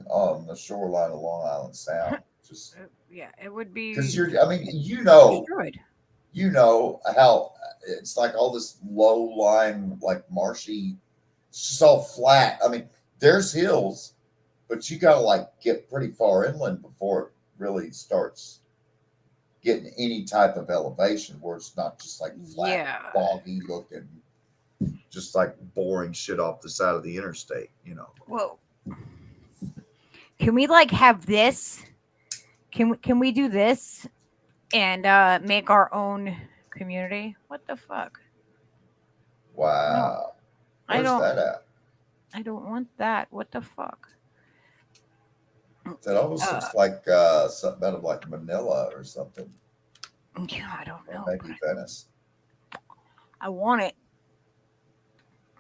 on the shoreline of Long Island Sound? Just yeah, it would be because destroyed. You know how it's like all this low lying, like marshy, it's just all flat. I mean, there's hills, but you gotta like get pretty far inland before it really starts getting any type of elevation where it's not just like flat, foggy looking, just like boring shit off the side of the interstate, Whoa. Can we like have this? Can we do this and make our own community? What the fuck? Wow. No, Where's that at? I don't want that. What the fuck? That almost looks like something out of like Manila or something. Yeah, I don't know. Or maybe Venice. I want it.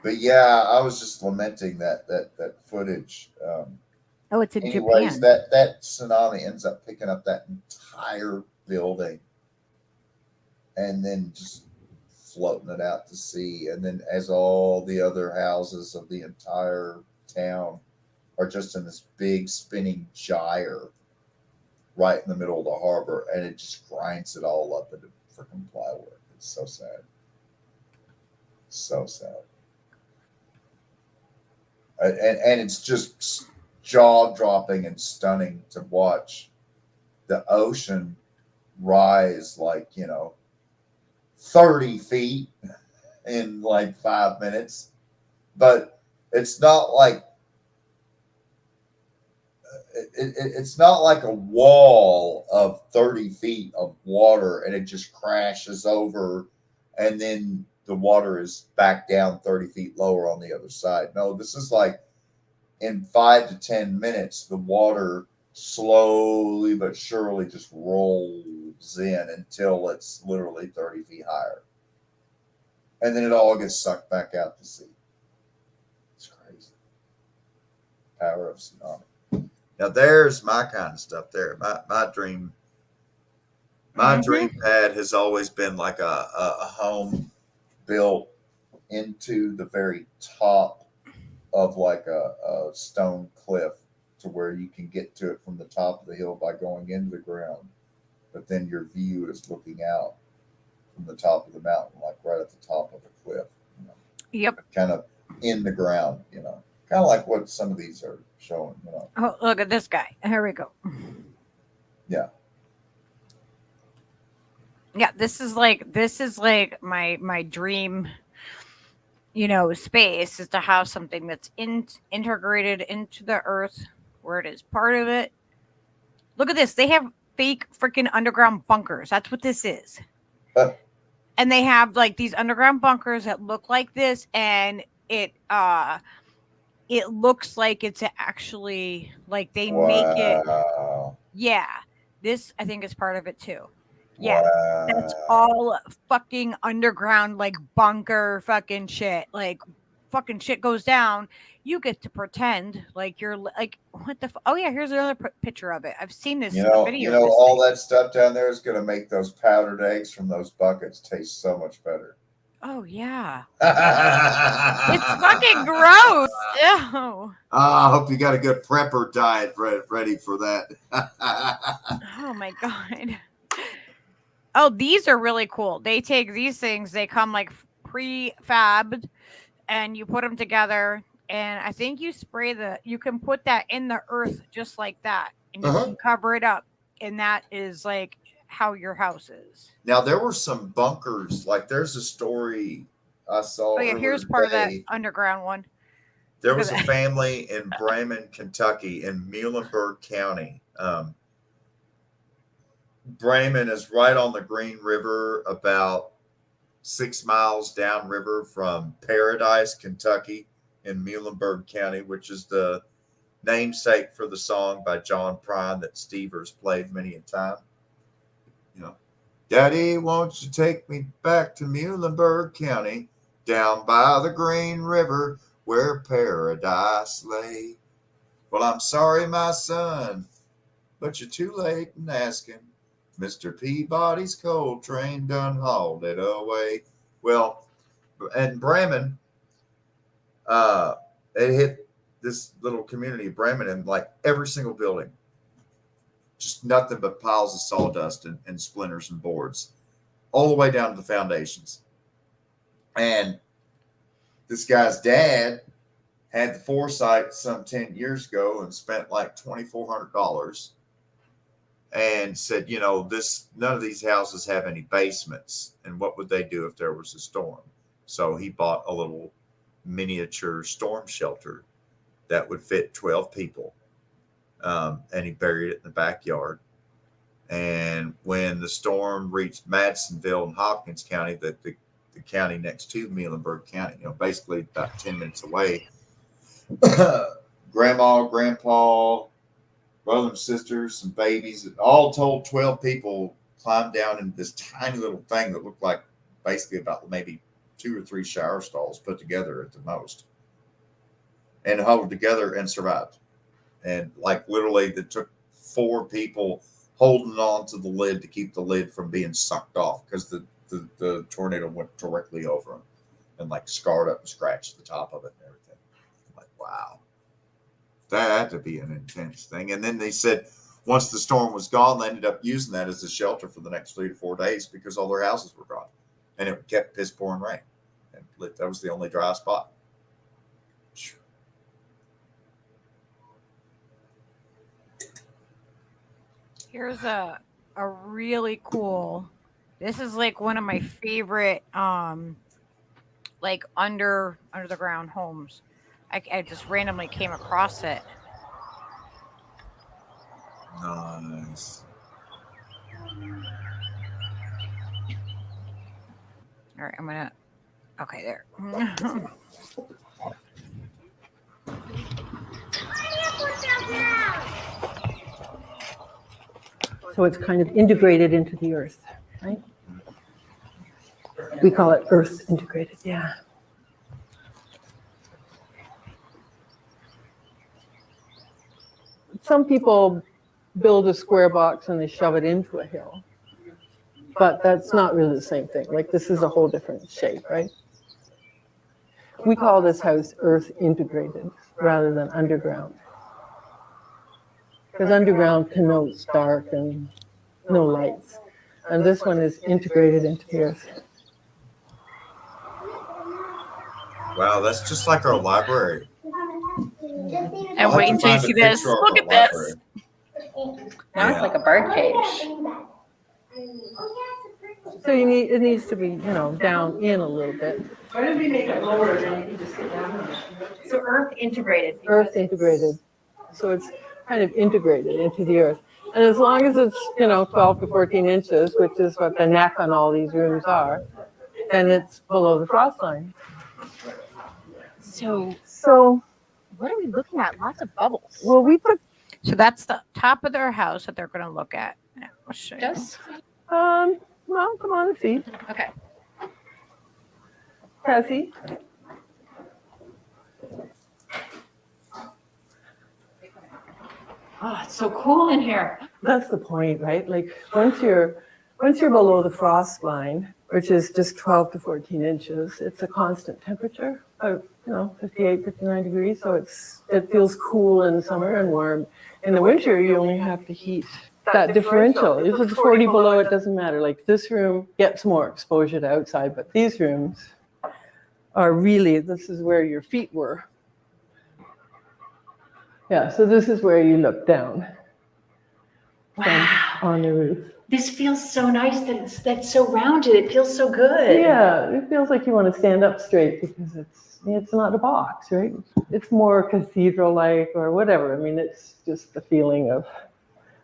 But yeah, I was just lamenting that footage. Oh, it's in anyways, Japan. that tsunami ends up picking up that entire building and then just floating it out to sea. And then as all the other houses of the entire town are just in this big spinning gyre right in the middle of the harbor, and it just grinds it all up into freaking plywood. It's so sad. So sad. And it's just jaw-dropping and stunning to watch the ocean rise like, 30 feet in like 5 minutes. But it's not like it's not like a wall of 30 feet of water and it just crashes over and then the water is back down 30 feet lower on the other side. No, this is like in 5 to 10 minutes, the water slowly but surely just rolls in until it's literally 30 feet higher. And then it all gets sucked back out to sea. It's crazy. Power of tsunami. Now there's my kind of stuff there. My dream pad has always been like a home built into the very top of like a stone cliff to where you can get to it from the top of the hill by going into the ground. But then your view is looking out from the top of the mountain, like right at the top of a cliff. Yep. Kind of in the ground, kind of like what some of these are showing, Oh, look at this guy. Here we go. Yeah. Yeah, this is like my dream, space is to have something that's integrated into the earth where it is part of it. Look at this. They have fake freaking underground bunkers. That's what this is. And they have like these underground bunkers that look like this, and it looks like it's actually like they make it. Yeah. This I think is part of it too. Yeah. That's all fucking underground like bunker fucking shit. Like fucking shit goes down, you get to pretend like you're like, what the? Oh yeah, here's another picture of it. I've seen this video. All that stuff down there is going to make those powdered eggs from those buckets taste so much better. Oh yeah, it's fucking gross. Ew. I hope you got a good prepper diet ready for that. Oh my god. Oh, these are really cool. They take these things, they come like prefabbed, and you put them together. And I think you you can put that in the earth just like that, and you can cover it up. And that is like how your house is. Now, there were some bunkers. Like, there's a story I saw. Oh yeah, here's part of that underground one. There was a family in Bremen, Kentucky, in Muhlenberg County. Bremen is right on the Green River, about 6 miles downriver from Paradise, Kentucky, in Muhlenberg County, which is the namesake for the song by John Prine that Stevers played many a time. Daddy, won't you take me back to Muhlenberg County, down by the Green River where paradise lay? Well, I'm sorry, my son, but you're too late in asking. Mr. Peabody's coal train done hauled it away. Well, in Bremen, it hit this little community of Bremen, and like every single building, just nothing but piles of sawdust and splinters and boards, all the way down to the foundations. And this guy's dad had the foresight some 10 years ago and spent like $2,400 and said, none of these houses have any basements. And what would they do if there was a storm? So he bought a little miniature storm shelter that would fit 12 people. And he buried it in the backyard. And when the storm reached Madisonville and Hopkins County, the county next to Muhlenberg County, basically about 10 minutes away, grandma, grandpa, brother and sisters, some babies, all told 12 people climbed down in this tiny little thing that looked like basically about maybe 2 or 3 shower stalls put together at the most, and huddled together and survived. And like literally it took 4 people holding on to the lid to keep the lid from being sucked off, because the tornado went directly over them and like scarred up and scratched the top of it and everything. I'm like, wow, that had to be an intense thing. And then they said once the storm was gone, they ended up using that as a shelter for the next 3 to 4 days because all their houses were gone, and it kept piss pouring rain, and that was the only dry spot. Here's a really cool. This is like one of my favorite like under the ground homes. I just randomly came across it. Nice. All right, I'm gonna. Okay, there. So it's kind of integrated into the earth, right? We call it earth integrated, yeah. Some people build a square box and they shove it into a hill, but that's not really the same thing. Like, this is a whole different shape, right? We call this house earth integrated rather than underground, because underground connotes dark and no lights, and this one is integrated into the earth. Wow, that's just like our library. And wait until you see this. Look at this. Now it's like a bird cage. So it needs to be, down in a little bit. Why did we make it lower than you can just get down? So earth integrated. Earth integrated. So it's kind of integrated into the earth. And as long as it's, 12 to 14 inches, which is what the neck on all these rooms are, then it's below the frost line. So what are we looking at? Lots of bubbles. Well, so that's the top of their house that they're going to look at. Now, I'll show you. Well, come on and see. Okay. Cassie, Oh, it's so cool in here. That's the point, right? Like once you're below the frost line, which is just 12 to 14 inches, it's a constant temperature of 58, 59 degrees. So it feels cool in summer and warm. In the winter, you only have to heat that differential. If it's 40 below, it doesn't matter. Like this room gets more exposure to outside, but these rooms are really, this is where your feet were. Yeah, so this is where you look down. Wow. On the roof. This feels so nice that's so rounded. It feels so good. Yeah, it feels like you want to stand up straight because it's not a box, right? It's more cathedral-like or whatever. I mean, it's just the feeling of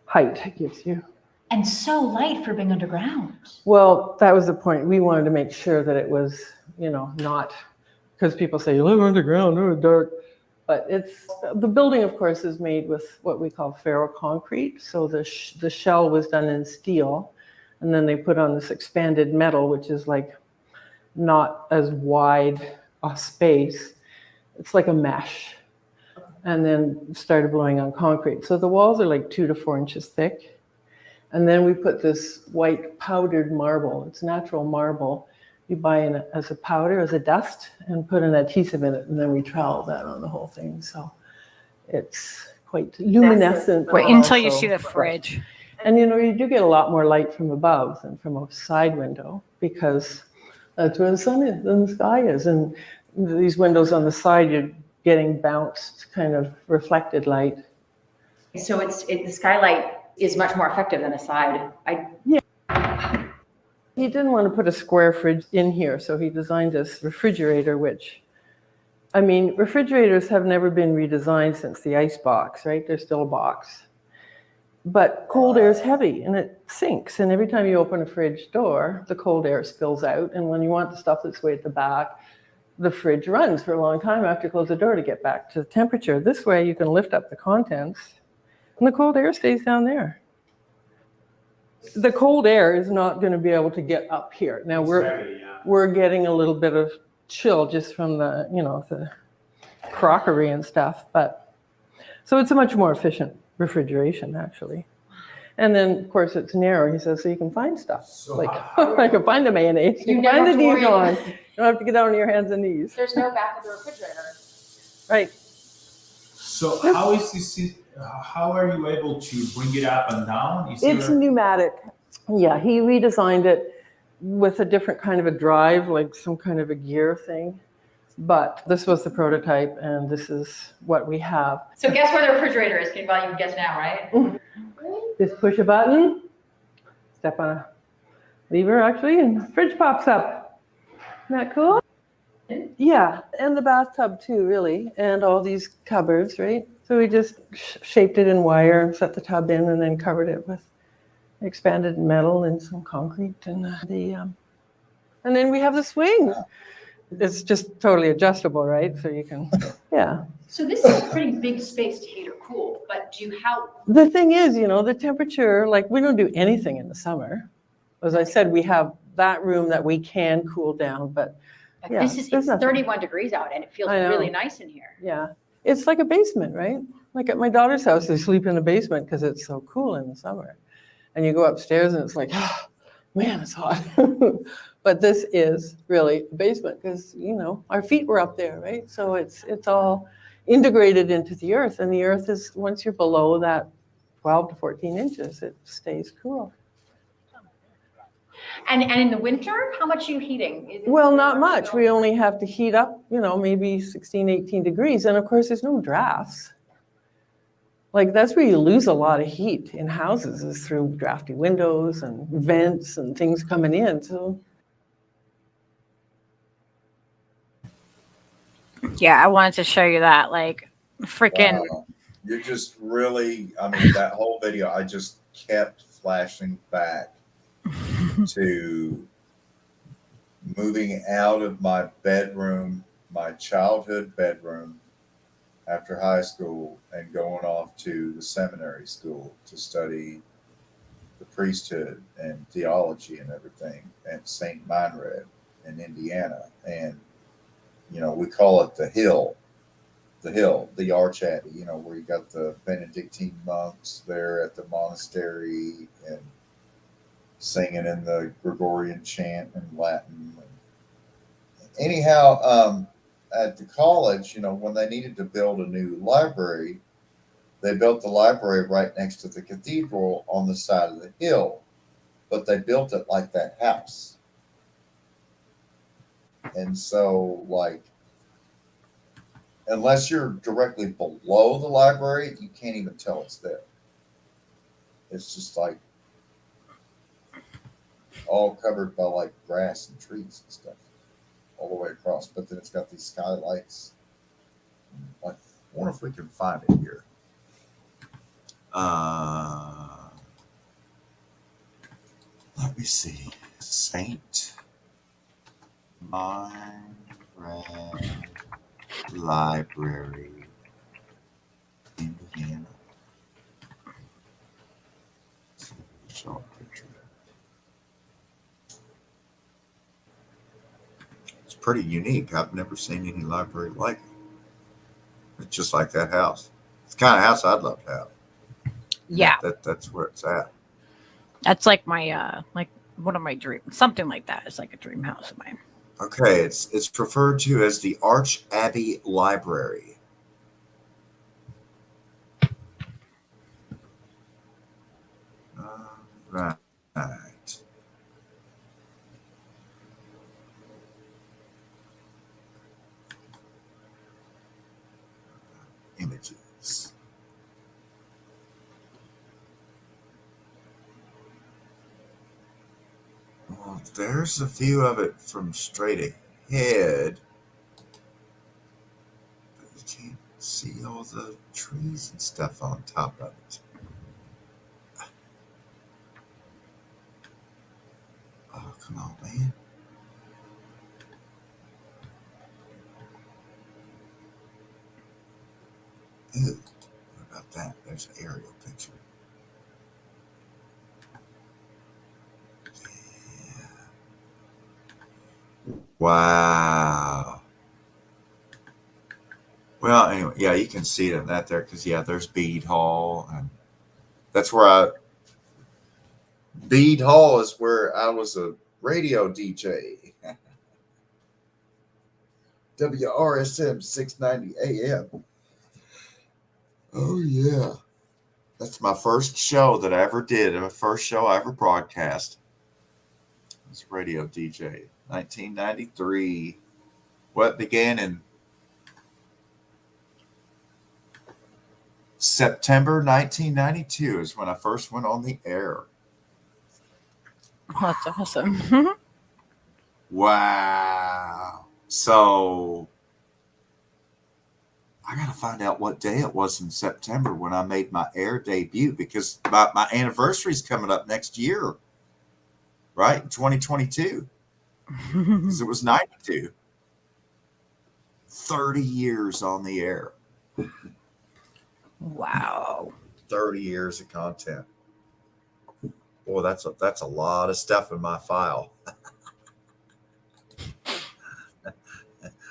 height it gives you. And so light for being underground. Well, that was the point. We wanted to make sure that it was, not, because people say, you live underground, oh, dark. But the building, of course, is made with what we call ferroconcrete. So the shell was done in steel, and then they put on this expanded metal, which is like not as wide a space. It's like a mesh, and then started blowing on concrete. So the walls are like 2 to 4 inches thick. And then we put this white powdered marble. It's natural marble. You buy it as a powder, as a dust, and put an adhesive in it, and then we trowel that on the whole thing. So it's quite luminescent. Wait until you see the fridge. And you do get a lot more light from above than from a side window, because that's where the sun is and the sky is. And these windows on the side, you're getting bounced kind of reflected light. So the skylight is much more effective than a side. He didn't want to put a square fridge in here, so he designed this refrigerator, which, I mean, refrigerators have never been redesigned since the ice box, right? They're still a box. But cold air is heavy and it sinks. And every time you open a fridge door, the cold air spills out. And when you want the stuff that's way at the back, the fridge runs for a long time after you close the door to get back to the temperature. This way you can lift up the contents and the cold air stays down there. The cold air is not going to be able to get up here. Now we're getting a little bit of chill just from the, the crockery and stuff. But so it's a much more efficient refrigeration, actually. And then, of course, it's narrow. He says, so you can find stuff. I can find the mayonnaise. You can find the Dijon. You don't have to get down on your hands and knees. There's no back of the refrigerator. Right. So how is this? How are you able to bring it up and down? It's pneumatic. Yeah, he redesigned it with a different kind of a drive, like some kind of a gear thing. But this was the prototype, and this is what we have. So guess where the refrigerator is? Can you guess now, right? Just push a button, step on a lever, actually, and the fridge pops up. Isn't that cool? Yeah, and the bathtub too, really, and all these cupboards, right? So we just shaped it in wire, set the tub in, and then covered it with expanded metal and some concrete, and then we have the swing. It's just totally adjustable, right? So you can, yeah. So this is a pretty big space to heat or cool, but The thing is, the temperature, like we don't do anything in the summer. As I said, we have that room that we can cool down, but yeah, it's 31 degrees out and it feels really nice in here. Yeah. It's like a basement, right? Like at my daughter's house, they sleep in the basement because it's so cool in the summer. And you go upstairs and it's like, oh, man, it's hot. But this is really a basement because, our feet were up there, right? So it's all integrated into the earth. And the earth is, once you're below that 12 to 14 inches, it stays cool. And in the winter, how much are you heating? Well, not much. We only have to heat up, maybe 16, 18 degrees. And of course, there's no drafts. Like that's where you lose a lot of heat in houses is through drafty windows and vents and things coming in. So. Yeah, I wanted to show you that, like freaking. You're just really, that whole video, I just kept flashing back to moving out of my bedroom, my childhood bedroom after high school and going off to the seminary school to study the priesthood and theology and everything at St. Meinrad in Indiana. And, we call it the Hill. the hill, the Arch Abbey, you know, where you got the Benedictine monks there at the monastery and singing in the Gregorian chant in Latin. Anyhow, at the college, you know, when they needed to build a new library, they built the library right next to the cathedral on the side of the hill, but they built it like that house. And so, like, unless you're directly below the library, you can't even tell it's there. It's just like all covered by like grass and trees and stuff all the way across. But then it's got these skylights. Like, I wonder if we can find it here. Let me see. Saint Myred Library, Indiana. Show a picture. It's pretty unique. I've never seen any library like it. It's just like that house. It's the kind of house I'd love to have. Yeah. That's where it's at. That's like my like one of my dreams. Something like that. It's like a dream house of mine. Okay, it's referred to as the Arch Abbey Library. Right. Images. Well, there's a view of it from straight ahead. But you can't see all the trees and stuff on top of it. Oh, come on, man. Ooh, what about that? There's an aerial picture. Wow. Well, anyway, yeah, you can see it in that there because, yeah, there's Bede Hall. And that's where Bede Hall is where I was a radio DJ. WRSM 690 AM. Oh, yeah. That's my first show that I ever did. My first show I ever broadcast. I was a radio DJ. 1993. What began in September 1992 is when I first went on the air. That's awesome. Wow. So I got to find out what day it was in September when I made my air debut because my anniversary is coming up next year, right? In 2022. Because it was 92. 30 years on the air. Wow. 30 years of content. Boy, that's a lot of stuff in my file.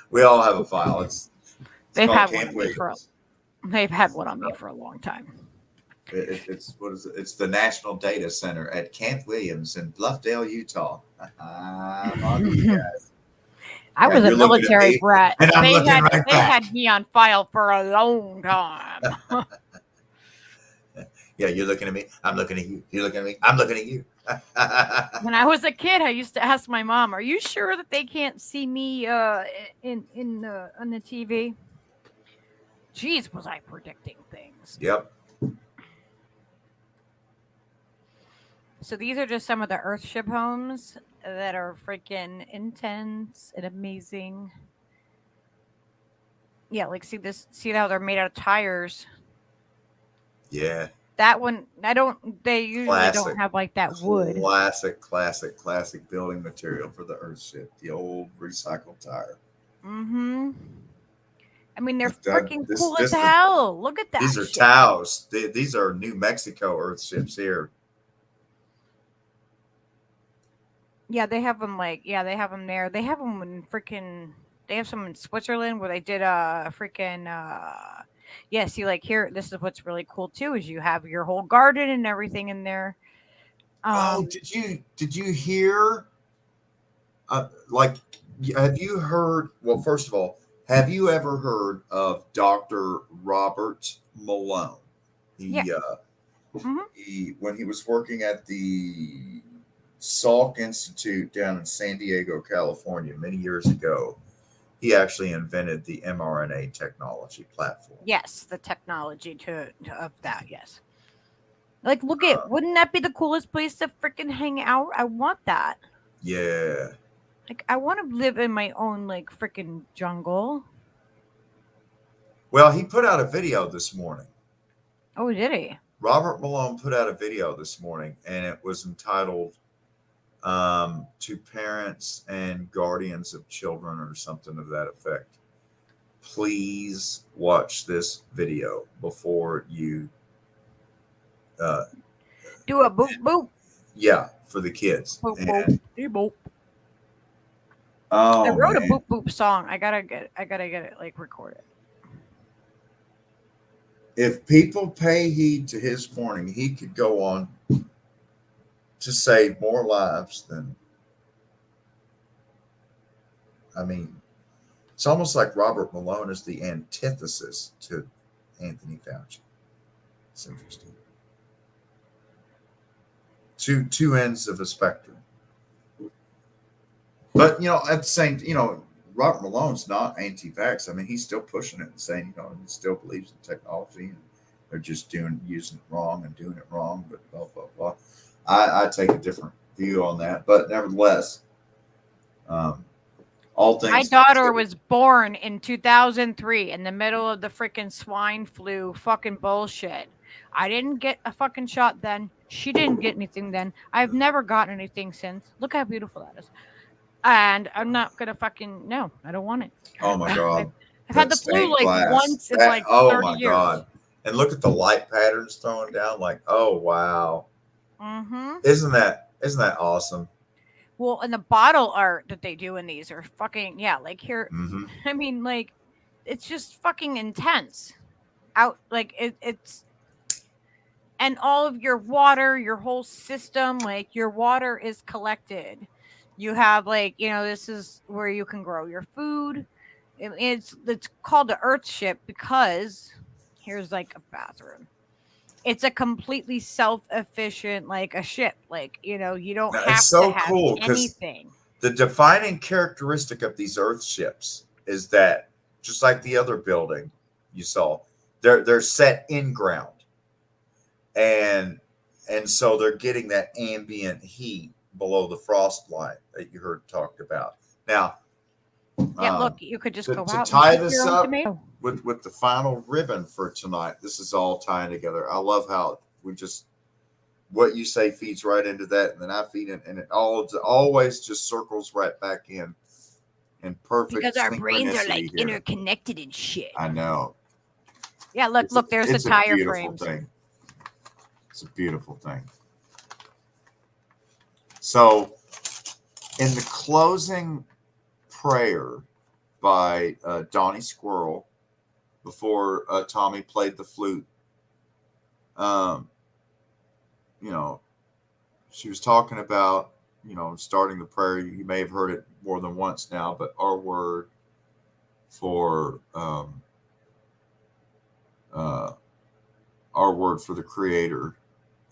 We all have a file. They've called had Camp one on me Williams. they've had one on me for a long time. It's what is it? It's the National Data Center at Camp Williams in Bluffdale, Utah. I'm on you guys. I was a you're looking at military me, brat. and I'm They looking had right they back. had me on file for a long time. Yeah, you're looking at me. I'm looking at you. You're looking at me. I'm looking at you. When I was a kid, I used to ask my mom, "Are you sure that they can't see me on the TV?" Jeez, was I predicting things. Yep. So these are just some of the Earthship homes that are freaking intense and amazing. Yeah, like see how they're made out of tires. Yeah. That one, they usually don't have like that wood. Classic building material for the Earthship. The old recycled tire. Mm-hmm. I mean, they're But, freaking cool as hell. Look at that. These are shit. Taos. These are New Mexico Earthships here. Yeah, they have them they have them there. They have them in freaking They have some in Switzerland where they did a freaking yeah. See, like here, this is what's really cool too is you have your whole garden and everything in there. Did you hear? Like, have you heard? Well, first of all, have you ever heard of Dr. Robert Malone? He when he was working at the Salk Institute down in San Diego, California, many years ago, he actually invented the mRNA technology platform. Yes, the technology of that. Yes. Like, look at wouldn't that be the coolest place to freaking hang out? I want that. Yeah. Like, I want to live in my own like freaking jungle. Well, he put out a video this morning. Oh, did he? Robert Malone put out a video this morning, and it was entitled "To Parents and Guardians of Children" or something of that effect. Please watch this video before you do a boop boop. Yeah, for the kids. Boop, And, boop. oh, I wrote man. a boop boop song. I gotta get it like recorded. If people pay heed to his warning, he could go on to save more lives than. I mean, it's almost like Robert Malone is the antithesis to Anthony Fauci. It's interesting. Two ends of a spectrum. But, at the same, Robert Malone's not anti-vax. I mean, he's still pushing it and saying, he still believes in technology, and they're just using it wrong and doing it wrong, but blah, blah, blah. I take a different view on that, but nevertheless, all things. My daughter was born in 2003 in the middle of the freaking swine flu fucking bullshit. I didn't get a fucking shot then. She didn't get anything then. I've never gotten anything since. Look how beautiful that is. And I'm not gonna fucking no. I don't want it. Oh my god! I've had the flu like glass. once in like 30 my years. god! And look at the light patterns throwing down. Like, oh wow! Mm-hmm. Isn't that awesome? Well, and the bottle art that they do in these are fucking like here. Mm-hmm. I mean, like, it's just fucking intense. Out like it's. And all of your water, your whole system, like your water is collected. You have like, this is where you can grow your food. It's called the Earth Ship because here's like a bathroom. It's a completely self-efficient, like a ship. Like, you don't have to have anything. The defining characteristic of these Earth ships is that just like the other building you saw, they're set in ground. And so they're getting that ambient heat below the frost line that you heard talked about. Now, look, you could just go out to tie and this up with the final ribbon for tonight. This is all tying together. I love how what you say feeds right into that, and then I feed it, and it always just circles right back in perfect. Because our brains are like here. interconnected and shit. I know. Yeah, look, there's the tire frames. It's a beautiful thing. So, in the closing prayer by Donnie Squirrel, before Tommy played the flute, she was talking about, starting the prayer. You may have heard it more than once now, but our word for the Creator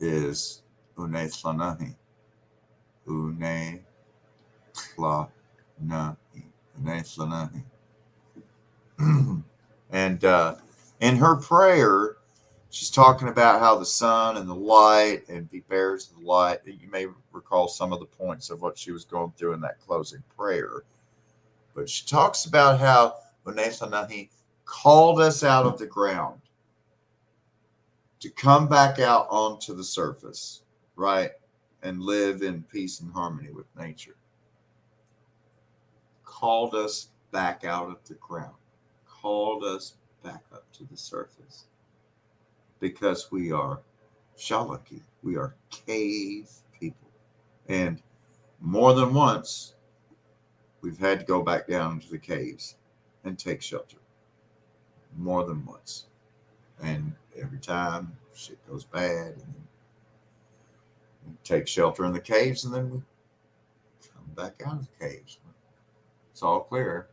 is Unetlanahi. Unetlanahi. And in her prayer, she's talking about how the sun and the light and be bearers of the light. You may recall some of the points of what she was going through in that closing prayer. But she talks about how Unetlanahi called us out of the ground to come back out onto the surface, right? And live in peace and harmony with nature. Called us back out of the ground. Called us back up to the surface. Because we are Shalaki. We are cave people. And more than once, we've had to go back down into the caves and take shelter more than once. And every time shit goes bad, and we take shelter in the caves, and then we come back out of the caves. It's all clear.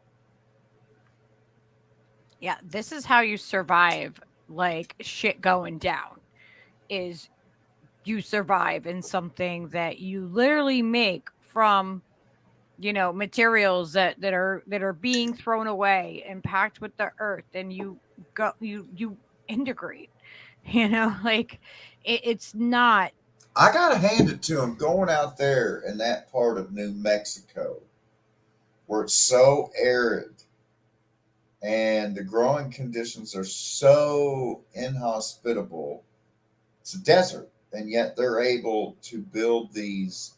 Yeah, this is how you survive like shit going down. Is you survive in something that you literally make from materials that are being thrown away and packed with the earth, and you integrate. Like it's not. I gotta hand it to him going out there in that part of New Mexico where it's so arid and the growing conditions are so inhospitable. It's a desert, and yet they're able to build these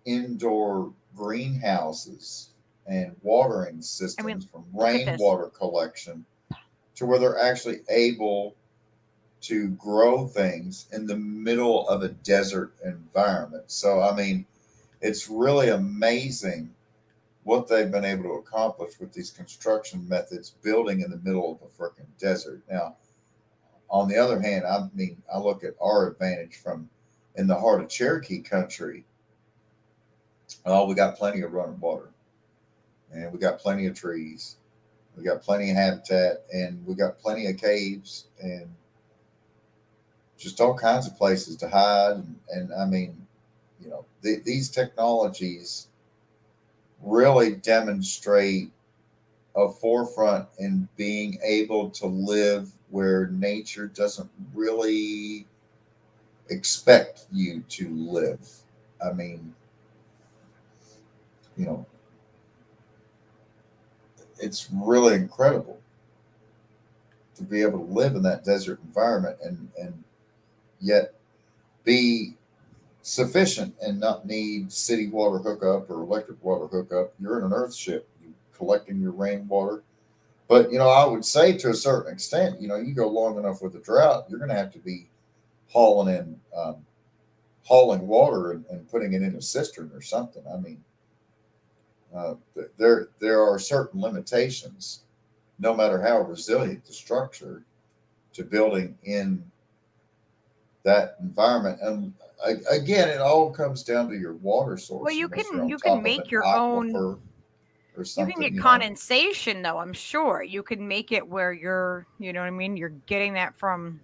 indoor greenhouses and watering systems from rainwater collection to where they're actually able to grow things in the middle of a desert environment. So, I mean, it's really amazing what they've been able to accomplish with these construction methods, building in the middle of a freaking desert. Now, on the other hand, I mean, I look at our advantage from in the heart of Cherokee country. Oh, we got plenty of running water, and we got plenty of trees, we got plenty of habitat, and we got plenty of caves, and just all kinds of places to hide. And I mean, these technologies really demonstrate a forefront in being able to live where nature doesn't really expect you to live. I mean, it's really incredible to be able to live in that desert environment and yet be sufficient and not need city water hookup or electric water hookup. You're in an earth ship, you're collecting your rainwater. But, I would say to a certain extent, you go long enough with the drought, you're going to have to be hauling water and putting it in a cistern or something. I mean, there are certain limitations, no matter how resilient the structure, to building in that environment. And again, it all comes down to your water source. Well, you can make your own. Or you can get condensation, though. I'm sure you can make it where you're, what I mean, you're getting that from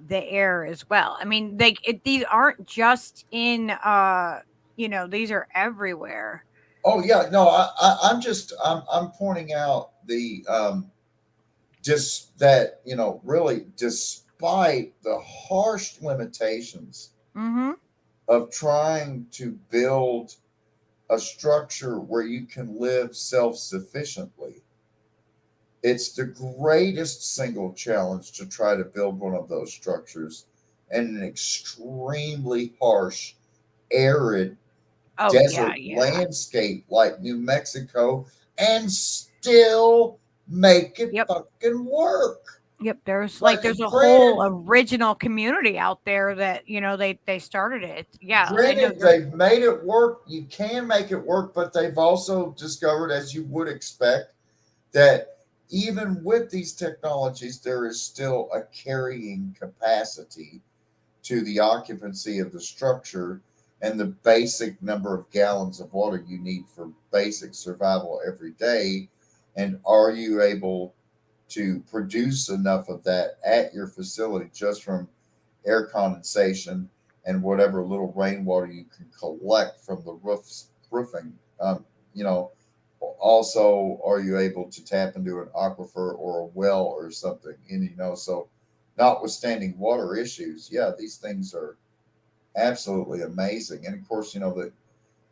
the air as well. I mean, these aren't just in, these are everywhere. Oh yeah, no, I'm pointing out the just that really, despite the harsh limitations of trying to build a structure where you can live self-sufficiently, it's the greatest single challenge to try to build one of those structures in an extremely harsh, arid desert landscape like New Mexico, and still make it fucking work. Yep, there's a whole original community out there that they started it. Yeah, granted, they've made it work. You can make it work, but they've also discovered, as you would expect, that even with these technologies, there is still a carrying capacity to the occupancy of the structure and the basic number of gallons of water you need for basic survival every day. And are you able to produce enough of that at your facility just from air condensation and whatever little rainwater you can collect from the roofing? Also, are you able to tap into an aquifer or a well or something? And so notwithstanding water issues, these things are absolutely amazing. And of course, that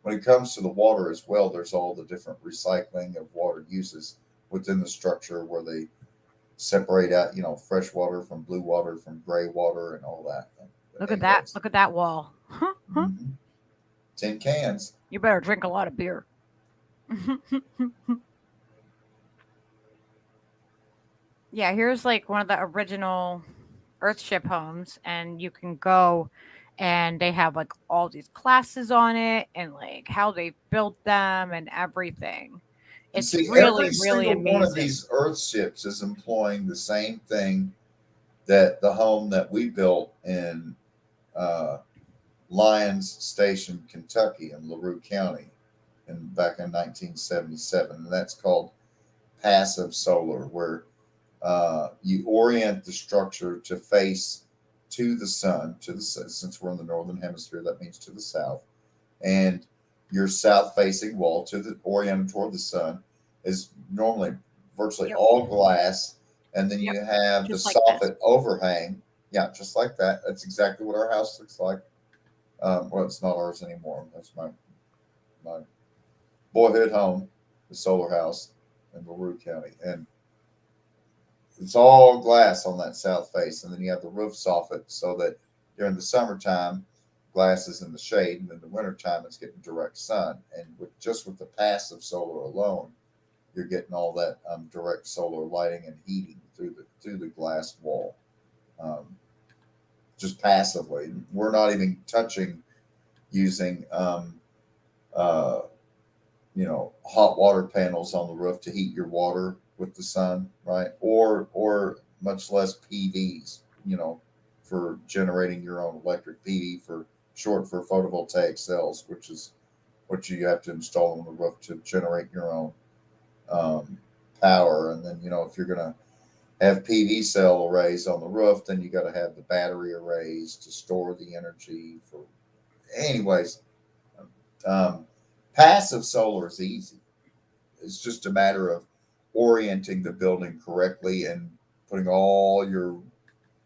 when it comes to the water as well, there's all the different recycling of water uses within the structure where they separate out, fresh water from blue water from gray water and all that. Look at that! Look at that wall. Tin cans. You better drink a lot of beer. Yeah, here's like one of the original Earthship homes, and you can go and they have like all these classes on it and like how they built them and everything. It's See, really, every really single one of amazing. these Earthships is employing the same thing that the home that we built in Lyons Station, Kentucky, in LaRue County, back in 1977, and that's called passive solar, where you orient the structure to face to the sun, since we're in the northern hemisphere, that means to the south, and your south-facing wall oriented toward the sun is normally virtually all glass, and then you have the soffit overhang. Yeah, just like that. That's exactly what our house looks like. Well, it's not ours anymore. That's my boyhood home, the solar house in LaRue County, and it's all glass on that south face, and then you have the roof soffit so that during the summertime, glass is in the shade, and in the wintertime, it's getting direct sun. And with the passive solar alone, you're getting all that direct solar lighting and heating through the glass wall, just passively. We're not even touching using hot water panels on the roof to heat your water with the sun, right? Or much less PVs, for generating your own electric. PV short for photovoltaic cells, which is what you have to install on the roof to generate your own power. And then, if you're going to have PV cell arrays on the roof, then you got to have the battery arrays to store the energy for. Anyways, passive solar is easy. It's just a matter of orienting the building correctly and putting all your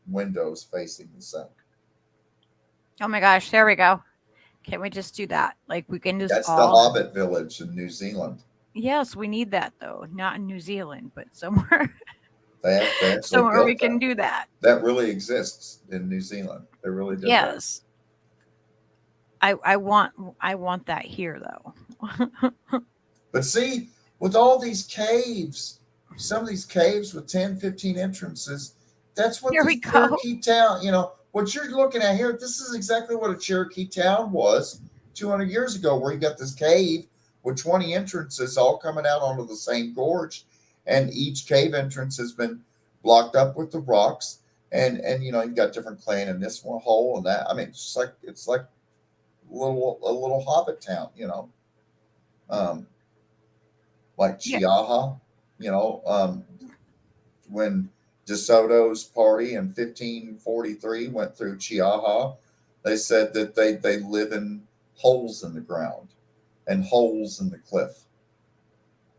windows facing the sun. Oh my gosh, there we go. Can we just do that? Like we can just That's the Hobbit village in New Zealand. Yes, we need that though. Not in New Zealand, but somewhere. They somewhere we can do that. That really exists in New Zealand. They really do. Yes. I want that here though. But see, with all these caves, some of these caves with 10, 15 entrances, that's what the Cherokee town, what you're looking at here, this is exactly what a Cherokee town was 200 years ago, where you got this cave with 20 entrances all coming out onto the same gorge, and each cave entrance has been blocked up with the rocks, and you've got different clan in this one hole and that. I mean, it's like a little hobbit town, like Chiaja, when De Soto's party in 1543 went through Chiaja, they said that they live in holes in the ground and holes in the cliff.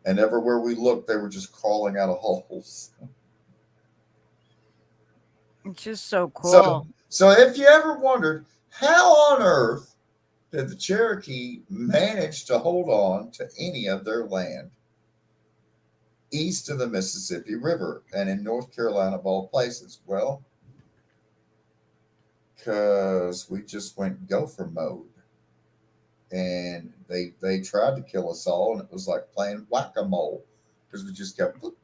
And everywhere we looked, they were just crawling out of holes. It's just so cool. So if you ever wondered, how on earth did the Cherokee manage to hold on to any of their land east of the Mississippi River and in North Carolina, of all places? Well, because we just went gopher mode, and they tried to kill us all, and it was like playing whack-a-mole, because we just kept bloop,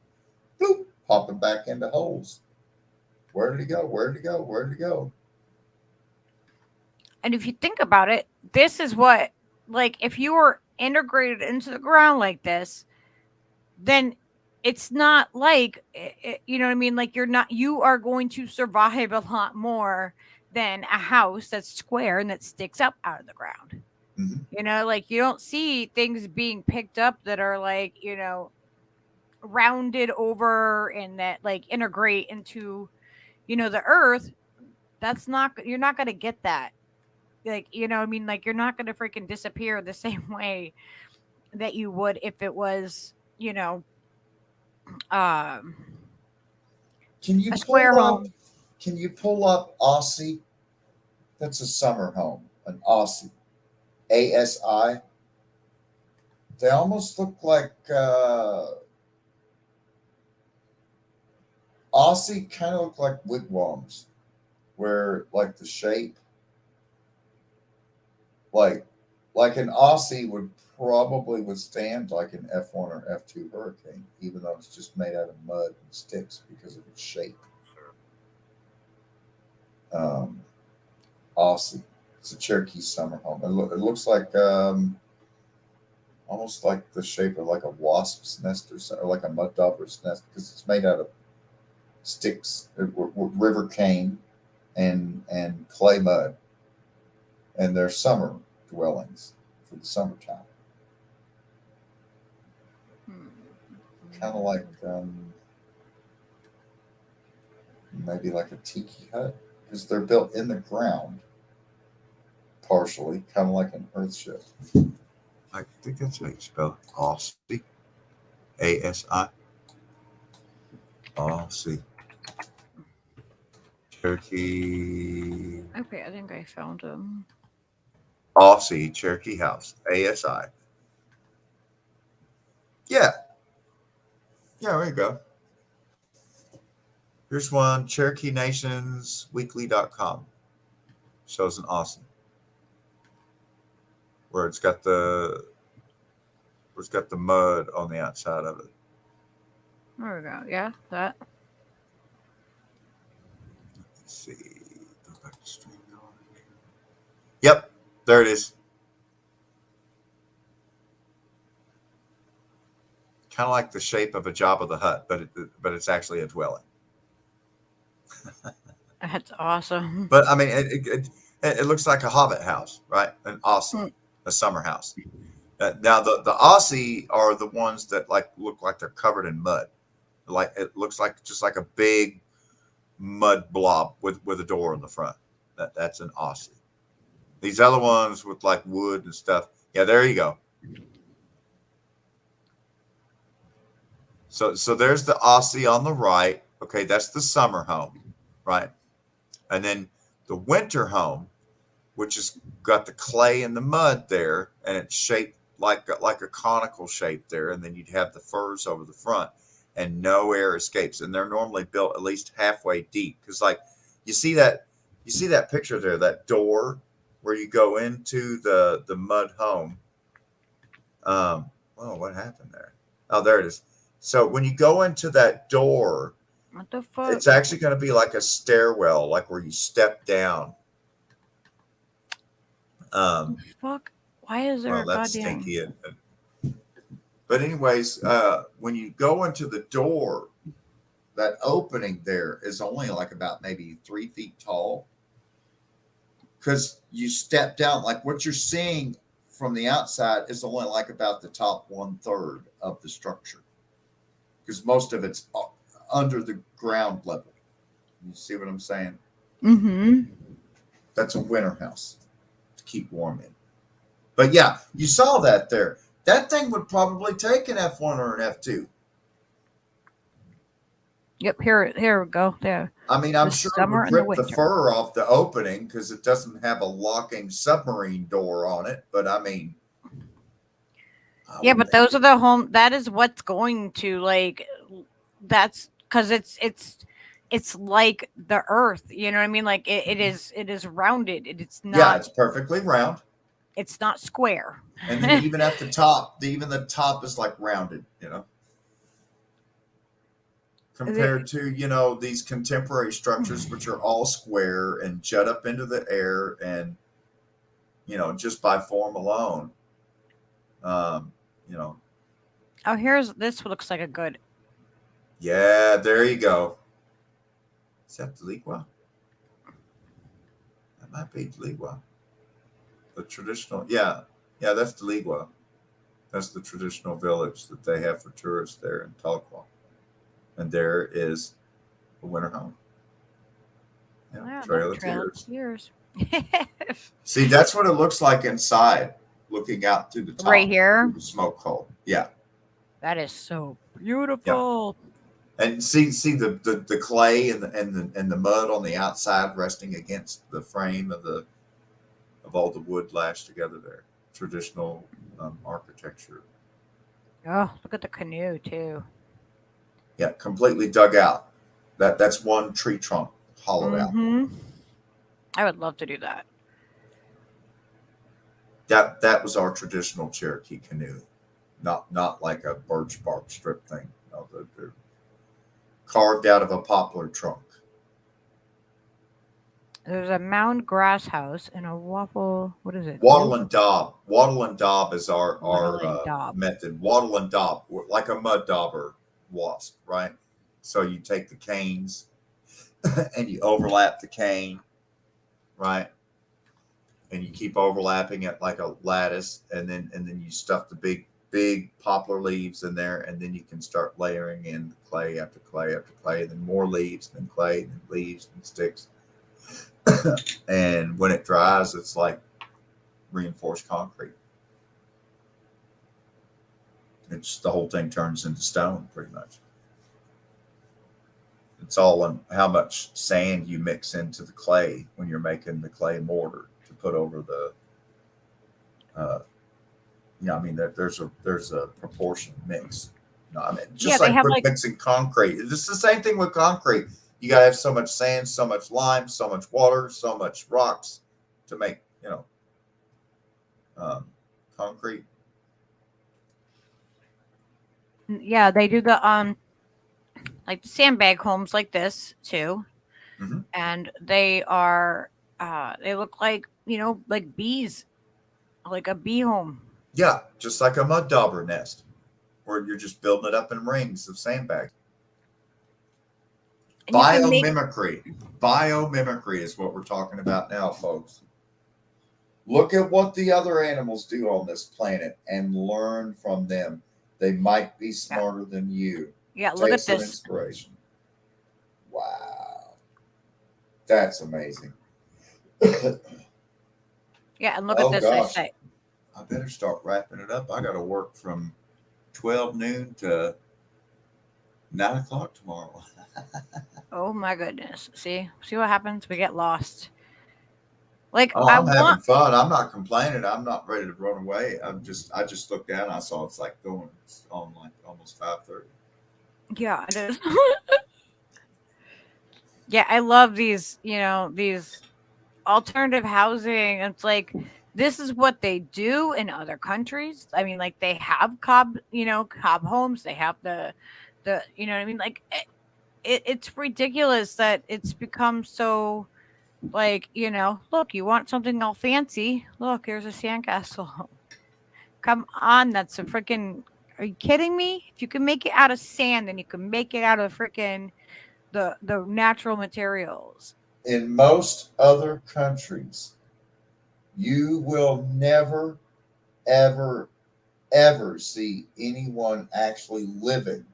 bloop, popping back into holes. Where did he go? Where did he go? Where did he go? And if you think about it, this is what, like, if you were integrated into the ground like this, then it's not like, you know what I mean? Like, you are going to survive a lot more than a house that's square and that sticks up out of the ground. Mm-hmm. Like, you don't see things being picked up that are like, rounded over and that like integrate into, the earth. You're not going to get that. Like, like you're not going to freaking disappear the same way that you would if it was, Can you a square home. Can you pull up Aussie? That's a summer home, an Aussie, ASI. They almost look like Aussie kind of look like wigwams, where like the shape, like an Aussie would probably withstand like an F1 or F2 hurricane, even though it's just made out of mud and sticks because of its shape. Aussie. It's a Cherokee summer home. It looks like almost like the shape of like a wasp's nest or something, or like a mud dauber's nest, because it's made out of sticks, river cane, and clay mud, and they're summer dwellings for the summertime. Kind of like maybe like a tiki hut, because they're built in the ground, partially, kind of like an earth ship. I think that's how you spell it. Aussie. A-S-I. Aussie. Cherokee. Okay, I think I found them. Aussie Cherokee House. A-S-I. Yeah. Yeah, there you go. Here's one, CherokeeNationsWeekly.com. Shows an Aussie. Where it's got the mud on the outside of it. There we go. Yeah, that. Let's see. Go back to stream. Yep, there it is. Kind of like the shape of a Jabba the Hutt, but it's actually a dwelling. That's awesome. But I mean, it looks like a Hobbit house, right? An Aussie, a summer house. Now the Aussie are the ones that look like they're covered in mud. Like it looks like just like a big mud blob with a door in the front. That's an Aussie. These other ones with like wood and stuff. Yeah, there you go. So there's the Aussie on the right. Okay, that's the summer home, right? And then the winter home, which has got the clay and the mud there, and it's shaped like a conical shape there, and then you'd have the firs over the front, and no air escapes. And they're normally built at least halfway deep, because like you see that picture there, that door where you go into the mud home. Oh, what happened there? Oh, there it is. So when you go into that door, what the fuck? It's actually going to be like a stairwell, like where you step down. Fuck. Why is there a that's goddamn? stinky. But anyways, when you go into the door, that opening there is only like about maybe 3 feet tall. Because you step down, like what you're seeing from the outside is only like about the top 1/3 of the structure. Because most of it's under the ground level. You see what I'm saying? Mm-hmm. That's a winter house to keep warm in. But yeah, you saw that there. That thing would probably take an F1 or an F2. Yep, here we go. There. I mean, I'm sure it would rip the fur off the opening because it doesn't have a locking submarine door on it. But I mean, yeah, but those are the home. That is what's going to like. That's because it's like the Earth. You know what I mean? Like it is rounded. It's not. Yeah, it's perfectly round. It's not square. And then even at the top, the top is like rounded. You know. Compared to, these contemporary structures, which are all square and jut up into the air and, just by form alone, Oh, this looks like a good. Yeah, there you go. Is that Deligua? That might be Deligua. The traditional, yeah, that's Deligua. That's the traditional village that they have for tourists there in Tahlequah. And there is a winter home. Yeah, Trail of Tears. See, that's what it looks like inside, looking out through the top. Right here? The smoke hole. Yeah. That is so beautiful. Yeah. And see the clay and the mud on the outside resting against the frame of all the wood lashed together there. Traditional architecture. Oh, look at the canoe too. Yeah, completely dug out. That's one tree trunk hollowed out. I would love to do that. That was our traditional Cherokee canoe, not like a birch bark strip thing. No, they're carved out of a poplar trunk. There's a mound grass house and a waffle. What is it? Wattle and daub. Wattle and daub is our Wattle and daub. method. Wattle and daub, like a mud dauber wasp, right? So you take the canes and you overlap the cane, right? And you keep overlapping it like a lattice, and then you stuff the big poplar leaves in there, and then you can start layering in clay after clay after clay, and then more leaves, then clay, then leaves and sticks. And when it dries, it's like reinforced concrete. It's the whole thing turns into stone pretty much. It's all in how much sand you mix into the clay when you're making the clay mortar to put over the I mean there's a proportion mix. I mean, just like mixing concrete. It's the same thing with concrete. You gotta have so much sand, so much lime, so much water, so much rocks to make, concrete. Yeah, they do the like sandbag homes like this too. Mm-hmm. And they are they look like, like bees, like a bee home. Yeah, just like a mud dauber nest, where you're just building it up in rings of sandbags. Biomimicry. Biomimicry is what we're talking about now, folks. Look at what the other animals do on this planet and learn from them. They might be smarter than you. Yeah, look at Some this. inspiration. Wow. That's amazing. Yeah, and look at this. Gosh. They say. I better start wrapping it up. I got to work from 12 noon to 9 o'clock tomorrow. Oh my goodness. See what happens? We get lost. Like, I'm having fun. I'm not complaining. I'm not ready to run away. I just looked down. I saw it's like going on like almost 5:30. Yeah, it is. Yeah, I love these, these alternative housing. It's like, this is what they do in other countries. I mean, like, they have cob homes. They have the you know what I mean? Like, it's ridiculous that it's become so, like, look, you want something all fancy. Look, here's a sandcastle. Come on, that's a freaking, are you kidding me? If you can make it out of sand, then you can make it out of freaking the natural materials. In most other countries, you will never, ever, ever see anyone actually living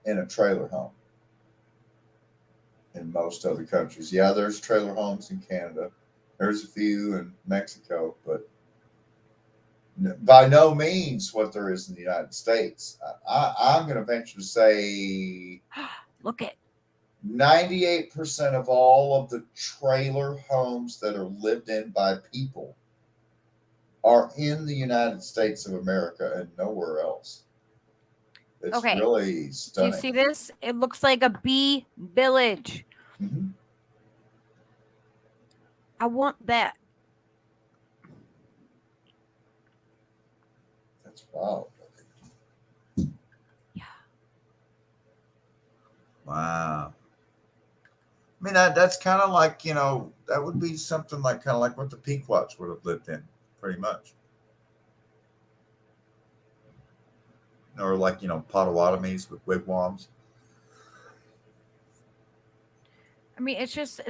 in a trailer home. In most other countries. Yeah, there's trailer homes in Canada. There's a few in Mexico, but by no means what there is in the United States. I'm going to venture to say look at 98% of all of the trailer homes that are lived in by people are in the United States of America and nowhere else. It's really stunning. Do you see this? It looks like a bee village. Mm-hmm. I want that. That's wild. Yeah. Wow. I mean, that's kind of like, that would be something like kind of like what the Pequots would have lived in, pretty much. Or like, Potawatomis with wigwams. I mean, it's just,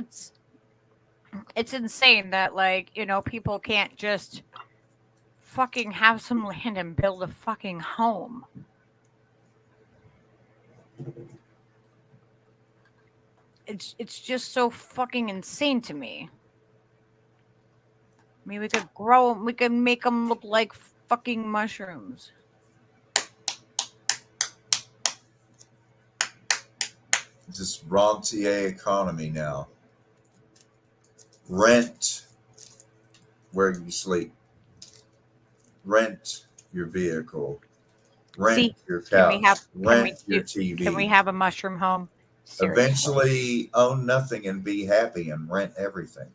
it's insane that, like, people can't just fucking have some land and build a fucking home. It's just so fucking insane to me. I mean, we could grow them, we could make them look like fucking mushrooms. This rentier economy now. Rent where you sleep. Rent your vehicle. Rent your couch. Rent your TV. Can we have a mushroom home? Seriously. Eventually own nothing and be happy and rent everything.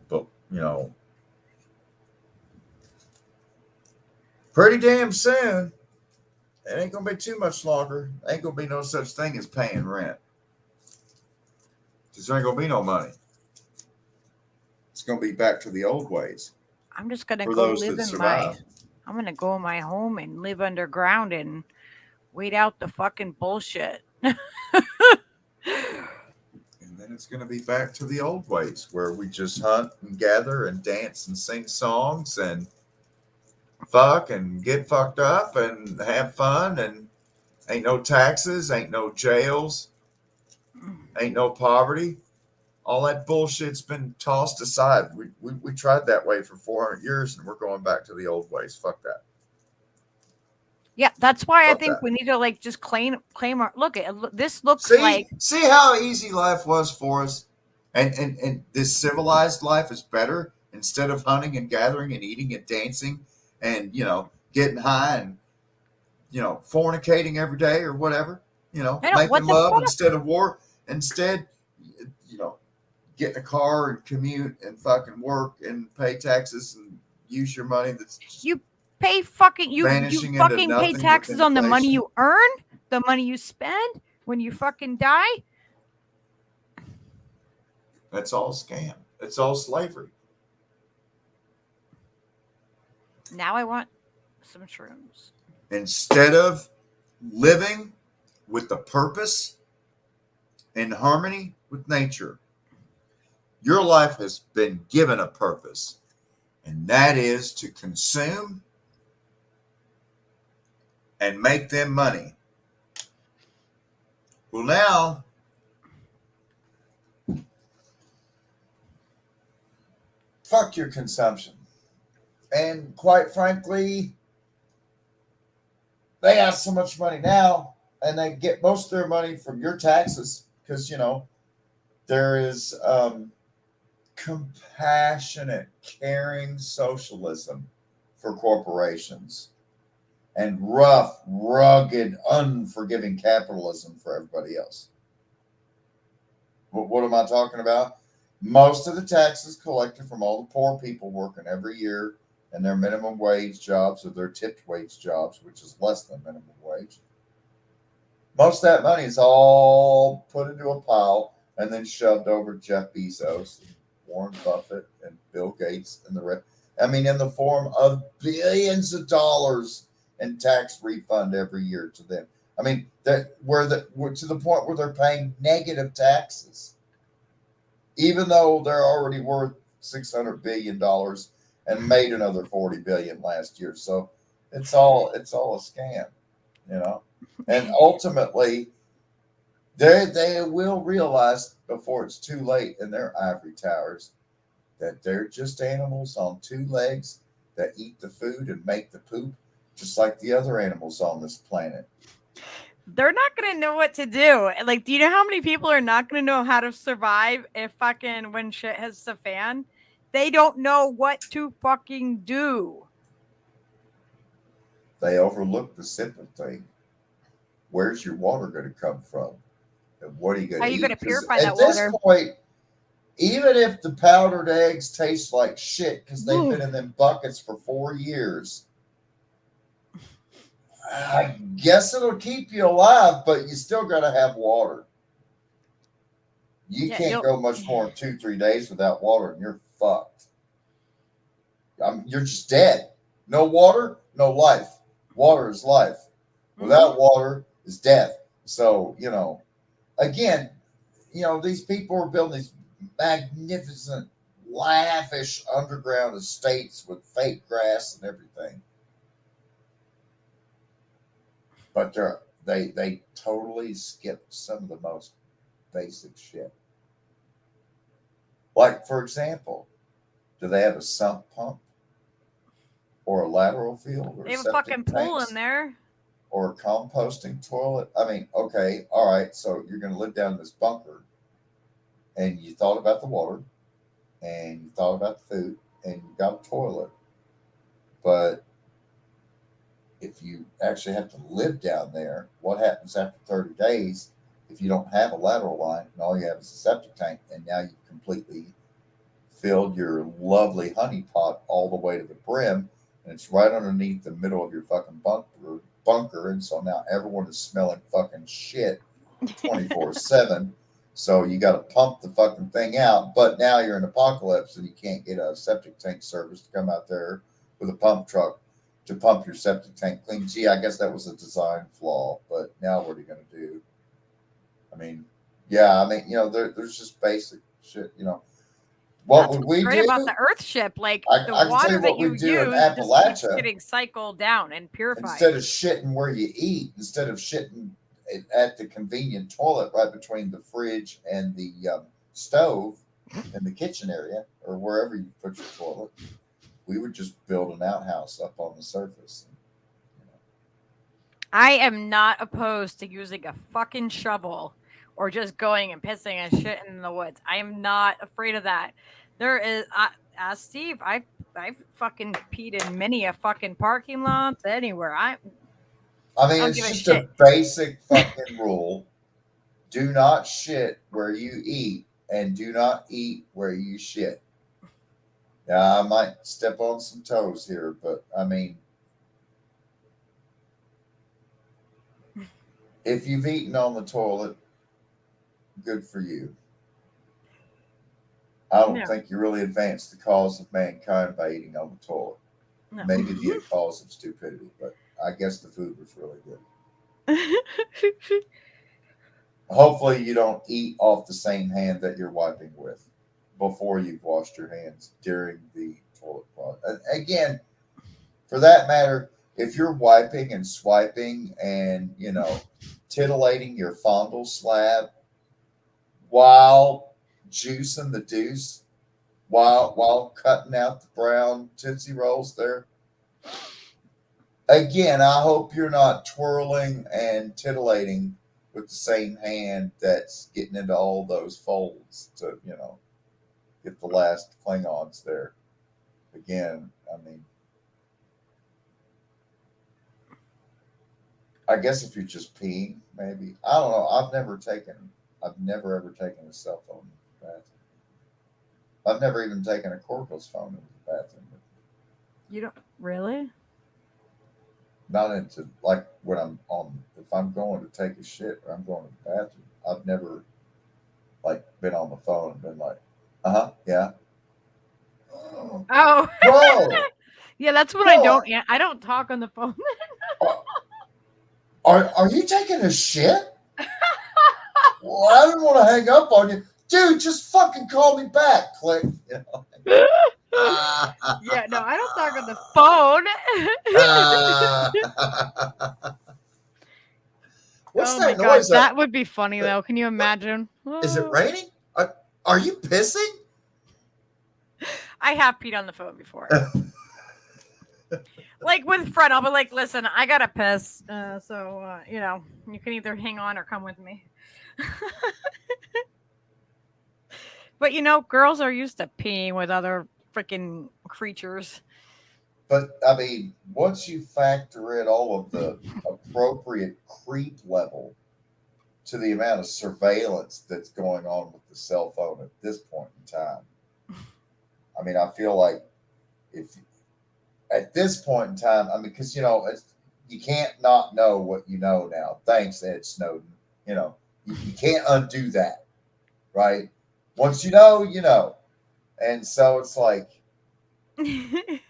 But, pretty damn soon, it ain't going to be too much longer. Ain't going to be no such thing as paying rent. Because there ain't going to be no money. It's going to be back to the old ways. I'm just gonna for go those live that in survive. I'm gonna go in my home and live underground and wait out the fucking bullshit. And then it's going to be back to the old ways where we just hunt and gather and dance and sing songs and fuck and get fucked up and have fun, and ain't no taxes, ain't no jails, ain't no poverty. All that bullshit's been tossed aside. We tried that way for 400 years and we're going back to the old ways. Fuck that. Yeah, that's why I Fuck think that. we need to like just claim our look. This looks See, like see how easy life was for us, and this civilized life is better. Instead of hunting and gathering and eating and dancing and getting high and fornicating every day or whatever, making love instead of war. Instead, get in a car and commute and fucking work and pay taxes and use your money that's you pay fucking you vanishing fucking into pay nothing taxes with on the money inflation. you earn, the money you spend when you fucking die. That's all scam. It's all slavery. Now I want some shrooms. Instead of living with the purpose in harmony with nature, your life has been given a purpose, and that is to consume and make them money. Well, now, fuck your consumption. And quite frankly, they have so much money now, and they get most of their money from your taxes because, there is compassionate, caring socialism for corporations and rough, rugged, unforgiving capitalism for everybody else. What am I talking about? Most of the taxes collected from all the poor people working every year in their minimum wage jobs or their tipped wage jobs, which is less than minimum wage. Most of that money is all put into a pile and then shoved over Jeff Bezos, and Warren Buffett, and Bill Gates, and the rest. I mean, in the form of billions of dollars in tax refund every year to them. I mean, we're to the point where they're paying negative taxes, even though they're already worth $600 billion and made another 40 billion last year. So it's all a scam, and ultimately they will realize before it's too late in their ivory towers that they're just animals on two legs that eat the food and make the poop just like the other animals on this planet. They're not going to know what to do. Like, do you know how many people are not going to know how to survive if fucking when shit hits the fan? They don't know what to fucking do. They overlook the simple thing. Where's your water going to come from? And what are you going to eat? How are you going to purify that at this water? point, even if the powdered eggs taste like shit because they've been in them buckets for 4 years, I guess it'll keep you alive, but you still got to have water. You can't go much more than 2-3 days without water, and you're fucked. You're just dead. No water, no life. Water is life. Without water is death. So, again, these people are building these magnificent, lavish underground estates with fake grass and everything. But they totally skip some of the most basic shit. Like, for example, do they have a sump pump? Or a lateral field? Or they have a fucking pool in there. Or a composting toilet? I mean, okay, all right, so you're going to live down in this bunker, and you thought about the water, and you thought about the food, and you got a toilet. But if you actually have to live down there, what happens after 30 days if you don't have a lateral line and all you have is a septic tank, and now you've completely filled your lovely honey pot all the way to the brim, and it's right underneath the middle of your fucking bunker, and so now everyone is smelling fucking shit 24/7, So you got to pump the fucking thing out. But now you're in apocalypse and you can't get a septic tank service to come out there with a pump truck to pump your septic tank clean. Gee, I guess that was a design flaw. But now what are you going to do? I mean, yeah, I mean, there's just basic shit, What That's would what's we great do? about the Earth ship. Like I the can tell water you that what we you do in use just keeps Appalachia. getting cycled down and purified. Instead of shitting where you eat, instead of shitting at the convenient toilet right between the fridge and the stove in the kitchen area or wherever you put your toilet, we would just build an outhouse up on the surface. I am not opposed to using a fucking shovel or just going and pissing and shit in the woods. I am not afraid of that. There is, Steve, I've fucking peed in many a fucking parking lot anywhere. I mean, don't it's give a just shit. a basic fucking rule. Do not shit where you eat and do not eat where you shit. Yeah, I might step on some toes here, but I mean, if you've eaten on the toilet, good for you. I don't think you really advanced the cause of mankind by eating on the toilet. No. Maybe be a cause of stupidity, but I guess the food was really good. Hopefully you don't eat off the same hand that you're wiping with before you've washed your hands during the toilet process. Again, for that matter, if you're wiping and swiping and, titillating your fondle slab while juicing the deuce, while cutting out the brown Tootsie Rolls there, again, I hope you're not twirling and titillating with the same hand that's getting into all those folds to, get the last Klingons there. Again, I mean, I guess if you're just peeing, maybe. I don't know. I've never ever taken a cell phone in the bathroom. I've never even taken a cordless phone in the bathroom. You don't really? Not into like when I'm if I'm going to take a shit or I'm going to the bathroom, I've never like been on the phone and been like, yeah. Oh, whoa. Yeah, that's when I don't talk on the phone. Are you taking a shit? Well, I didn't want to hang up on you. Dude, just fucking call me back. Click. Yeah, no, I don't talk on the phone. What's oh that my noise? God, that would be funny though. Can you imagine? Is it raining? Are you pissing? I have peed on the phone before. Like with Fred, I'll be like, listen, I gotta piss. So you can either hang on or come with me. But girls are used to peeing with other freaking creatures. But I mean, once you factor in all of the appropriate creep level to the amount of surveillance that's going on with the cell phone at this point in time, I mean, I feel like if at this point in time, I mean, because you can't not know what you know now. Thanks, Ed Snowden. You can't undo that, right? Once you know, you know, and so it's like, I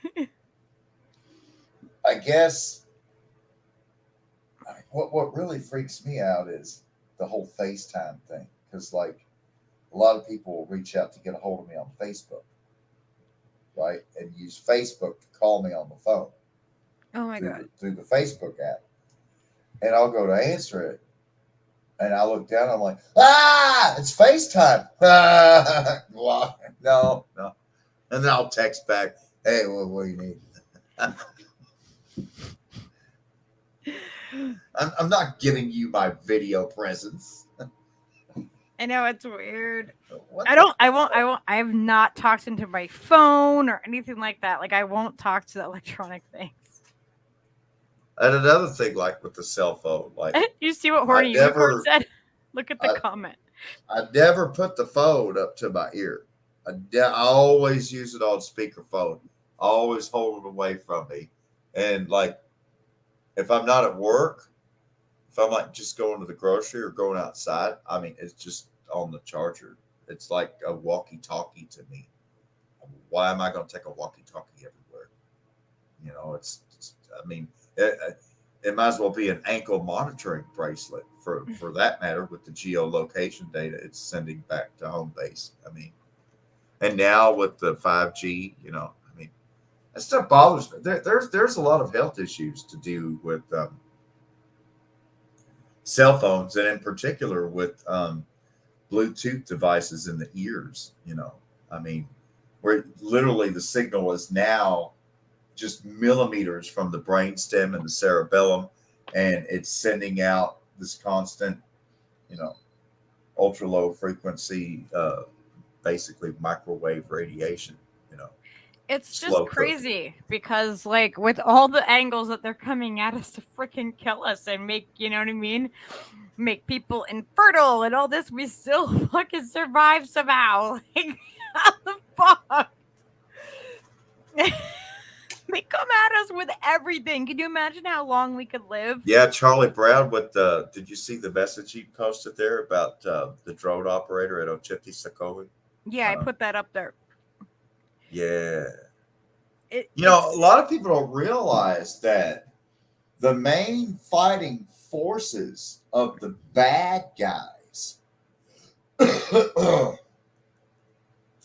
guess what really freaks me out is the whole FaceTime thing, because like a lot of people will reach out to get a hold of me on Facebook, right, and use Facebook to call me on the phone. Oh my God! Through the Facebook app, and I'll go to answer it, and I look down, I'm like, it's FaceTime. No, and then I'll text back, hey, what do you need? I'm not giving you my video presents. I know it's weird. I have not talked into my phone or anything like that. Like I won't talk to the electronic things. And another thing, like with the cell phone, like you see what Horny Unicorn said? Look at the comment. I never put the phone up to my ear. I always use it on speakerphone. I always hold it away from me. And like, if I'm not at work, if I'm like just going to the grocery or going outside, I mean, it's just on the charger. It's like a walkie-talkie to me. Why am I going to take a walkie-talkie everywhere? You know, I mean, it might as well be an ankle monitoring bracelet for that matter, with the geolocation data it's sending back to home base. I mean, and now with the 5G, you know, I mean, that stuff bothers me. There's a lot of health issues to do with cell phones, and in particular with Bluetooth devices in the ears. You know, I mean, where literally the signal is now just millimeters from the brainstem and the cerebellum, and it's sending out this constant, you know, ultra low frequency, basically microwave radiation. You know, It's just slow crazy because, like, with all the angles that they're coming at us to freaking kill us and make, you know what I mean, make people infertile and all this, we still fucking survive somehow. Like, how the fuck? They come at us with everything. Can you imagine how long we could live? Yeah, Charlie Brown with did you see the message he posted there about the drone operator at Ocheti-Sakowin? Yeah, I put that up there. Yeah. You know, a lot of people don't realize that the main fighting forces of the bad guys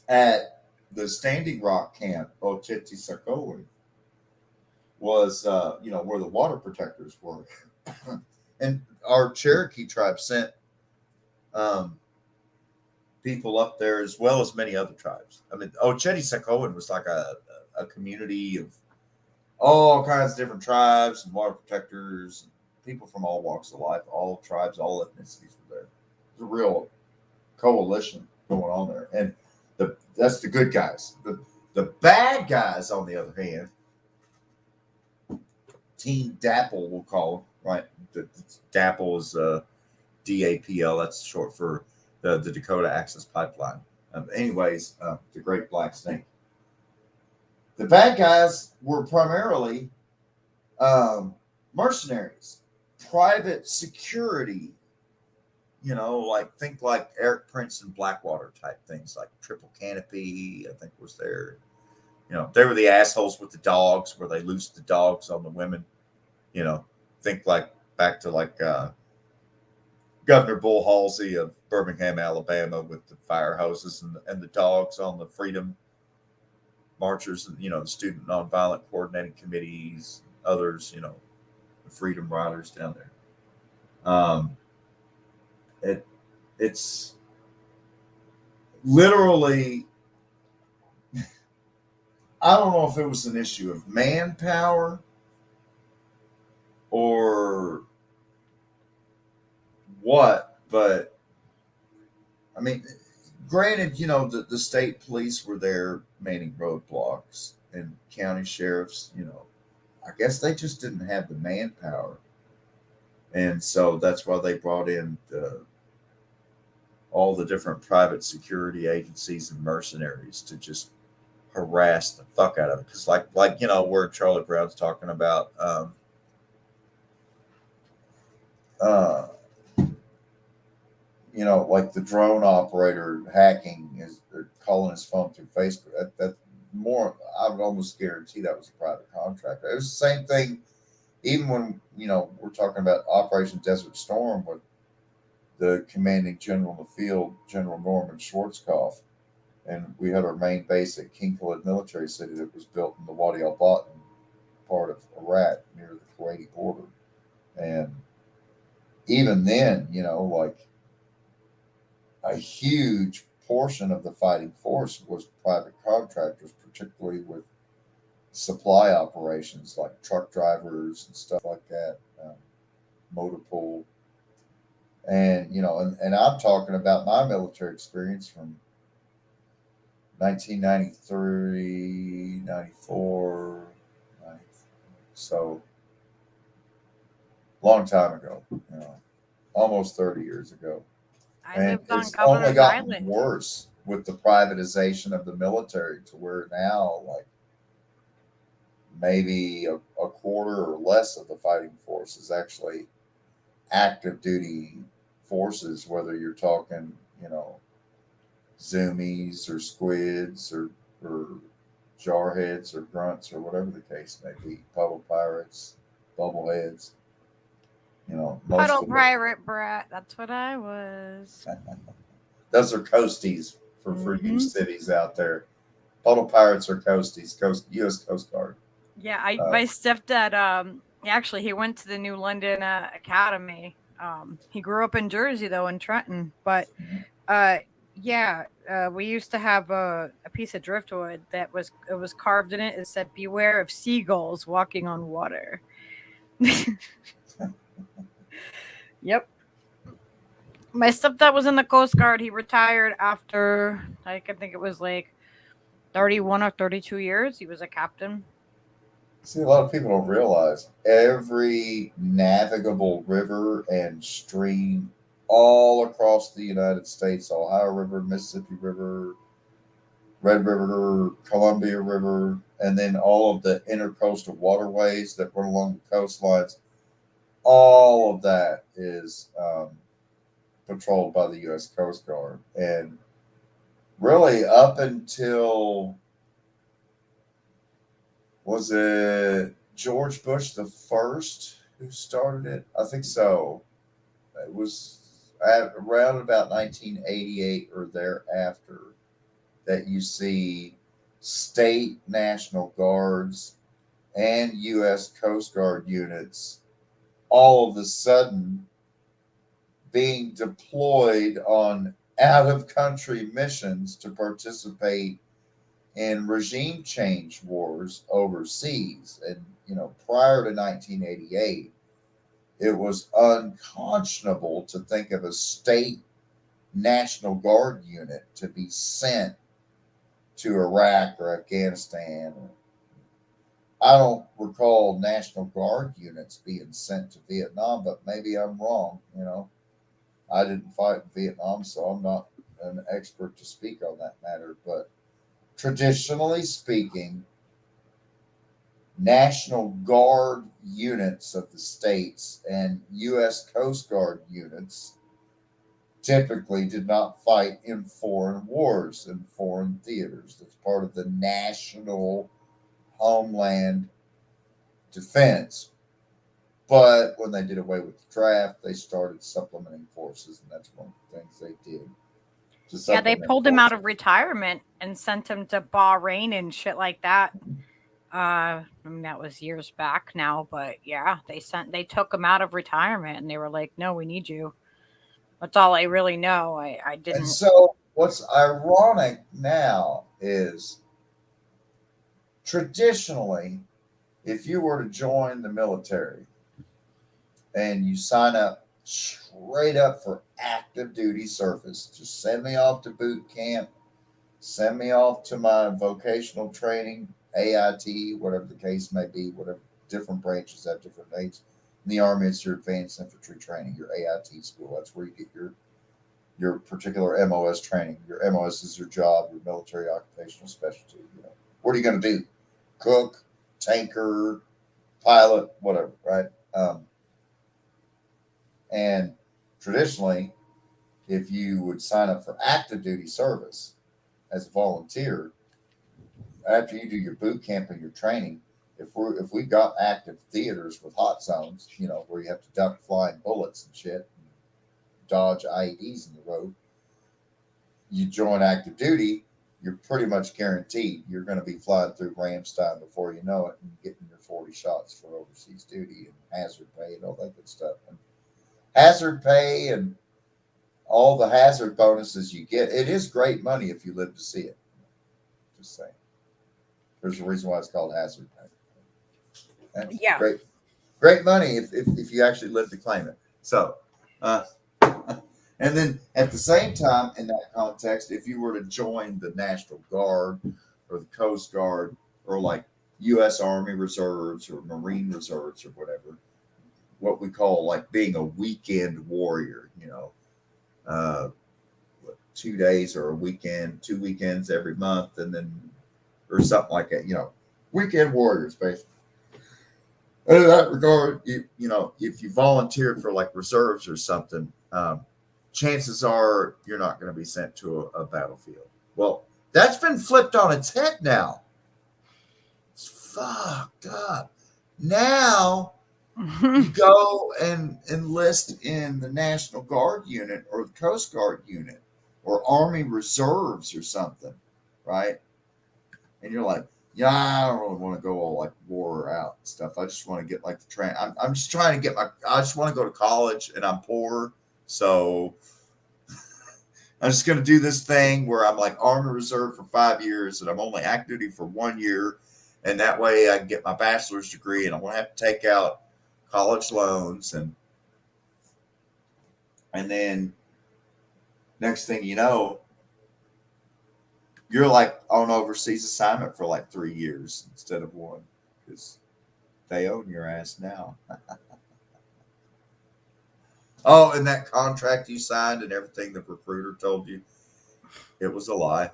at the Standing Rock camp, Ocheti-Sakowin, was, you know, where the water protectors were. And our Cherokee tribe sent people up there, as well as many other tribes. I mean, Ocheti-Sakowin was like a community of all kinds of different tribes and water protectors, and people from all walks of life, all tribes, all ethnicities were there. It was a real coalition going on there. And that's the good guys. The bad guys, on the other hand, Team DAPL, we'll call them, right? The DAPL is DAPL. That's short for the Dakota Access Pipeline. Anyways, the Great Black Snake. The bad guys were primarily mercenaries, private security. You know, like think like Eric Prince and Blackwater type things, like Triple Canopy, I think was there. You know, they were the assholes with the dogs, where they loosed the dogs on the women. You know, think like back to like Governor Bull Halsey of Birmingham, Alabama, with the fire hoses and the dogs on the freedom marchers, and you know, the student nonviolent coordinating committees, others, you know, the freedom riders down there. It's literally, I don't know if it was an issue of manpower or what, but I mean, granted, you know, the state police were there manning roadblocks, and county sheriffs, you know, I guess they just didn't have the manpower. And so that's why they brought in all the different private security agencies and mercenaries to just harass the fuck out of it. Because like you know, where Charlie Brown's talking about you know, like the drone operator hacking or calling his phone through Facebook. That more, I would almost guarantee that was a private contractor. It was the same thing, even when, you know, we're talking about Operation Desert Storm with the commanding general in the field, General Norman Schwarzkopf, and we had our main base at King Khalid Military City that was built in the Wadi al-Batin part of Iraq near the Kuwaiti border. And even then, you know, like a huge portion of the fighting force was private contractors, particularly with supply operations like truck drivers and stuff like that, motor pool. And, you know, and I'm talking about my military experience from 1993, 94, so long time ago, you know, almost 30 years ago. And it's only gotten worse with the privatization of the military, to where now, like, maybe a quarter or less of the fighting force is actually active duty forces, whether you're talking zoomies or squids or jarheads or grunts or whatever the case may be, puddle pirates, bubbleheads. Most Puddle of them, pirate brat. That's what I was. those are coasties for you cities out there. Puddle pirates are coasties, U.S. Coast Guard. Yeah, my stepdad. Actually, he went to the New London Academy. He grew up in Jersey though, in Trenton. But we used to have a piece of driftwood that was carved in it. It said, "Beware of seagulls walking on water." Yep. My stepdad was in the Coast Guard. He retired after, I think it was like 31 or 32 years. He was a captain. See, a lot of people don't realize every navigable river and stream all across the United States, Ohio River, Mississippi River, Red River, Columbia River, and then all of the intercoastal waterways that run along the coastlines, all of that is patrolled by the U.S. Coast Guard. And really up until, was it George Bush the first who started it? I think so. It was around about 1988 or thereafter that you see state National Guards and U.S. Coast Guard units all of a sudden being deployed on out-of-country missions to participate in regime change wars overseas. And, prior to 1988, it was unconscionable to think of a state National Guard unit to be sent to Iraq or Afghanistan. I don't recall National Guard units being sent to Vietnam, but maybe I'm wrong. I didn't fight in Vietnam, so I'm not an expert to speak on that matter. But traditionally speaking, National Guard units of the states and U.S. Coast Guard units typically did not fight in foreign wars and foreign theaters. It's part of the national homeland defense. But when they did away with the draft, they started supplementing forces, and that's one of the things they did. Yeah, they pulled him out of retirement and sent him to Bahrain and shit like that. That was years back now, but yeah, they took him out of retirement, and they were like, "No, we need you." That's all I really know. I didn't. And so, what's ironic now is traditionally, if you were to join the military and you sign up straight up for active duty service, just send me off to boot camp, send me off to my vocational training, AIT, whatever the case may be, whatever different branches have different names. In the Army, it's your advanced infantry training, your AIT school. That's where you get your particular MOS training. Your MOS is your job, your military occupational specialty. What are you going to do? Cook, tanker, pilot, whatever, right? And traditionally, if you would sign up for active duty service as a volunteer, after you do your boot camp and your training, if we got active theaters with hot zones, where you have to duck flying bullets and shit, and dodge IEDs in the road, you join active duty, you're pretty much guaranteed you're going to be flying through Ramstein before you know it and getting your 40 shots for overseas duty and hazard pay and all that good stuff. And hazard pay and all the hazard bonuses you get, it is great money if you live to see it. Just saying. There's a reason why it's called hazard pay. That's great money if you actually live to claim it. So, and then at the same time, in that context, if you were to join the National Guard or the Coast Guard or like U.S. Army Reserves or Marine Reserves or whatever, what we call like being a weekend warrior, 2 days or a weekend, 2 weekends every month, and then, or something like that, weekend warriors, basically. In that regard, if you volunteered for like reserves or something, chances are you're not going to be sent to a battlefield. Well, that's been flipped on its head now. It's fucked up. Now you go and enlist in the National Guard unit or the Coast Guard unit or Army Reserves or something, right? And you're like, yeah, I don't really want to go all like war out and stuff. I just want to get like the train. I'm just trying to get I just want to go to college and I'm poor. So I'm just going to do this thing where I'm like Army Reserve for 5 years and I'm only active duty for 1 year. And that way I can get my bachelor's degree and I won't have to take out college loans. And then next thing you know, you're like on overseas assignment for like 3 years instead of 1 because they own your ass now. Oh, and that contract you signed and everything the recruiter told you, it was a lie.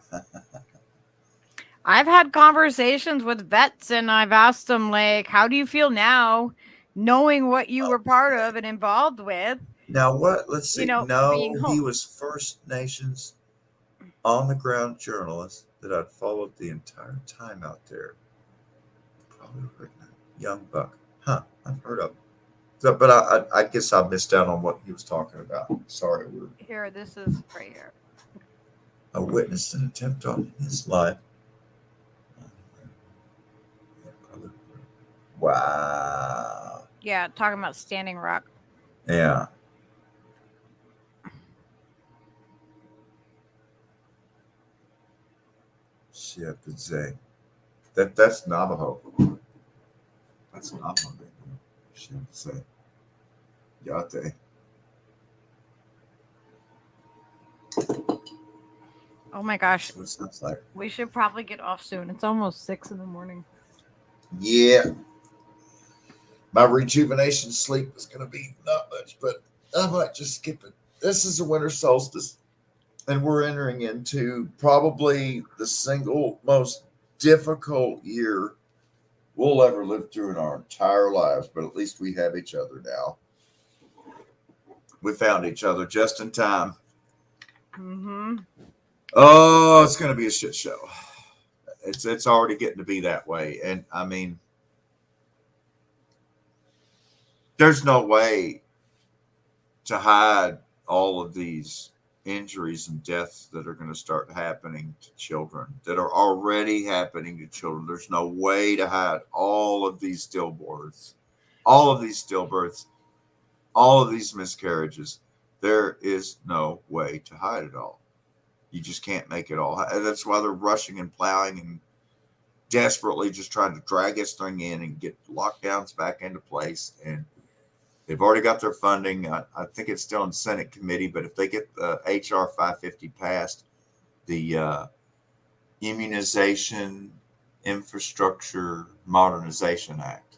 I've had conversations with vets and I've asked them, like, how do you feel now knowing what you were part of and involved with? Now, what? Let's see. You know, being No, home. he was First Nations on-the-ground journalist that I'd followed the entire time out there. Probably young buck. Huh, I've heard of him. So, but I guess I missed out on what he was talking about. Sorry. Here, this is right here. I witnessed an attempt on his life. Wow. Yeah, talking about Standing Rock. Yeah. Shepherdsay. That's Navajo. That's Navajo. Shepherdsay. Yate. Oh my gosh. That's what it sounds like. We should probably get off soon. It's almost 6 a.m. Yeah. My rejuvenation sleep is going to be not much, but I might just skip it. This is the winter solstice, and we're entering into probably the single most difficult year we'll ever live through in our entire lives, but at least we have each other now. We found each other just in time. Mm-hmm. Oh, it's going to be a shit show. It's already getting to be that way. And I mean, there's no way to hide all of these injuries and deaths that are going to start happening to children, that are already happening to children. There's no way to hide all of these stillbirths, all of these stillbirths, all of these miscarriages. There is no way to hide it all. You just can't make it all. That's why they're rushing and plowing and desperately just trying to drag this thing in and get lockdowns back into place. And they've already got their funding. I think it's still in Senate committee, but if they get the HR 550 passed, the Immunization Infrastructure Modernization Act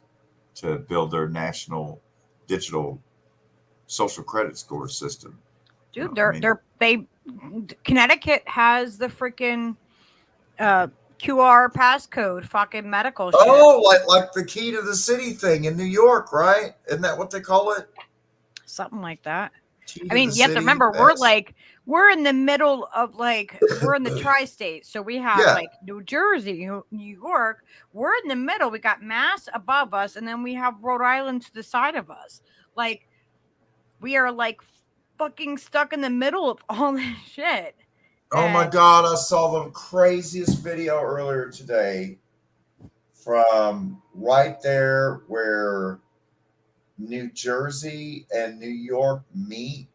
to build their national digital social credit score system. Dude, Connecticut has the freaking QR passcode fucking medical shit. Oh, like the key to the city thing in New York, right? Isn't that what they call it? Something like that. Key I mean, you have to remember, we're in the middle of we're in the tri-state. So we have like New Jersey, New York. We're in the middle. We got Mass above us, and then we have Rhode Island to the side of us. Like, we are like fucking stuck in the middle of all this shit. Oh my God, I saw the craziest video earlier today from right there where New Jersey and New York meet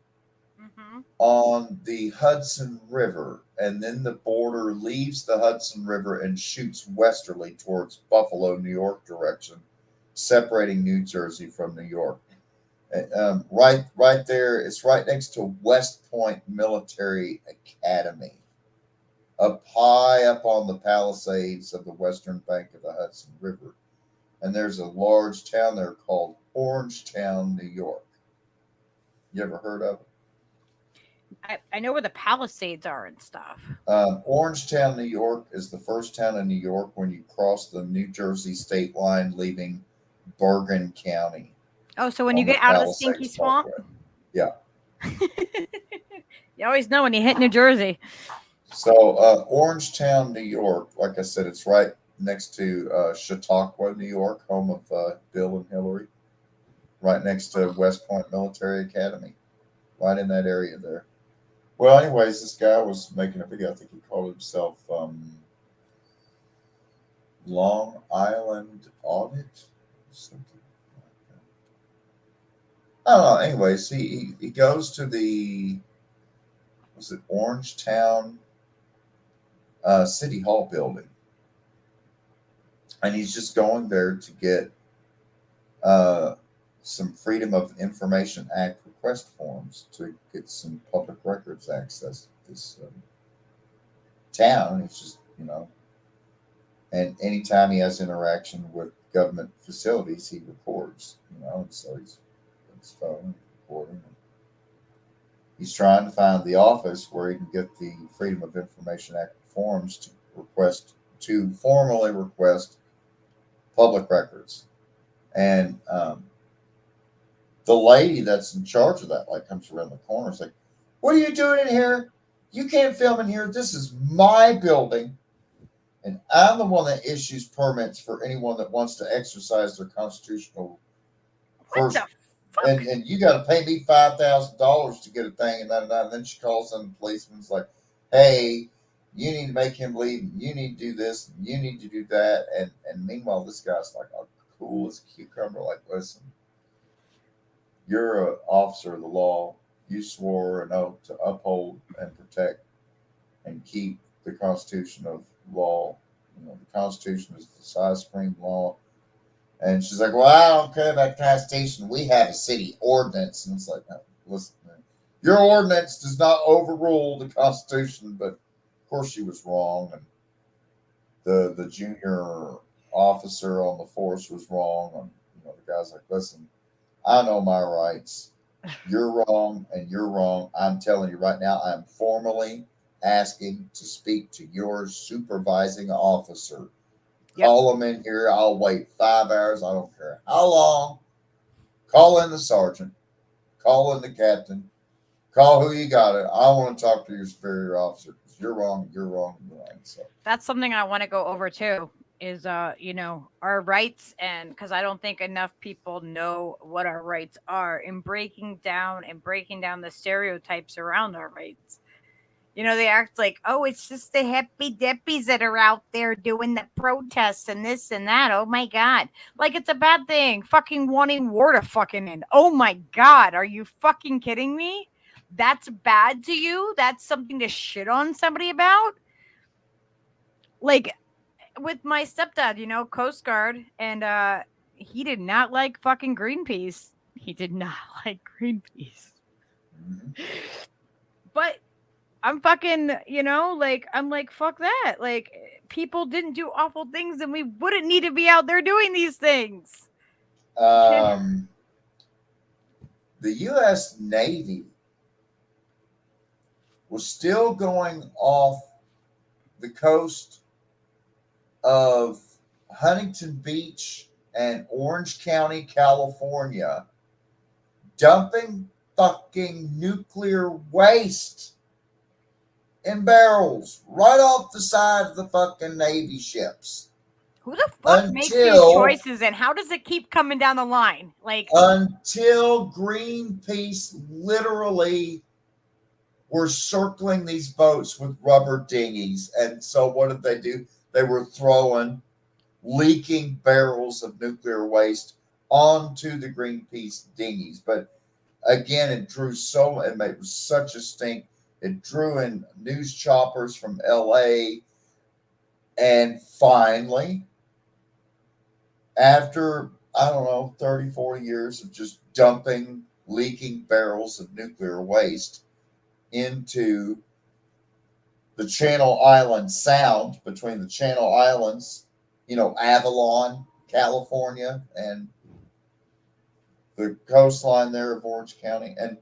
on the Hudson River. And then the border leaves the Hudson River and shoots westerly towards Buffalo, New York direction, separating New Jersey from New York. Right there, it's right next to West Point Military Academy, up high up on the Palisades of the western bank of the Hudson River. And there's a large town there called Orangetown, New York. You ever heard of it? I know where the Palisades are and stuff. Orangetown, New York is the first town in New York when you cross the New Jersey state line, leaving Bergen County. Oh, so when you get out of the stinky swamp? Yeah. You always know when you hit New Jersey. So Orangetown, New York, like I said, it's right next to Chautauqua, New York, home of Bill and Hillary, right next to West Point Military Academy, right in that area there. Well, anyways, this guy was making a video. I think he called himself Long Island Audit, something like that. I don't know. Anyways, he goes to the, was it Orangetown City Hall building, and he's just going there to get some Freedom of Information Act request forms to get some public records access to this town. It's just, you know, and anytime he has interaction with government facilities, he records, you know, and so he's on his phone recording. He's trying to find the office where he can get the Freedom of Information Act forms to formally request public records. And the lady that's in charge of that, like, comes around the corner. It's like, what are you doing in here? You can't film in here. This is my building. And I'm the one that issues permits for anyone that wants to exercise their constitutional person. And you got to pay me $5,000 to get a thing and that. And then she calls some policeman's like, hey, you need to make him leave. And you need to do this. And you need to do that. And meanwhile, this guy's like, oh, cool as a cucumber. Like, listen, you're an officer of the law. You swore an oath to uphold and protect and keep the Constitution of law. You know, the Constitution is the size supreme law. And she's like, well, I don't care about the Constitution. We have a city ordinance. And it's like, no, listen, man, your ordinance does not overrule the Constitution. But of course she was wrong. And the junior officer on the force was wrong. And, you know, the guy's like, listen, I know my rights. You're wrong and you're wrong. I'm telling you right now, I'm formally asking to speak to your supervising officer. Yep. Call them in here. I'll wait 5 hours. I don't care how long. Call in the sergeant. Call in the captain. Call who you got it. I want to talk to your superior officer because you're wrong. You're wrong. You're wrong. So that's something I want to go over too. Is you know, our rights, and because I don't think enough people know what our rights are, in breaking down the stereotypes around our rights. You know, they act like, oh, it's just the hippie dippies that are out there doing the protests and this and that. Oh my God. Like it's a bad thing. Fucking wanting war to fucking end. Oh my God. Are you fucking kidding me? That's bad to you? That's something to shit on somebody about? Like, with my stepdad, you know, Coast Guard, and he did not like fucking Greenpeace. He did not like Greenpeace. Mm-hmm. But I'm fucking, you know, like, I'm like, fuck that. Like, people didn't do awful things and we wouldn't need to be out there doing these things. The U.S. Navy was still going off the coast of Huntington Beach and Orange County, California, dumping fucking nuclear waste in barrels right off the side of the fucking Navy ships. Who the fuck makes these choices, and how does it keep coming down the line? Like, until Greenpeace literally were circling these boats with rubber dinghies. And so what did they do? They were throwing leaking barrels of nuclear waste onto the Greenpeace dinghies. But again, it made such a stink. It drew in news choppers from LA. And finally, after, I don't know, 30, 40 years of just dumping leaking barrels of nuclear waste into the Channel Island Sound, between the Channel Islands, you know, Avalon, California, and the coastline there of Orange County. And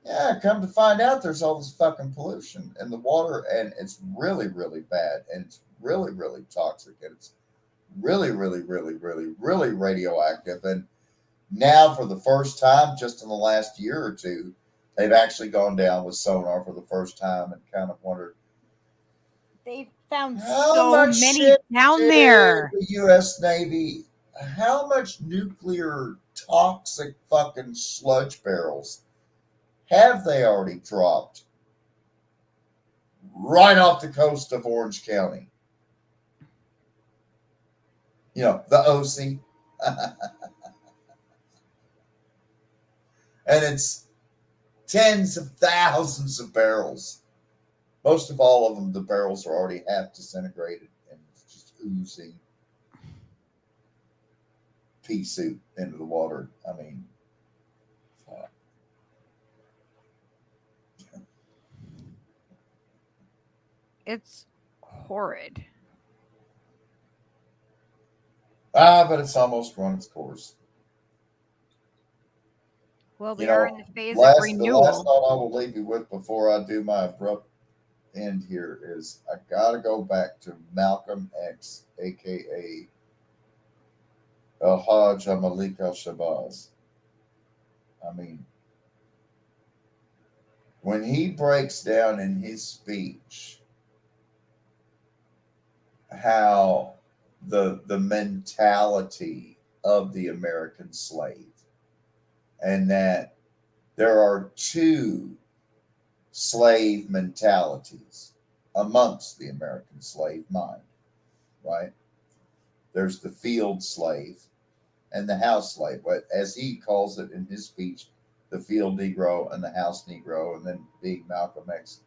yeah, come to find out, there's all this fucking pollution in the water, and it's really, really bad, and it's really, really toxic, and it's really, really, really, really, really radioactive. And now, for the first time, just in the last year or two, They've actually gone down with sonar for the first time and kind of wondered They found how so much many shit down did there. the U.S. Navy, how much nuclear toxic fucking sludge barrels have they already dropped right off the coast of Orange County? You know, the OC. And it's tens of thousands of barrels. Most of all of them, the barrels are already half disintegrated and it's just oozing pea soup into the water. I mean, It's horrid. but it's almost run its course. Well, they You are know, in the phase of the last renewal. thought I will leave you with before I do my abrupt end here is I got to go back to Malcolm X, aka Al-Hajj Malik al-Shabazz. I mean, when he breaks down in his speech how the mentality of the American slave, and that there are two slave mentalities amongst the American slave mind, right? There's the field slave and the house slave, but as he calls it in his speech, the field Negro and the house Negro, and then being Malcolm X,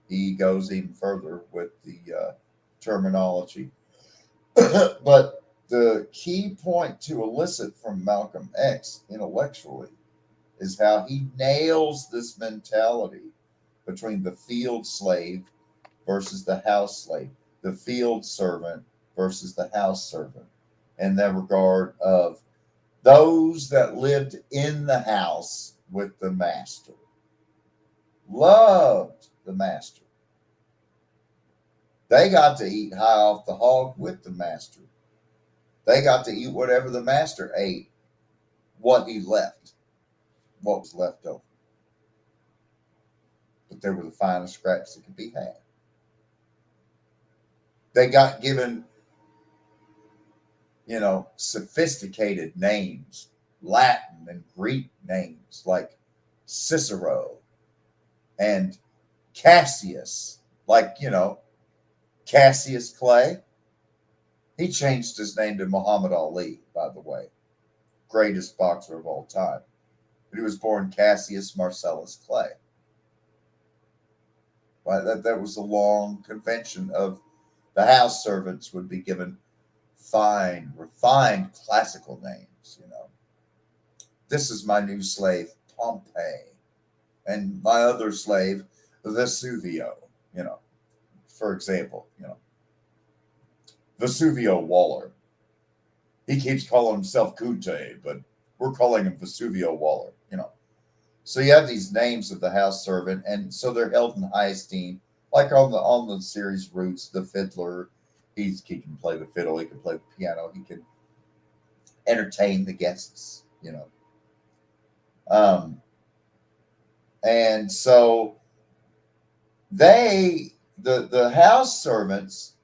he goes even further with the terminology. But the key point to elicit from Malcolm X intellectually is how he nails this mentality between the field slave versus the house slave, the field servant versus the house servant, in that regard of those that lived in the house with the master, loved the master. They got to eat high off the hog with the master. They got to eat whatever the master ate, what he left, what was left over. But they were the finest scraps that could be had. They got given, you know, sophisticated names, Latin and Greek names like Cicero and Cassius, like, you know, Cassius Clay. He changed his name to Muhammad Ali, by the way, greatest boxer of all time. But he was born Cassius Marcellus Clay. Right? That was a long convention of the house servants would be given fine, refined classical names, you know. This is my new slave, Pompey, and my other slave, Vesuvio, you know, for example, you know. Vesuvio Waller. He keeps calling himself Kunte, but we're calling him Vesuvio Waller, you know. So you have these names of the house servant, and so they're held in high esteem. Like on the series Roots, the fiddler, he can play the fiddle, he can play the piano, he can entertain the guests, you know. And so the house servants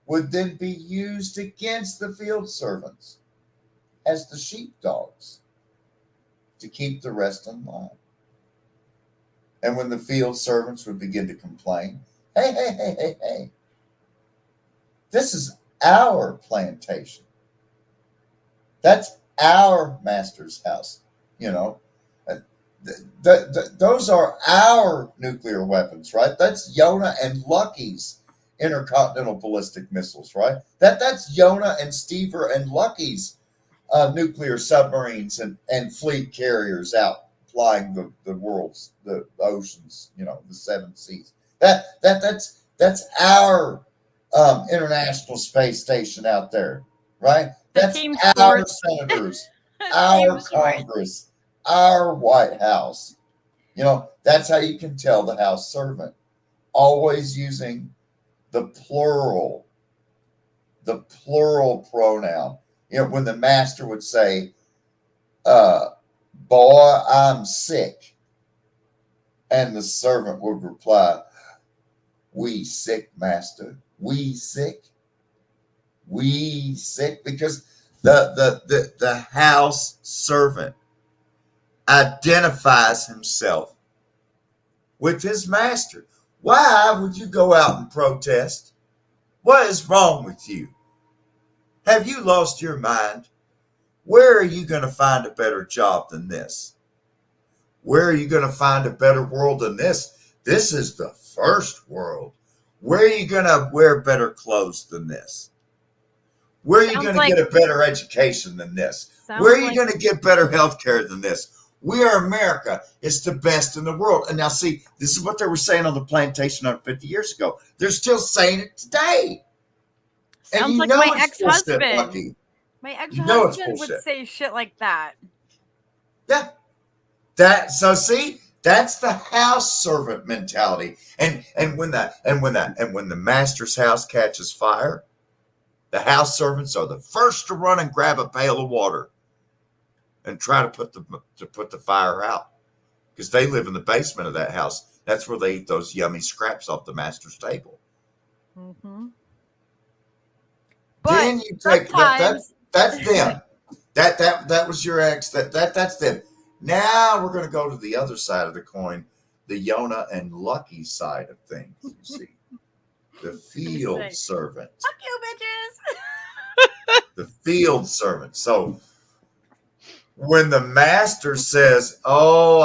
would then be used against the field servants as the sheepdogs to keep the rest in line. And when the field servants would begin to complain, hey, this is our plantation. That's our master's house, you know. Those are our nuclear weapons, right? That's Yona and Lucky's intercontinental ballistic missiles, right? That's Yona and Stever and Lucky's nuclear submarines and fleet carriers out flying the worlds, the oceans, you know, the seven seas. That's our international space station out there, right? That's our senators, our Congress, our White House. You know, that's how you can tell the house servant. Always using the plural pronoun. You know, when the master would say, boy, I'm sick. And the servant would reply, "We sick, master. We sick. We sick." Because the house servant identifies himself with his master. Why would you go out and protest? What is wrong with you? Have you lost your mind? Where are you going to find a better job than this? Where are you going to find a better world than this? This is the first world. Where are you going to wear better clothes than this? Where are you going to get a better education than this? Where are you going to get better health care than this? We are America. It's the best in the world. And now see, this is what they were saying on the plantation 150 years ago. They're still saying it today. Sounds and like my ex-husband. Lucky. My ex-husband would say shit like that. Yeah. See, that's the house servant mentality. And when the master's house catches fire, the house servants are the first to run and grab a pail of water and try to put the fire out, because they live in the basement of that house. That's where they eat those yummy scraps off the master's table. Mm-hmm. Then you take that's them. That was your ex. That's them. Now we're going to go to the other side of the coin, the Yona and Lucky side of things. You see, the field servant. Fuck you, bitches. The field servant. So when the master says, "Oh,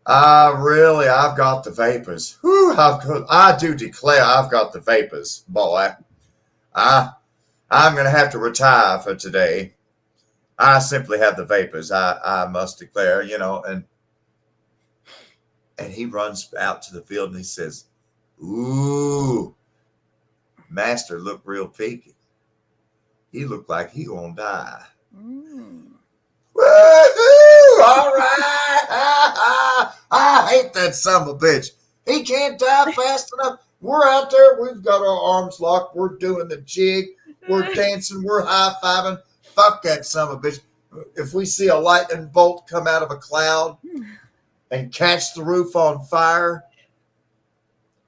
I've got the vapors. Whew, I do declare I've got the vapors, boy. I'm going to have to retire for today. I simply have the vapors. I must declare, and he runs out to the field and he says, "Ooh, master looked real peaky. He looked like he gonna die." Woo-hoo! All right. I hate that son of a bitch. He can't die fast enough. We're out there. We've got our arms locked. We're doing the jig. We're dancing. We're high-fiving. Fuck that son of a bitch. If we see a lightning bolt come out of a cloud and catch the roof on fire,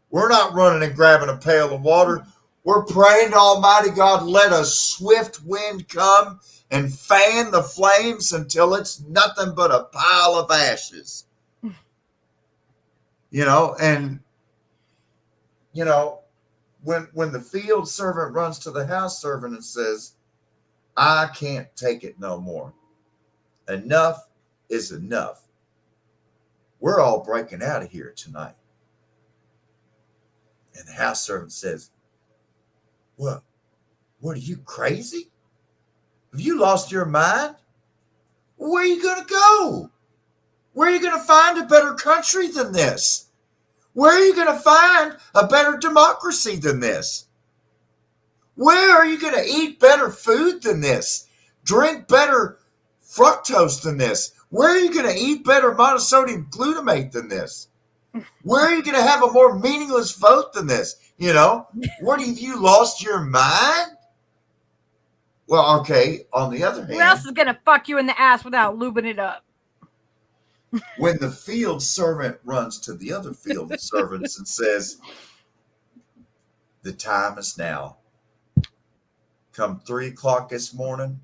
we're not running and grabbing a pail of water. We're praying to Almighty God, let a swift wind come and fan the flames until it's nothing but a pile of ashes. When the field servant runs to the house servant and says, "I can't take it no more. Enough is enough. We're all breaking out of here tonight." And the house servant says, What are you, crazy? Have you lost your mind? Where are you going to go? Where are you going to find a better country than this? Where are you going to find a better democracy than this? Where are you going to eat better food than this? Drink better fructose than this? Where are you going to eat better monosodium glutamate than this? Where are you going to have a more meaningless vote than this? What, have you lost your mind? Well, okay, on the other hand, who else is going to fuck you in the ass without lubing it up? When the field servant runs to the other field servants and says, "The time is now. Come 3 o'clock this morning,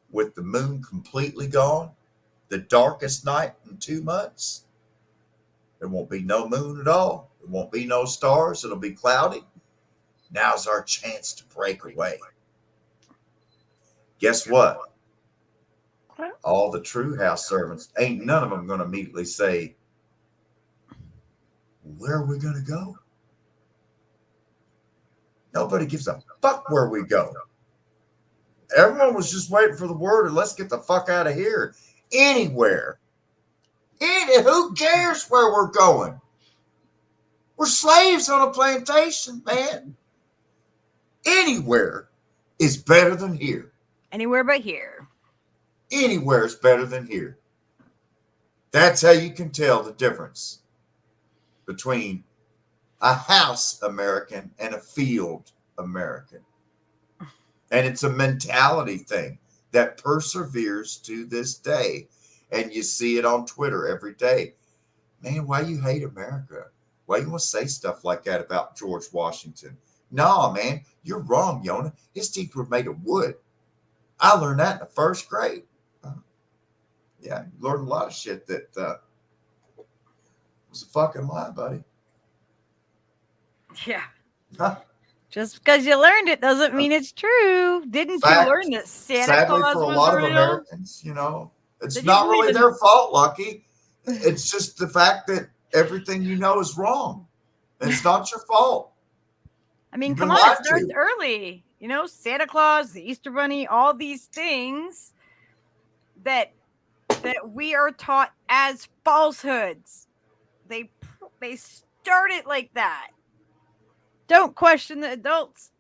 with the moon completely gone, the darkest night in 2 months, there won't be no moon at all. There won't be no stars. It'll be cloudy. Now's our chance to break away." Guess what? All the true house servants, ain't none of them going to immediately say, "Where are we going to go?" Nobody gives a fuck where we go. Everyone was just waiting for the word, and let's get the fuck out of here. Anywhere. Who cares where we're going? We're slaves on a plantation, man. Anywhere is better than here. Anywhere but here. Anywhere is better than here. That's how you can tell the difference between a house American and a field American. And it's a mentality thing that perseveres to this day. And you see it on Twitter every day. Man, why you hate America? Why you want to say stuff like that about George Washington? No, man, you're wrong, Yona. His teeth were made of wood. I learned that in the first grade. Yeah, you learned a lot of shit that was a fucking lie, buddy. Yeah. Huh? Just because you learned it doesn't mean it's true. Didn't you learn that Santa Sadly, Claus for a was lot real? of Americans, you know, it's Did you not believe really in- their fault, Lucky. It's just the fact that everything you know is wrong. It's not your fault. I mean, You've come been on, lied it starts to. early. You know, Santa Claus, the Easter Bunny, all these things that we are taught as falsehoods. They started like that. Don't question the adults.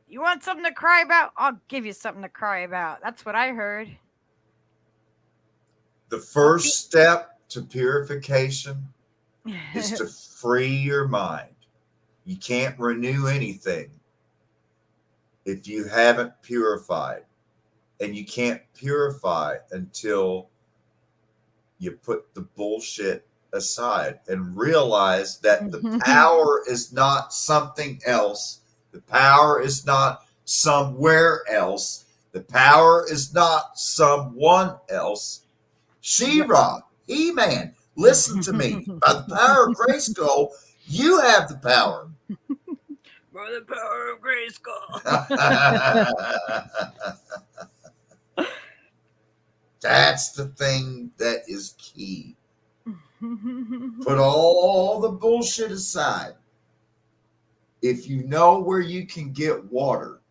You want something to cry about? I'll give you something to cry about. That's what I heard. The first step to purification is to free your mind. You can't renew anything if you haven't purified. And you can't purify until you put the bullshit aside and realize that the power is not something else. The power is not somewhere else. The power is not someone else. She-Ra, He-Man, listen to me. By the power of Grayskull, you have the power. By the power of Grayskull. That's the thing that is key. Put all the bullshit aside. If you know where you can get water,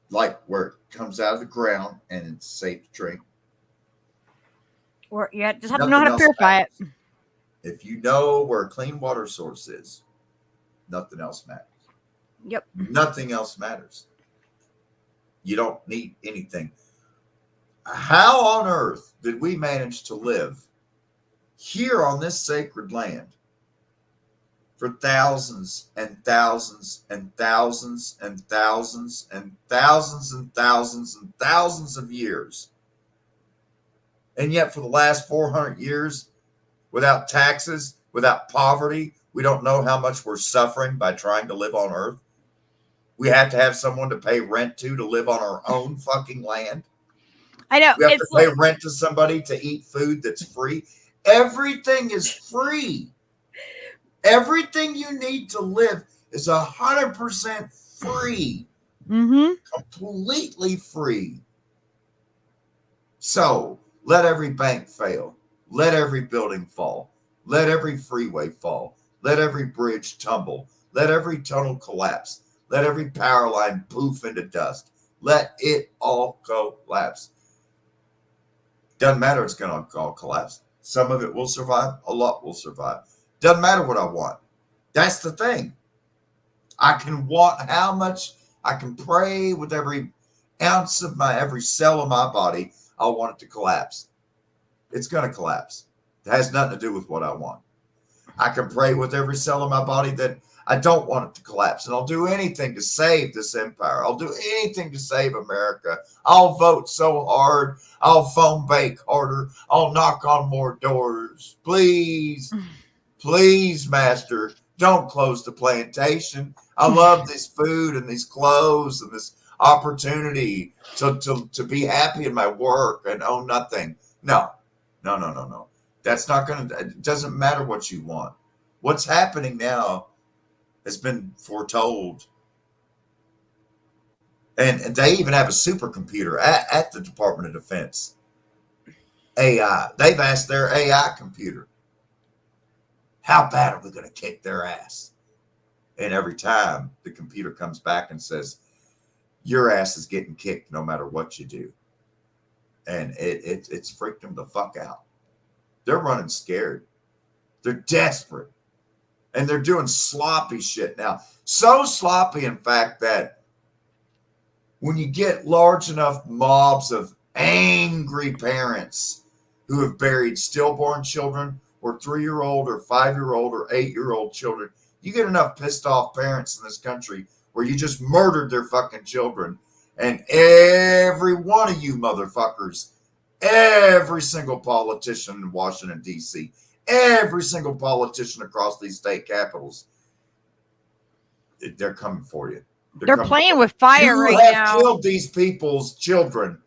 like where it comes out of the ground and it's safe to drink. Or yeah, just have to know how to purify it. If you know where a clean water source is, nothing else matters. Yep. Nothing else matters. You don't need anything. How on earth did we manage to live here on this sacred land for thousands and thousands and thousands and thousands and thousands and thousands and thousands of years? And yet for the last 400 years, without taxes, without poverty, we don't know how much we're suffering by trying to live on earth. We have to have someone to pay rent to live on our own fucking land. I know. We have to pay rent to somebody to eat food that's free. Everything is free. Everything you need to live is 100% free. Mm-hmm. Completely free. So let every bank fail. Let every building fall. Let every freeway fall. Let every bridge tumble. Let every tunnel collapse. Let every power line poof into dust. Let it all collapse. Doesn't matter, it's going to all collapse. Some of it will survive. A lot will survive. Doesn't matter what I want. That's the thing. I can want how much, I can pray with every ounce of every cell of my body. I want it to collapse. It's going to collapse. It has nothing to do with what I want. I can pray with every cell of my body that I don't want it to collapse. And I'll do anything to save this empire. I'll do anything to save America. I'll vote so hard. I'll phone bake harder. I'll knock on more doors. Please, please, Master, don't close the plantation. I love this food and these clothes and this opportunity to be happy in my work and own nothing. No. That's not going to, it doesn't matter what you want. What's happening now has been foretold. And they even have a supercomputer at the Department of Defense. AI. They've asked their AI computer, how bad are we going to kick their ass? And every time the computer comes back and says, your ass is getting kicked no matter what you do. And it's freaked them the fuck out. They're running scared. They're desperate. And they're doing sloppy shit now. So sloppy, in fact, that when you get large enough mobs of angry parents who have buried stillborn children or 3-year-old or 5-year-old or 8-year-old children, you get enough pissed off parents in this country where you just murdered their fucking children And every one of you motherfuckers, every single politician in Washington, D.C., every single politician across these state capitals, they're coming for you. They're playing with fire right now. You have killed these people's children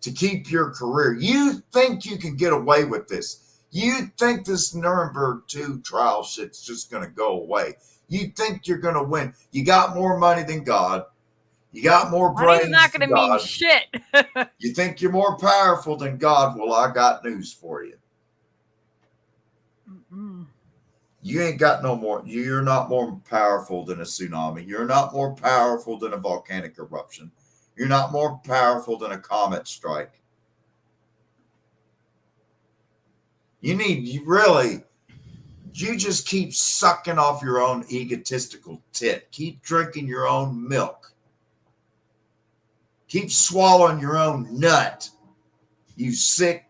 to keep your career. You think you can get away with this. You think this Nuremberg 2 trial shit's just going to go away. You think you're going to win. You got more money than God. You got more brains. Money's not going to mean shit. You think you're more powerful than God? Well, I got news for you. You ain't got no more. You're not more powerful than a tsunami. You're not more powerful than a volcanic eruption. You're not more powerful than a comet strike. You just keep sucking off your own egotistical tit. Keep drinking your own milk. Keep swallowing your own nut. You sick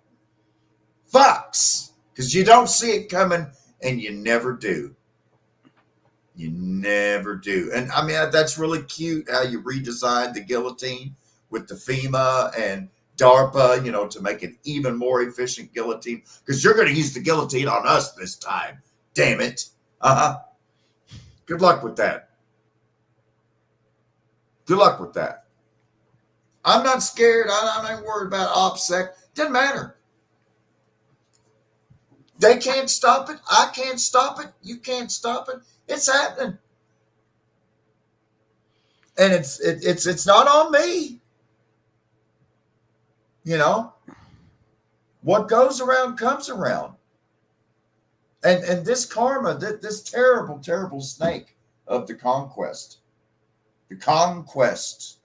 fucks. Because you don't see it coming and you never do. You never do. And I mean, that's really cute how you redesigned the guillotine with the FEMA and DARPA, to make an even more efficient guillotine. Because you're going to use the guillotine on us this time. Damn it. Good luck with that. Good luck with that. I'm not scared. I'm not worried about OPSEC. Doesn't matter. They can't stop it. I can't stop it. You can't stop it. It's happening. And it's not on me. What goes around comes around. And this karma, this terrible, terrible snake of the conquest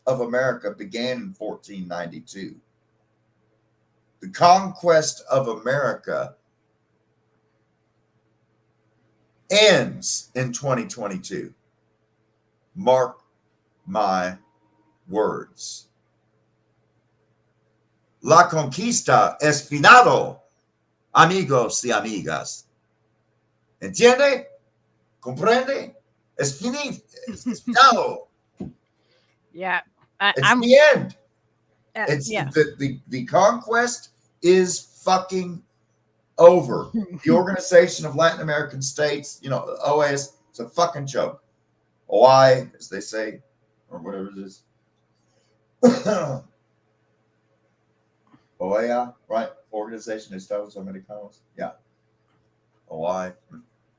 of America began in 1492. The conquest of America ends in 2022. Mark my words. La conquista es finado, amigos y amigas. ¿Entiende? ¿Comprende? Es finado. Yeah. It's the end. The conquest is fucking over. The Organization of Latin American States, OAS, it's a fucking joke. OI, as they say, or whatever it is. OAA, right? Organization de Estados Americanos. Yeah. OI.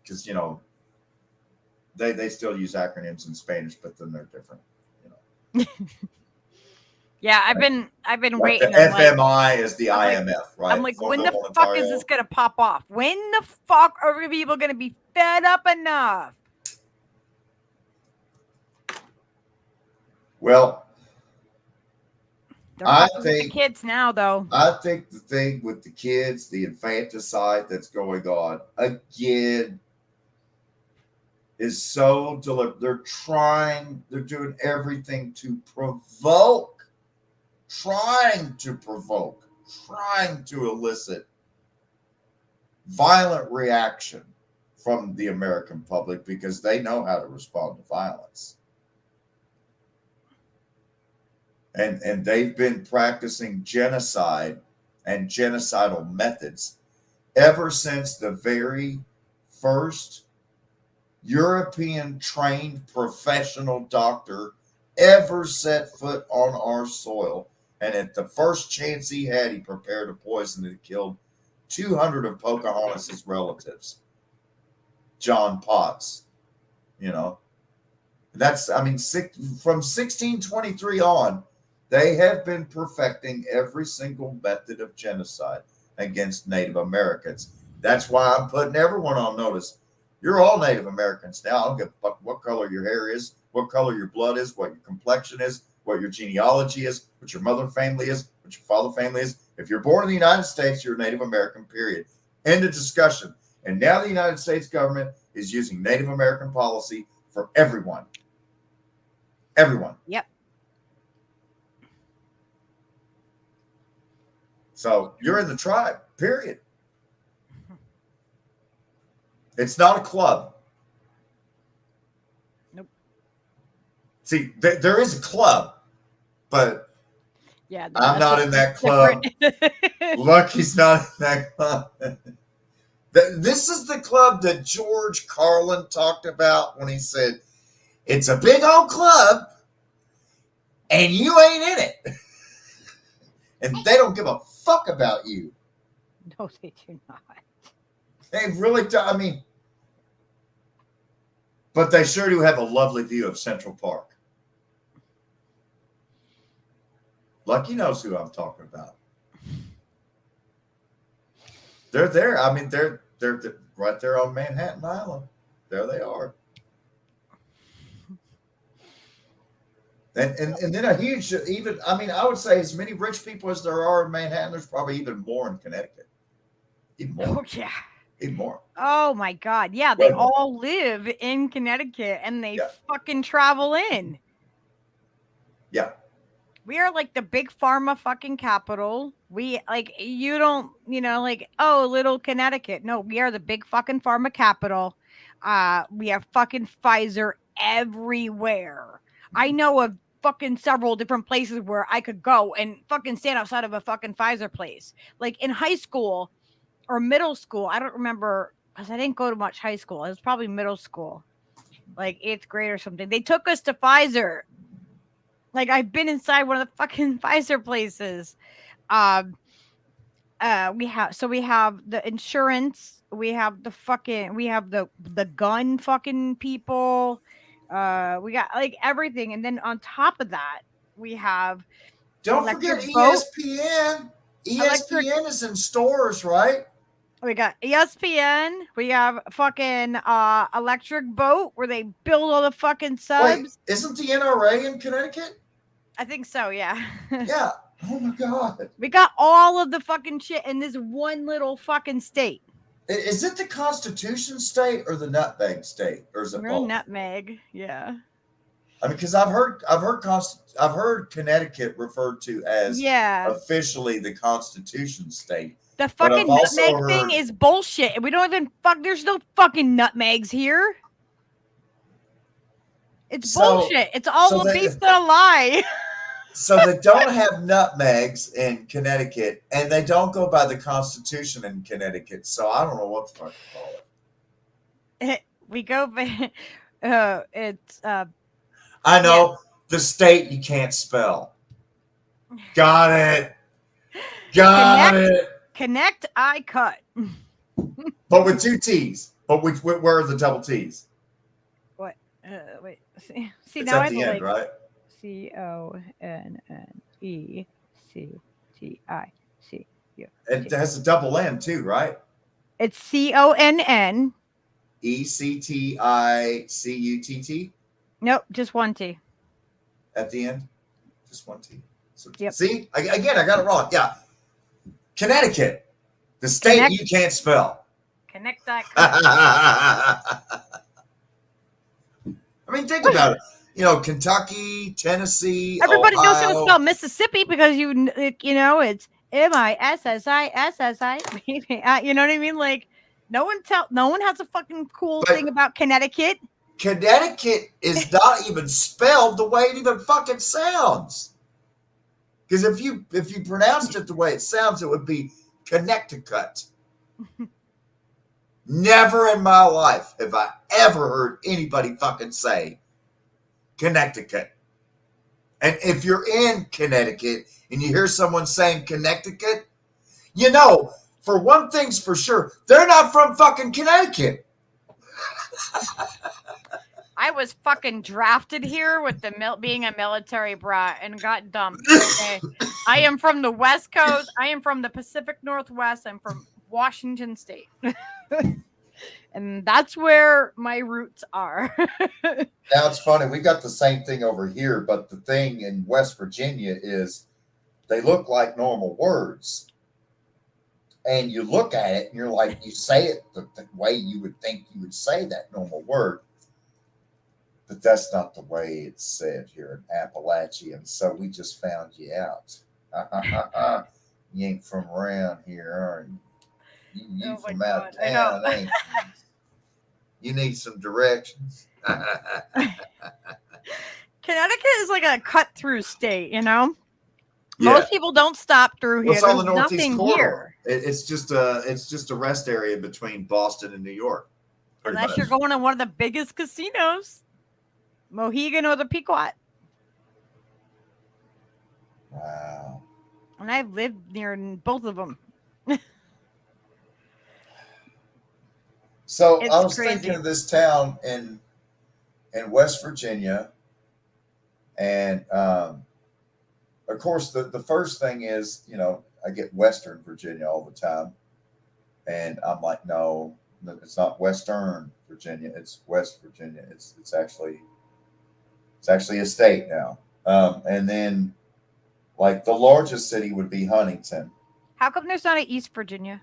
Because, they still use acronyms in Spanish, but then they're different. Yeah, I've been Like waiting. the FMI is the IMF, right? I'm like, when the fuck is this gonna pop off? When the fuck are people gonna be fed up enough? Well, I think the kids now, though. I think the thing with the kids, the infanticide that's going on again, is so deliberate. They're doing everything to provoke, trying to elicit violent reaction from the American public because they know how to respond to violence. And they've been practicing genocide and genocidal methods ever since the very first European trained professional doctor ever set foot on our soil. And at the first chance he had, he prepared a poison that killed 200 of Pocahontas' relatives. John Potts, That's, from 1623 on, they have been perfecting every single method of genocide against Native Americans. That's why I'm putting everyone on notice. You're all Native Americans now. I don't give a fuck what color your hair is, what color your blood is, what your complexion is, what your genealogy is, what your mother family is, what your father family is. If you're born in the United States, you're a Native American, period. End of discussion. And now the United States government is using Native American policy for everyone. Everyone. Yep. So you're in the tribe, period. It's not a club. Nope. See, there is a club. but Yeah, I'm not in that club. Lucky's not in that club. This is the club that George Carlin talked about when he said, it's a big old club and you ain't in it. And they don't give a fuck about you. No, they do not. They really do. I mean, but they sure do have a lovely view of Central Park. Lucky knows who I'm talking about. They're there. I mean, they're right there on Manhattan Island. There they are. And then a huge, even, I mean, I would say as many rich people as there are in Manhattan, there's probably even more in Connecticut. Even more. Oh, yeah. Even more. Oh, my God. Yeah, they all live in Connecticut and they fucking travel in. Yeah. We are like the big pharma fucking capital. We like, you don't, like, oh, little Connecticut. No, we are the big fucking pharma capital. We have fucking Pfizer everywhere. I know of fucking several different places where I could go and fucking stand outside of a fucking Pfizer place. Like in high school or middle school. I don't remember because I didn't go to much high school. It was probably middle school, like 8th grade or something. They took us to Pfizer. Like I've been inside one of the fucking Pfizer places. We have the insurance, we have the gun fucking people. We got like everything, and then on top of that, we have don't forget ESPN. ESPN is in stores, right? We got ESPN. We have fucking Electric Boat where they build all the fucking subs. Wait, isn't the NRA in Connecticut? I think so, yeah. Yeah. Oh my God. We got all of the fucking shit in this one little fucking state. Is it the Constitution state or the Nutmeg state, or is it both? Nutmeg, yeah. I mean, because I've heard Connecticut referred to as officially the Constitution state. The fucking nutmeg thing is bullshit. We don't even there's no fucking nutmegs here. It's bullshit. It's all based on a lie. So they don't have nutmegs in Connecticut, and they don't go by the Constitution in Connecticut. So I don't know what the fuck to call it. We go by it's I know the state you can't spell. Got it. Got it. Connect, I cut. But with 2 T's. But where are the double T's? What? Wait. See it's now at I'm the end, like right? CONNECTICU. It has a double N too, right? It's CONN. ECTICUTT. Nope, just 1 T. At the end? Just 1 T. So, yep. See? Again, I got it wrong. Yeah. Connecticut. The state you can't spell. Connect that. I mean, think about it. Kentucky, Tennessee, everybody Ohio. knows how to spell Mississippi because it's MISSISSI. You know what I mean? Like no one has a fucking cool thing about Connecticut. Connecticut is not even spelled the way it even fucking sounds. Because if you pronounced it the way it sounds, it would be Connecticut. Never in my life have I ever heard anybody fucking say Connecticut. And if you're in Connecticut and you hear someone saying Connecticut, for one thing's for sure, they're not from fucking Connecticut. I was fucking drafted here with being a military brat and got dumped. Okay? I am from the West Coast. I am from the Pacific Northwest. I'm from Washington State. And that's where my roots are. Now it's funny. We got the same thing over here, but the thing in West Virginia is they look like normal words. And you look at it and you're like, you say it the way you would think you would say that normal word. But that's not the way it's said here in Appalachia. And so we just found you out. You ain't from around here, are you? You from out of town, ain't you? You need some directions. Connecticut is like a cut through state, you know. Yeah. Most people don't stop through Well, here. it's on the There's Northeast nothing corridor. here It's just a rest area between Boston and New York. unless you're going to one of the biggest casinos, Mohegan or the Pequot. Wow. And I've lived near both of them. So It's I was crazy. thinking of this town in West Virginia, and of course the first thing is, you know, I get Western Virginia all the time, and I'm like, no, it's not Western Virginia, it's West Virginia. It's actually a state now. And then like the largest city would be Huntington. How come there's not an East Virginia?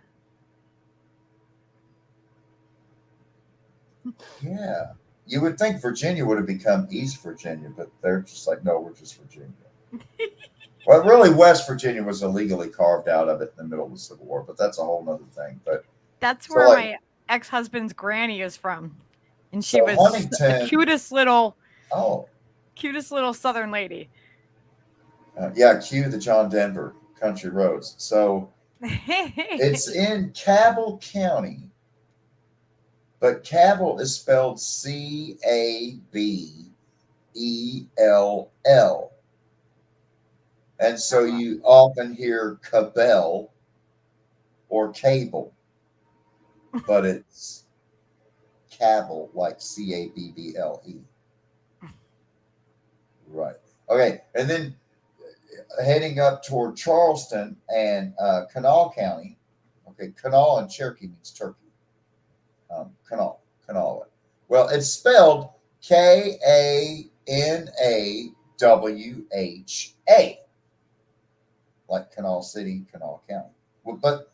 Yeah. You would think Virginia would have become East Virginia, but they're just like, no, we're just Virginia. Well, really, West Virginia was illegally carved out of it in the middle of the Civil War, but that's a whole nother thing. But That's where my ex-husband's granny is from. And she was the cutest little Southern lady. Yeah, cue the John Denver country roads. So it's in Cabell County. But Cabell is spelled Cabell. And so you often hear Cabell or Cable, but it's Cabell, like Cabble. Right. Okay. And then heading up toward Charleston and Kanawha County. Okay. Kanawha in Cherokee means turkey. Kanawha. Well, it's spelled Kanawha, like Kanawha City, Kanawha County. Well, but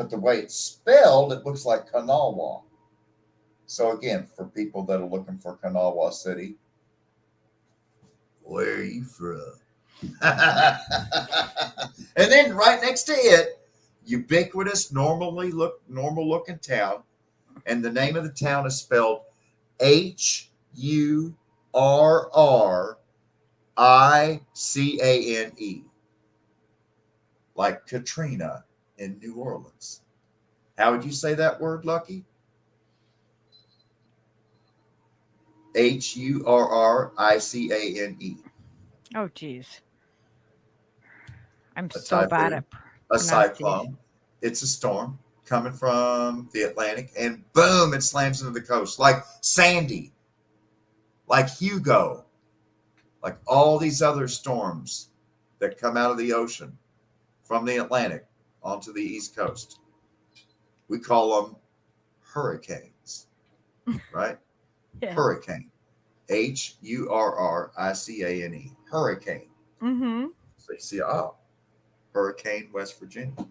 the way it's spelled, it looks like Kanawha. So again, for people that are looking for Kanawha City, where are you from? And then right next to it, ubiquitous, normal looking town. And the name of the town is spelled Hurricane. Like Katrina in New Orleans. How would you say that word, Lucky? Hurricane. Oh, geez. I'm A so bad typhoon, at a cyclone. It's a storm coming from the Atlantic, and boom, it slams into the coast like Sandy, like Hugo, like all these other storms that come out of the ocean from the Atlantic onto the East Coast. We call them hurricanes, right? Yeah. Hurricane. Hurricane. Hurricane. Mm-hmm. So you see, Hurricane, West Virginia.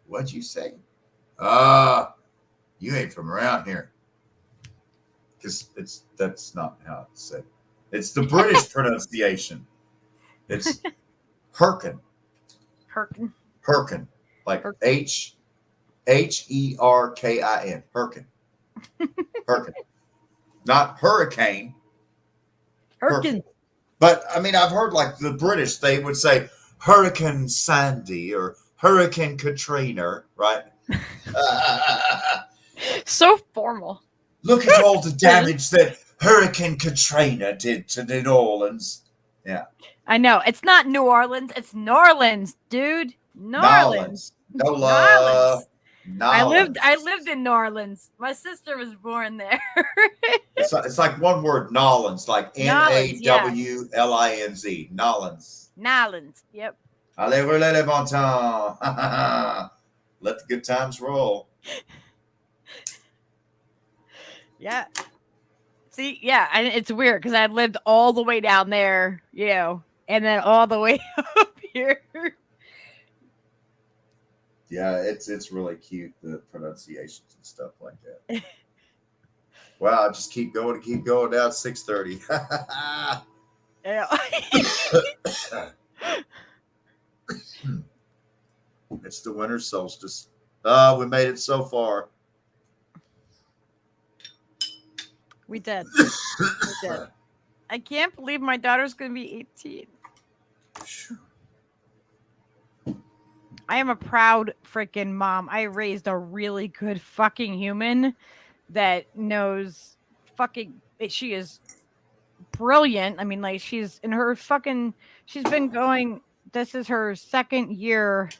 What'd you say? You ain't from around here. Because that's not how it's said. It's the British pronunciation. It's Hurricane. Hurricane. Like Herkin. Hurricane. Hurricane. Not hurricane. Hurricane. But I mean, I've heard like the British, they would say Hurricane Sandy or Hurricane Katrina, right? So formal. Look at all the damage that Hurricane Katrina did to New Orleans. Yeah. I know. It's not New Orleans. It's Norlands, dude. Norlands. Norlands. I lived in New Orleans. My sister was born there. It's like one word, Nolans, like Nawlins. Nolans. Nolans. Yep. Allez, roulez les bon temps. Let the good times roll. Yeah. See, yeah, it's weird because I lived all the way down there, you know, and then all the way up here. Yeah, it's really cute, the pronunciations and stuff like that. Wow, just keep going now. It's 6:30. Yeah. It's the winter solstice. We made it so far. We did. I can't believe my daughter's going to be 18. I am a proud freaking mom. I raised a really good fucking human that knows fucking. She is brilliant. I mean, like, she's in her fucking. She's been going. This is her second year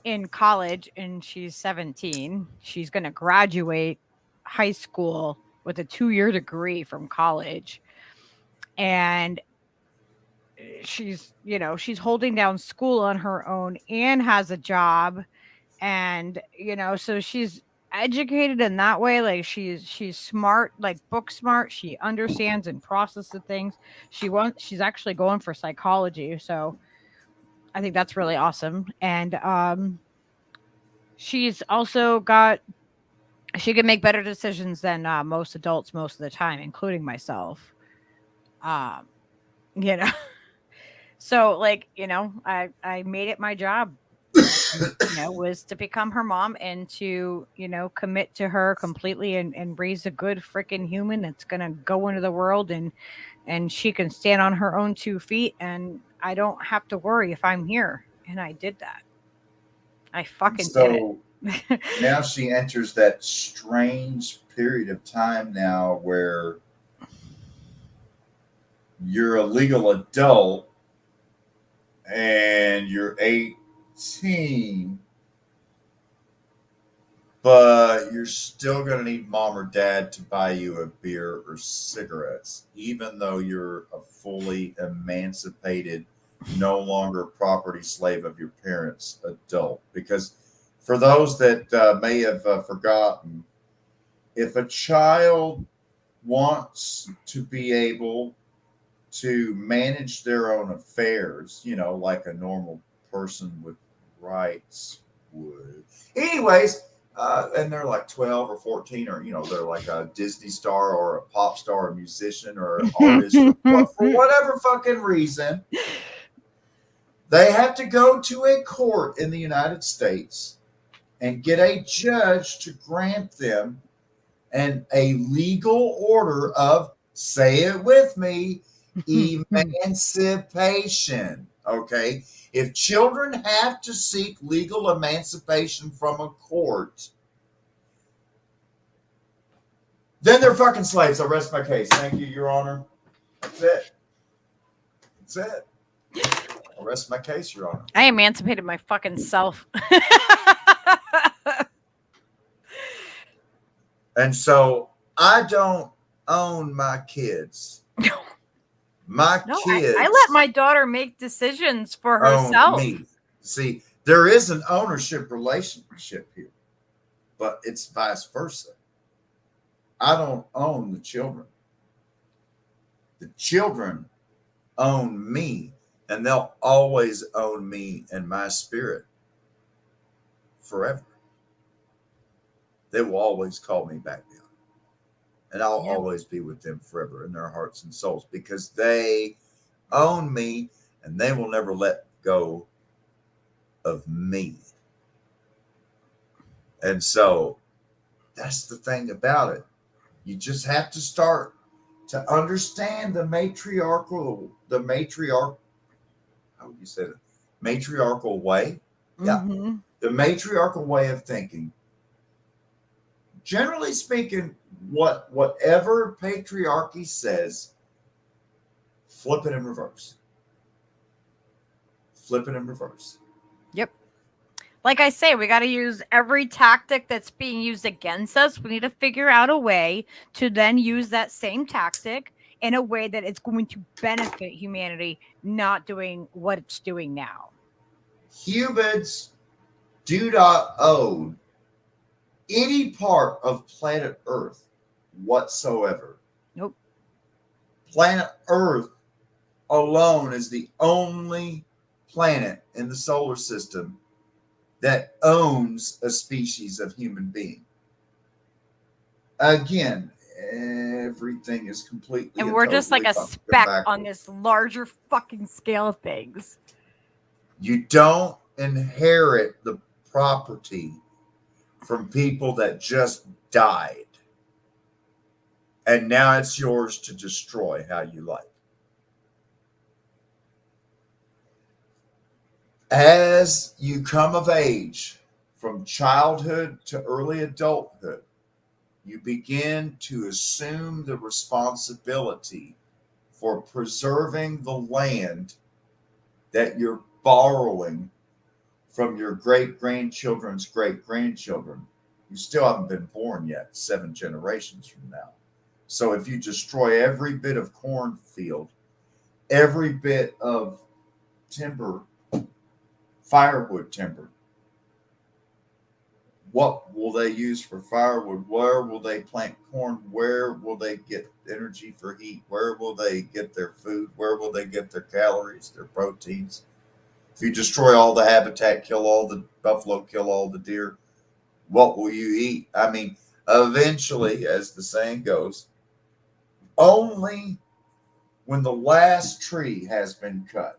in college, and she's 17. She's going to graduate high school with a 2-year degree from college. And she's holding down school on her own and has a job, and so she's educated in that way. Like, she's smart, like book smart. She understands and processes things. She's actually going for psychology, so I think that's really awesome. And she's also she can make better decisions than most adults most of the time, including myself. um So, like, I made it my job, was to become her mom and to, commit to her completely and raise a good freaking human that's going to go into the world and she can stand on her own 2 feet and I don't have to worry if I'm here. And I did that. I fucking did it. Now she enters that strange period of time now where you're a legal adult and you're 18, but you're still going to need mom or dad to buy you a beer or cigarettes, even though you're a fully emancipated, no longer property slave of your parents' adult. Because for those that may have forgotten, if a child wants to be able to manage their own affairs, like a normal person with rights would. Anyways, and they're like 12 or 14, or, they're like a Disney star or a pop star, a musician or an artist, or for whatever fucking reason, they have to go to a court in the United States and get a judge to grant them a legal order of, say it with me, emancipation. Okay, if children have to seek legal emancipation from a court, then they're fucking slaves. I rest my case. Thank you, Your Honor. That's it. That's it. I rest my case, Your Honor. I emancipated my fucking self. And so I don't own my kids. My kids. I let my daughter make decisions for herself. Own me. See, there is an ownership relationship here, but it's vice versa. I don't own the children. The children own me, and they'll always own me and my spirit forever. They will always call me back down. And I'll always be with them forever in their hearts and souls, because they own me and they will never let go of me. And so that's the thing about it. You just have to start to understand the matriarchal way. Yeah. The matriarchal way of thinking. Generally speaking, whatever patriarchy says, flip it in reverse. Flip it in reverse. Yep. Like I say, we got to use every tactic that's being used against us. We need to figure out a way to then use that same tactic in a way that it's going to benefit humanity, not doing what it's doing now. Humans do not own any part of planet Earth whatsoever. Nope. Planet Earth alone is the only planet in the solar system that owns a species of human being. Again, everything is completely and we're just like a speck on this larger fucking scale of things. You don't inherit the property from people that just died. And now it's yours to destroy how you like. As you come of age, from childhood to early adulthood, you begin to assume the responsibility for preserving the land that you're borrowing from your great-grandchildren's great-grandchildren. You still haven't been born yet, 7 generations from now. So if you destroy every bit of cornfield, every bit of timber, firewood timber, what will they use for firewood? Where will they plant corn? Where will they get energy for heat? Where will they get their food? Where will they get their calories, their proteins? If you destroy all the habitat, kill all the buffalo, kill all the deer, what will you eat? I mean, eventually, as the saying goes, only when the last tree has been cut,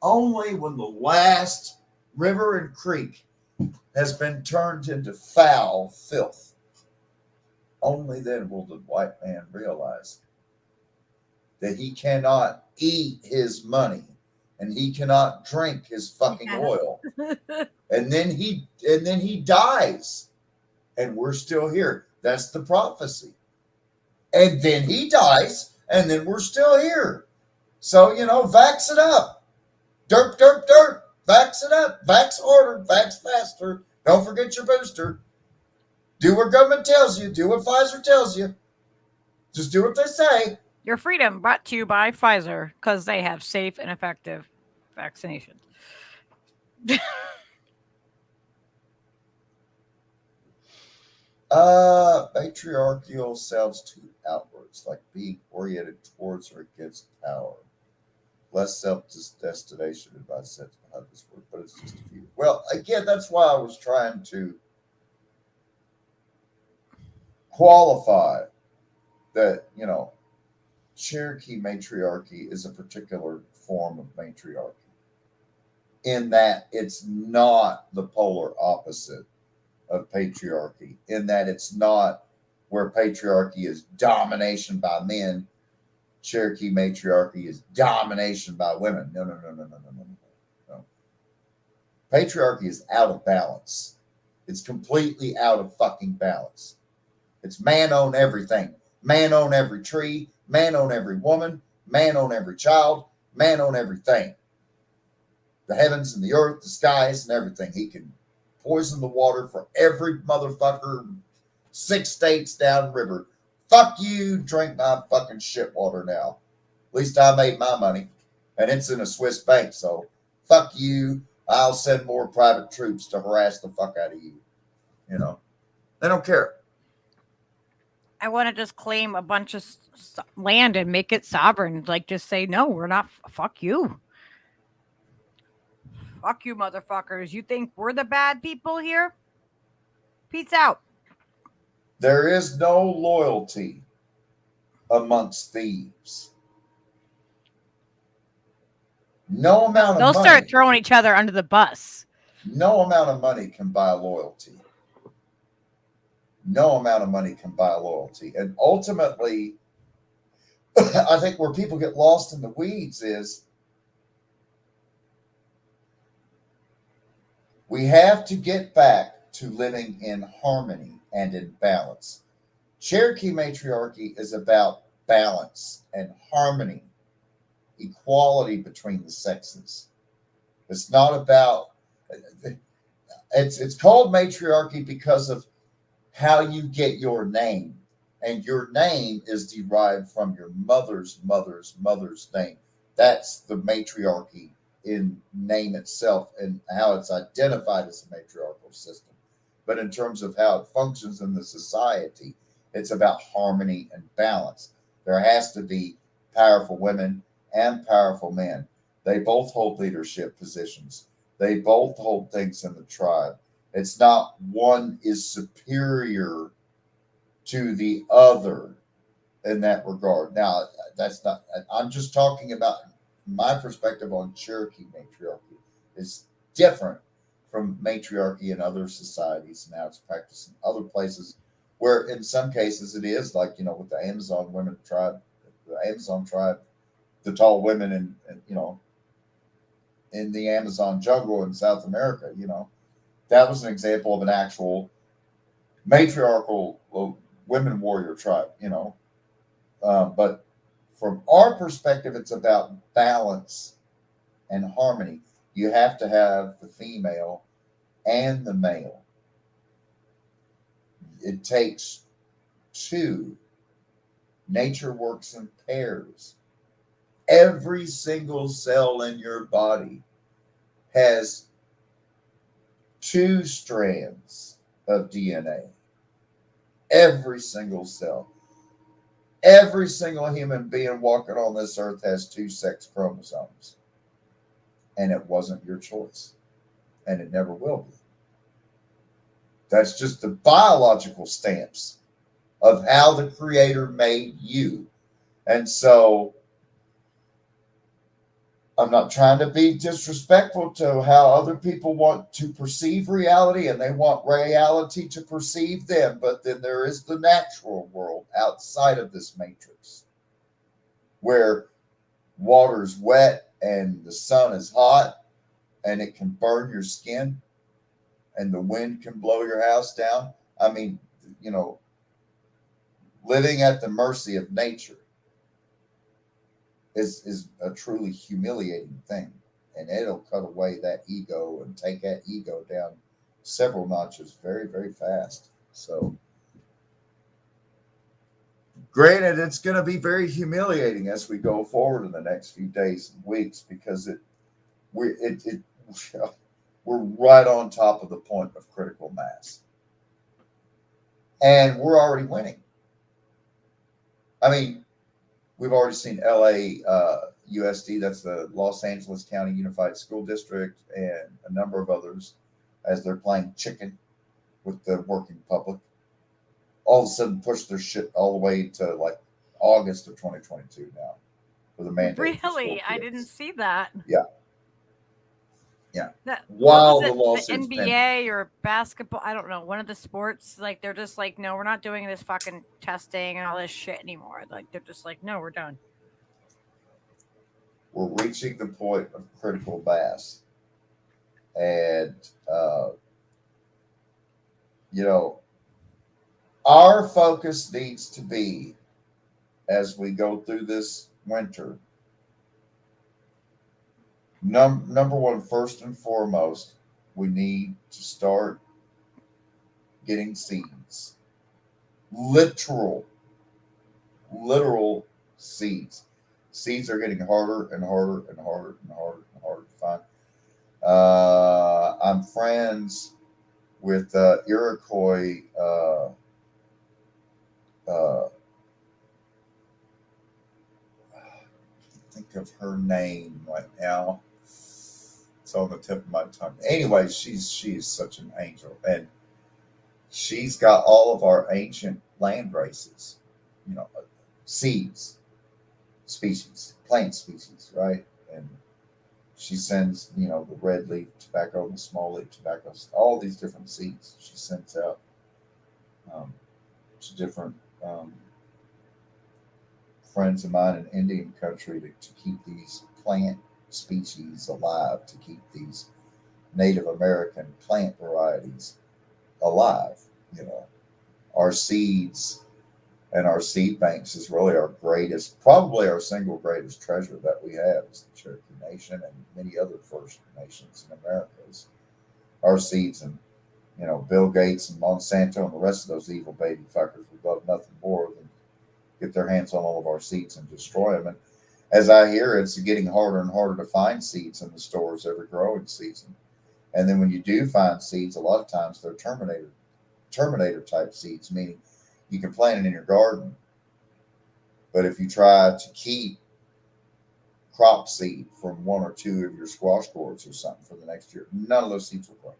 only when the last river and creek has been turned into foul filth, only then will the white man realize that he cannot eat his money and he cannot drink his fucking oil. And then he dies. And we're still here. That's the prophecy. And then he dies, and then we're still here. So, vax it up. Derp, derp, derp. Vax it up. Vax harder. Vax faster. Don't forget your booster. Do what government tells you. Do what Pfizer tells you. Just do what they say. Your freedom brought to you by Pfizer because they have safe and effective vaccinations. Patriarchal sounds too outwards, like being oriented towards or against power. Less self-destination in my sense behind this word, but it's just a few. Well, again, that's why I was trying to qualify that, Cherokee matriarchy is a particular form of matriarchy in that it's not the polar opposite of patriarchy, in that it's not where patriarchy is domination by men, Cherokee matriarchy is domination by women. No. Patriarchy is out of balance. It's completely out of fucking balance. It's man own everything. Man own every tree. Man own every woman. Man own every child. Man own everything. The heavens and the earth, the skies and everything. He can poison the water for every motherfucker 6 states downriver. Fuck you, drink my fucking shit water now. At least I made my money. And it's in a Swiss bank, so fuck you. I'll send more private troops to harass the fuck out of you. They don't care. I want to just claim a bunch of land and make it sovereign. Like, just say, no, we're not. Fuck you. Fuck you, motherfuckers. You think we're the bad people here? Peace out. There is no loyalty amongst thieves. No amount of money. They'll start throwing each other under the bus. No amount of money can buy loyalty. No amount of money can buy loyalty. And ultimately, I think where people get lost in the weeds is we have to get back to living in harmony and in balance. Cherokee matriarchy is about balance and harmony, equality between the sexes. It's not about, it's called matriarchy because of how you get your name. And your name is derived from your mother's name. That's the matriarchy in name itself and how it's identified as a matriarchal system. But in terms of how it functions in the society, it's about harmony and balance. There has to be powerful women and powerful men. They both hold leadership positions. They both hold things in the tribe. It's not one is superior to the other in that regard. Now, that's not, I'm just talking about my perspective on Cherokee matriarchy is different from matriarchy in other societies and how it's practiced in other places Where in some cases it is like, with the Amazon women tribe, the Amazon tribe, the tall women in the Amazon jungle in South America, that was an example of an actual matriarchal women warrior tribe, but from our perspective, it's about balance and harmony. You have to have the female and the male. It takes two. Nature works in pairs. Every single cell in your body has two strands of DNA. Every single cell. Every single human being walking on this earth has two sex chromosomes. And it wasn't your choice. And it never will be. That's just the biological stamps of how the Creator made you. And so I'm not trying to be disrespectful to how other people want to perceive reality, and they want reality to perceive them. But then there is the natural world outside of this matrix, where water's wet and the sun is hot and it can burn your skin and the wind can blow your house down. I mean, living at the mercy of nature is a truly humiliating thing. And it'll cut away that ego and take that ego down several notches very, very fast. So, granted, it's going to be very humiliating as we go forward in the next few days and weeks, because we're right on top of the point of critical mass. And we're already winning. I mean, we've already seen LA USD, that's the Los Angeles County Unified School District, and a number of others, as they're playing chicken with the working public, all of a sudden push their shit all the way to like August of 2022 now for the mandate. Really? I didn't see that. Yeah. Yeah. While the the lawsuit's NBA pending. or basketball, I don't know, one of the sports, like they're just like, no, we're not doing this fucking testing and all this shit anymore. Like they're just like, no, we're done. We're reaching the point of critical mass. And, our focus needs to be, as we go through this winter, number one, first and foremost, we need to start getting seeds. Literal seeds. Seeds are getting harder and harder and harder and harder and harder to find. I'm friends with Iroquois. Think of her name right now. It's on the tip of my tongue. Anyway, she is such an angel, and she's got all of our ancient land races, seeds, species, plant species, right? And she sends, the red leaf tobacco and the small leaf tobacco, all these different seeds she sends out to different friends of mine in Indian country to keep these plant species alive, to keep these Native American plant varieties alive. Our seeds and our seed banks is really our greatest, probably our single greatest treasure that we have as the Cherokee Nation and many other First Nations in America. Is our seeds, and Bill Gates and Monsanto and the rest of those evil baby fuckers would love nothing more than get their hands on all of our seeds and destroy them. And as I hear, it's getting harder and harder to find seeds in the stores every growing season. And then when you do find seeds, a lot of times they're Terminator type seeds, meaning you can plant it in your garden, but if you try to keep crop seed from one or two of your squash gourds or something for the next year, none of those seeds will grow.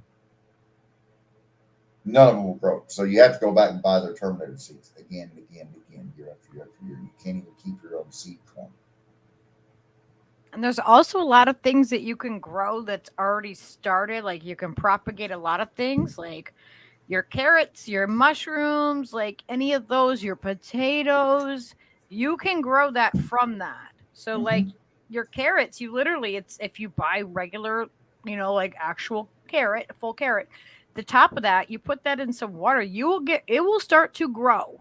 None of them will grow. So you have to go back and buy their Terminator seeds again and again and again, year after year after year. You can't even keep your own seed corn. And there's also a lot of things that you can grow that's already started. Like you can propagate a lot of things. Like your carrots, your mushrooms, like any of those, your potatoes, you can grow that from that. So like your carrots, you literally, it's if you buy regular, like actual carrot, a full carrot, the top of that, you put that in some water, it will start to grow.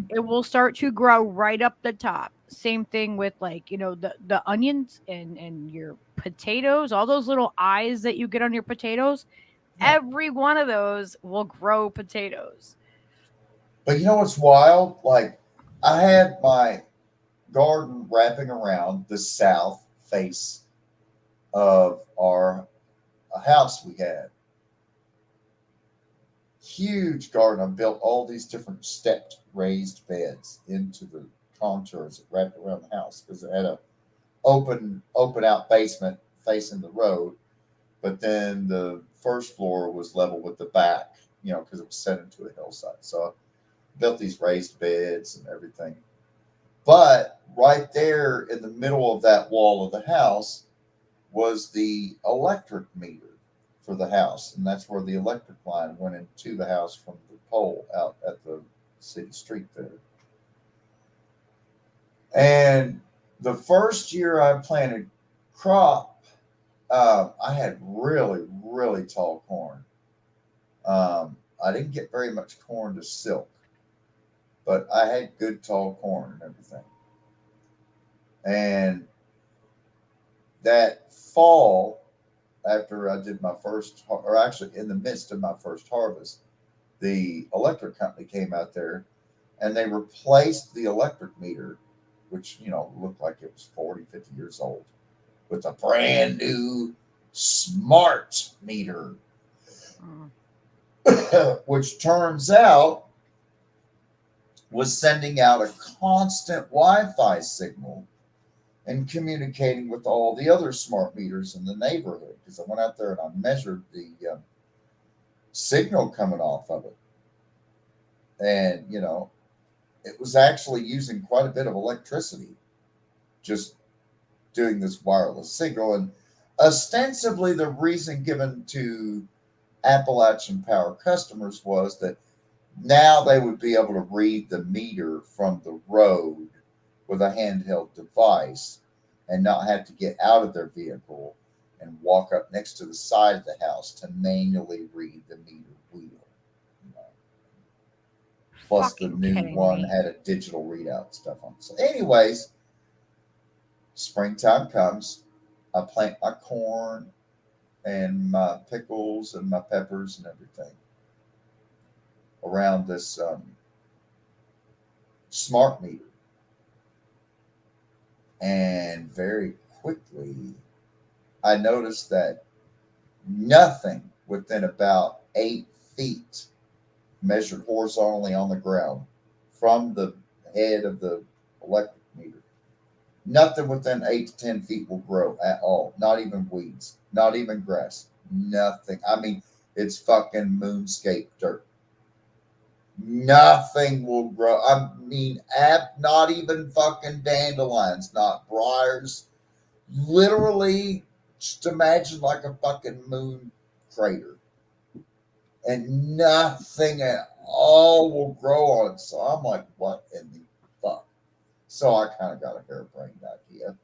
It will start to grow right up the top. Same thing with like, the onions and your potatoes, all those little eyes that you get on your potatoes. Every one of those will grow potatoes. But you know what's wild? Like, I had my garden wrapping around the south face of our house we had. Huge garden. I built all these different stepped raised beds into the contours that wrapped around the house because it had a open out basement facing the road, but then the first floor was level with the back, because it was set into a hillside. So I built these raised beds and everything. But right there in the middle of that wall of the house was the electric meter for the house. And that's where the electric line went into the house from the pole out at the city street there. And the first year I planted crop, I had really, really tall corn. I didn't get very much corn to silk, but I had good tall corn and everything. And that fall, after I did my first, or actually in the midst of my first harvest, the electric company came out there and they replaced the electric meter, which, looked like it was 40, 50 years old, with a brand new smart meter, which turns out was sending out a constant Wi-Fi signal and communicating with all the other smart meters in the neighborhood. Because I went out there and I measured the signal coming off of it. And, it was actually using quite a bit of electricity just doing this wireless signal. And ostensibly the reason given to Appalachian Power customers was that now they would be able to read the meter from the road with a handheld device and not have to get out of their vehicle and walk up next to the side of the house to manually read the meter wheel. Plus the new one had a digital readout stuff on it. So anyways, springtime comes, I plant my corn and my pickles and my peppers and everything around this smart meter. And very quickly, I noticed that nothing within about 8 feet measured horizontally on the ground from the head of the electric meter, nothing within 8 to 10 feet will grow at all. Not even weeds, not even grass, nothing. I mean, it's fucking moonscape dirt. Nothing will grow. I mean, not even fucking dandelions, not briars. Literally, just imagine like a fucking moon crater. And nothing at all will grow on it. So I'm like, what in the fuck? So I kind of got a harebrained idea.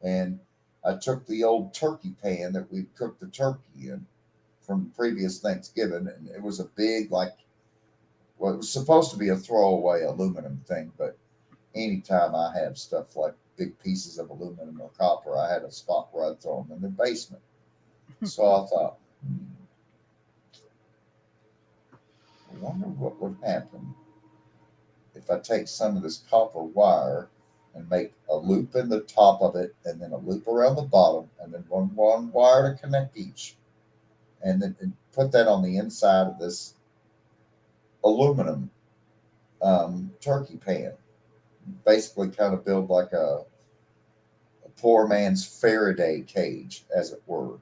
And I took the old turkey pan that we cooked the turkey in from previous Thanksgiving. And it was a big, it was supposed to be a throwaway aluminum thing. But anytime I have stuff like big pieces of aluminum or copper, I had a spot where I'd throw them in the basement. So I thought, I wonder what would happen if I take some of this copper wire and make a loop in the top of it and then a loop around the bottom and then one wire to connect each. And then put that on the inside of this aluminum turkey pan. Basically kind of build like a poor man's Faraday cage, as it were,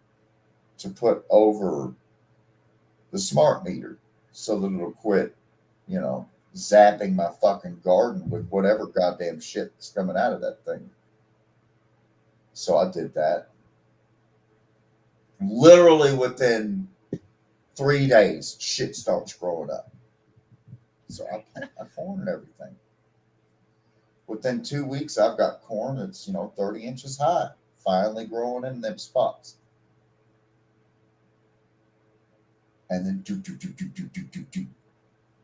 to put over the smart meter so that it'll quit, zapping my fucking garden with whatever goddamn shit that's coming out of that thing. So I did that. Literally within 3 days, shit starts growing up. So I plant my corn and everything. Within 2 weeks, I've got corn that's 30 inches high, finally growing in them spots. And then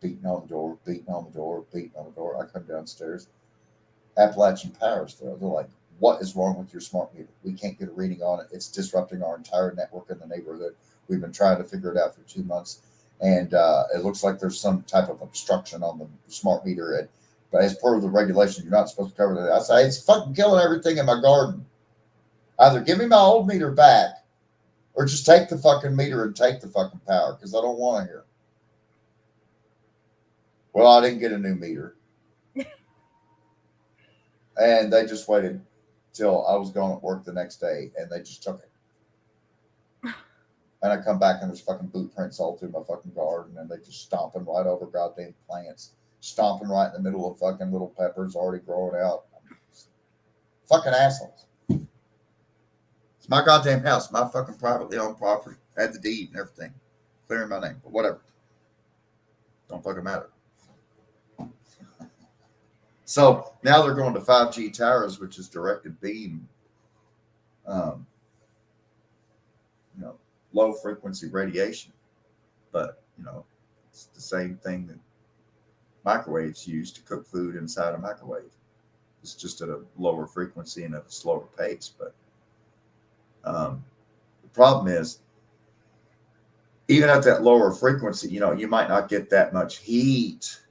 beating on the door, beating on the door, beating on the door. I come downstairs. Appalachian Power's there. They're like, "What is wrong with your smart meter? We can't get a reading on it. It's disrupting our entire network in the neighborhood. We've been trying to figure it out for 2 months, and it looks like there's some type of obstruction on the smart meter. But as per the regulation, you're not supposed to cover that." I say, "It's fucking killing everything in my garden. Either give me my old meter back, or just take the fucking meter and take the fucking power, because I don't want to hear." Well, I didn't get a new meter. And they just waited till I was going at work the next day, and they just took it. And I come back, and there's fucking boot prints all through my fucking garden, and they just stomping right over goddamn plants, stomping right in the middle of fucking little peppers already growing out. Fucking assholes. It's my goddamn house, my fucking privately owned property. I had the deed and everything, clearing my name, but whatever. Don't fucking matter. So now they're going to 5G towers, which is directed beam, low frequency radiation. But, it's the same thing that microwaves use to cook food inside a microwave. It's just at a lower frequency and at a slower pace. But the problem is, even at that lower frequency, you might not get that much heat.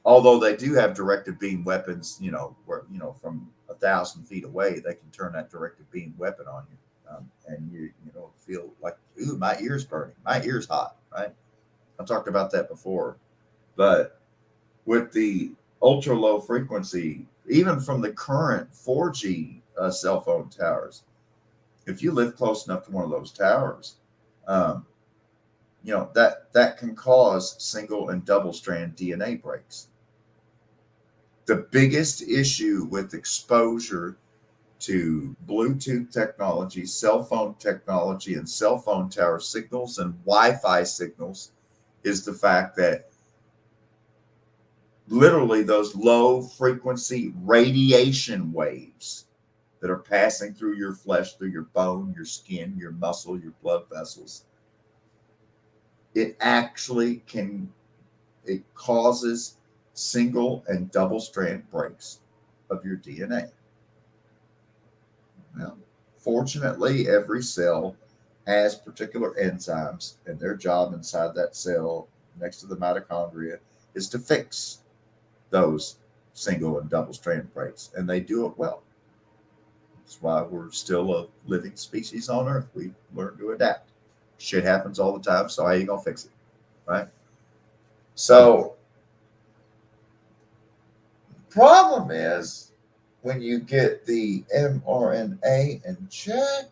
Although they do have directed beam weapons, where, from 1,000 feet away, they can turn that directed beam weapon on you. And you feel like, ooh, my ear's burning. My ear's hot, right? I talked about that before. But with the ultra low frequency, even from the current 4G cell phone towers, if you live close enough to one of those towers, that can cause single and double strand DNA breaks. The biggest issue with exposure to Bluetooth technology, cell phone technology, and cell phone tower signals and Wi-Fi signals is the fact that literally those low frequency radiation waves that are passing through your flesh, through your bone, your skin, your muscle, your blood vessels, it causes single and double strand breaks of your DNA. Now, fortunately, every cell has particular enzymes, and their job inside that cell, next to the mitochondria, is to fix those single and double strand breaks, and they do it well. That's why we're still a living species on Earth. We learn to adapt. Shit happens all the time, so how are you gonna fix it, right? So problem is, when you get the mRNA injections,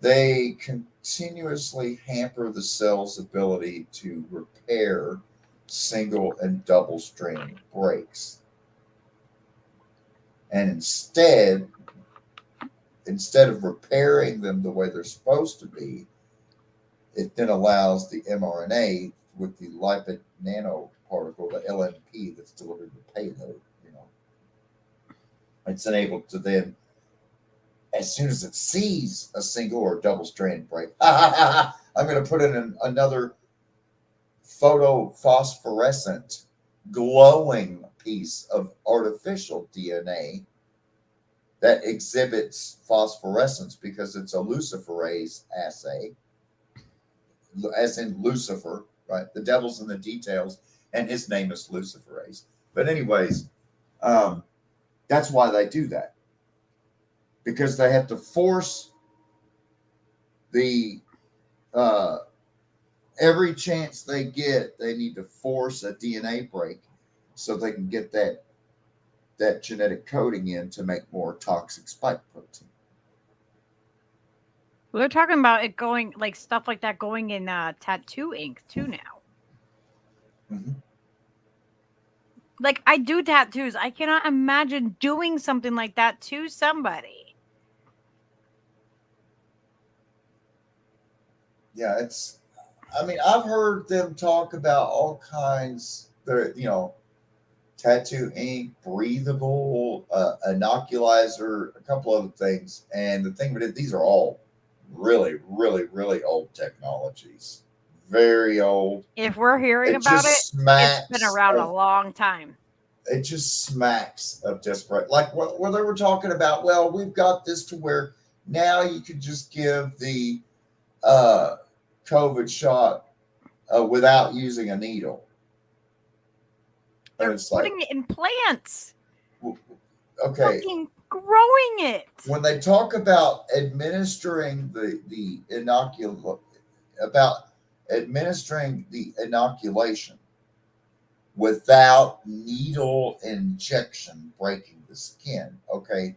they continuously hamper the cell's ability to repair single and double strand breaks. And instead of repairing them the way they're supposed to be, it then allows the mRNA with the lipid nanoparticle, the LNP that's delivered the payload, it's enabled to then, as soon as it sees a single or double strand break, I'm going to put in another photophosphorescent glowing piece of artificial DNA that exhibits phosphorescence because it's a luciferase assay, as in Lucifer, right? The devil's in the details, and his name is luciferase. But anyways, that's why they do that, because they have to force the every chance they get, they need to force a DNA break so they can get that genetic coding in to make more toxic spike protein. Well, they're talking about it going, like, stuff like that going in tattoo ink too now. Mm-hmm. Like, I do tattoos. I cannot imagine doing something like that to somebody. Yeah, I mean, I've heard them talk about all kinds. There, tattoo ink, breathable, inoculizer, a couple other things. And the thing with it, these are all really, really, really old technologies. Very old. If we're hearing It about just it, smacks it's been around a of- long time. It just smacks of desperate. Like where they were talking about, well, we've got this to where now you could just give the COVID shot without using a needle. They're putting it in plants. Okay. Fucking growing it. When they talk about administering the inoculation without needle injection breaking the skin, okay.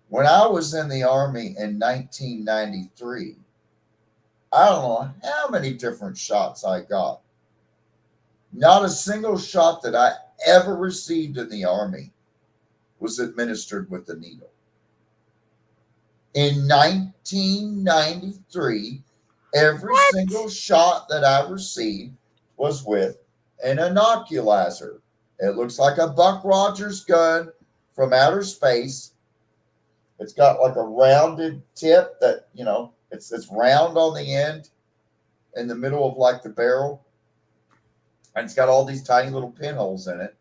When I was in the Army in 1993, I don't know how many different shots I got. Not a single shot that I ever received in the Army was administered with the needle. In 1993, every single shot that I received was with an inoculizer. It looks like a Buck Rogers gun from outer space. It's got like a rounded tip that, it's round on the end in the middle of like the barrel. And it's got all these tiny little pinholes in it.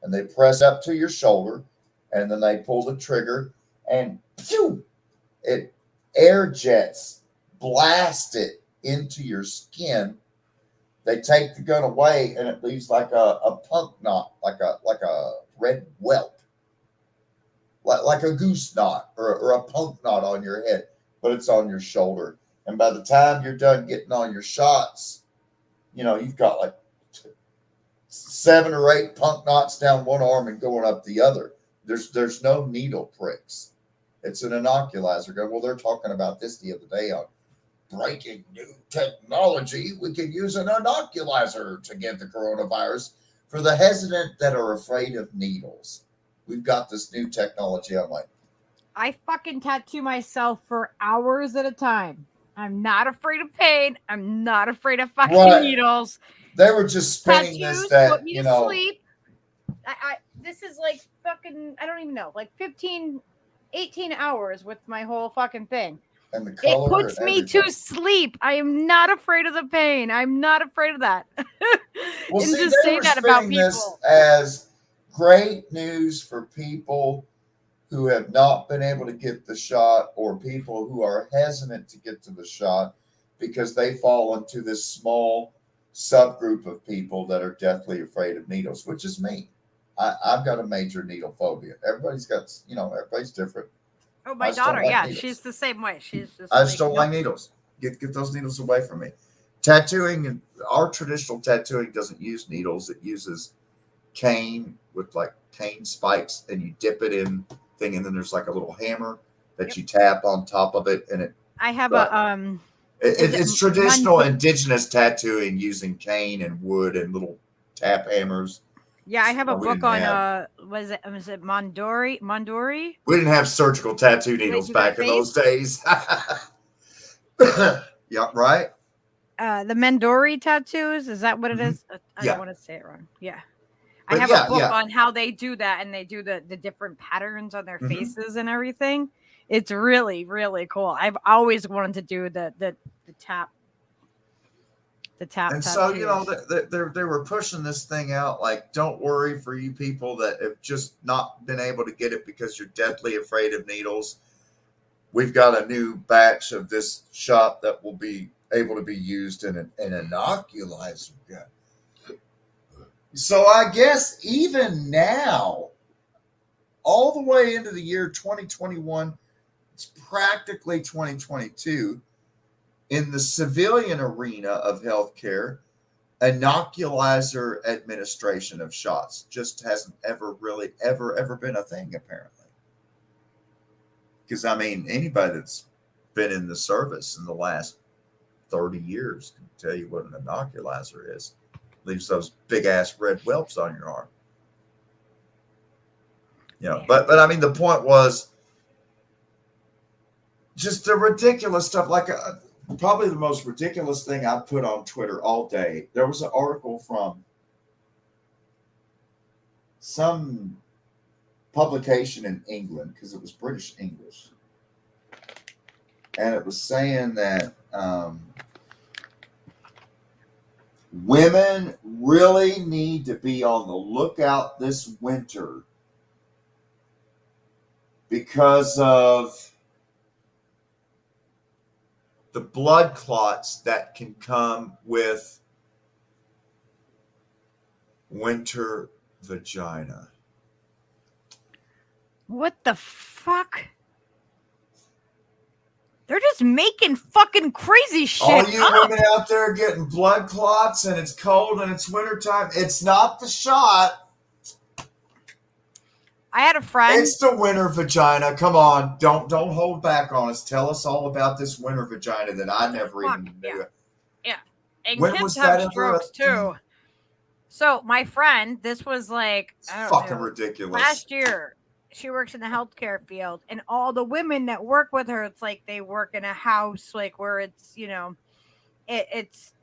And they press up to your shoulder, and then they pull the trigger, and phew, it air jets blast it into your skin. They take the gun away, and it leaves like a punk knot, like a red welt, like a goose knot or a punk knot on your head, but it's on your shoulder. And by the time you're done getting on your shots, you've got like 7 or 8 punk knots down one arm and going up the other. There's no needle pricks. It's an inoculizer. Well, they're talking about this the other day on breaking new technology. We can use an inoculizer to get the coronavirus for the hesitant that are afraid of needles. We've got this new technology. I'm like, I fucking tattoo myself for hours at a time. I'm not afraid of pain. I'm not afraid of fucking needles. They were just spinning Tattoos this that put me to sleep. This is like fucking, I don't even know, like 15, 18 hours with my whole fucking thing. And the color it puts me to sleep. I am not afraid of the pain. I'm not afraid of that. Well, and see, just they say were that about spinning this people. as great news for people who have not been able to get the shot, or people who are hesitant to get to the shot because they fall into this small subgroup of people that are deathly afraid of needles, which is me. I've got a major needle phobia. Everybody's got, everybody's different. Oh, my daughter, needles. She's the same way. She's just I just don't like needles. Get those needles away from me. Tattooing, our traditional tattooing doesn't use needles. It uses cane with like cane spikes, and you dip it in thing, and then there's like a little hammer that you tap on top of it, and it. I have It's traditional indigenous tattooing using cane and wood and little tap hammers. Yeah, I have a book on was it Mondori? We didn't have surgical tattoo needles back in those days. Yeah, right. The Mandori tattoos, is that what it is? I don't want to say it wrong. Yeah. I have a book on how they do that, and they do the different patterns on their faces and everything. It's really, really cool. I've always wanted to do the tap. The tap. And tattoos. so, they were pushing this thing out like, don't worry for you people that have just not been able to get it because you're deathly afraid of needles. We've got a new batch of this shot that will be able to be used in an inoculizer gun. So I guess even now, all the way into the year 2021, it's practically 2022, in the civilian arena of healthcare, inoculizer administration of shots just hasn't ever really ever been a thing, apparently. Because, I mean, anybody that's been in the service in the last 30 years can tell you what an inoculizer is. Leaves those big-ass red whelps on your arm. But I mean, the point was just the ridiculous stuff. Like, probably the most ridiculous thing I put on Twitter all day. There was an article from some publication in England, because it was British English, and it was saying that women really need to be on the lookout this winter because of the blood clots that can come with winter vagina. What the fuck? They're just making fucking crazy shit. All you up. women out there getting blood clots and it's cold and it's wintertime, it's not the shot. I had a friend. It's the winter vagina. Come on. Don't hold back on us. Tell us all about this winter vagina that I never even knew. Yeah. And When kids was have that strokes too. So my friend, this was like fucking ridiculous. Last year, she works in the healthcare field, and all the women that work with her, it's like they work in a house like where it's, you know, it's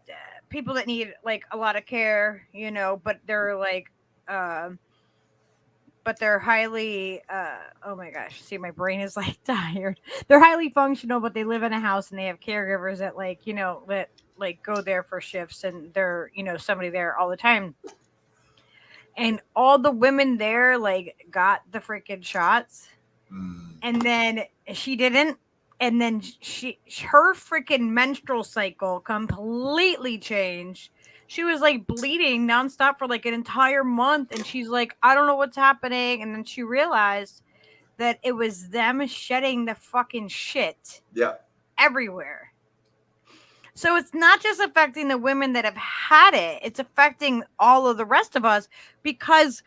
people that need like a lot of care, you know, but they're like but they're highly oh my gosh, see, my brain is like tired. They're highly functional, but they live in a house and they have caregivers that like, you know, that like go there for shifts, and they're, you know, somebody there all the time. And all the women there like got the freaking shots, and then she didn't. And then her freaking menstrual cycle completely changed. She was like bleeding nonstop for like an entire month, and she's like, I don't know what's happening. And then she realized that it was them shedding the fucking shit everywhere. So it's not just affecting the women that have had it, it's affecting all of the rest of us, because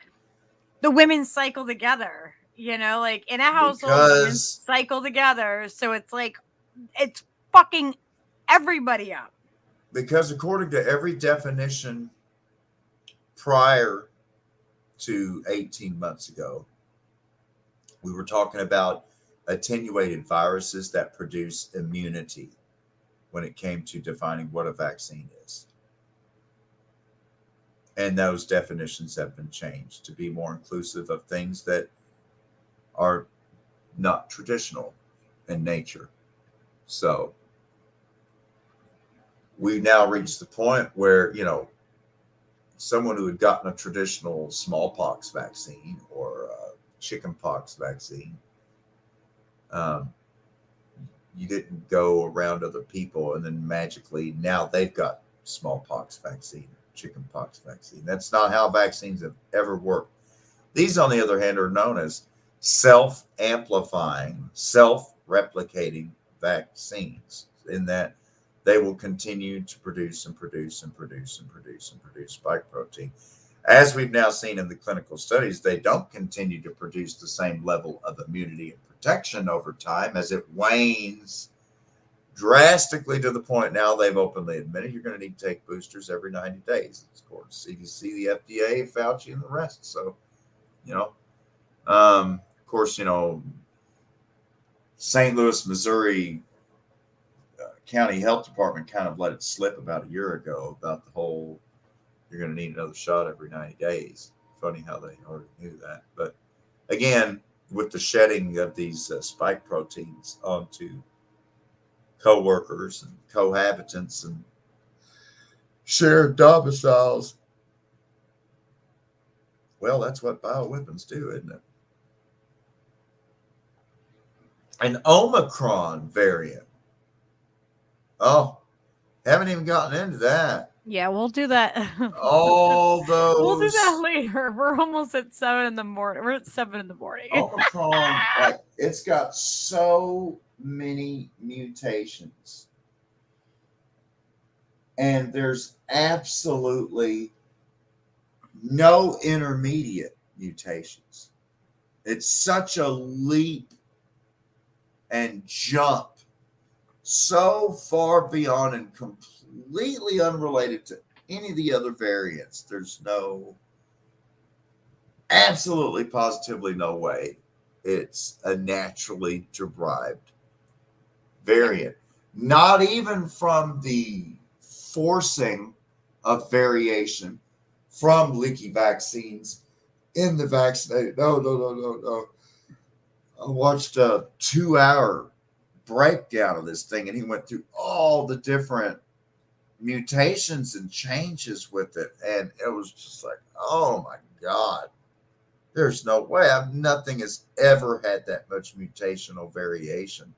the women cycle together, you know, like in a household, women cycle together. So it's like, it's fucking everybody up. Because according to every definition prior to 18 months ago, we were talking about attenuated viruses that produce immunity when it came to defining what a vaccine is. And those definitions have been changed to be more inclusive of things that are not traditional in nature. So we've now reached the point where, you know, someone who had gotten a traditional smallpox vaccine or a chickenpox vaccine, you didn't go around other people and then magically now they've got smallpox vaccine, chickenpox vaccine. That's not how vaccines have ever worked. These, on the other hand, are known as self-amplifying, self-replicating vaccines, in that they will continue to produce spike protein. As we've now seen in the clinical studies, they don't continue to produce the same level of immunity and protection over time, as it wanes drastically to the point now they've openly admitted you're going to need to take boosters every 90 days. It's of course CDC, the FDA, Fauci, and the rest. So, you know, of course, you know, St. Louis, Missouri County Health Department kind of let it slip about a year ago about the whole, you're going to need another shot every 90 days. Funny how they already knew that. But again, with the shedding of these spike proteins onto co-workers and cohabitants and shared domiciles, well, that's what bioweapons do, isn't it? An Omicron variant. Oh, haven't even gotten into that. Yeah, we'll do that. All those. We'll do that later. We're almost at 7 in the morning. We're at 7 in the morning. Omicron, like, it's got so many mutations. And there's absolutely no intermediate mutations. It's such a leap and jump so far beyond and completely unrelated to any of the other variants. There's absolutely positively no way it's a naturally derived variant. not even from the forcing of variation from leaky vaccines in the vaccinated. No. I watched a 2-hour breakdown of this thing, and he went through all the different mutations and changes with it, and it was just like, oh my God, there's no way. Nothing has ever had that much mutational variation.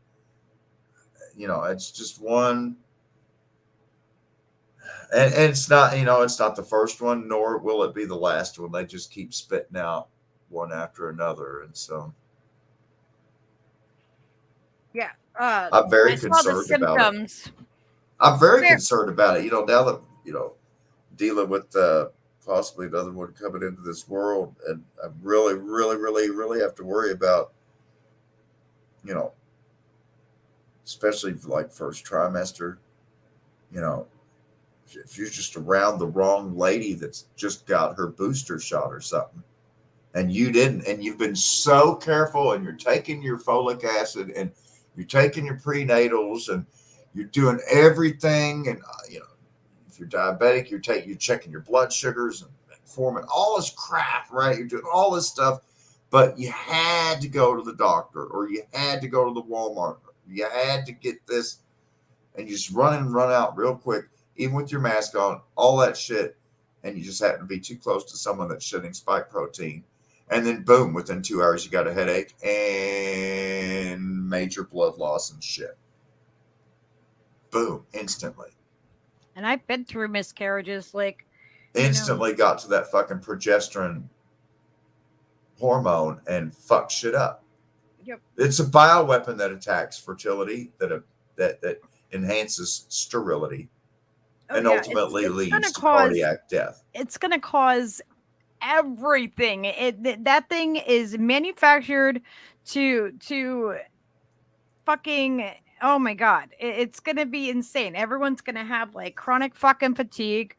It's just one, and it's not, it's not the first one, nor will it be the last one. They just keep spitting out one after another, and so Yeah. I'm very I saw the concerned about it. symptoms. I'm very concerned about it. Now that, dealing with possibly another one coming into this world, and I really, really, really, really have to worry about, especially for like first trimester, if you're just around the wrong lady that's just got her booster shot or something, and you didn't, and you've been so careful, and you're taking your folic acid, and you're taking your prenatals, and you're doing everything, and if you're diabetic, you're checking your blood sugars and forming all this crap, right? You're doing all this stuff, but you had to go to the doctor, or you had to go to the Walmart, you had to get this, and you just run in and run out real quick, even with your mask on, all that shit, and you just happen to be too close to someone that's shedding spike protein, and then boom, within 2 hours you got a headache and major blood loss and shit. Boom, instantly. And I've been through miscarriages, like Instantly got to that fucking progesterone hormone and fuck shit up. Yep. It's a bioweapon that attacks fertility, that enhances sterility, and ultimately it's leads to cardiac death. It's going to cause everything. That thing is manufactured to fucking, oh my God, it's going to be insane. Everyone's going to have like chronic fucking fatigue.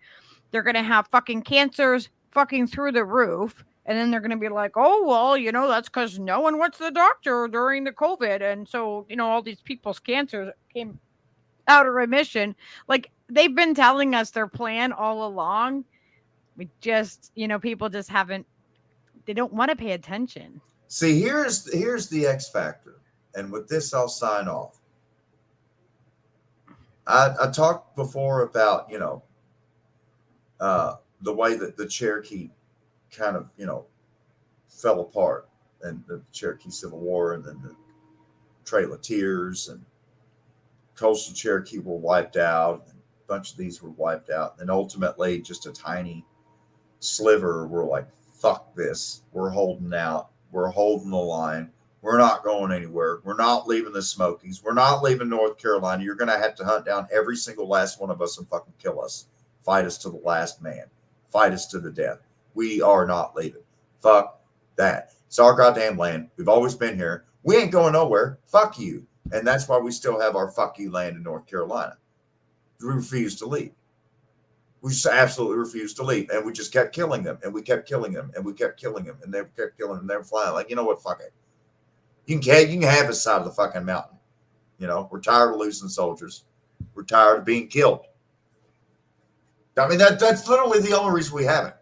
They're going to have fucking cancers fucking through the roof. And then they're going to be like, oh, well, that's because no one went to the doctor during the COVID. And so, all these people's cancers came out of remission. Like, they've been telling us their plan all along. We just, people just they don't want to pay attention. See, here's the X factor. And with this, I'll sign off. I talked before about, the way that the Cherokee kind of, fell apart, and the Cherokee Civil War, and then the Trail of Tears, and coastal Cherokee were wiped out, and a bunch of these were wiped out, and ultimately just a tiny sliver were like, fuck this, we're holding out, we're holding the line, we're not going anywhere, we're not leaving the Smokies, we're not leaving North Carolina, you're going to have to hunt down every single last one of us and fucking kill us, fight us to the last man, fight us to the death, we are not leaving, fuck that, it's our goddamn land, we've always been here, we ain't going nowhere, fuck you. And that's why we still have our fuck you land in North Carolina. We refuse to leave. We just absolutely refused to leave. And we just kept killing them. And we kept killing them. And we kept killing them. And they kept killing them. They were flying. Like, you know what? Fuck it. You can have this side of the fucking mountain. We're tired of losing soldiers. We're tired of being killed. I mean, that's literally the only reason we have it.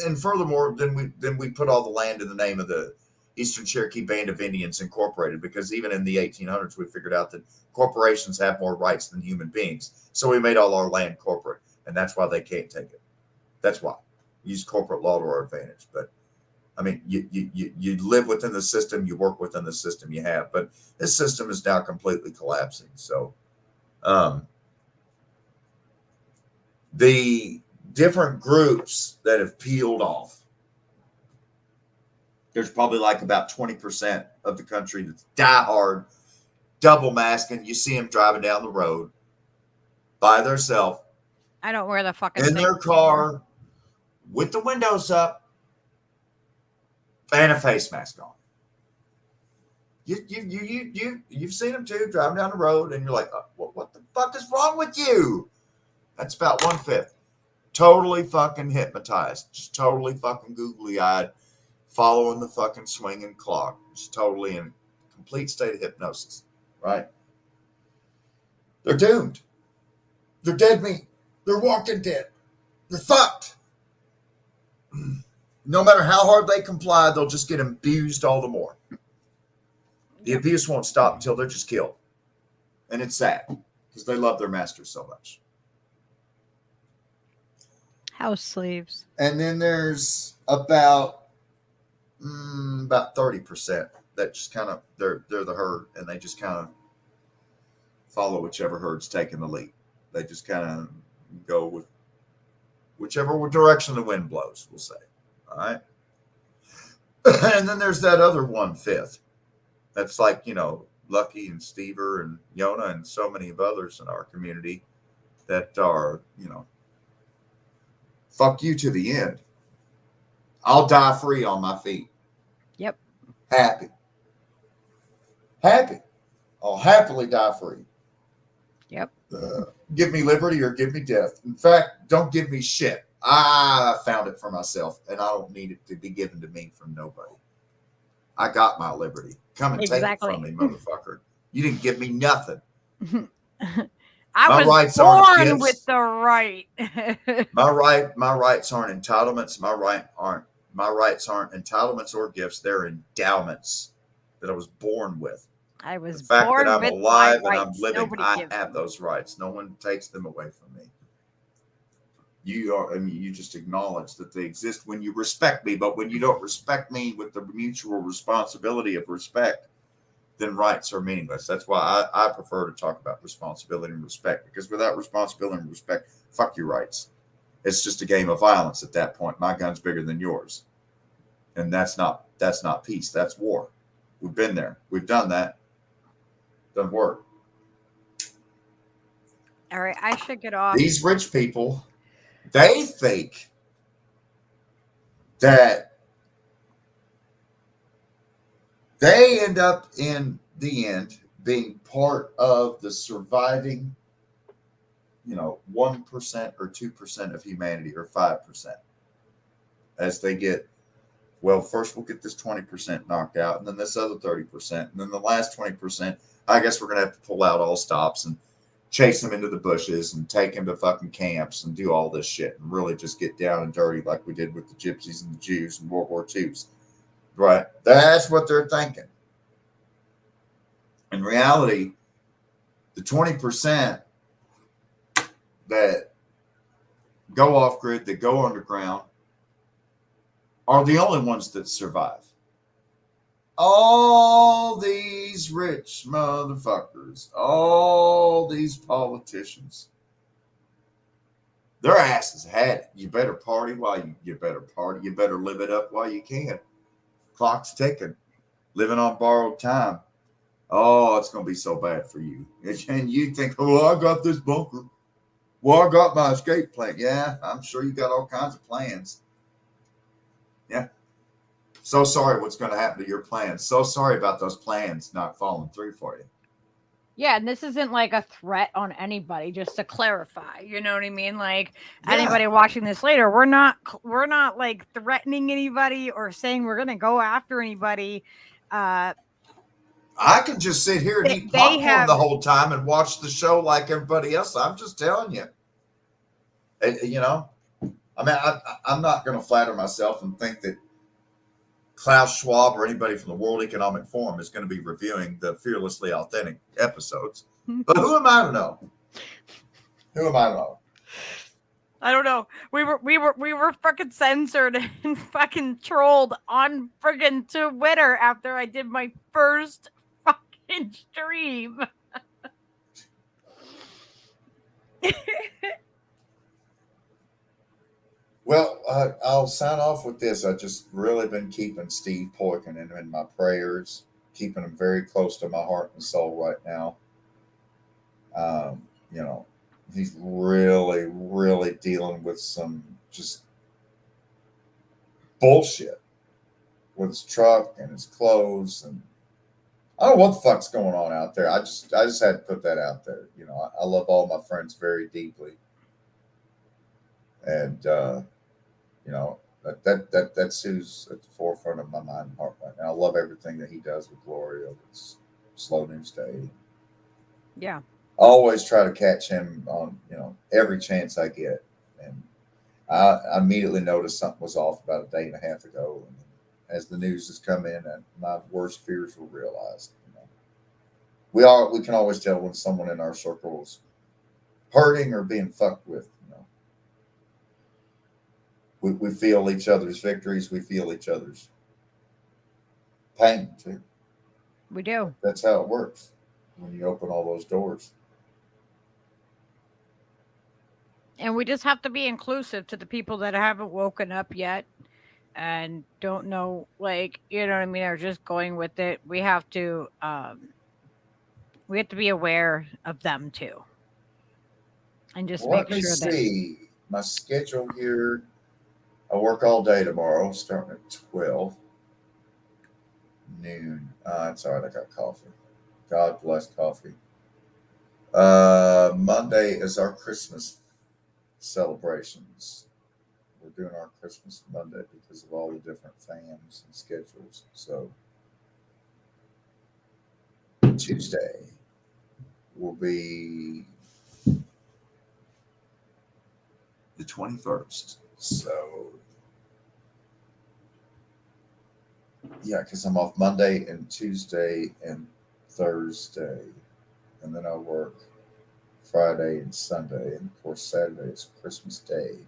And furthermore, then we put all the land in the name of the Eastern Cherokee Band of Indians Incorporated, because even in the 1800s, we figured out that corporations have more rights than human beings. So we made all our land corporate, and that's why they can't take it. That's why. Use corporate law to our advantage. But, I mean, you live within the system, you work within the system you have. But this system is now completely collapsing. So the different groups that have peeled off, there's probably like about 20% of the country that's diehard, double masking. You see them driving down the road by themselves. I don't wear the fucking in their car with the windows up and a face mask on. You've seen them too, driving down the road, and you're like, what the fuck is wrong with you? That's about 1/5. Totally fucking hypnotized, just totally fucking googly-eyed, following the fucking swinging clock, just totally in a complete state of hypnosis, right? They're doomed. They're dead meat. They're walking dead. They're fucked. No matter how hard they comply, they'll just get abused all the more. The abuse won't stop until they're just killed. And it's sad because they love their masters so much. House slaves. And then there's about 30% that just kind of, they're the herd, and they just kind of follow whichever herd's taking the lead. They just kind of go with whichever direction the wind blows, we'll say. All right. And then there's that other 1/5. That's like, Lucky and Stever and Yona and so many of others in our community that are, fuck you to the end. I'll die free on my feet. Yep. Happy. I'll happily die free. Yep. Give me liberty or give me death. In fact, don't give me shit. I found it for myself, and I don't need it to be given to me from nobody. I got my liberty. Come and take it from me, motherfucker. You didn't give me nothing. I was born with the right. My rights aren't entitlements. My rights aren't entitlements or gifts. They're endowments that I was born with. I was the fact born that I'm with alive my and I'm rights. living. Nobody I gives have them. those rights. No one takes them away from me. You just acknowledge that they exist when you respect me, but when you don't respect me with the mutual responsibility of respect, then rights are meaningless. That's why I prefer to talk about responsibility and respect, because without responsibility and respect, fuck your rights. It's just a game of violence at that point. My gun's bigger than yours. And that's not peace. That's war. We've been there. We've done that. Doesn't work. All right, I should get off. These rich people, they think that they end up in the end being part of the surviving, 1% or 2% of humanity, or 5%. As they get, first we'll get this 20% knocked out, and then this other 30%, and then the last 20%, I guess we're going to have to pull out all stops and chase them into the bushes and take them to fucking camps and do all this shit and really just get down and dirty like we did with the gypsies and the Jews in World War II's. Right? That's what they're thinking. In reality, the 20% that go off grid, that go underground, are the only ones that survive. All these rich motherfuckers, all these politicians, their asses had it. You better party while you better party. You better live it up while you can. Clock's ticking. Living on borrowed time. Oh, it's going to be so bad for you. And you think, I got this bunker. Well, I got my escape plan. Yeah, I'm sure you got all kinds of plans. Yeah. So sorry what's going to happen to your plans. So sorry about those plans not falling through for you. Yeah, and this isn't like a threat on anybody, just to clarify. You know what I mean? Like anybody watching this later, we're not like threatening anybody or saying we're going to go after anybody. I can just sit here and eat popcorn the whole time and watch the show like everybody else. I'm just telling you. I'm not going to flatter myself and think that Klaus Schwab or anybody from the World Economic Forum is going to be reviewing the Fearlessly Authentic episodes. But who am I to know? Who am I to know? I don't know. We were fucking censored and fucking trolled on friggin' Twitter after I did my first fucking stream. Well, I'll sign off with this. I've just really been keeping Steve Poikonen in my prayers, keeping him very close to my heart and soul right now. He's really, really dealing with some just bullshit with his truck and his clothes, and I don't know what the fuck's going on out there. I just had to put that out there. I love all my friends very deeply, and that's who's at the forefront of my mind and heart right now. I love everything that he does with Gloria. It's Slow News Day. Yeah. always try to catch him on, every chance I get. And I immediately noticed something was off about a day and a half ago. And as the news has come in, and my worst fears were realized. We can always tell when someone in our circle is hurting or being fucked with. We feel each other's victories. We feel each other's pain too. We do. That's how it works when you open all those doors. And we just have to be inclusive to the people that haven't woken up yet and don't know, like, you know what I mean, are just going with it. We have to be aware of them too. And just Let make me sure that see my schedule here. I work all day tomorrow, starting at 12 noon. It's all right. I got coffee. God bless coffee. Monday is our Christmas celebrations. We're doing our Christmas Monday because of all the different fams and schedules. So Tuesday will be the 21st. So yeah, because I'm off Monday and Tuesday and Thursday, and then I work Friday and Sunday, and of course Saturday is Christmas Day.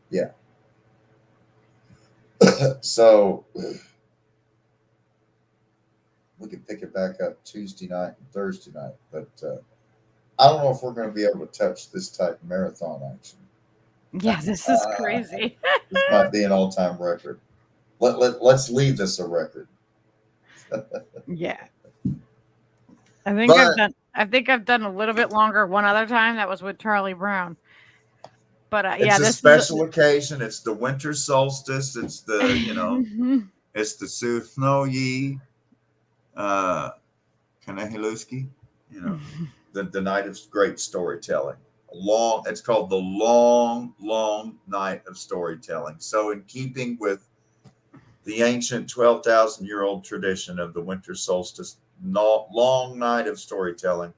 Yeah. So we can pick it back up Tuesday night and Thursday night, but I don't know if we're going to be able to touch this type of marathon action. yeah, this is crazy. This might be an all-time record. Let's leave this a record. Yeah. I think I've done a little bit longer one other time. That was with Charlie Brown. But It's a special occasion. It's the winter solstice. It's the, it's the Suthnoyi Kanehiluski, the night of great storytelling. It's called the long night of storytelling. So in keeping with the ancient 12,000-year-old tradition of the winter solstice, long night of storytelling,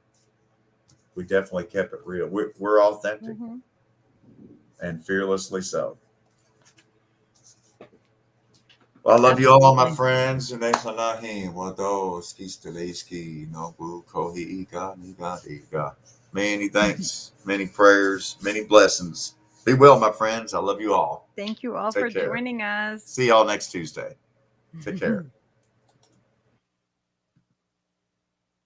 we definitely kept it real. We're authentic and fearlessly so. Well, I love you all, my friends. Many thanks, many prayers, many blessings. Be well, my friends. I love you all. Thank you all Take for care. joining us. See y'all next Tuesday. Take care.